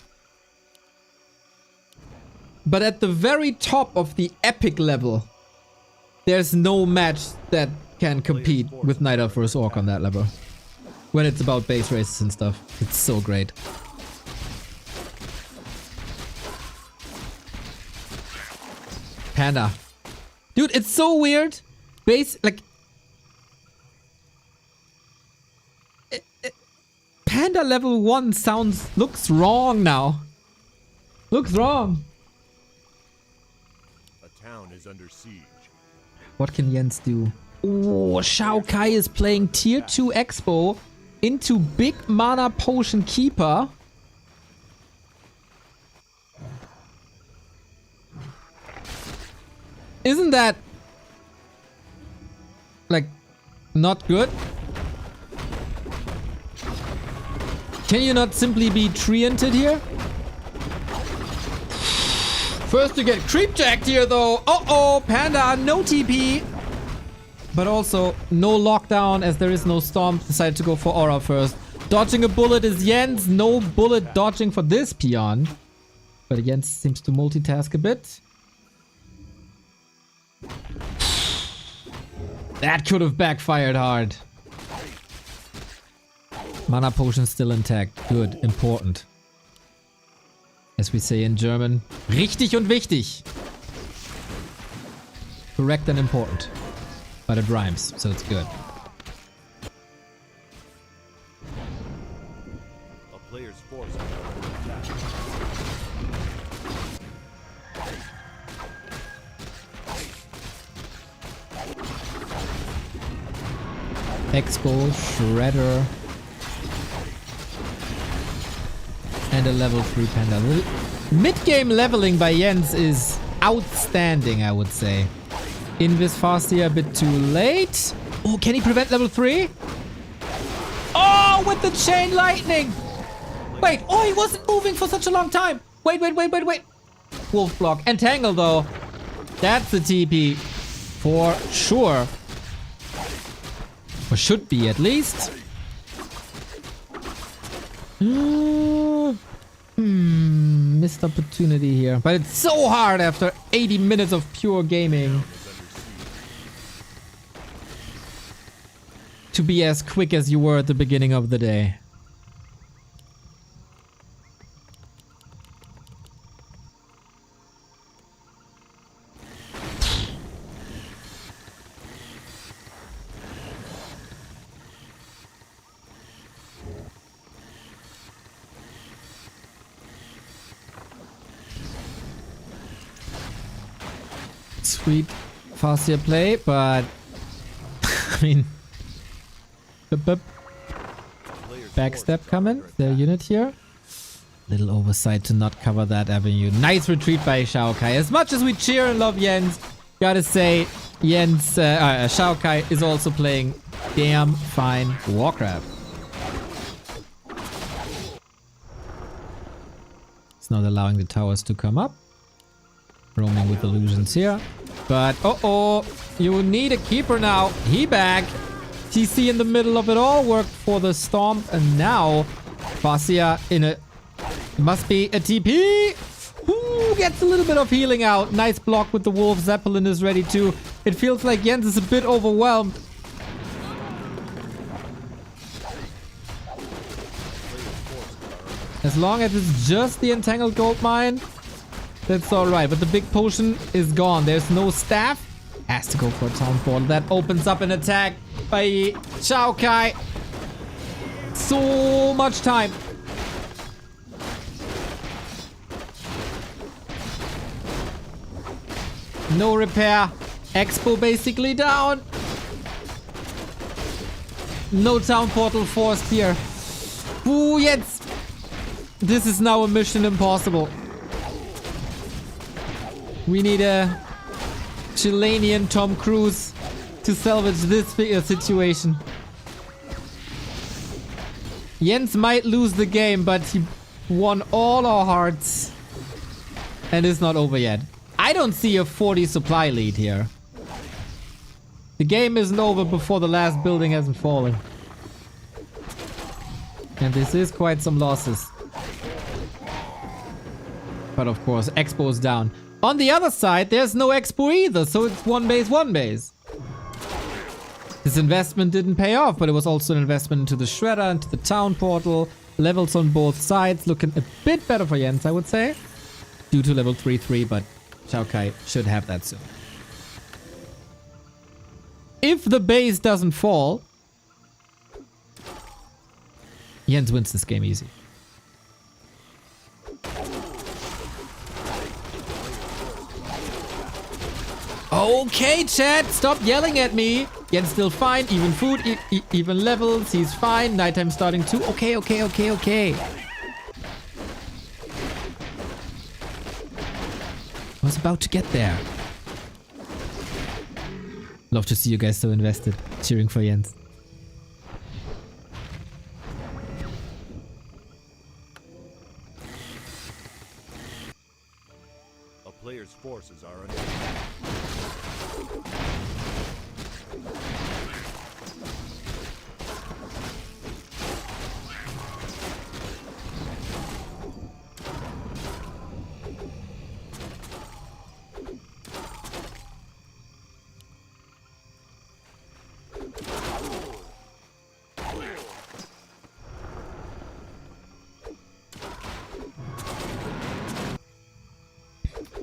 But at the very top of the epic level, there's no match that can compete with Night Elf vs. Orc on that level. When it's about base races and stuff. It's so great. Panda. Dude, it's so weird. Panda level 1 looks wrong now. Looks wrong. A town is under siege. What can Jens do? Oh, XiaoKai is playing tier 2 Expo into big mana potion keeper. Isn't that like not good? Can you not simply be tree-ented here? First you get creep-jacked here though. Uh-oh, Panda, no TP. But also no lockdown as there is no storm. Decided to go for aura first. Dodging a bullet is Jens. No bullet dodging for this peon. But Jens seems to multitask a bit. That could have backfired hard. Mana potion still intact. Good. Important. As we say in German. Richtig und wichtig. Correct and important. But it rhymes, so it's good. A player's forces are under Expo, Shredder, and a level 3 Panda. Mid-game leveling by Jens is outstanding, I would say. Invis fast here, a bit too late. Oh, can he prevent level 3? Oh, with the chain lightning. Wait, oh, he wasn't moving for such a long time. Wait. Wolf block. Entangle, though. That's the TP. For sure. Or should be, at least. Missed opportunity here. But it's so hard after 80 minutes of pure gaming to be as quick as you were at the beginning of the day. Sweet faster play, but I mean, backstep coming. Their unit here. Little oversight to not cover that avenue. Nice retreat by XiaoKai. As much as we cheer and love Jens, gotta say XiaoKai is also playing damn fine Warcraft. It's not allowing the towers to come up. Roaming with illusions here. But, you need a keeper now. He back. TC in the middle of it all. Worked for the Storm. And now, Fasia in a... Must be a TP. Ooh, gets a little bit of healing out. Nice block with the Wolf. Zeppelin is ready too. It feels like Jens is a bit overwhelmed. As long as it's just the Entangled Gold Mine, that's alright. But the big potion is gone. There's no staff. Has to go for a town portal. That opens up an attack by XiaoKai. So much time. No repair. Expo basically down. No town portal forced here. Ooh, yes. This is now a mission impossible. We need a Chilean Tom Cruise to salvage this situation. Jens might lose the game, but he won all our hearts. And it's not over yet. I don't see a 40 supply lead here. The game isn't over before the last building hasn't fallen. And this is quite some losses. But of course, Expo is down. On the other side, there's no Expo either, so it's one base. This investment didn't pay off, but it was also an investment into the Shredder, into the town portal. Levels on both sides, looking a bit better for Jens, I would say. Due to level 3-3, but XiaoKai should have that soon. If the base doesn't fall, Jens wins this game easy. Okay, chat, stop yelling at me. Jens still fine, even food, even levels, he's fine. Nighttime starting too. Okay. I was about to get there. Love to see you guys so invested, cheering for Jens. A player's forces are under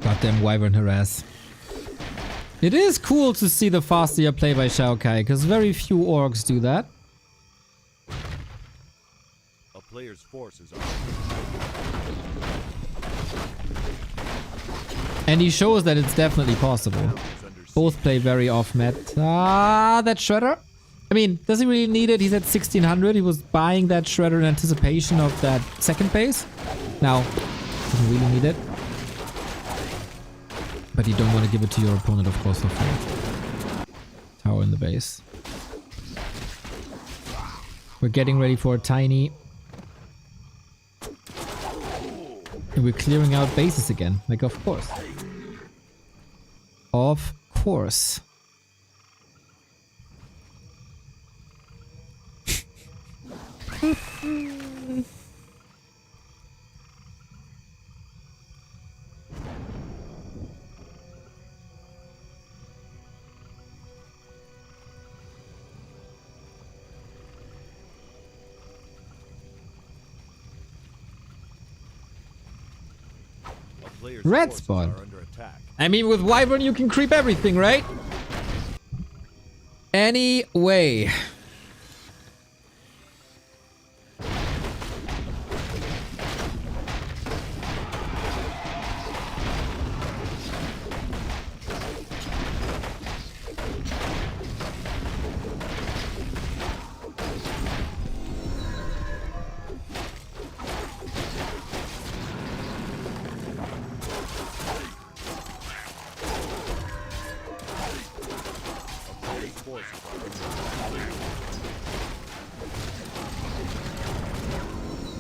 Goddamn Wyvern harass. It is cool to see the faster play by XiaoKai, because very few orcs do that. a player's forces are And he shows that it's definitely possible. Both play very off-met. Ah, that Shredder. I mean, does he really need it? He's at 1600. He was buying that shredder in anticipation of that second base. Now, doesn't really need it. But you don't want to give it to your opponent, of course, for free. Tower in the base. We're getting ready for a tiny. And we're clearing out bases again. Like, of course. Of course. Red spot. I mean, with Wyvern you can creep everything, right? Anyway.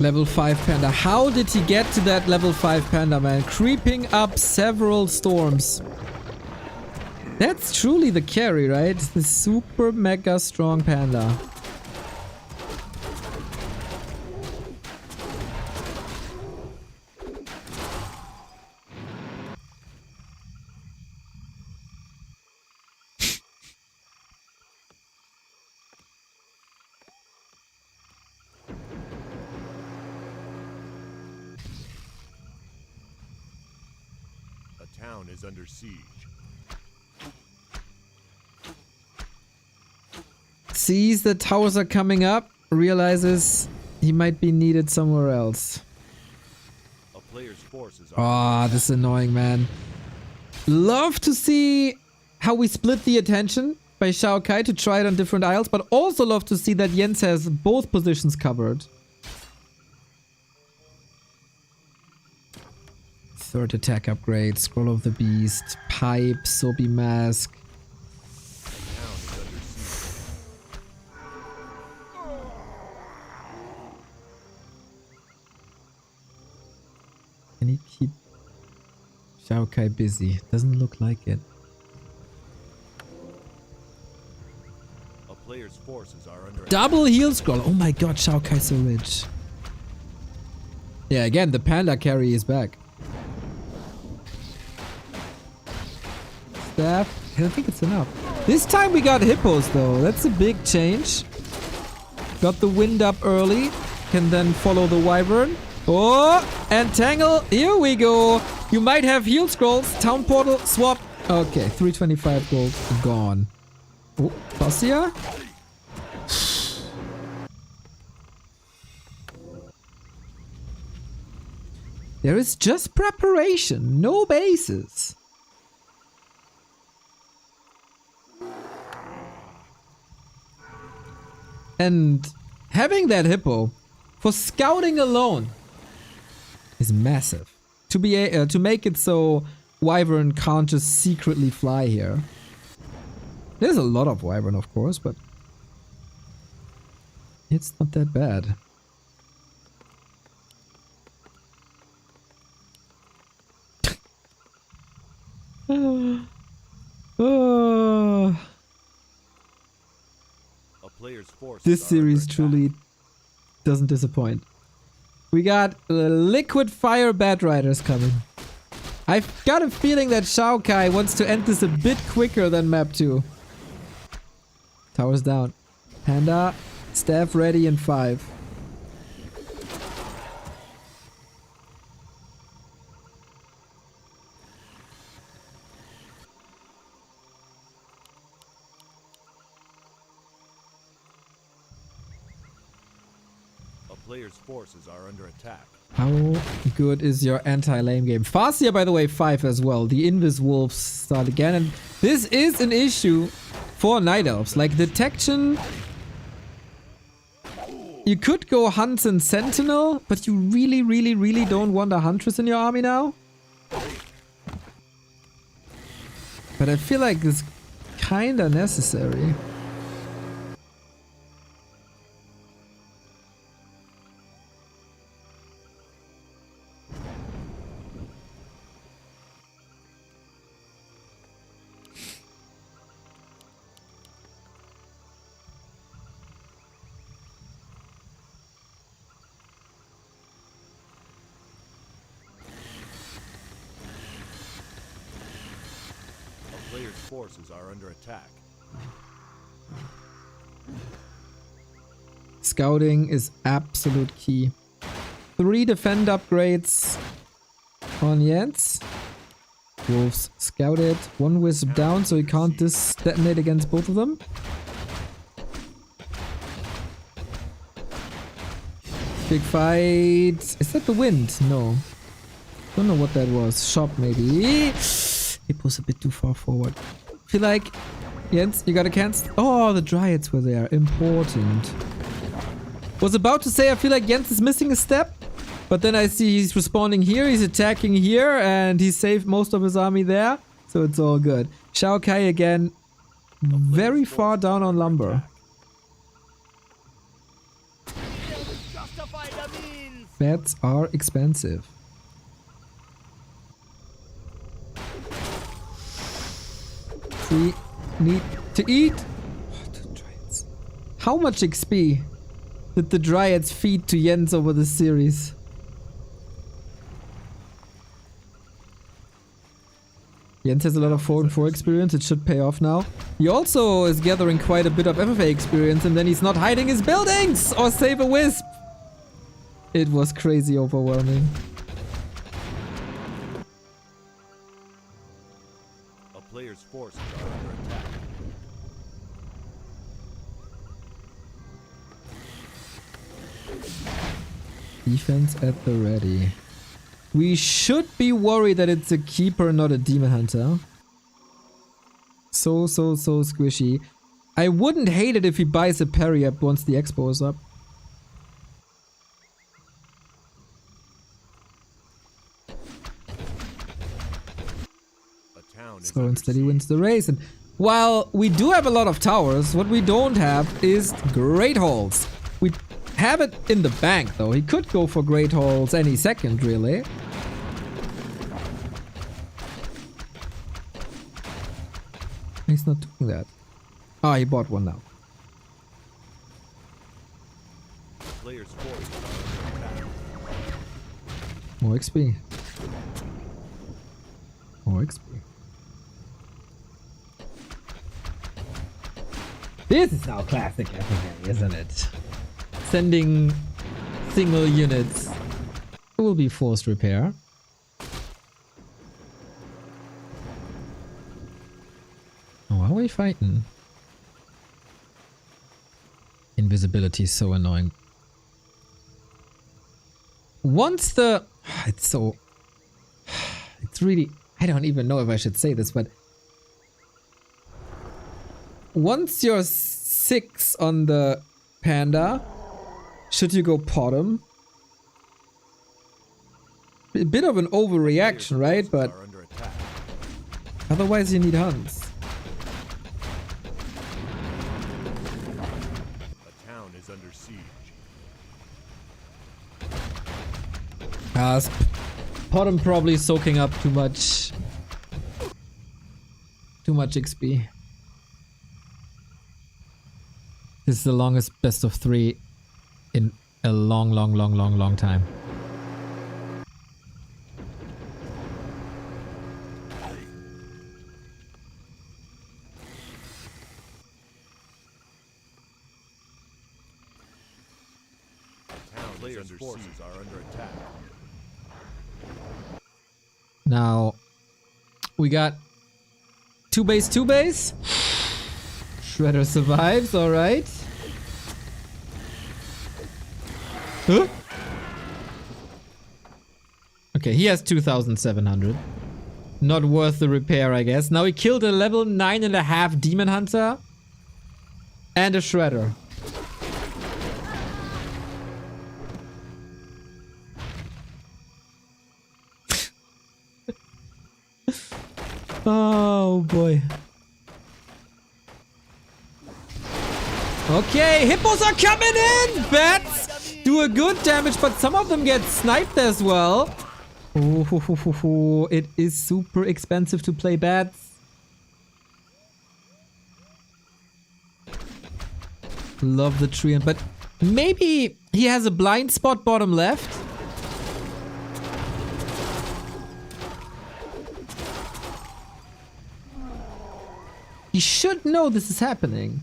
Level 5 Panda. How did he get to that level 5 Panda, man? Creeping up several storms. That's truly the carry, right? The super mega strong Panda. Town is under siege. Sees the towers are coming up, realizes he might be needed somewhere else. A player's forces Ah, this is annoying, man. Love to see how we split the attention by XiaoKai to try it on different isles, but also love to see that Jens has both positions covered. Third attack upgrade, Scroll of the Beast, Pipe, Soapy Mask. Can he keep XiaoKai busy? Doesn't look like it. A player's forces are under Double heal scroll. Oh my god, XiaoKai's so rich. Yeah, again, the panda carry is back. Staff. I don't think it's enough. This time we got hippos though. That's a big change. Got the wind up early. Can then follow the wyvern. Oh, and tangle. Here we go. You might have heal scrolls. Town portal. Swap. Okay, 325 gold. Gone. Oh, Fascia. There is just preparation. No bases. And having that hippo for scouting alone is massive. To be to make it so wyvern can't just secretly fly here. There's a lot of wyvern, of course, but it's not that bad. This series truly doesn't disappoint. We got liquid fire bat riders coming. I've got a feeling that XiaoKai wants to end this a bit quicker than map 2. Towers down. Panda, staff ready in 5. Player's forces are under attack. How good is your anti-lame game? Fascia, by the way, 5 as well. The Invis Wolves start again. And this is an issue for Night Elves. Like, detection You could go Hunts and Sentinel, but you really don't want a Huntress in your army now. But I feel like it's kinda necessary. Players' forces are under attack. Scouting is absolute key. 3 defend upgrades on Jens. Wolves scouted. 1 wisp down, so he can't detonate against both of them. Big fight. Is that the wind? No. Don't know what that was. Shop maybe. It was a bit too far forward. Feel like Jens, you gotta cancel. Oh, the Dryads were there. Important. Was about to say I feel like Jens is missing a step, but then I see he's respawning here, he's attacking here, and he saved most of his army there, so it's all good. XiaoKai again, very far down on lumber. Bets are expensive. We need to eat. Oh, the Dryads. How much XP did the Dryads feed to Jens over the series? Jens has a lot of 4 and 4 experience. It should pay off now. He also is gathering quite a bit of FFA experience, and then he's not hiding his buildings or save a wisp. It was crazy overwhelming. Players' forces are under attack. Defense at the ready. We should be worried that it's a keeper, not a demon hunter. So squishy. I wouldn't hate it if he buys a parry up once the expo is up. Slow and steady wins the race. And while we do have a lot of towers, what we don't have is great halls. We have it in the bank though. He could go for great halls any second, really. He's not doing that. Ah, he bought one now. Players' forces are under attack. More XP. More XP. This is now classic FFA, isn't it? Sending single units. It will be forced repair. Oh, how are we fighting? Invisibility is so annoying. Once the... It's so... It's really... I don't even know if I should say this, but... Once you're 6 on the panda, should you go pot him? A bit of an overreaction, right? But otherwise you need hunts. A town is under siege. Pot him probably soaking up too much XP. This is the longest best of 3 in a long time. Players' forces are under attack. Now we got 2 base. Shredder survives, alright. Huh? Okay, he has 2,700. Not worth the repair, I guess. Now he killed a level 9.5 Demon Hunter and a Shredder. Oh boy. Okay, hippos are coming in! Bats do a good damage, but some of them get sniped as well. Oh, it is super expensive to play bats. Love the tree, but maybe he has a blind spot bottom left. He should know this is happening.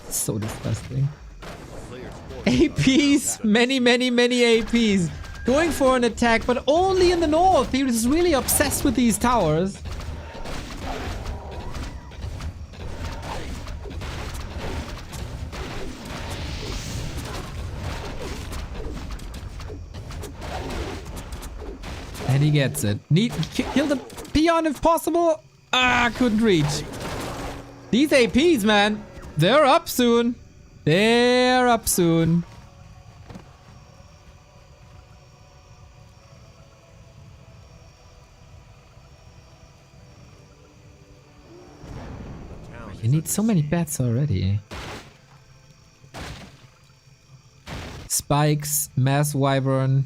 So disgusting. APs, many APs. Going for an attack, but only in the north. He was really obsessed with these towers. And he gets it. Need kill the peon if possible. Ah, couldn't reach. These APs, man. They're up soon. They're up soon. You need so many bats already. Spikes, mass wyvern,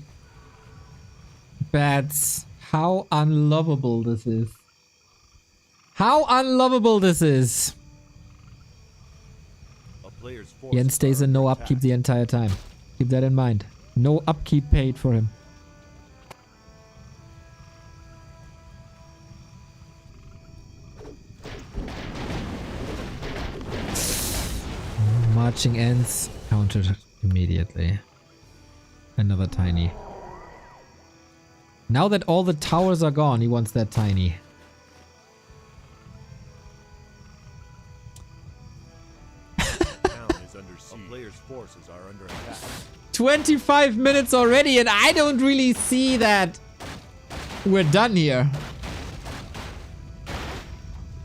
bats. How unlovable this is. How unlovable this is. Yen stays in no upkeep the entire time. Keep that in mind. No upkeep paid for him. Marching ends. Countered immediately. Another tiny. Now that all the towers are gone, he wants that tiny. 25 minutes already, and I don't really see that we're done here.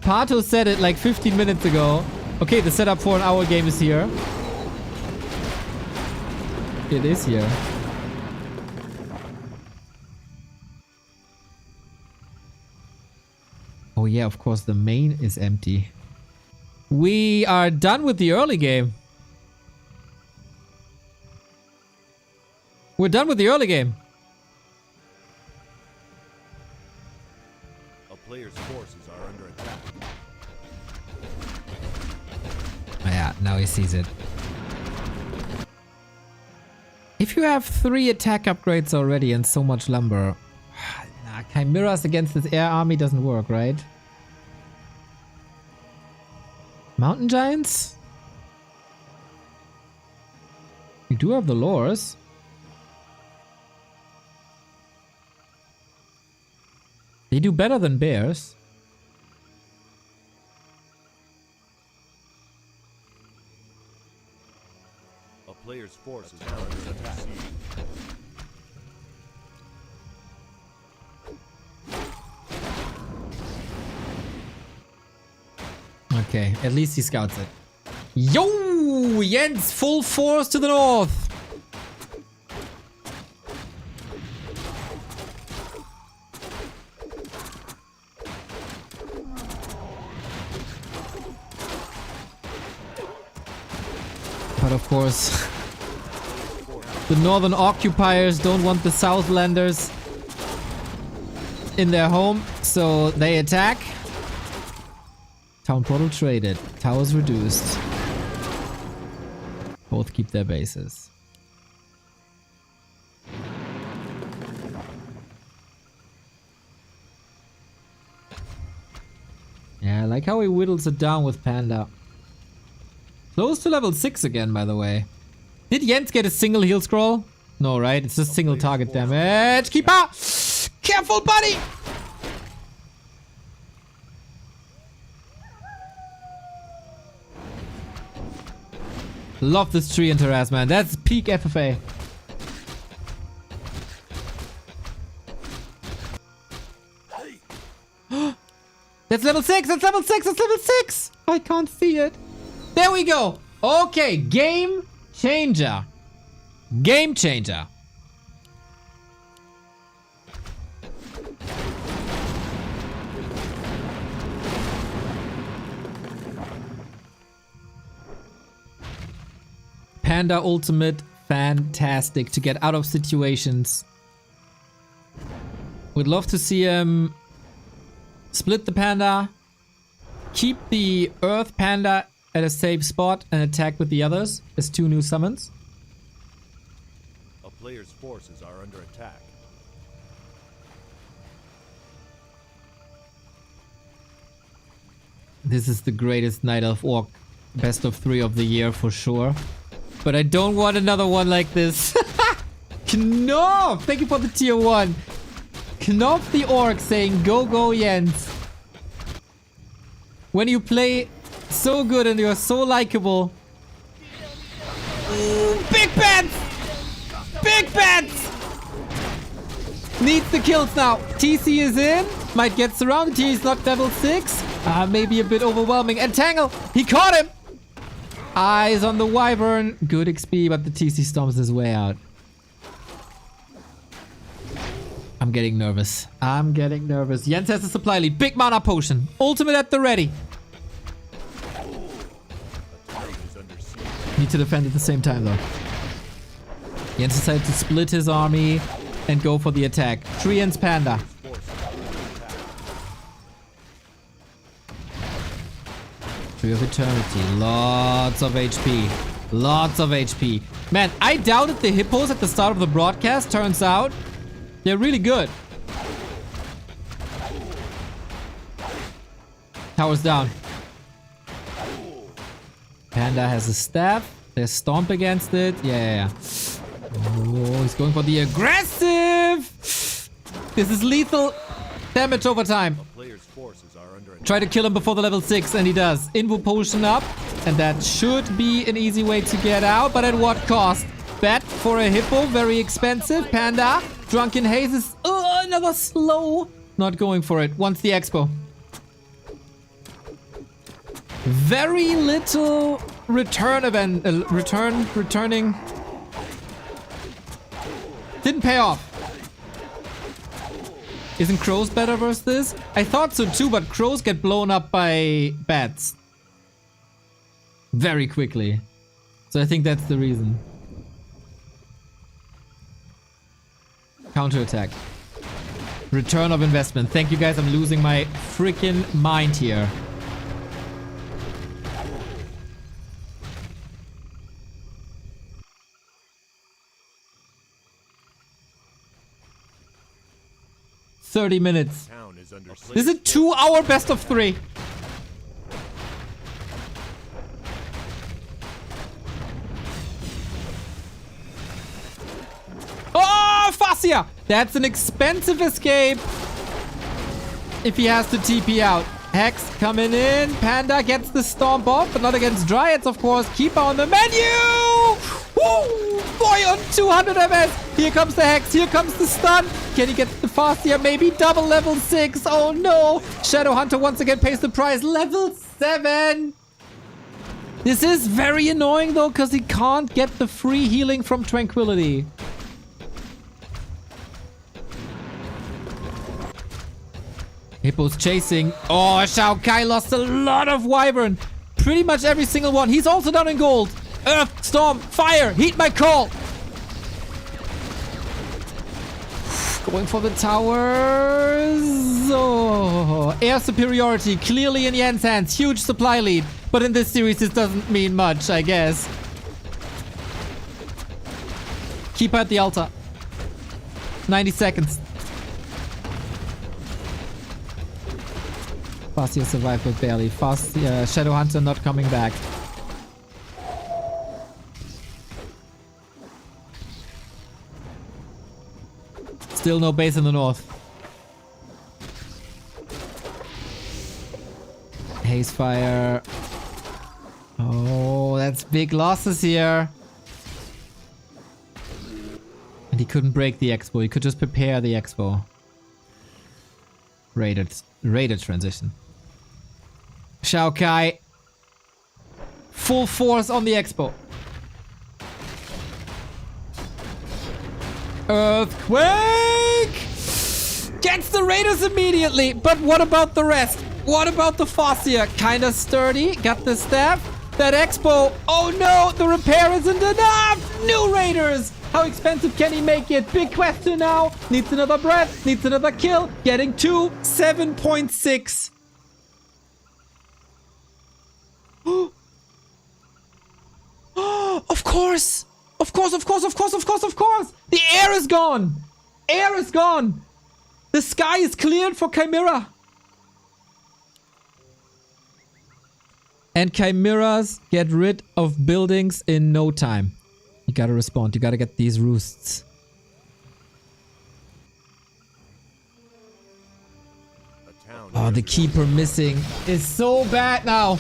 Pato said it like 15 minutes ago. Okay, the setup for an hour game is here. It is here. Oh yeah, of course the main is empty. We are done with the early game. We're done with the early game. A player's forces are under attack. Oh yeah, now he sees it. If you have 3 attack upgrades already and so much lumber, nah, chimeras against this air army doesn't work, right? Mountain giants? You do have the lures. They do better than bears. A player's force is now under attack. Okay, at least he scouts it. Yo! Jens, full force to the north! But of course, the northern occupiers don't want the Southlanders in their home, so they attack. Town portal traded. Towers reduced. Both keep their bases. Yeah, I like how he whittles it down with Panda. Close to level 6 again, by the way. Did Jens get a single heal scroll? No, right? It's just single target damage. Keeper! Careful, buddy! Love this tree and harass, man. That's peak FFA. That's level 6! That's level 6! That's level 6! I can't see it. There we go. Okay, game changer. Game changer. Panda ultimate, fantastic to get out of situations. Would love to see him split the panda, keep the earth panda at a safe spot and attack with the others as 2 new summons. A player's forces are under attack. This is the greatest Night Elf Orc best of 3 of the year for sure. But I don't want another one like this. Knopf! Thank you for the tier 1. Knopf the Orc saying go go Jens. When you play so good and you're so likable. Big bets! Big bets! Needs the kills now. TC is in. Might get surrounded. He's not level 6. Maybe a bit overwhelming. And Tangle! He caught him! Eyes on the Wyvern. Good XP, but the TC storms his way out. I'm getting nervous. I'm getting nervous. Jens has a supply lead. Big mana potion. Ultimate at the ready. Need to defend at the same time though. Jens decided to split his army and go for the attack. Treant's Panda. Tree of Eternity. Lots of HP. Lots of HP. Man, I doubted the hippos at the start of the broadcast. Turns out they're really good. Tower's down. Panda has a staff. There's Stomp against it. Yeah. Oh, he's going for the aggressive. This is lethal damage over time. Try to kill him before the level 6, and he does. Invo potion up, and that should be an easy way to get out, but at what cost? Bet for a hippo, very expensive. Panda, Drunken Haze is another slow. Not going for it. Wants the expo. Very little return event. Returning. Didn't pay off. Isn't crows better versus this? I thought so too, but crows get blown up by bats very quickly. So I think that's the reason. Counterattack. Return of investment. Thank you guys, I'm losing my freaking mind here. $30 minutes. This is a 2-hour best of 3. Oh, Fascia! That's an expensive escape. If he has to TP out. Hex coming in. Panda gets the stomp off, but not against Dryads, of course. Keeper on the menu! Woo! Boy on 200 MS. Here comes the Hex. Here comes the stun. Can he get the Fascia? Maybe double level 6. Oh no. Shadowhunter once again pays the price. Level 7. This is very annoying though, because he can't get the free healing from Tranquility. Hippo's chasing. Oh, XiaoKai lost a lot of Wyvern. Pretty much every single one. He's also down in gold. Earth, Storm, Fire. Heed my call. Going for the towers. Oh, air superiority clearly in Yen's hands. Huge supply lead. But in this series, this doesn't mean much, I guess. Keep at the altar. 90 seconds. Fascia survived but barely. Fascia, Shadowhunter not coming back. Still no base in the north. Haze fire. Oh, that's big losses here. And he couldn't break the expo. He could just prepare the expo. Raided transition. XiaoKai. Full force on the expo. Earthquake! Gets the Raiders immediately. But what about the rest? What about the Fascia? Kinda sturdy. Got the staff. That expo. Oh no, the repair isn't enough. New raiders. How expensive can he make it? Big question now. Needs another breath. Needs another kill. Getting 2, 7.6. Of course. Of course, of course, of course, of course, of course. The air is gone. Air is gone. The sky is cleared for Chimera. And chimeras get rid of buildings in no time. You gotta respond. You gotta get these roosts. Oh, the keeper missing is so bad now.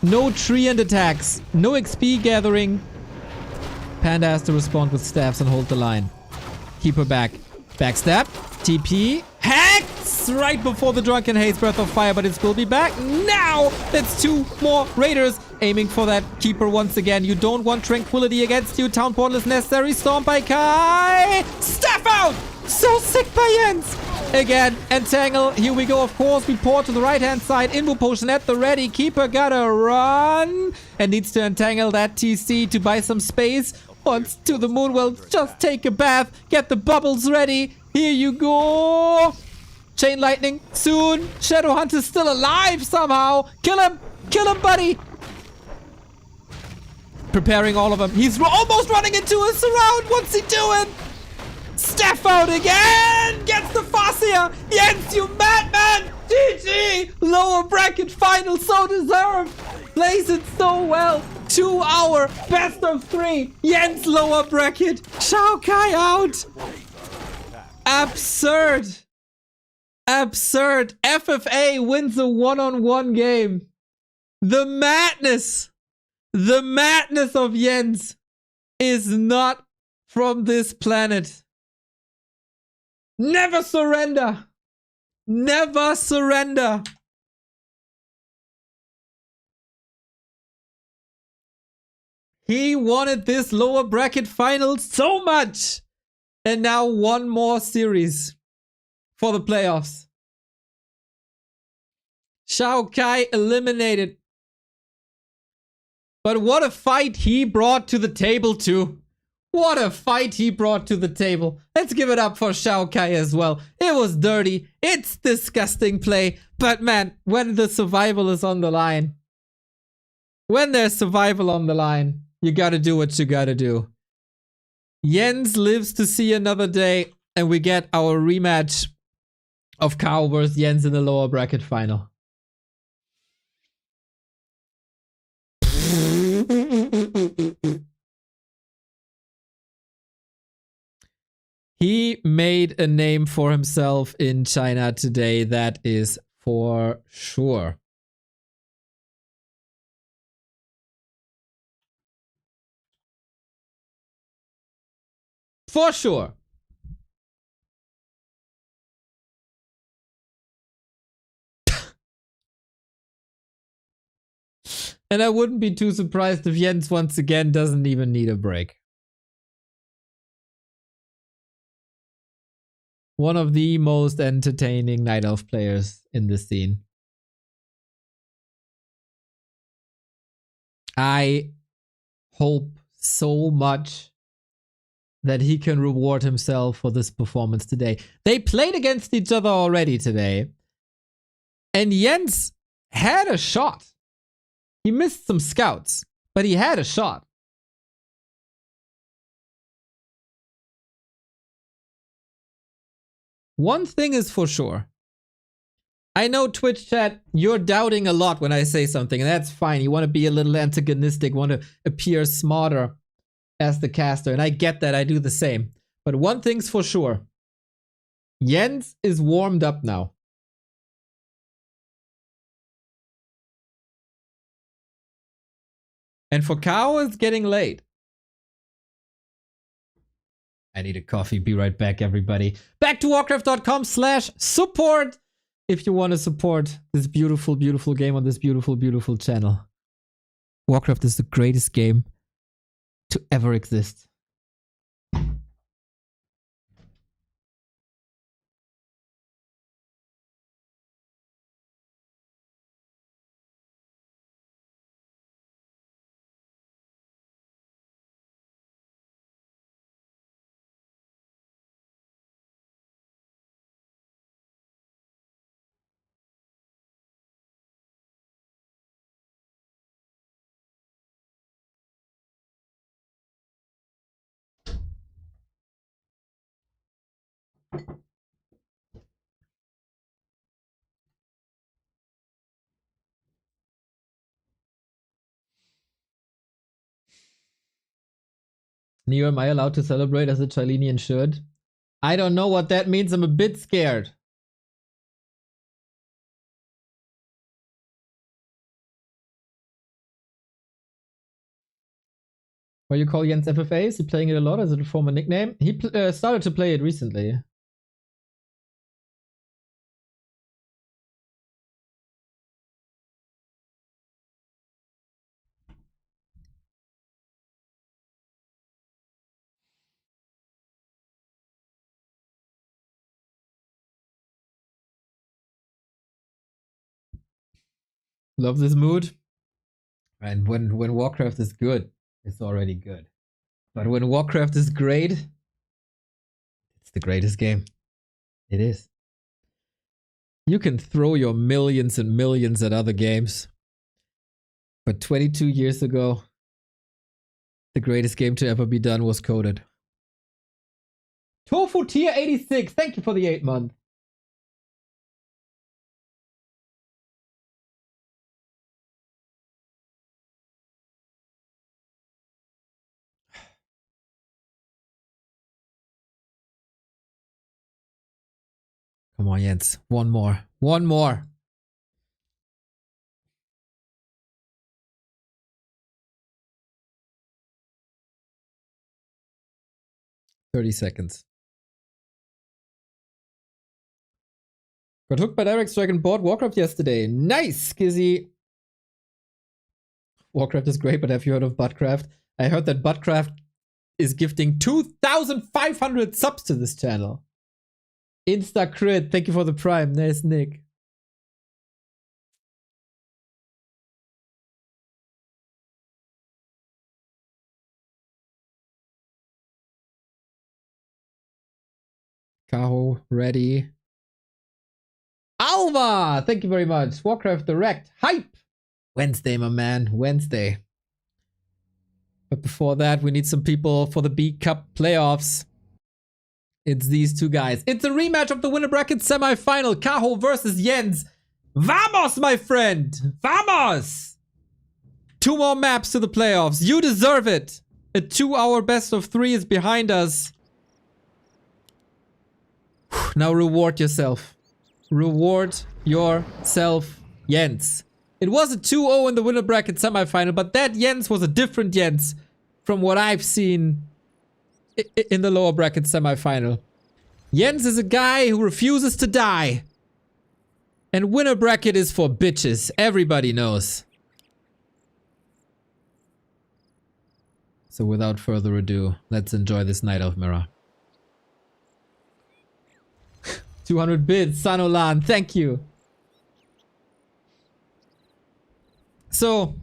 No tree and attacks. No XP gathering. Panda has to respond with staffs and hold the line. Keeper back. Backstab. TP. Hacks! Right before the Drunken Haze Breath of Fire, but it will be back now. That's 2 more raiders aiming for that keeper once again. You don't want tranquility against you. Town portal is necessary. Storm by Kai. Staff out! So sick by Jens. Again, entangle. Here we go, of course. We pour to the right-hand side. Invo potion at the ready. Keeper gotta run. And needs to entangle that TC to buy some space. Once to the moon. Well, just take a bath. Get the bubbles ready. Here you go. Chain lightning soon. Shadow Hunt is still alive somehow. Kill him. Kill him, buddy. Preparing all of them. He's almost running into a surround. What's he doing? Staff out again. Gets the Fascia. Jens, you madman. GG. Lower bracket final. So deserved. Plays it so well. 2 hour best of 3. Jens lower bracket. XiaoKai out. Absurd. Absurd. FFA wins a one-on-one game. The madness of Jens is not from this planet. Never surrender. Never surrender. He wanted this lower bracket final so much. And now one more series for the playoffs. XiaoKai eliminated. But what a fight he brought to the table too. What a fight he brought to the table. Let's give it up for XiaoKai as well. It was dirty. It's disgusting play. But man, when the survival is on the line. When there's survival on the line, you gotta do what you gotta do. Jens lives to see another day, and we get our rematch of Kaho versus Jens in the lower bracket final. He made a name for himself in China today, that is for sure. For sure. And I wouldn't be too surprised if Jens once again doesn't even need a break. One of the most entertaining Night Elf players in the scene. I hope so much that he can reward himself for this performance today. They played against each other already today. And Jens had a shot. He missed some scouts, but he had a shot. One thing is for sure. I know Twitch chat, you're doubting a lot when I say something, and that's fine. You want to be a little antagonistic, want to appear smarter as the caster, and I get that. I do the same. But one thing's for sure. Jens is warmed up now. And for Kaho, it's getting late. I need a coffee. Be right back, everybody. Back to warcraft.com/support if you want to support this beautiful, beautiful game on this beautiful, beautiful channel. Warcraft is the greatest game to ever exist. Neo, am I allowed to celebrate as a Chalinian should? I don't know what that means. I'm a bit scared. What you call Jens FFA? Is he playing it a lot? Is it a former nickname? He started to play it recently. Love this mood. And when Warcraft is good, it's already good. But when Warcraft is great, it's the greatest game. It is. You can throw your millions and millions at other games. But 22 years ago, the greatest game to ever be done was coded. Tofu tier 86. Thank you for the 8-month. Come on, Jens. One more. One more. "30 seconds. Got hooked by Direct Strike and bought Warcraft yesterday. Nice, Skizzy. Warcraft is great, but have you heard of Buttcraft? I heard that Buttcraft is gifting 2,500 subs to this channel. Insta crit. Thank you for the prime. Nice, Nick. Kaho, ready. Alva! Thank you very much. Warcraft Direct. Hype! Wednesday, my man. Wednesday. But before that, we need some people for the B Cup playoffs. It's these two guys. It's a rematch of the winner bracket semi-final. Kaho versus Jens. Vamos, my friend! Vamos! 2 more maps to the playoffs. You deserve it. A 2-hour best of 3 is behind us. Now reward yourself. Reward yourself, Jens. It was a 2-0 in the winner bracket semi-final, but that Jens was a different Jens from what I've seen in the lower bracket semi-final. Jens is a guy who refuses to die. And winner bracket is for bitches. Everybody knows. So without further ado, let's enjoy this Night Elf Mirror. 200 bits, Sanolan, thank you. So,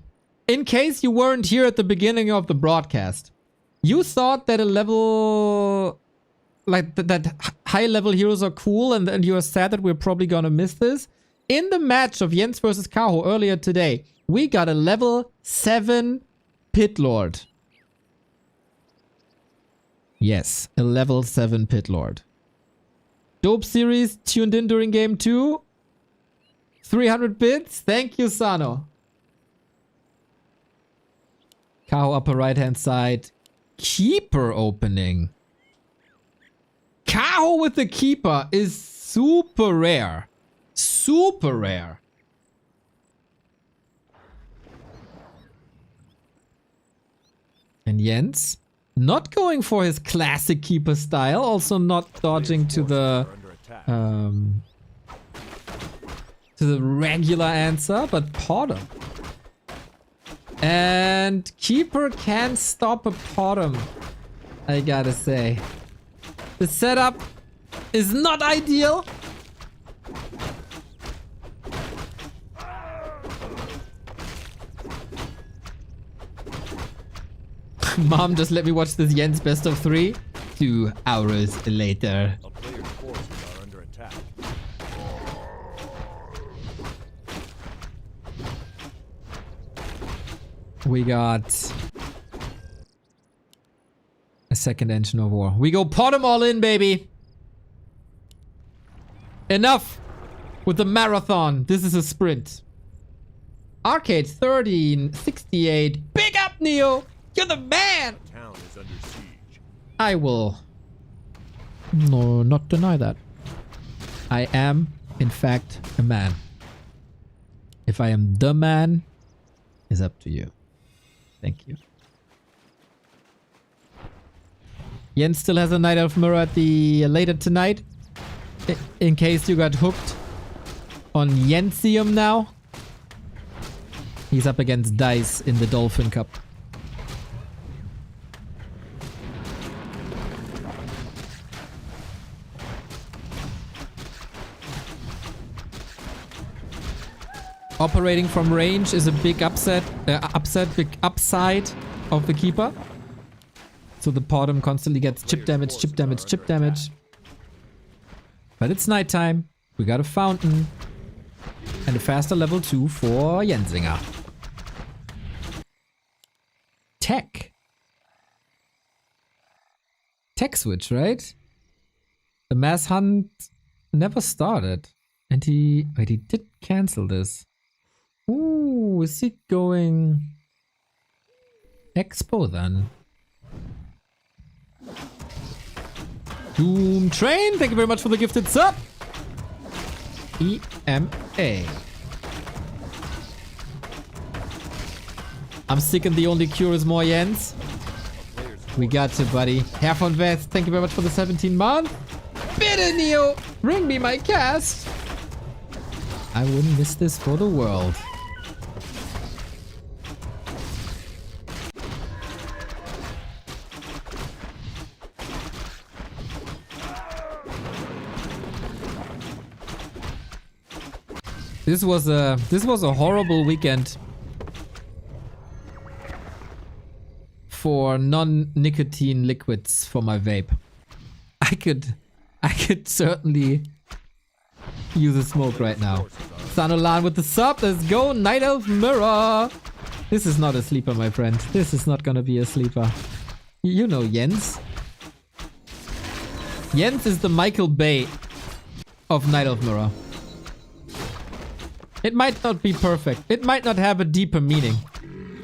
in case you weren't here at the beginning of the broadcast, you thought that a level like that high level heroes are cool and you're sad that we're probably gonna miss this. In the match of Jens versus Kaho earlier today, we got a level 7 Pit Lord. Yes, a level 7 Pit Lord. Dope series tuned in during game 2. 300 bits. Thank you, Sano. Kaho upper right hand side. Keeper opening. Kaho with the keeper is super rare. Super rare. And Jens not going for his classic keeper style, also not dodging to the regular answer, but Potom. And keeper can stop a Potom, I gotta say. The setup is not ideal. Mom, just let me watch this Jens best of 3. 2 hours later. A player's forces are under attack. We got a second engine of war. We go Potom all in, baby. Enough with the marathon. This is a sprint. Arcade 1368. Big up, Neo. You're the man. Town is under siege. I will not deny that. I am, in fact, a man. If I am the man, is up to you. Thank you. Jens still has a Night Elf mirror at the later tonight. In case you got hooked on Jensium now. He's up against Dice in the Dolphin Cup. Operating from range is a big big upside of the Keeper. So the Podum constantly gets chip damage, chip damage, chip damage. But it's nighttime. We got a fountain. And a faster level 2 for Jensinger. Tech. Tech switch, right? The mass hunt never started. And he did cancel this. Ooh, is he going Expo then? Doom Train, thank you very much for the gifted sub. EMA. I'm sick and the only cure is more Jens. We got you, buddy. Herr von West, thank you very much for the 17 month. Bitte, Neo, bring me my cast. I wouldn't miss this for the world. This was a horrible weekend for non-nicotine liquids for my vape. I could certainly use a smoke right now. Sanolan with the sub. Let's go. Night Elf Mirror. This is not a sleeper, my friend. This is not gonna be a sleeper. You know Jens. Jens is the Michael Bay of Night Elf Mirror. It might not be perfect. It might not have a deeper meaning.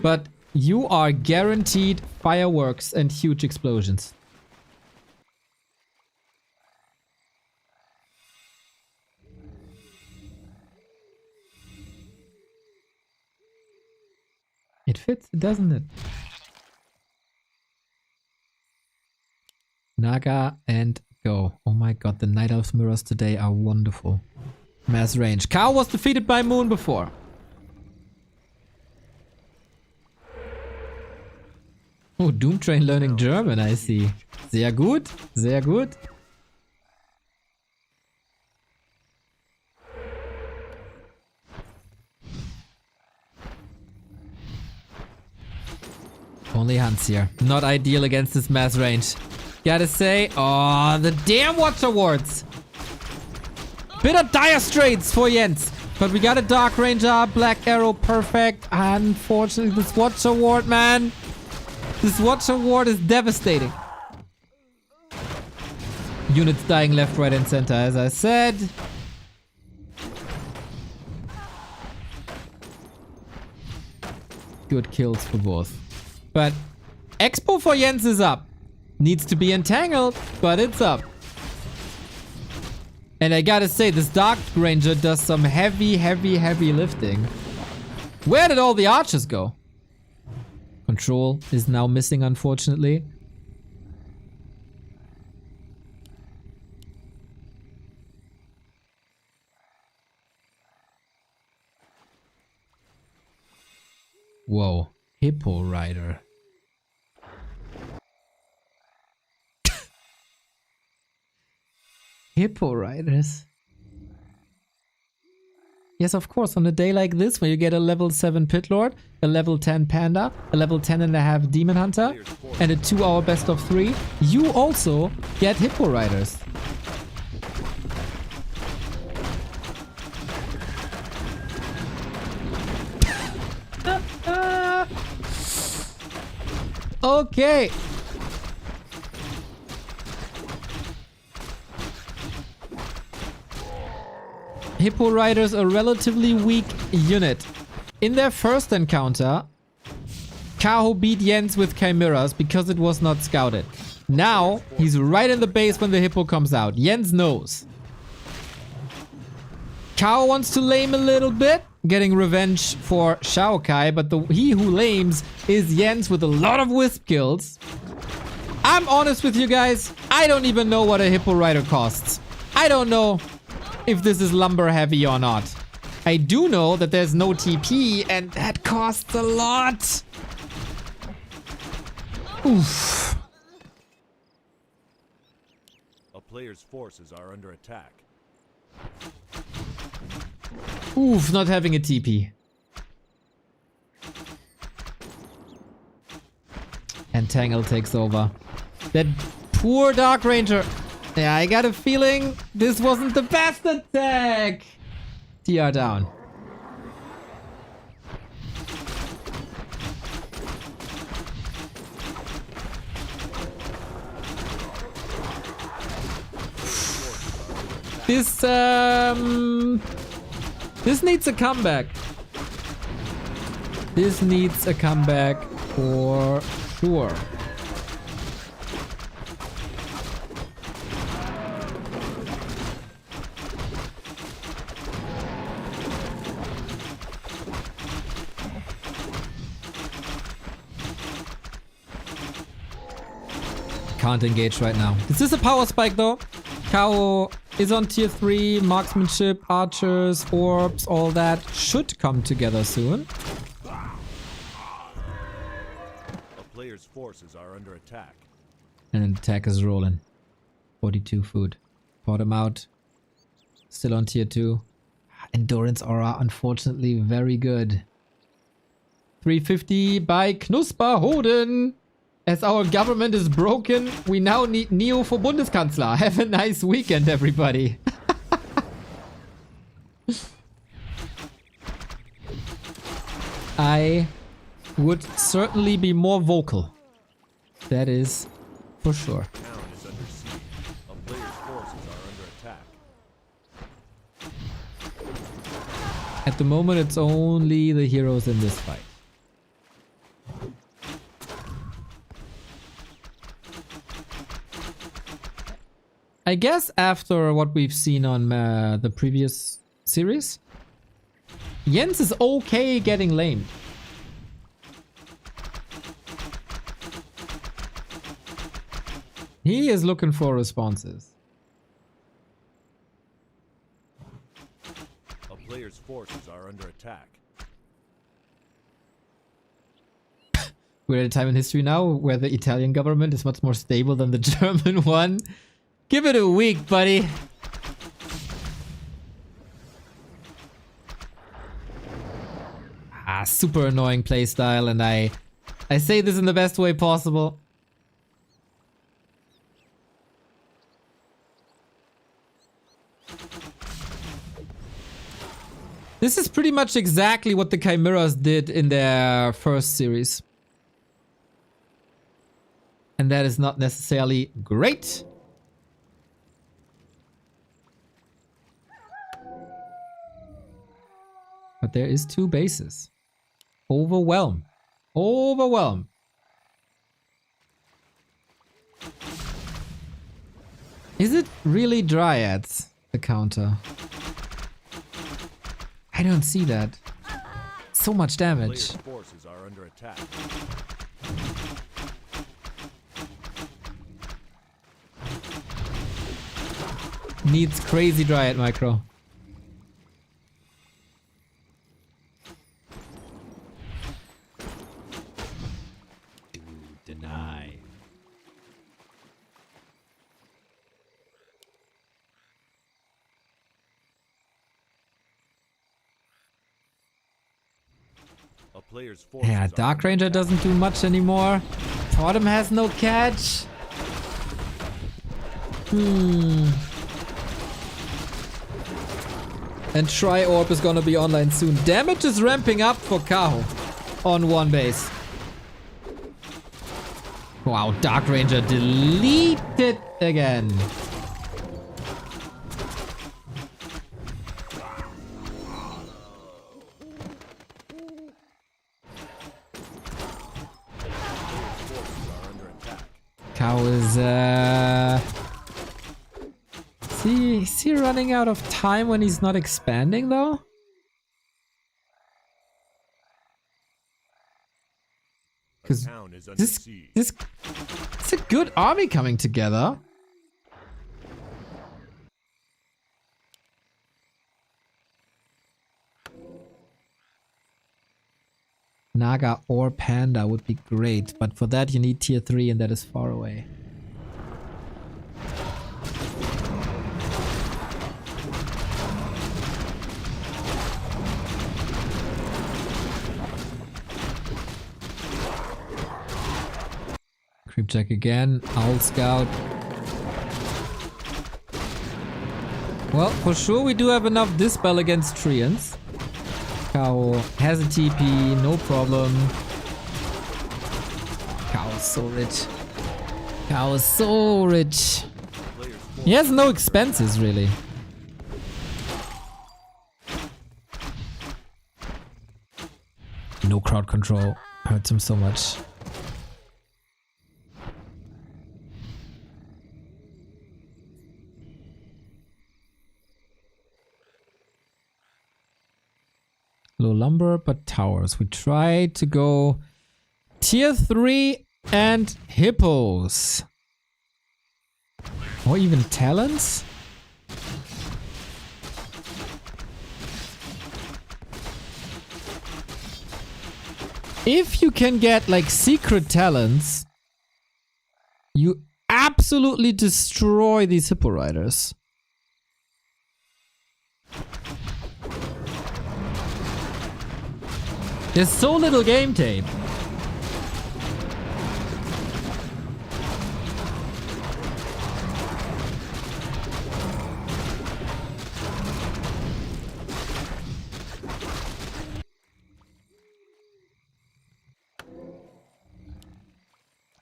But you are guaranteed fireworks and huge explosions. It fits, doesn't it? Naga and go. Oh my god, the Night Elf mirrors today are wonderful. Mass range. Kaho was defeated by Moon before. Oh, Doom Train learning German, I see. Sehr gut, sehr gut. Only Hans here. Not ideal against this mass range. Gotta say, oh, the damn Watch Awards. Bit of dire straits for Jens. But we got a Dark Ranger, Black Arrow, perfect. Unfortunately, this Watch Award, man. This Watch Award is devastating. Units dying left, right, and center, as I said. Good kills for both. But Expo for Jens is up. Needs to be entangled, but it's up. And I gotta say, this Dark Ranger does some heavy, heavy, heavy lifting. Where did all the archers go? Control is now missing, unfortunately. Whoa, Hippo Rider. Hippo Riders. Yes, of course, on a day like this, where you get a level 7 Pit Lord, a level 10 Panda, a level 10.5 Demon Hunter, and a 2-hour best of 3, you also get Hippo Riders. Okay. Hippo Riders a relatively weak unit. In their first encounter, Kaho beat Jens with Chimeras because it was not scouted. Now, he's right in the base when the Hippo comes out. Jens knows. Kaho wants to lame a little bit, getting revenge for XiaoKai, but he who lames is Jens with a lot of Wisp kills. I'm honest with you guys, I don't even know what a Hippo Rider costs. I don't know if this is lumber heavy or not. I do know that there's no TP and that costs a lot. Oof. A player's forces are under attack. Oof, not having a TP. And Tangle takes over. That poor Dark Ranger. Yeah, I got a feeling this wasn't the best attack. TR down. This needs a comeback. This needs a comeback for sure. Can't engage right now. This is a power spike though. Kaho is on tier 3, marksmanship, archers, orbs, all that should come together soon. A player's forces are under attack. And an attack is rolling. 42 food. Bought him out. Still on tier 2. Endurance aura, unfortunately, very good. 350 by Knusperhoden. As our government is broken, we now need Neo for Bundeskanzler. Have a nice weekend, everybody. I would certainly be more vocal. That is for sure. Town is under siege. A player's forces are under attack. At the moment, it's only the heroes in this fight. I guess after what we've seen on the previous series, Jens is okay getting lame. He is looking for responses. A player's forces are under attack. We're at a time in history now where the Italian government is much more stable than the German one. Give it a week, buddy. Super annoying playstyle, and I say this in the best way possible. This is pretty much exactly what the Chimeras did in their first series. And that is not necessarily great. But there is 2 bases. Overwhelm. Overwhelm. Is it really Dryads, the counter? I don't see that. So much damage. Player's forces are under attack. Needs crazy Dryad micro. Deny. A player's forces Yeah, are Dark under Ranger attack. doesn't do much anymore. Totem has no catch. And Tri-Orb is gonna be online soon. Damage is ramping up for Kaho on 1 base. Wow, Dark Ranger deleted again. Is he running out of time when he's not expanding though? Because Town is under siege. this it's a good army coming together. Naga or Panda would be great, but for that you need tier 3 and that is far away. Creep check again, Owl Scout. Well, for sure we do have enough Dispel against Treants. Kaho has a TP, no problem. Kaho is so rich. Kaho is so rich. He has no expenses, really. No crowd control. Hurts him so much. Low lumber, but towers. We try to go tier 3 and hippos. Or even talents? If you can get like secret talents, you absolutely destroy these hippo riders. There's so little game tape.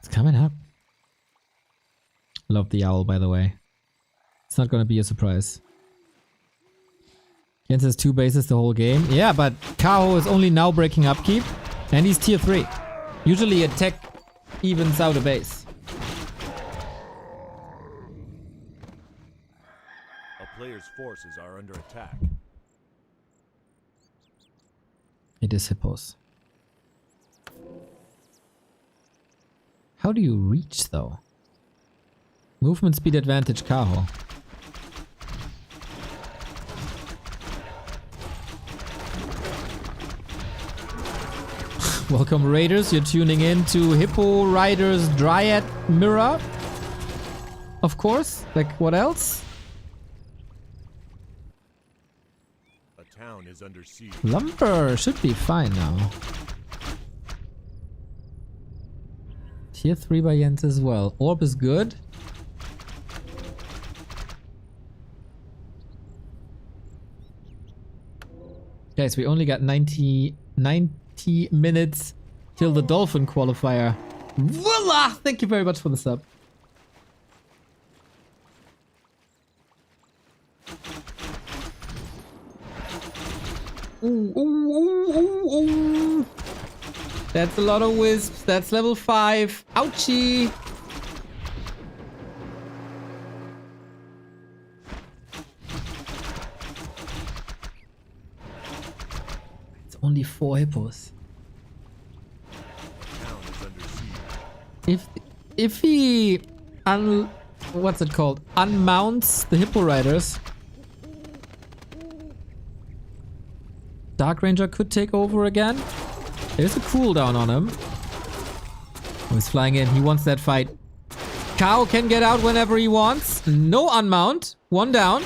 It's coming up. Love the owl, by the way. It's not gonna be a surprise. Jens has 2 bases the whole game. Yeah, but Kaho is only now breaking upkeep. And he's tier 3. Usually a tech evens out a base. A player's forces are under attack. It is hippos. How do you reach though? Movement speed advantage Kaho. Welcome Raiders, you're tuning in to Hippo Riders Dryad Mirror. Of course, like what else? A town is under siege. Lumber should be fine now. Tier 3 by Jens as well. Orb is good. Guys, we only got 90 minutes till the Dolphin qualifier. Voila! Thank you very much for the sub. Ooh, ooh, ooh, ooh, ooh. That's a lot of wisps. That's level 5. Ouchie! It's only 4 hippos. If he what's it called? Unmounts the hippo riders, Dark Ranger could take over again. There's a cooldown on him. Oh, he's flying in. He wants that fight. Kaho can get out whenever he wants. No unmount. 1 down.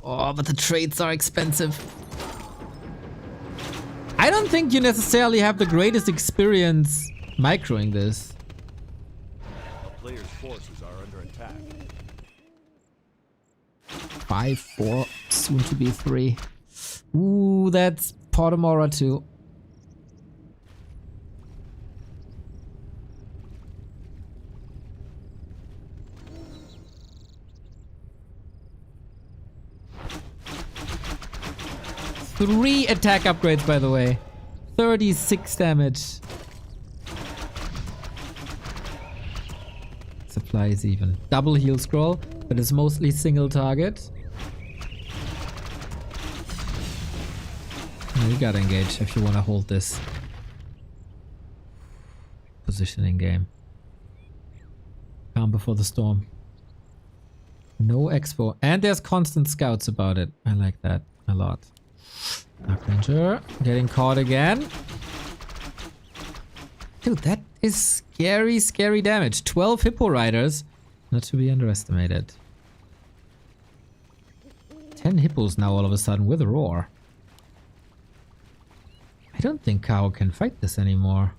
Oh, but the traits are expensive. I don't think you necessarily have the greatest experience microing this. Players' forces are under attack. 5, 4, soon to be 3. Ooh, that's Potamora too. Three attack upgrades, by the way. 36 damage. applies even. Double heal scroll, but it's mostly single target. No, you gotta engage if you want to hold this positioning game. Calm before the storm. No expo. And there's constant scouts about it. I like that a lot. Dark Ranger getting caught again. Dude, that is scary, scary damage. 12 Hippo Riders. Not to be underestimated. 10 Hippos now all of a sudden with a roar. I don't think Kaho can fight this anymore.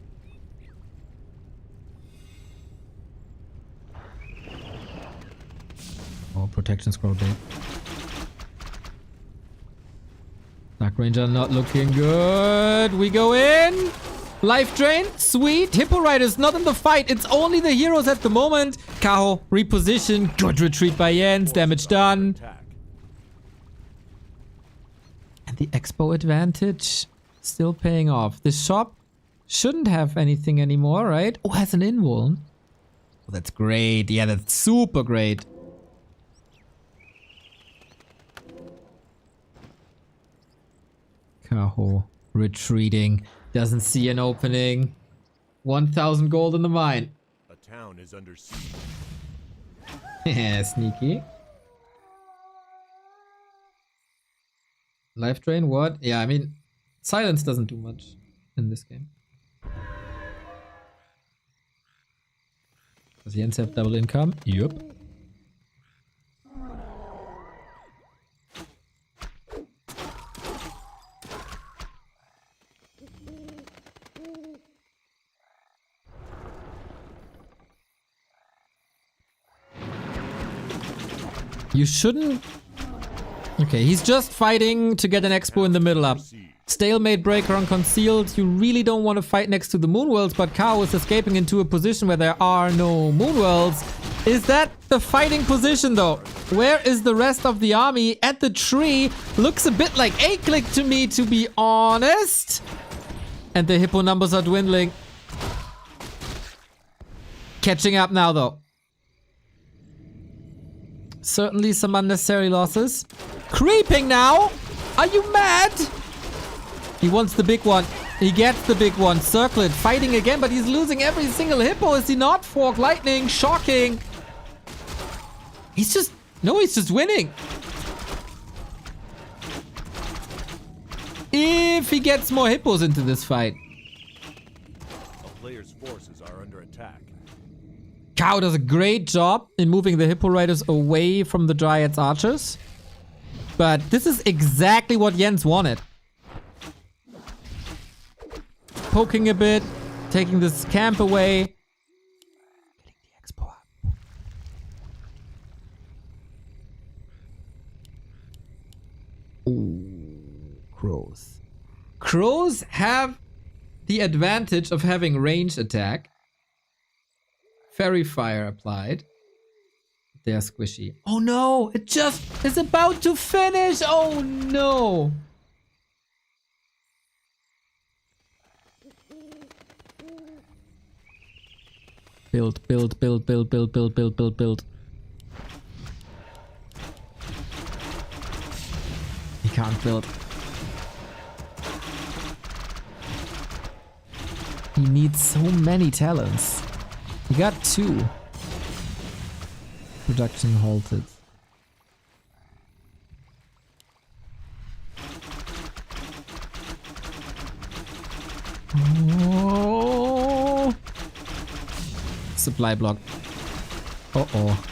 Oh, protection scroll date. Dark Ranger not looking good. We go in. Life drain. Sweet. Hippo Riders not in the fight. It's only the heroes at the moment. Kaho reposition. Good retreat by Jens. Damage done. And the expo advantage still paying off. This shop shouldn't have anything anymore, right? Oh, has an invuln. Oh, that's great. Yeah, that's super great. Kaho retreating. Doesn't see an opening. 1,000 gold in the mine. A town is under siege. Yeah, sneaky. Life drain, what? Yeah, I mean, silence doesn't do much in this game. Does Jens have double income? Yup. You shouldn't... Okay, he's just fighting to get an expo in the middle up. Stalemate breaker on concealed. You really don't want to fight next to the moonworlds, but Kaho is escaping into a position where there are no moonworlds. Is that the fighting position though? Where is the rest of the army? At the tree. Looks a bit like A-click to me, to be honest. And the hippo numbers are dwindling. Catching up now though. Certainly some unnecessary losses. Creeping now! Are you mad? He wants the big one. He gets the big one. Circle it. Fighting again, but he's losing every single hippo. Is he not? Fork lightning. Shocking. He's just... No, he's just winning. If he gets more hippos into this fight. A player's forces are under attack. Kaho does a great job in moving the Hippo Riders away from the Dryad's archers. But this is exactly what Jens wanted. Poking a bit, taking this camp away. Getting the expo up. Ooh, crows. Crows have the advantage of having range attack. Fairy fire applied. They're squishy. Oh no! It just is about to finish! Oh no! Build, build, build, build, build, build, build, build, build. He can't build. He needs so many talents. He got 2. Production halted. Oh. Supply block. Uh-oh.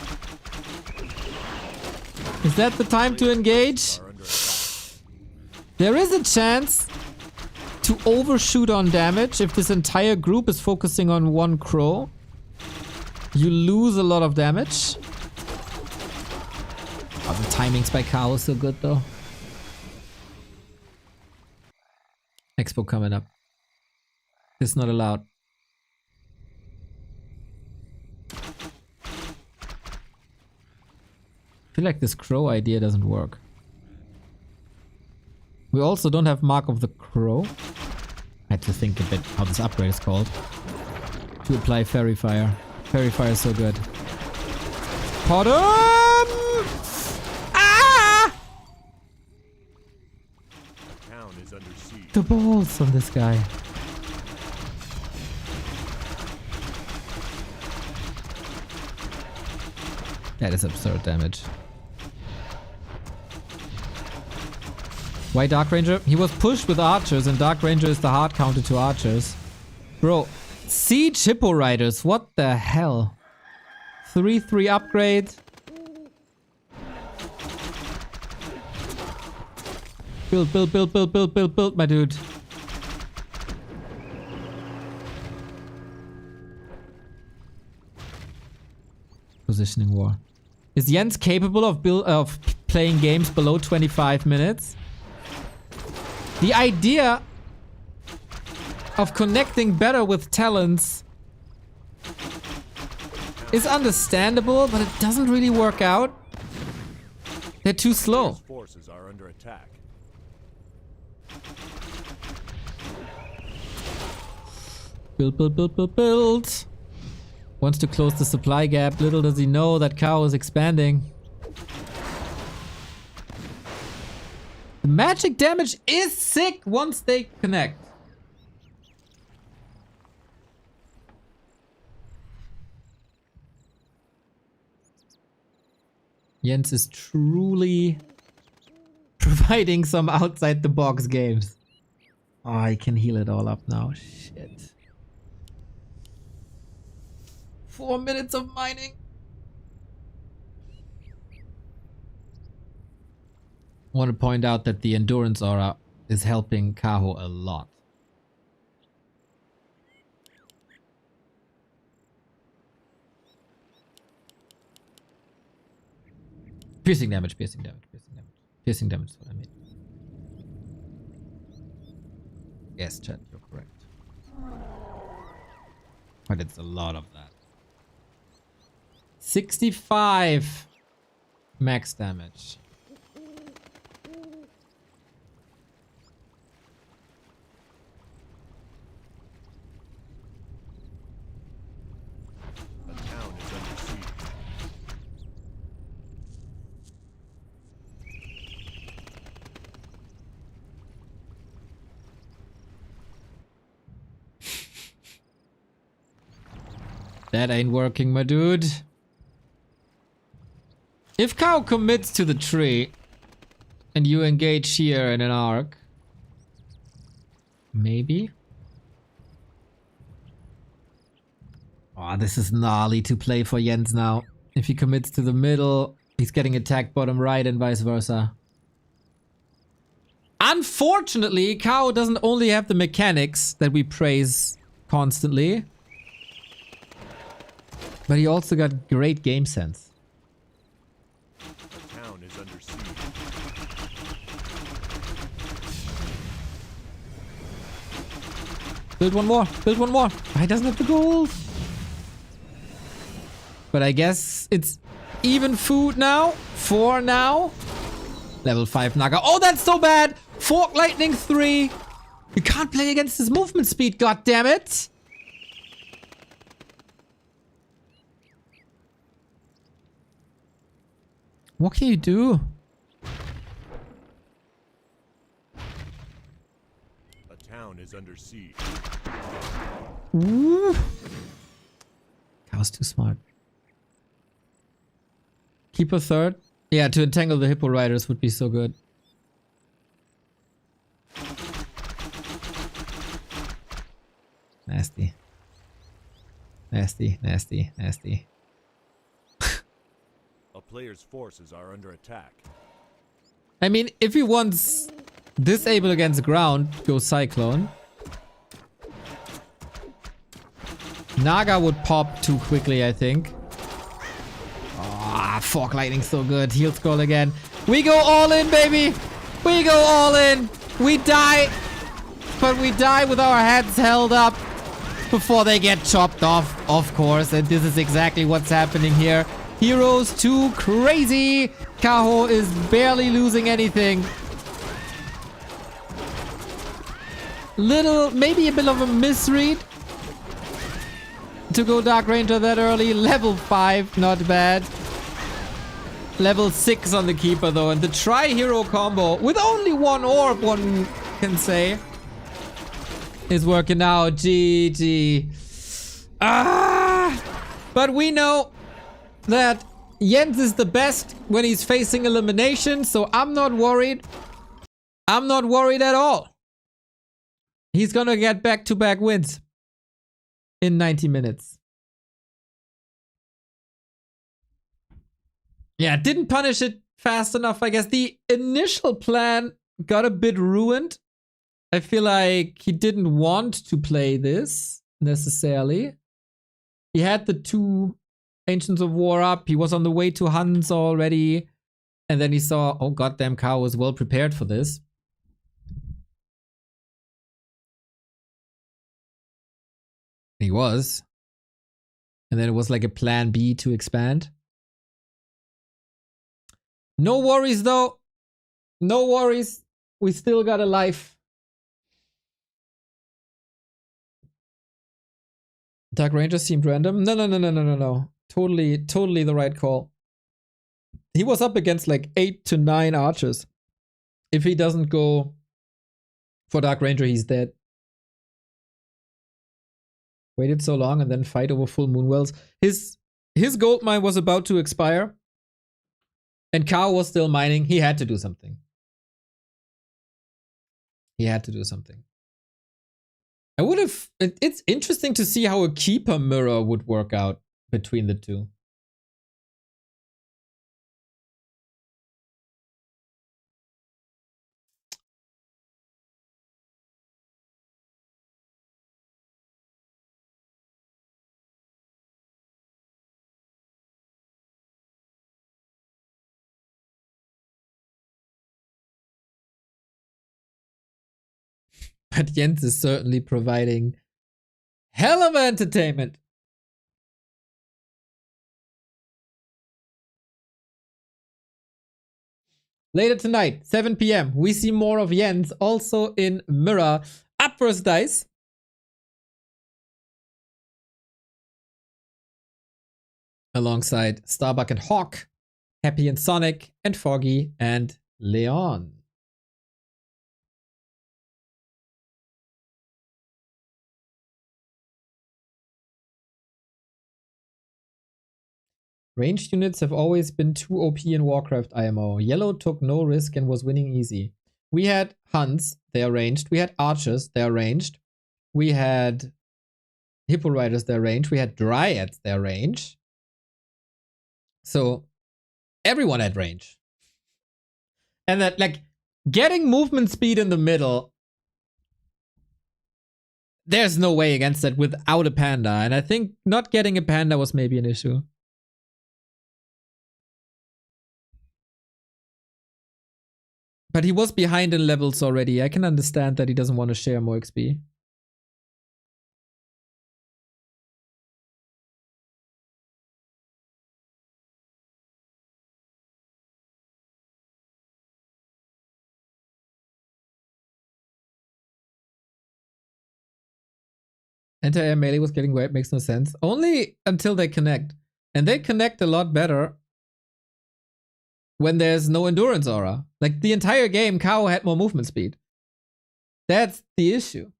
Is that the time to engage? There is a chance to overshoot on damage if this entire group is focusing on one crow. You lose a lot of damage. Oh, the timings by Kaho is so good though. Expo coming up. It's not allowed. I feel like this crow idea doesn't work. We also don't have Mark of the Crow. I had to think a bit how this upgrade is called. To apply Fairy Fire. Fairy Fire is so good. Caught him! Ah! Town is under siege. The balls on this guy. That is absurd damage. Why Dark Ranger? He was pushed with archers and Dark Ranger is the hard counter to archers. Bro, Siege Hippo Riders, what the hell? 3-3 upgrade. Build, my dude. Positioning war. Is Jens capable of playing games below 25 minutes? The idea of connecting better with talents is understandable, but it doesn't really work out. They're too slow. Forces are under attack. Build. Wants to close the supply gap. Little does he know that Kaho is expanding. The magic damage is sick once they connect. Jens is truly providing some outside the box games. Oh, I can heal it all up now. Shit. 4 minutes of mining. I want to point out that the endurance aura is helping Kaho a lot. Piercing damage. Is what I mean. Yes, chat, you're correct. But it's a lot of that. 65 max damage. A town is under siege. That ain't working, my dude. If Kaho commits to the tree and you engage here in an arc, maybe? Oh, this is gnarly to play for Jens now. If he commits to the middle, he's getting attacked bottom right and vice versa. Unfortunately, Kaho doesn't only have the mechanics that we praise constantly, but he also got great game sense. The town is under siege. Build one more. Why doesn't have the gold? But I guess it's even food now. 4 now. Level 5 Naga. Oh, that's so bad. Fork Lightning 3. You can't play against his movement speed, goddammit. What can you do? A town is under siege. Ooh. Kaho's too smart. Keep a third. Yeah, to entangle the Hippo Riders would be so good. Nasty. Nasty. A player's forces are under attack. I mean, if he wants disable against ground, go Cyclone. Naga would pop too quickly, I think. Ah, Fork Lightning so good. Heal scroll again. We go all in, baby. We go all in. We die. But we die with our heads held up before they get chopped off, of course. And this is exactly what's happening here. Heroes too crazy. Kaho is barely losing anything. Maybe a bit of a misread to go Dark Ranger that early. Level 5, not bad. Level 6 on the Keeper though, and the Tri-Hero combo with only one orb, one can say, is working out. GG. But we know that Jens is the best when he's facing elimination, so I'm not worried. I'm not worried at all. He's gonna get back-to-back wins in 90 minutes. Yeah, didn't punish it fast enough, I guess. The initial plan got a bit ruined. I feel like he didn't want to play this necessarily. He had the 2 Ancients of War up. He was on the way to Hans already. And then he saw, oh goddamn, Kaho was well prepared for this. He was. And then it was like a plan B to expand. No worries though. No worries. We still got a life. Dark Ranger seemed random. No. Totally the right call. He was up against like 8 to 9 archers. If he doesn't go for Dark Ranger, he's dead. Waited so long and then fight over full moon wells. His gold mine was about to expire. And Kaho was still mining. He had to do something. He had to do something. I would have... It's interesting to see how a Keeper mirror would work out between the two. But Jens is certainly providing hell of entertainment. Later tonight, 7 p.m., we see more of Jens also in Mirror. Up first dice. Alongside Starbuck and Hawk, Happy and Sonic, and Foggy and Leon. Ranged units have always been too OP in Warcraft IMO. Yellow took no risk and was winning easy. We had Hunts, they are ranged. We had Archers, they are ranged. We had Hippo Riders, they are ranged. We had Dryads, they are ranged. So everyone had range. And that, like, getting movement speed in the middle, there's no way against that without a panda. And I think not getting a panda was maybe an issue. But he was behind in levels already. I can understand that he doesn't want to share more XP. Anti-air melee was getting where it makes no sense. Only until they connect. And they connect a lot better when there's no endurance aura. Like the entire game, Kaho had more movement speed. That's the issue.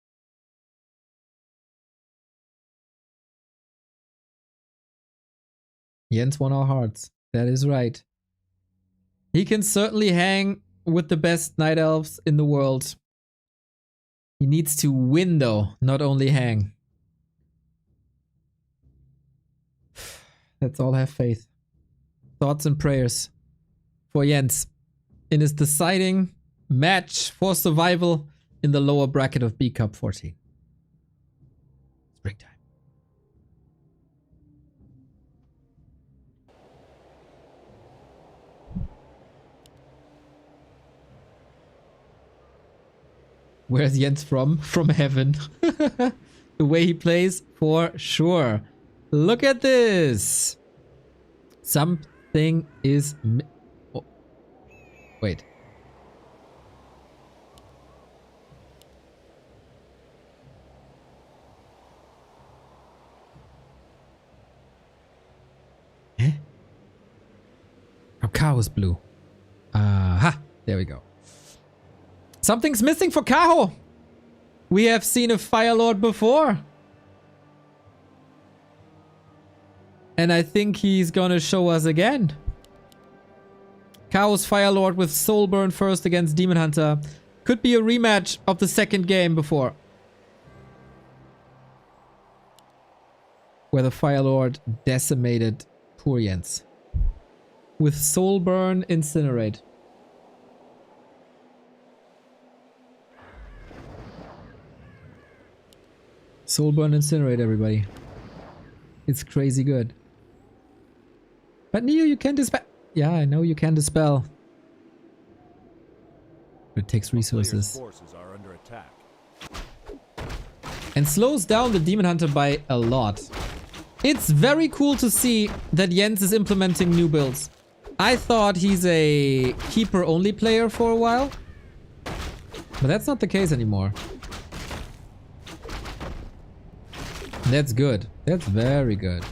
Jens won our hearts. That is right. He can certainly hang with the best night elves in the world. He needs to win though, not only hang. Let's all have faith. Thoughts and prayers for Jens in his deciding match for survival in the lower bracket of B Cup 14. Springtime. Where's Jens from? From heaven. The way he plays, for sure. Look at this. Something is... Oh. Wait. Eh? Kaho's blue. Aha! There we go. Something's missing for Kaho! We have seen a Fire Lord before. And I think he's gonna show us again. Kaho's Fire Lord with Soulburn first against Demon Hunter. Could be a rematch of the second game before. Where the Fire Lord decimated poor Jens. With Soulburn Incinerate. Soulburn Incinerate, everybody. It's crazy good. But Neo, you can dispel. Yeah, I know you can dispel. But it takes resources. Forces are under attack. And slows down the Demon Hunter by a lot. It's very cool to see that Jens is implementing new builds. I thought he's a keeper-only player for a while. But that's not the case anymore. That's good. That's very good.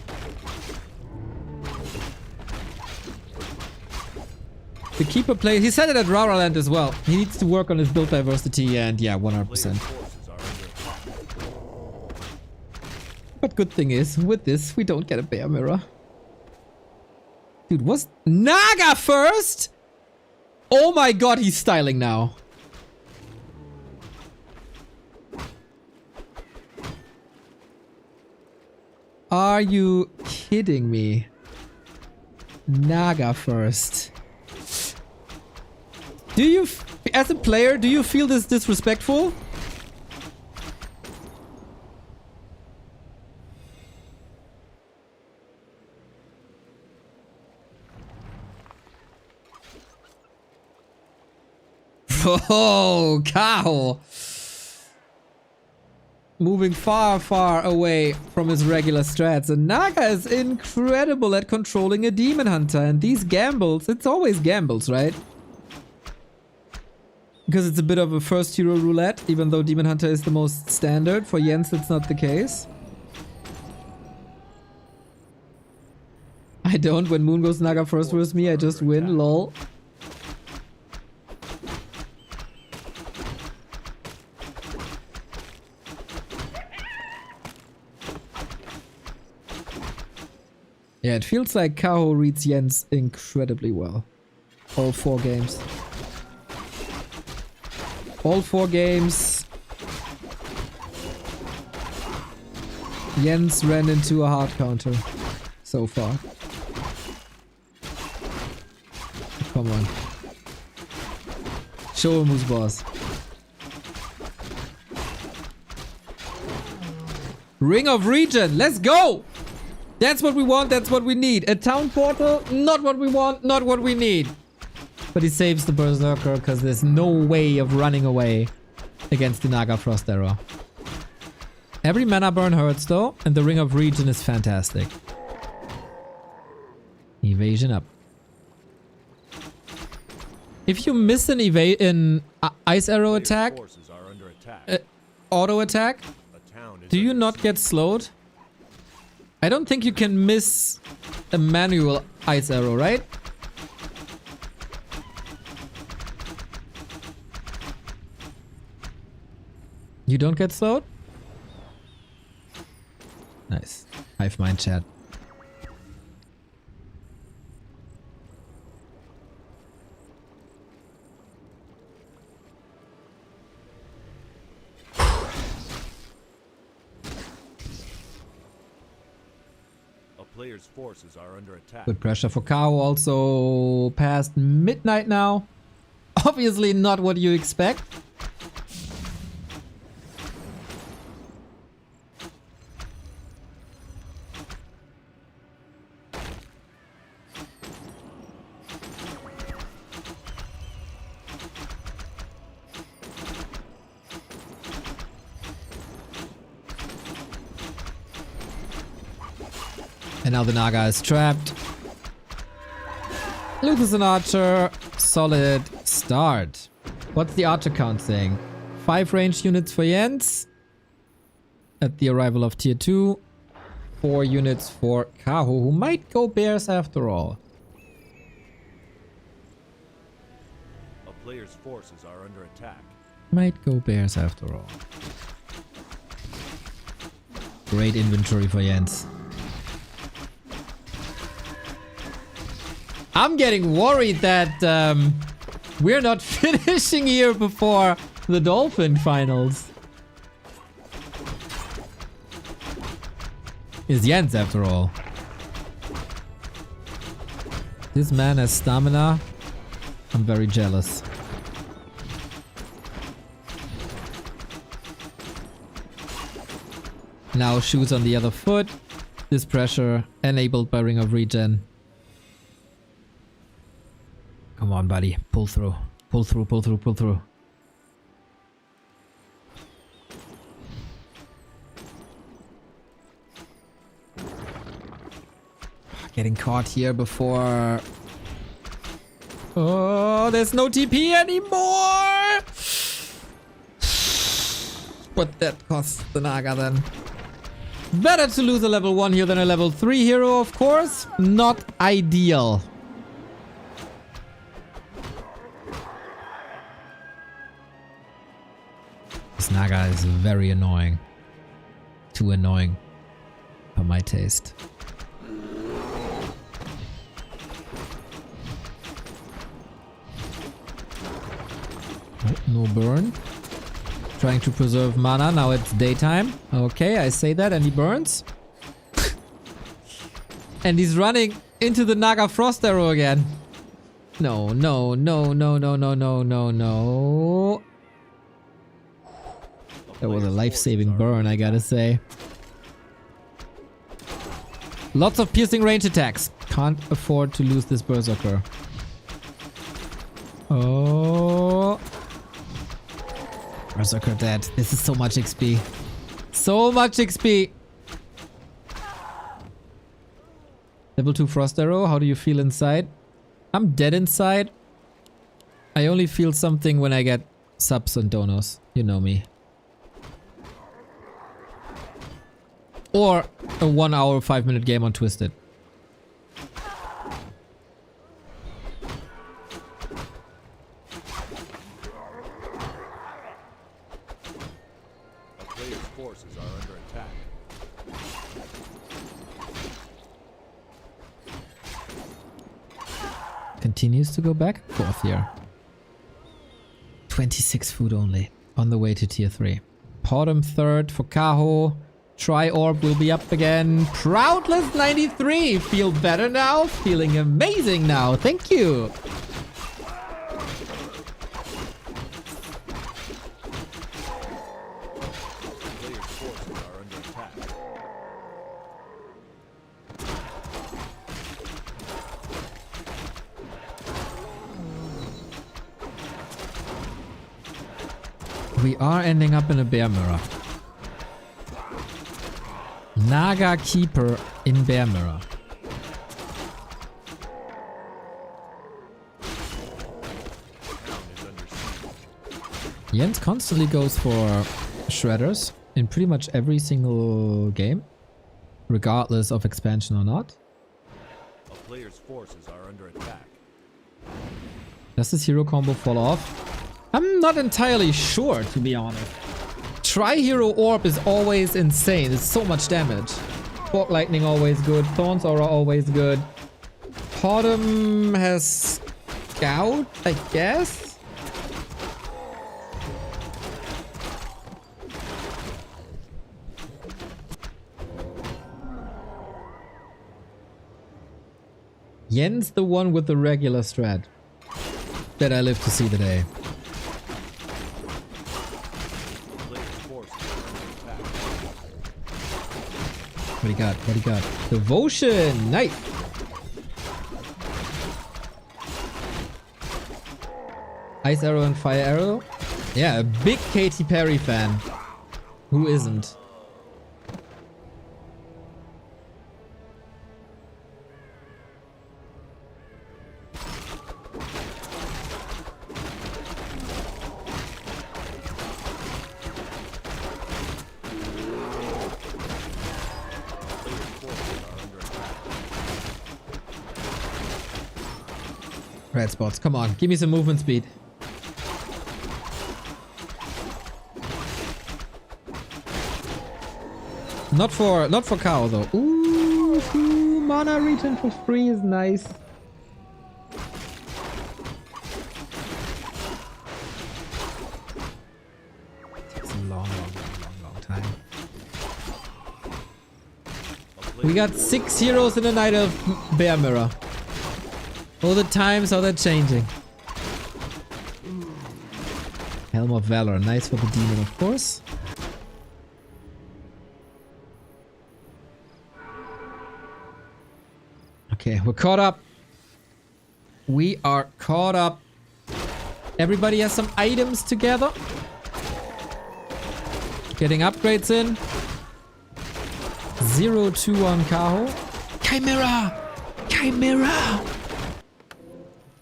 The keeper play, he said it at Rara Land as well. He needs to work on his build diversity and yeah, 100%. But good thing is, with this, we don't get a bear mirror. Dude, was Naga first? Oh my god, he's styling now. Are you kidding me? Naga first. Do you, as a player, do you feel this disrespectful? Oh, Kaho. Moving far, far away from his regular strats. And Naga is incredible at controlling a Demon Hunter. And these gambles, it's always gambles, right? Because it's a bit of a first hero roulette, even though Demon Hunter is the most standard. For Jens, it's not the case. I don't. When Moon goes Naga first versus me, I just win, lol. Yeah, it feels like Kaho reads Jens incredibly well. All 4 games. All 4 games. Jens ran into a hard counter so far. Come on. Show him who's boss. Ring of Regen, let's go! That's what we want, that's what we need. A town portal, not what we want, not what we need. But he saves the Berserker because there's no way of running away against the Naga Frost Arrow. Every mana burn hurts though, and the Ring of Regen is fantastic. Evasion up. If you miss an Ice Arrow attack, auto attack, do you not get slowed? I don't think you can miss a manual Ice Arrow, right? You don't get slowed? Nice. Hive mind chat. Player's forces are under attack. Good pressure for Kaho, also past midnight now. Obviously not what you expect. And now the Naga is trapped. Luke is an archer. Solid start. What's the archer count saying? 5 ranged units for Jens. At the arrival of tier 2. 4 units for Kaho, who might go bears after all. player's forces are under attack. Might go bears after all. Great inventory for Jens. I'm getting worried that we're not finishing here before the Dolphin finals. Is Jens after all. This man has stamina. I'm very jealous. Now shoes on the other foot. This pressure enabled by Ring of Regen. Come on, buddy. Pull through. Pull through, pull through, pull through. Getting caught here before... Oh, there's no TP anymore! But that costs the Naga then. Better to lose a level 1 here than a level 3 hero, of course. Not ideal. This Naga is very annoying. Too annoying for my taste. Oh, no burn. Trying to preserve mana. Now it's daytime. Okay, I say that and he burns. And he's running into the Naga Frost Arrow again. No, no, no, no, no, no, no, no, no. That was a life-saving burn, I gotta say. Lots of piercing range attacks. Can't afford to lose this Berserker. Oh. Berserker dead. This is so much XP. So much XP. Level 2 Frost Arrow. How do you feel inside? I'm dead inside. I only feel something when I get subs and donos. You know me. Or a 1 hour, 5 minute game on Twisted. A player's forces are under attack. Continues to go back. 4th year. 26 food only. On the way to tier 3. Bottom 3rd for Kaho. Tri-Orb will be up again. Proudless 93. Feel better now? Feeling amazing now. Thank you. Player's forces are under attack. We are ending up in a bear mirror. Naga Keeper in bear mirror. Jens constantly goes for shredders in pretty much every single game, regardless of expansion or not. A player's forces are under attack. Does this hero combo fall off? I'm not entirely sure, to be honest. Tri-Hero Orb is always insane. It's so much damage. Fork Lightning always good. Thorns Aura always good. Bottom has Scout, I guess? Yen's the one with the regular strat that I live to see the day. What do you got? What do you got? Devotion! Nice! Ice Arrow and Fire Arrow? Yeah, a big Katy Perry fan. Who isn't? Red spots, come on, give me some movement speed. Not for Kaho though. Ooh, mana regen for free is nice. Takes a long time. We got 6 heroes in the Night of Bear Mirror. All the times how they're changing. Helm of Valor, nice for the demon, of course. Okay, we're caught up. We are caught up. Everybody has some items together. Getting upgrades in. 0-2 on Kaho. Chimera! Chimera!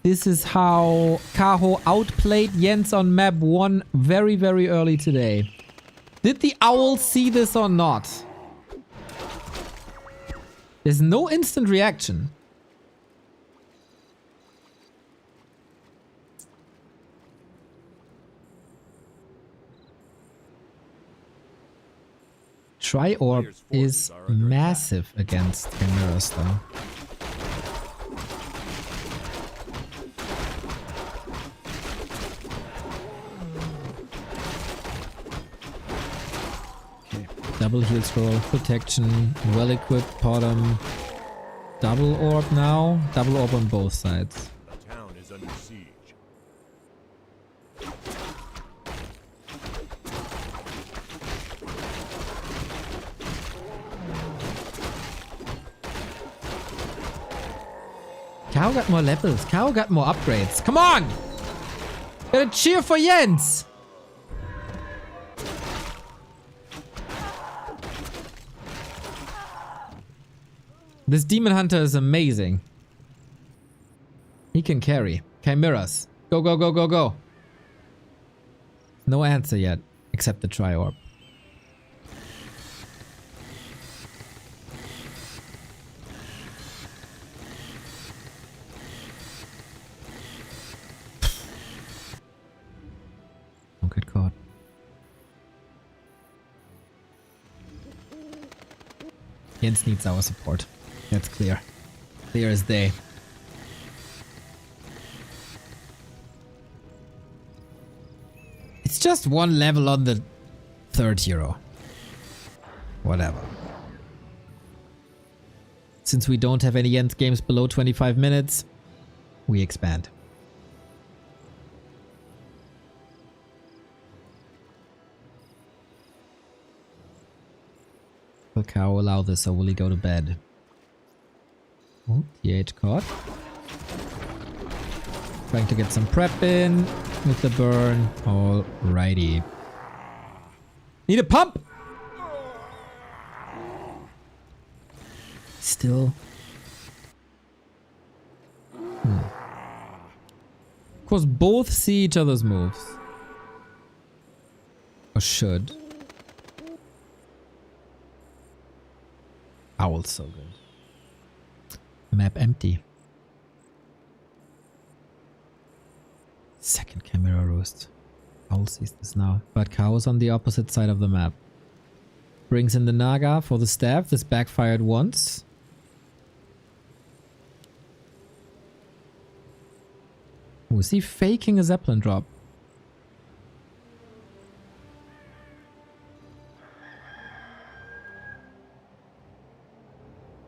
This is how Kaho outplayed Jens on map 1 very, very early today. Did the owl see this or not? There's no instant reaction. Tri-Orb is massive against Chimeras though. Double heal scroll, protection, well equipped, bottom. Double orb now. Double orb on both sides. The town is under siege. Kaho got more levels. Kaho got more upgrades. Come on! Gotta cheer for Jens! This Demon Hunter is amazing. He can carry. Chimeras. Go, go, go, go, go. No answer yet, except the Tri-Orb. Don't get caught. Jens needs our support. That's clear. Clear as day. It's just one level on the third hero. Whatever. Since we don't have any end games below 25 minutes, we expand. Will Kaho allow this or will he go to bed? Oh, TH caught. Trying to get some prep in with the burn. Alrighty. Need a pump! Still. Of course, both see each other's moves. Or should. Owl's so good. Map empty. Second Chimera Roost. Owl sees this now. But Kaho's on the opposite side of the map. Brings in the Naga for the staff. This backfired once. Oh, is he faking a Zeppelin drop?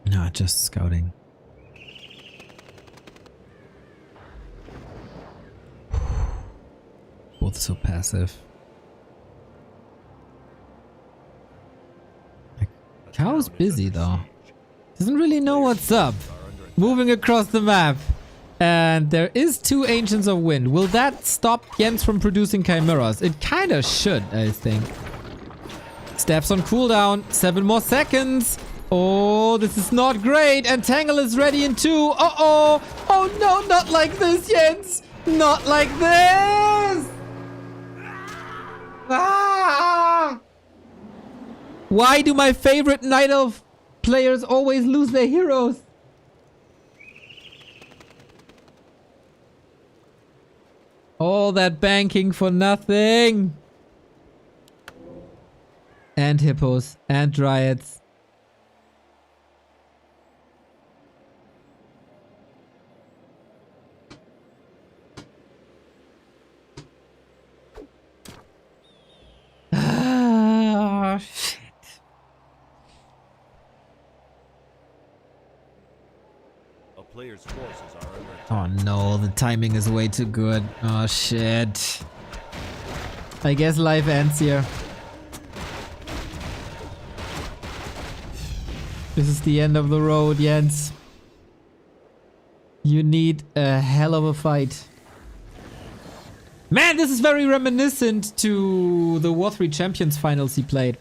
Nah, just scouting. Both so passive. Kaho's busy though. Doesn't really know what's up. Moving across the map. And there is 2 Ancients of Wind. Will that stop Jens from producing Chimeras? It kinda should, I think. Steps on cooldown. 7 more seconds. Oh, this is not great. And Tangle is ready in 2. Uh-oh. Oh no, not like this, Jens. Not like this. Ah! Why do my favorite Night Elf players always lose their heroes? All that banking for nothing. And hippos and dryads. player's forces are under attack. Oh no, the timing is way too good. Oh shit. I guess life ends here. This is the end of the road, Jens. You need a hell of a fight. Man, this is very reminiscent to the War 3 Champions finals he played.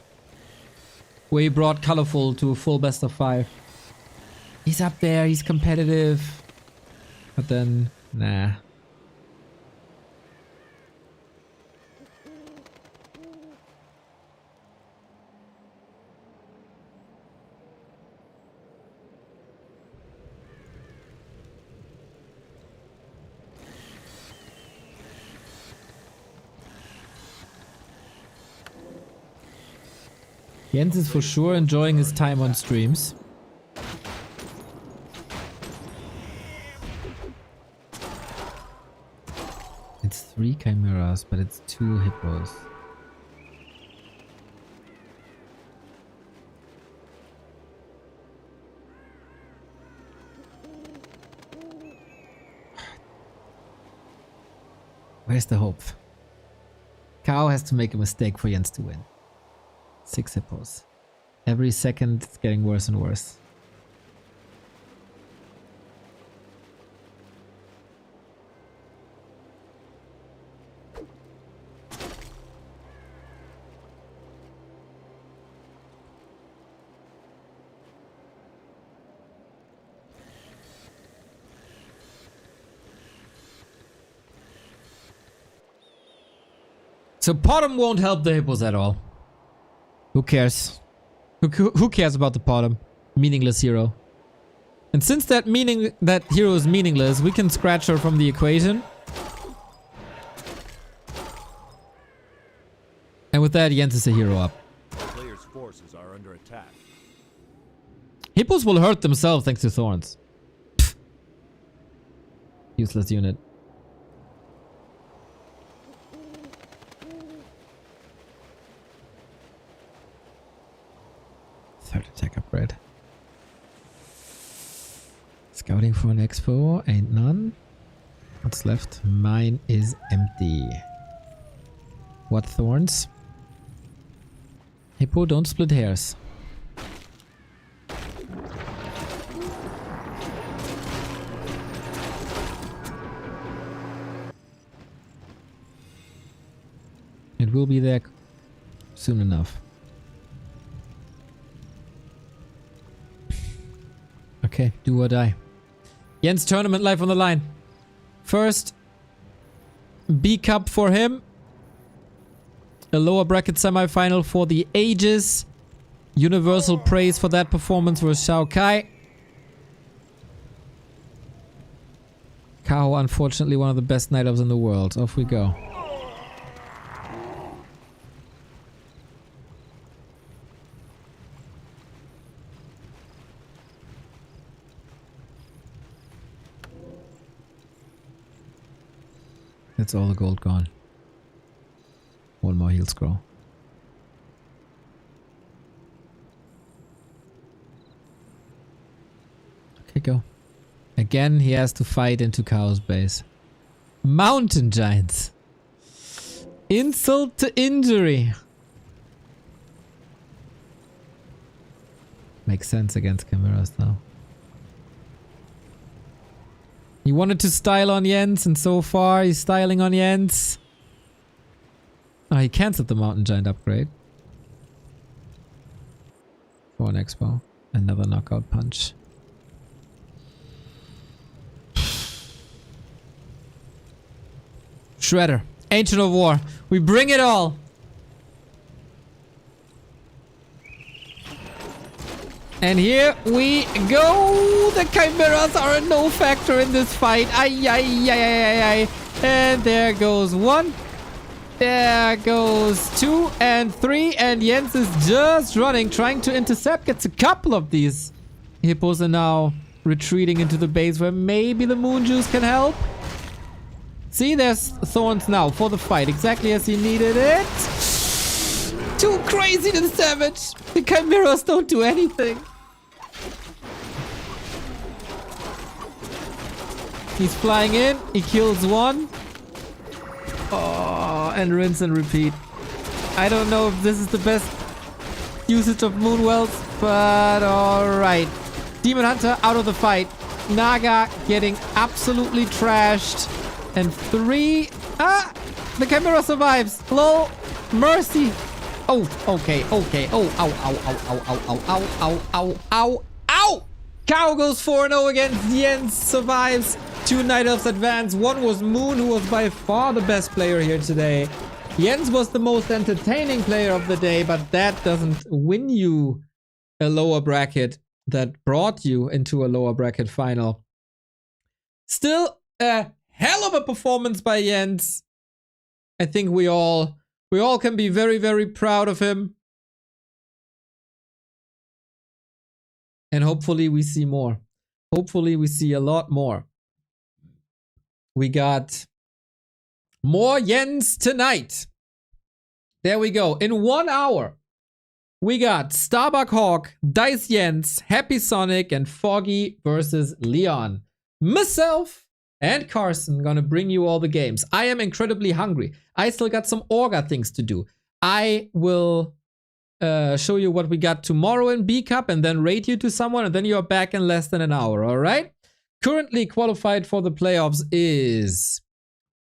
Where he brought Colorful to a full best of 5. He's up there, he's competitive. But then, nah. Jens is for sure enjoying his time on streams. It's 3 chimeras, but it's 2 hippos. Where's the hope? Kaho has to make a mistake for Jens to win. 6 hippos. Every second it's getting worse and worse. So Potom won't help the hippos at all. Who cares? Who cares about the Potom? Meaningless hero. And since that hero is meaningless, we can scratch her from the equation. And with that, Jens is a hero up. Player's forces are under attack. Hippos will hurt themselves thanks to thorns. Pfft. Useless unit. Third attack upgrade. Scouting for an expo. Ain't none. What's left? Mine is empty. What thorns? Hippo, don't split hairs. It will be there soon enough. Okay, do or die. Jens tournament life on the line. First, B Cup for him. A lower bracket semi-final for the ages. Universal praise for that performance was XiaoKai. Kaho, unfortunately, one of the best night elves in the world. Off we go. That's all the gold gone. One more heal scroll. Okay, go. Again, he has to fight into Kaho's base. Mountain giants. Insult to injury. Makes sense against chimeras though. He wanted to style on Jens, and so far he's styling on Jens. Oh, he cancelled the mountain giant upgrade. For an expo. Another knockout punch. Shredder. Ancient of War. We bring it all. And here we go. The chimeras are a no factor in this fight. Ay, ay, ay, ay, ay. And there goes 1. There goes 2 and 3. And Jens is just running, trying to intercept. Gets a couple of these. Hippos are now retreating into the base where maybe the moon juice can help. See, there's thorns now for the fight. Exactly as he needed it. Too crazy to the savage. The chimeras don't do anything. He's flying in. He kills one. Oh, and rinse and repeat. I don't know if this is the best usage of Moonwells, but alright. Demon Hunter out of the fight. Naga getting absolutely trashed. And 3. Ah! The Chimera survives. Lol. Mercy. Oh, okay, okay. Oh, ow, ow, ow, ow, ow, ow, ow, ow, ow, ow, ow! Kaho goes 4-0 against Jens, survives. 2 Night Elves advance. One was Moon, who was by far the best player here today. Jens was the most entertaining player of the day, but that doesn't win you a lower bracket. That brought you into a lower bracket final. Still a hell of a performance by Jens. I think we all can be very, very proud of him. And hopefully we see more. Hopefully we see a lot more. We got more Jens tonight. There we go. In 1 hour, we got Starbuck Hawk, Dice Jens, Happy Sonic, and Foggy versus Leon. Myself and Carson gonna bring you all the games. I am incredibly hungry. I still got some Orga things to do. I will show you what we got tomorrow in B Cup and then rate you to someone, and then you're back in less than an hour, alright? Currently qualified for the playoffs is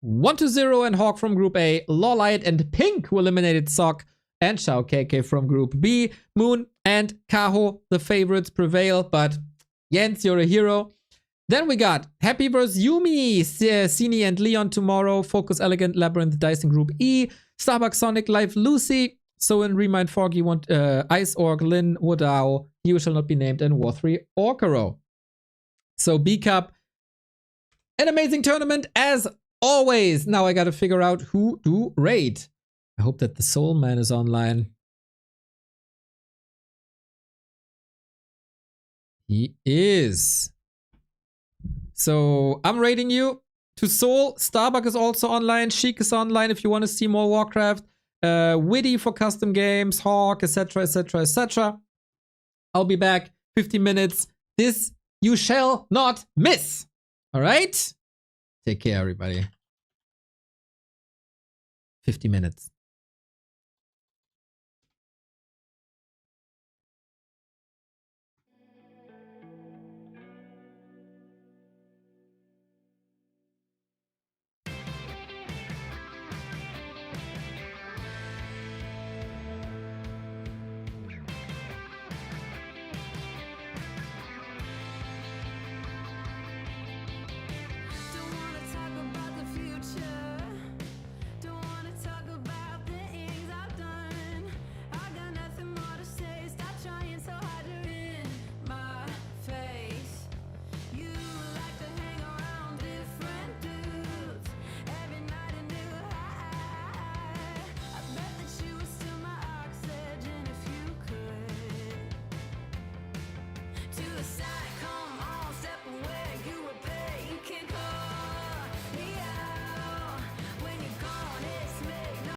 1-0 and Hawk from Group A, Lawlight and Pink, who eliminated Sock, and XiaoKai from Group B. Moon and Kaho, the favorites, prevail, but Jens, you're a hero. Then we got Happy vs. Yumi, Cini and Leon tomorrow, Focus, Elegant, Labyrinth, Dice in Group E, Starbuck, Sonic, Live, Lucy, Soen, Remind, Foggy, Ice Orc, Lin, Wodao, You Shall Not Be Named, and War 3 Orcaro. So B Cup, an amazing tournament as always. Now I gotta figure out who to raid. I hope that the Soul Man is online. He is. So I'm rating you to Soul. Starbuck is also online. Sheik is online if you want to see more Warcraft. Witty for custom games, Hawk, etc, etc, etc. I'll be back 50 minutes. This you shall not miss. All right? Take care, everybody. 50 minutes.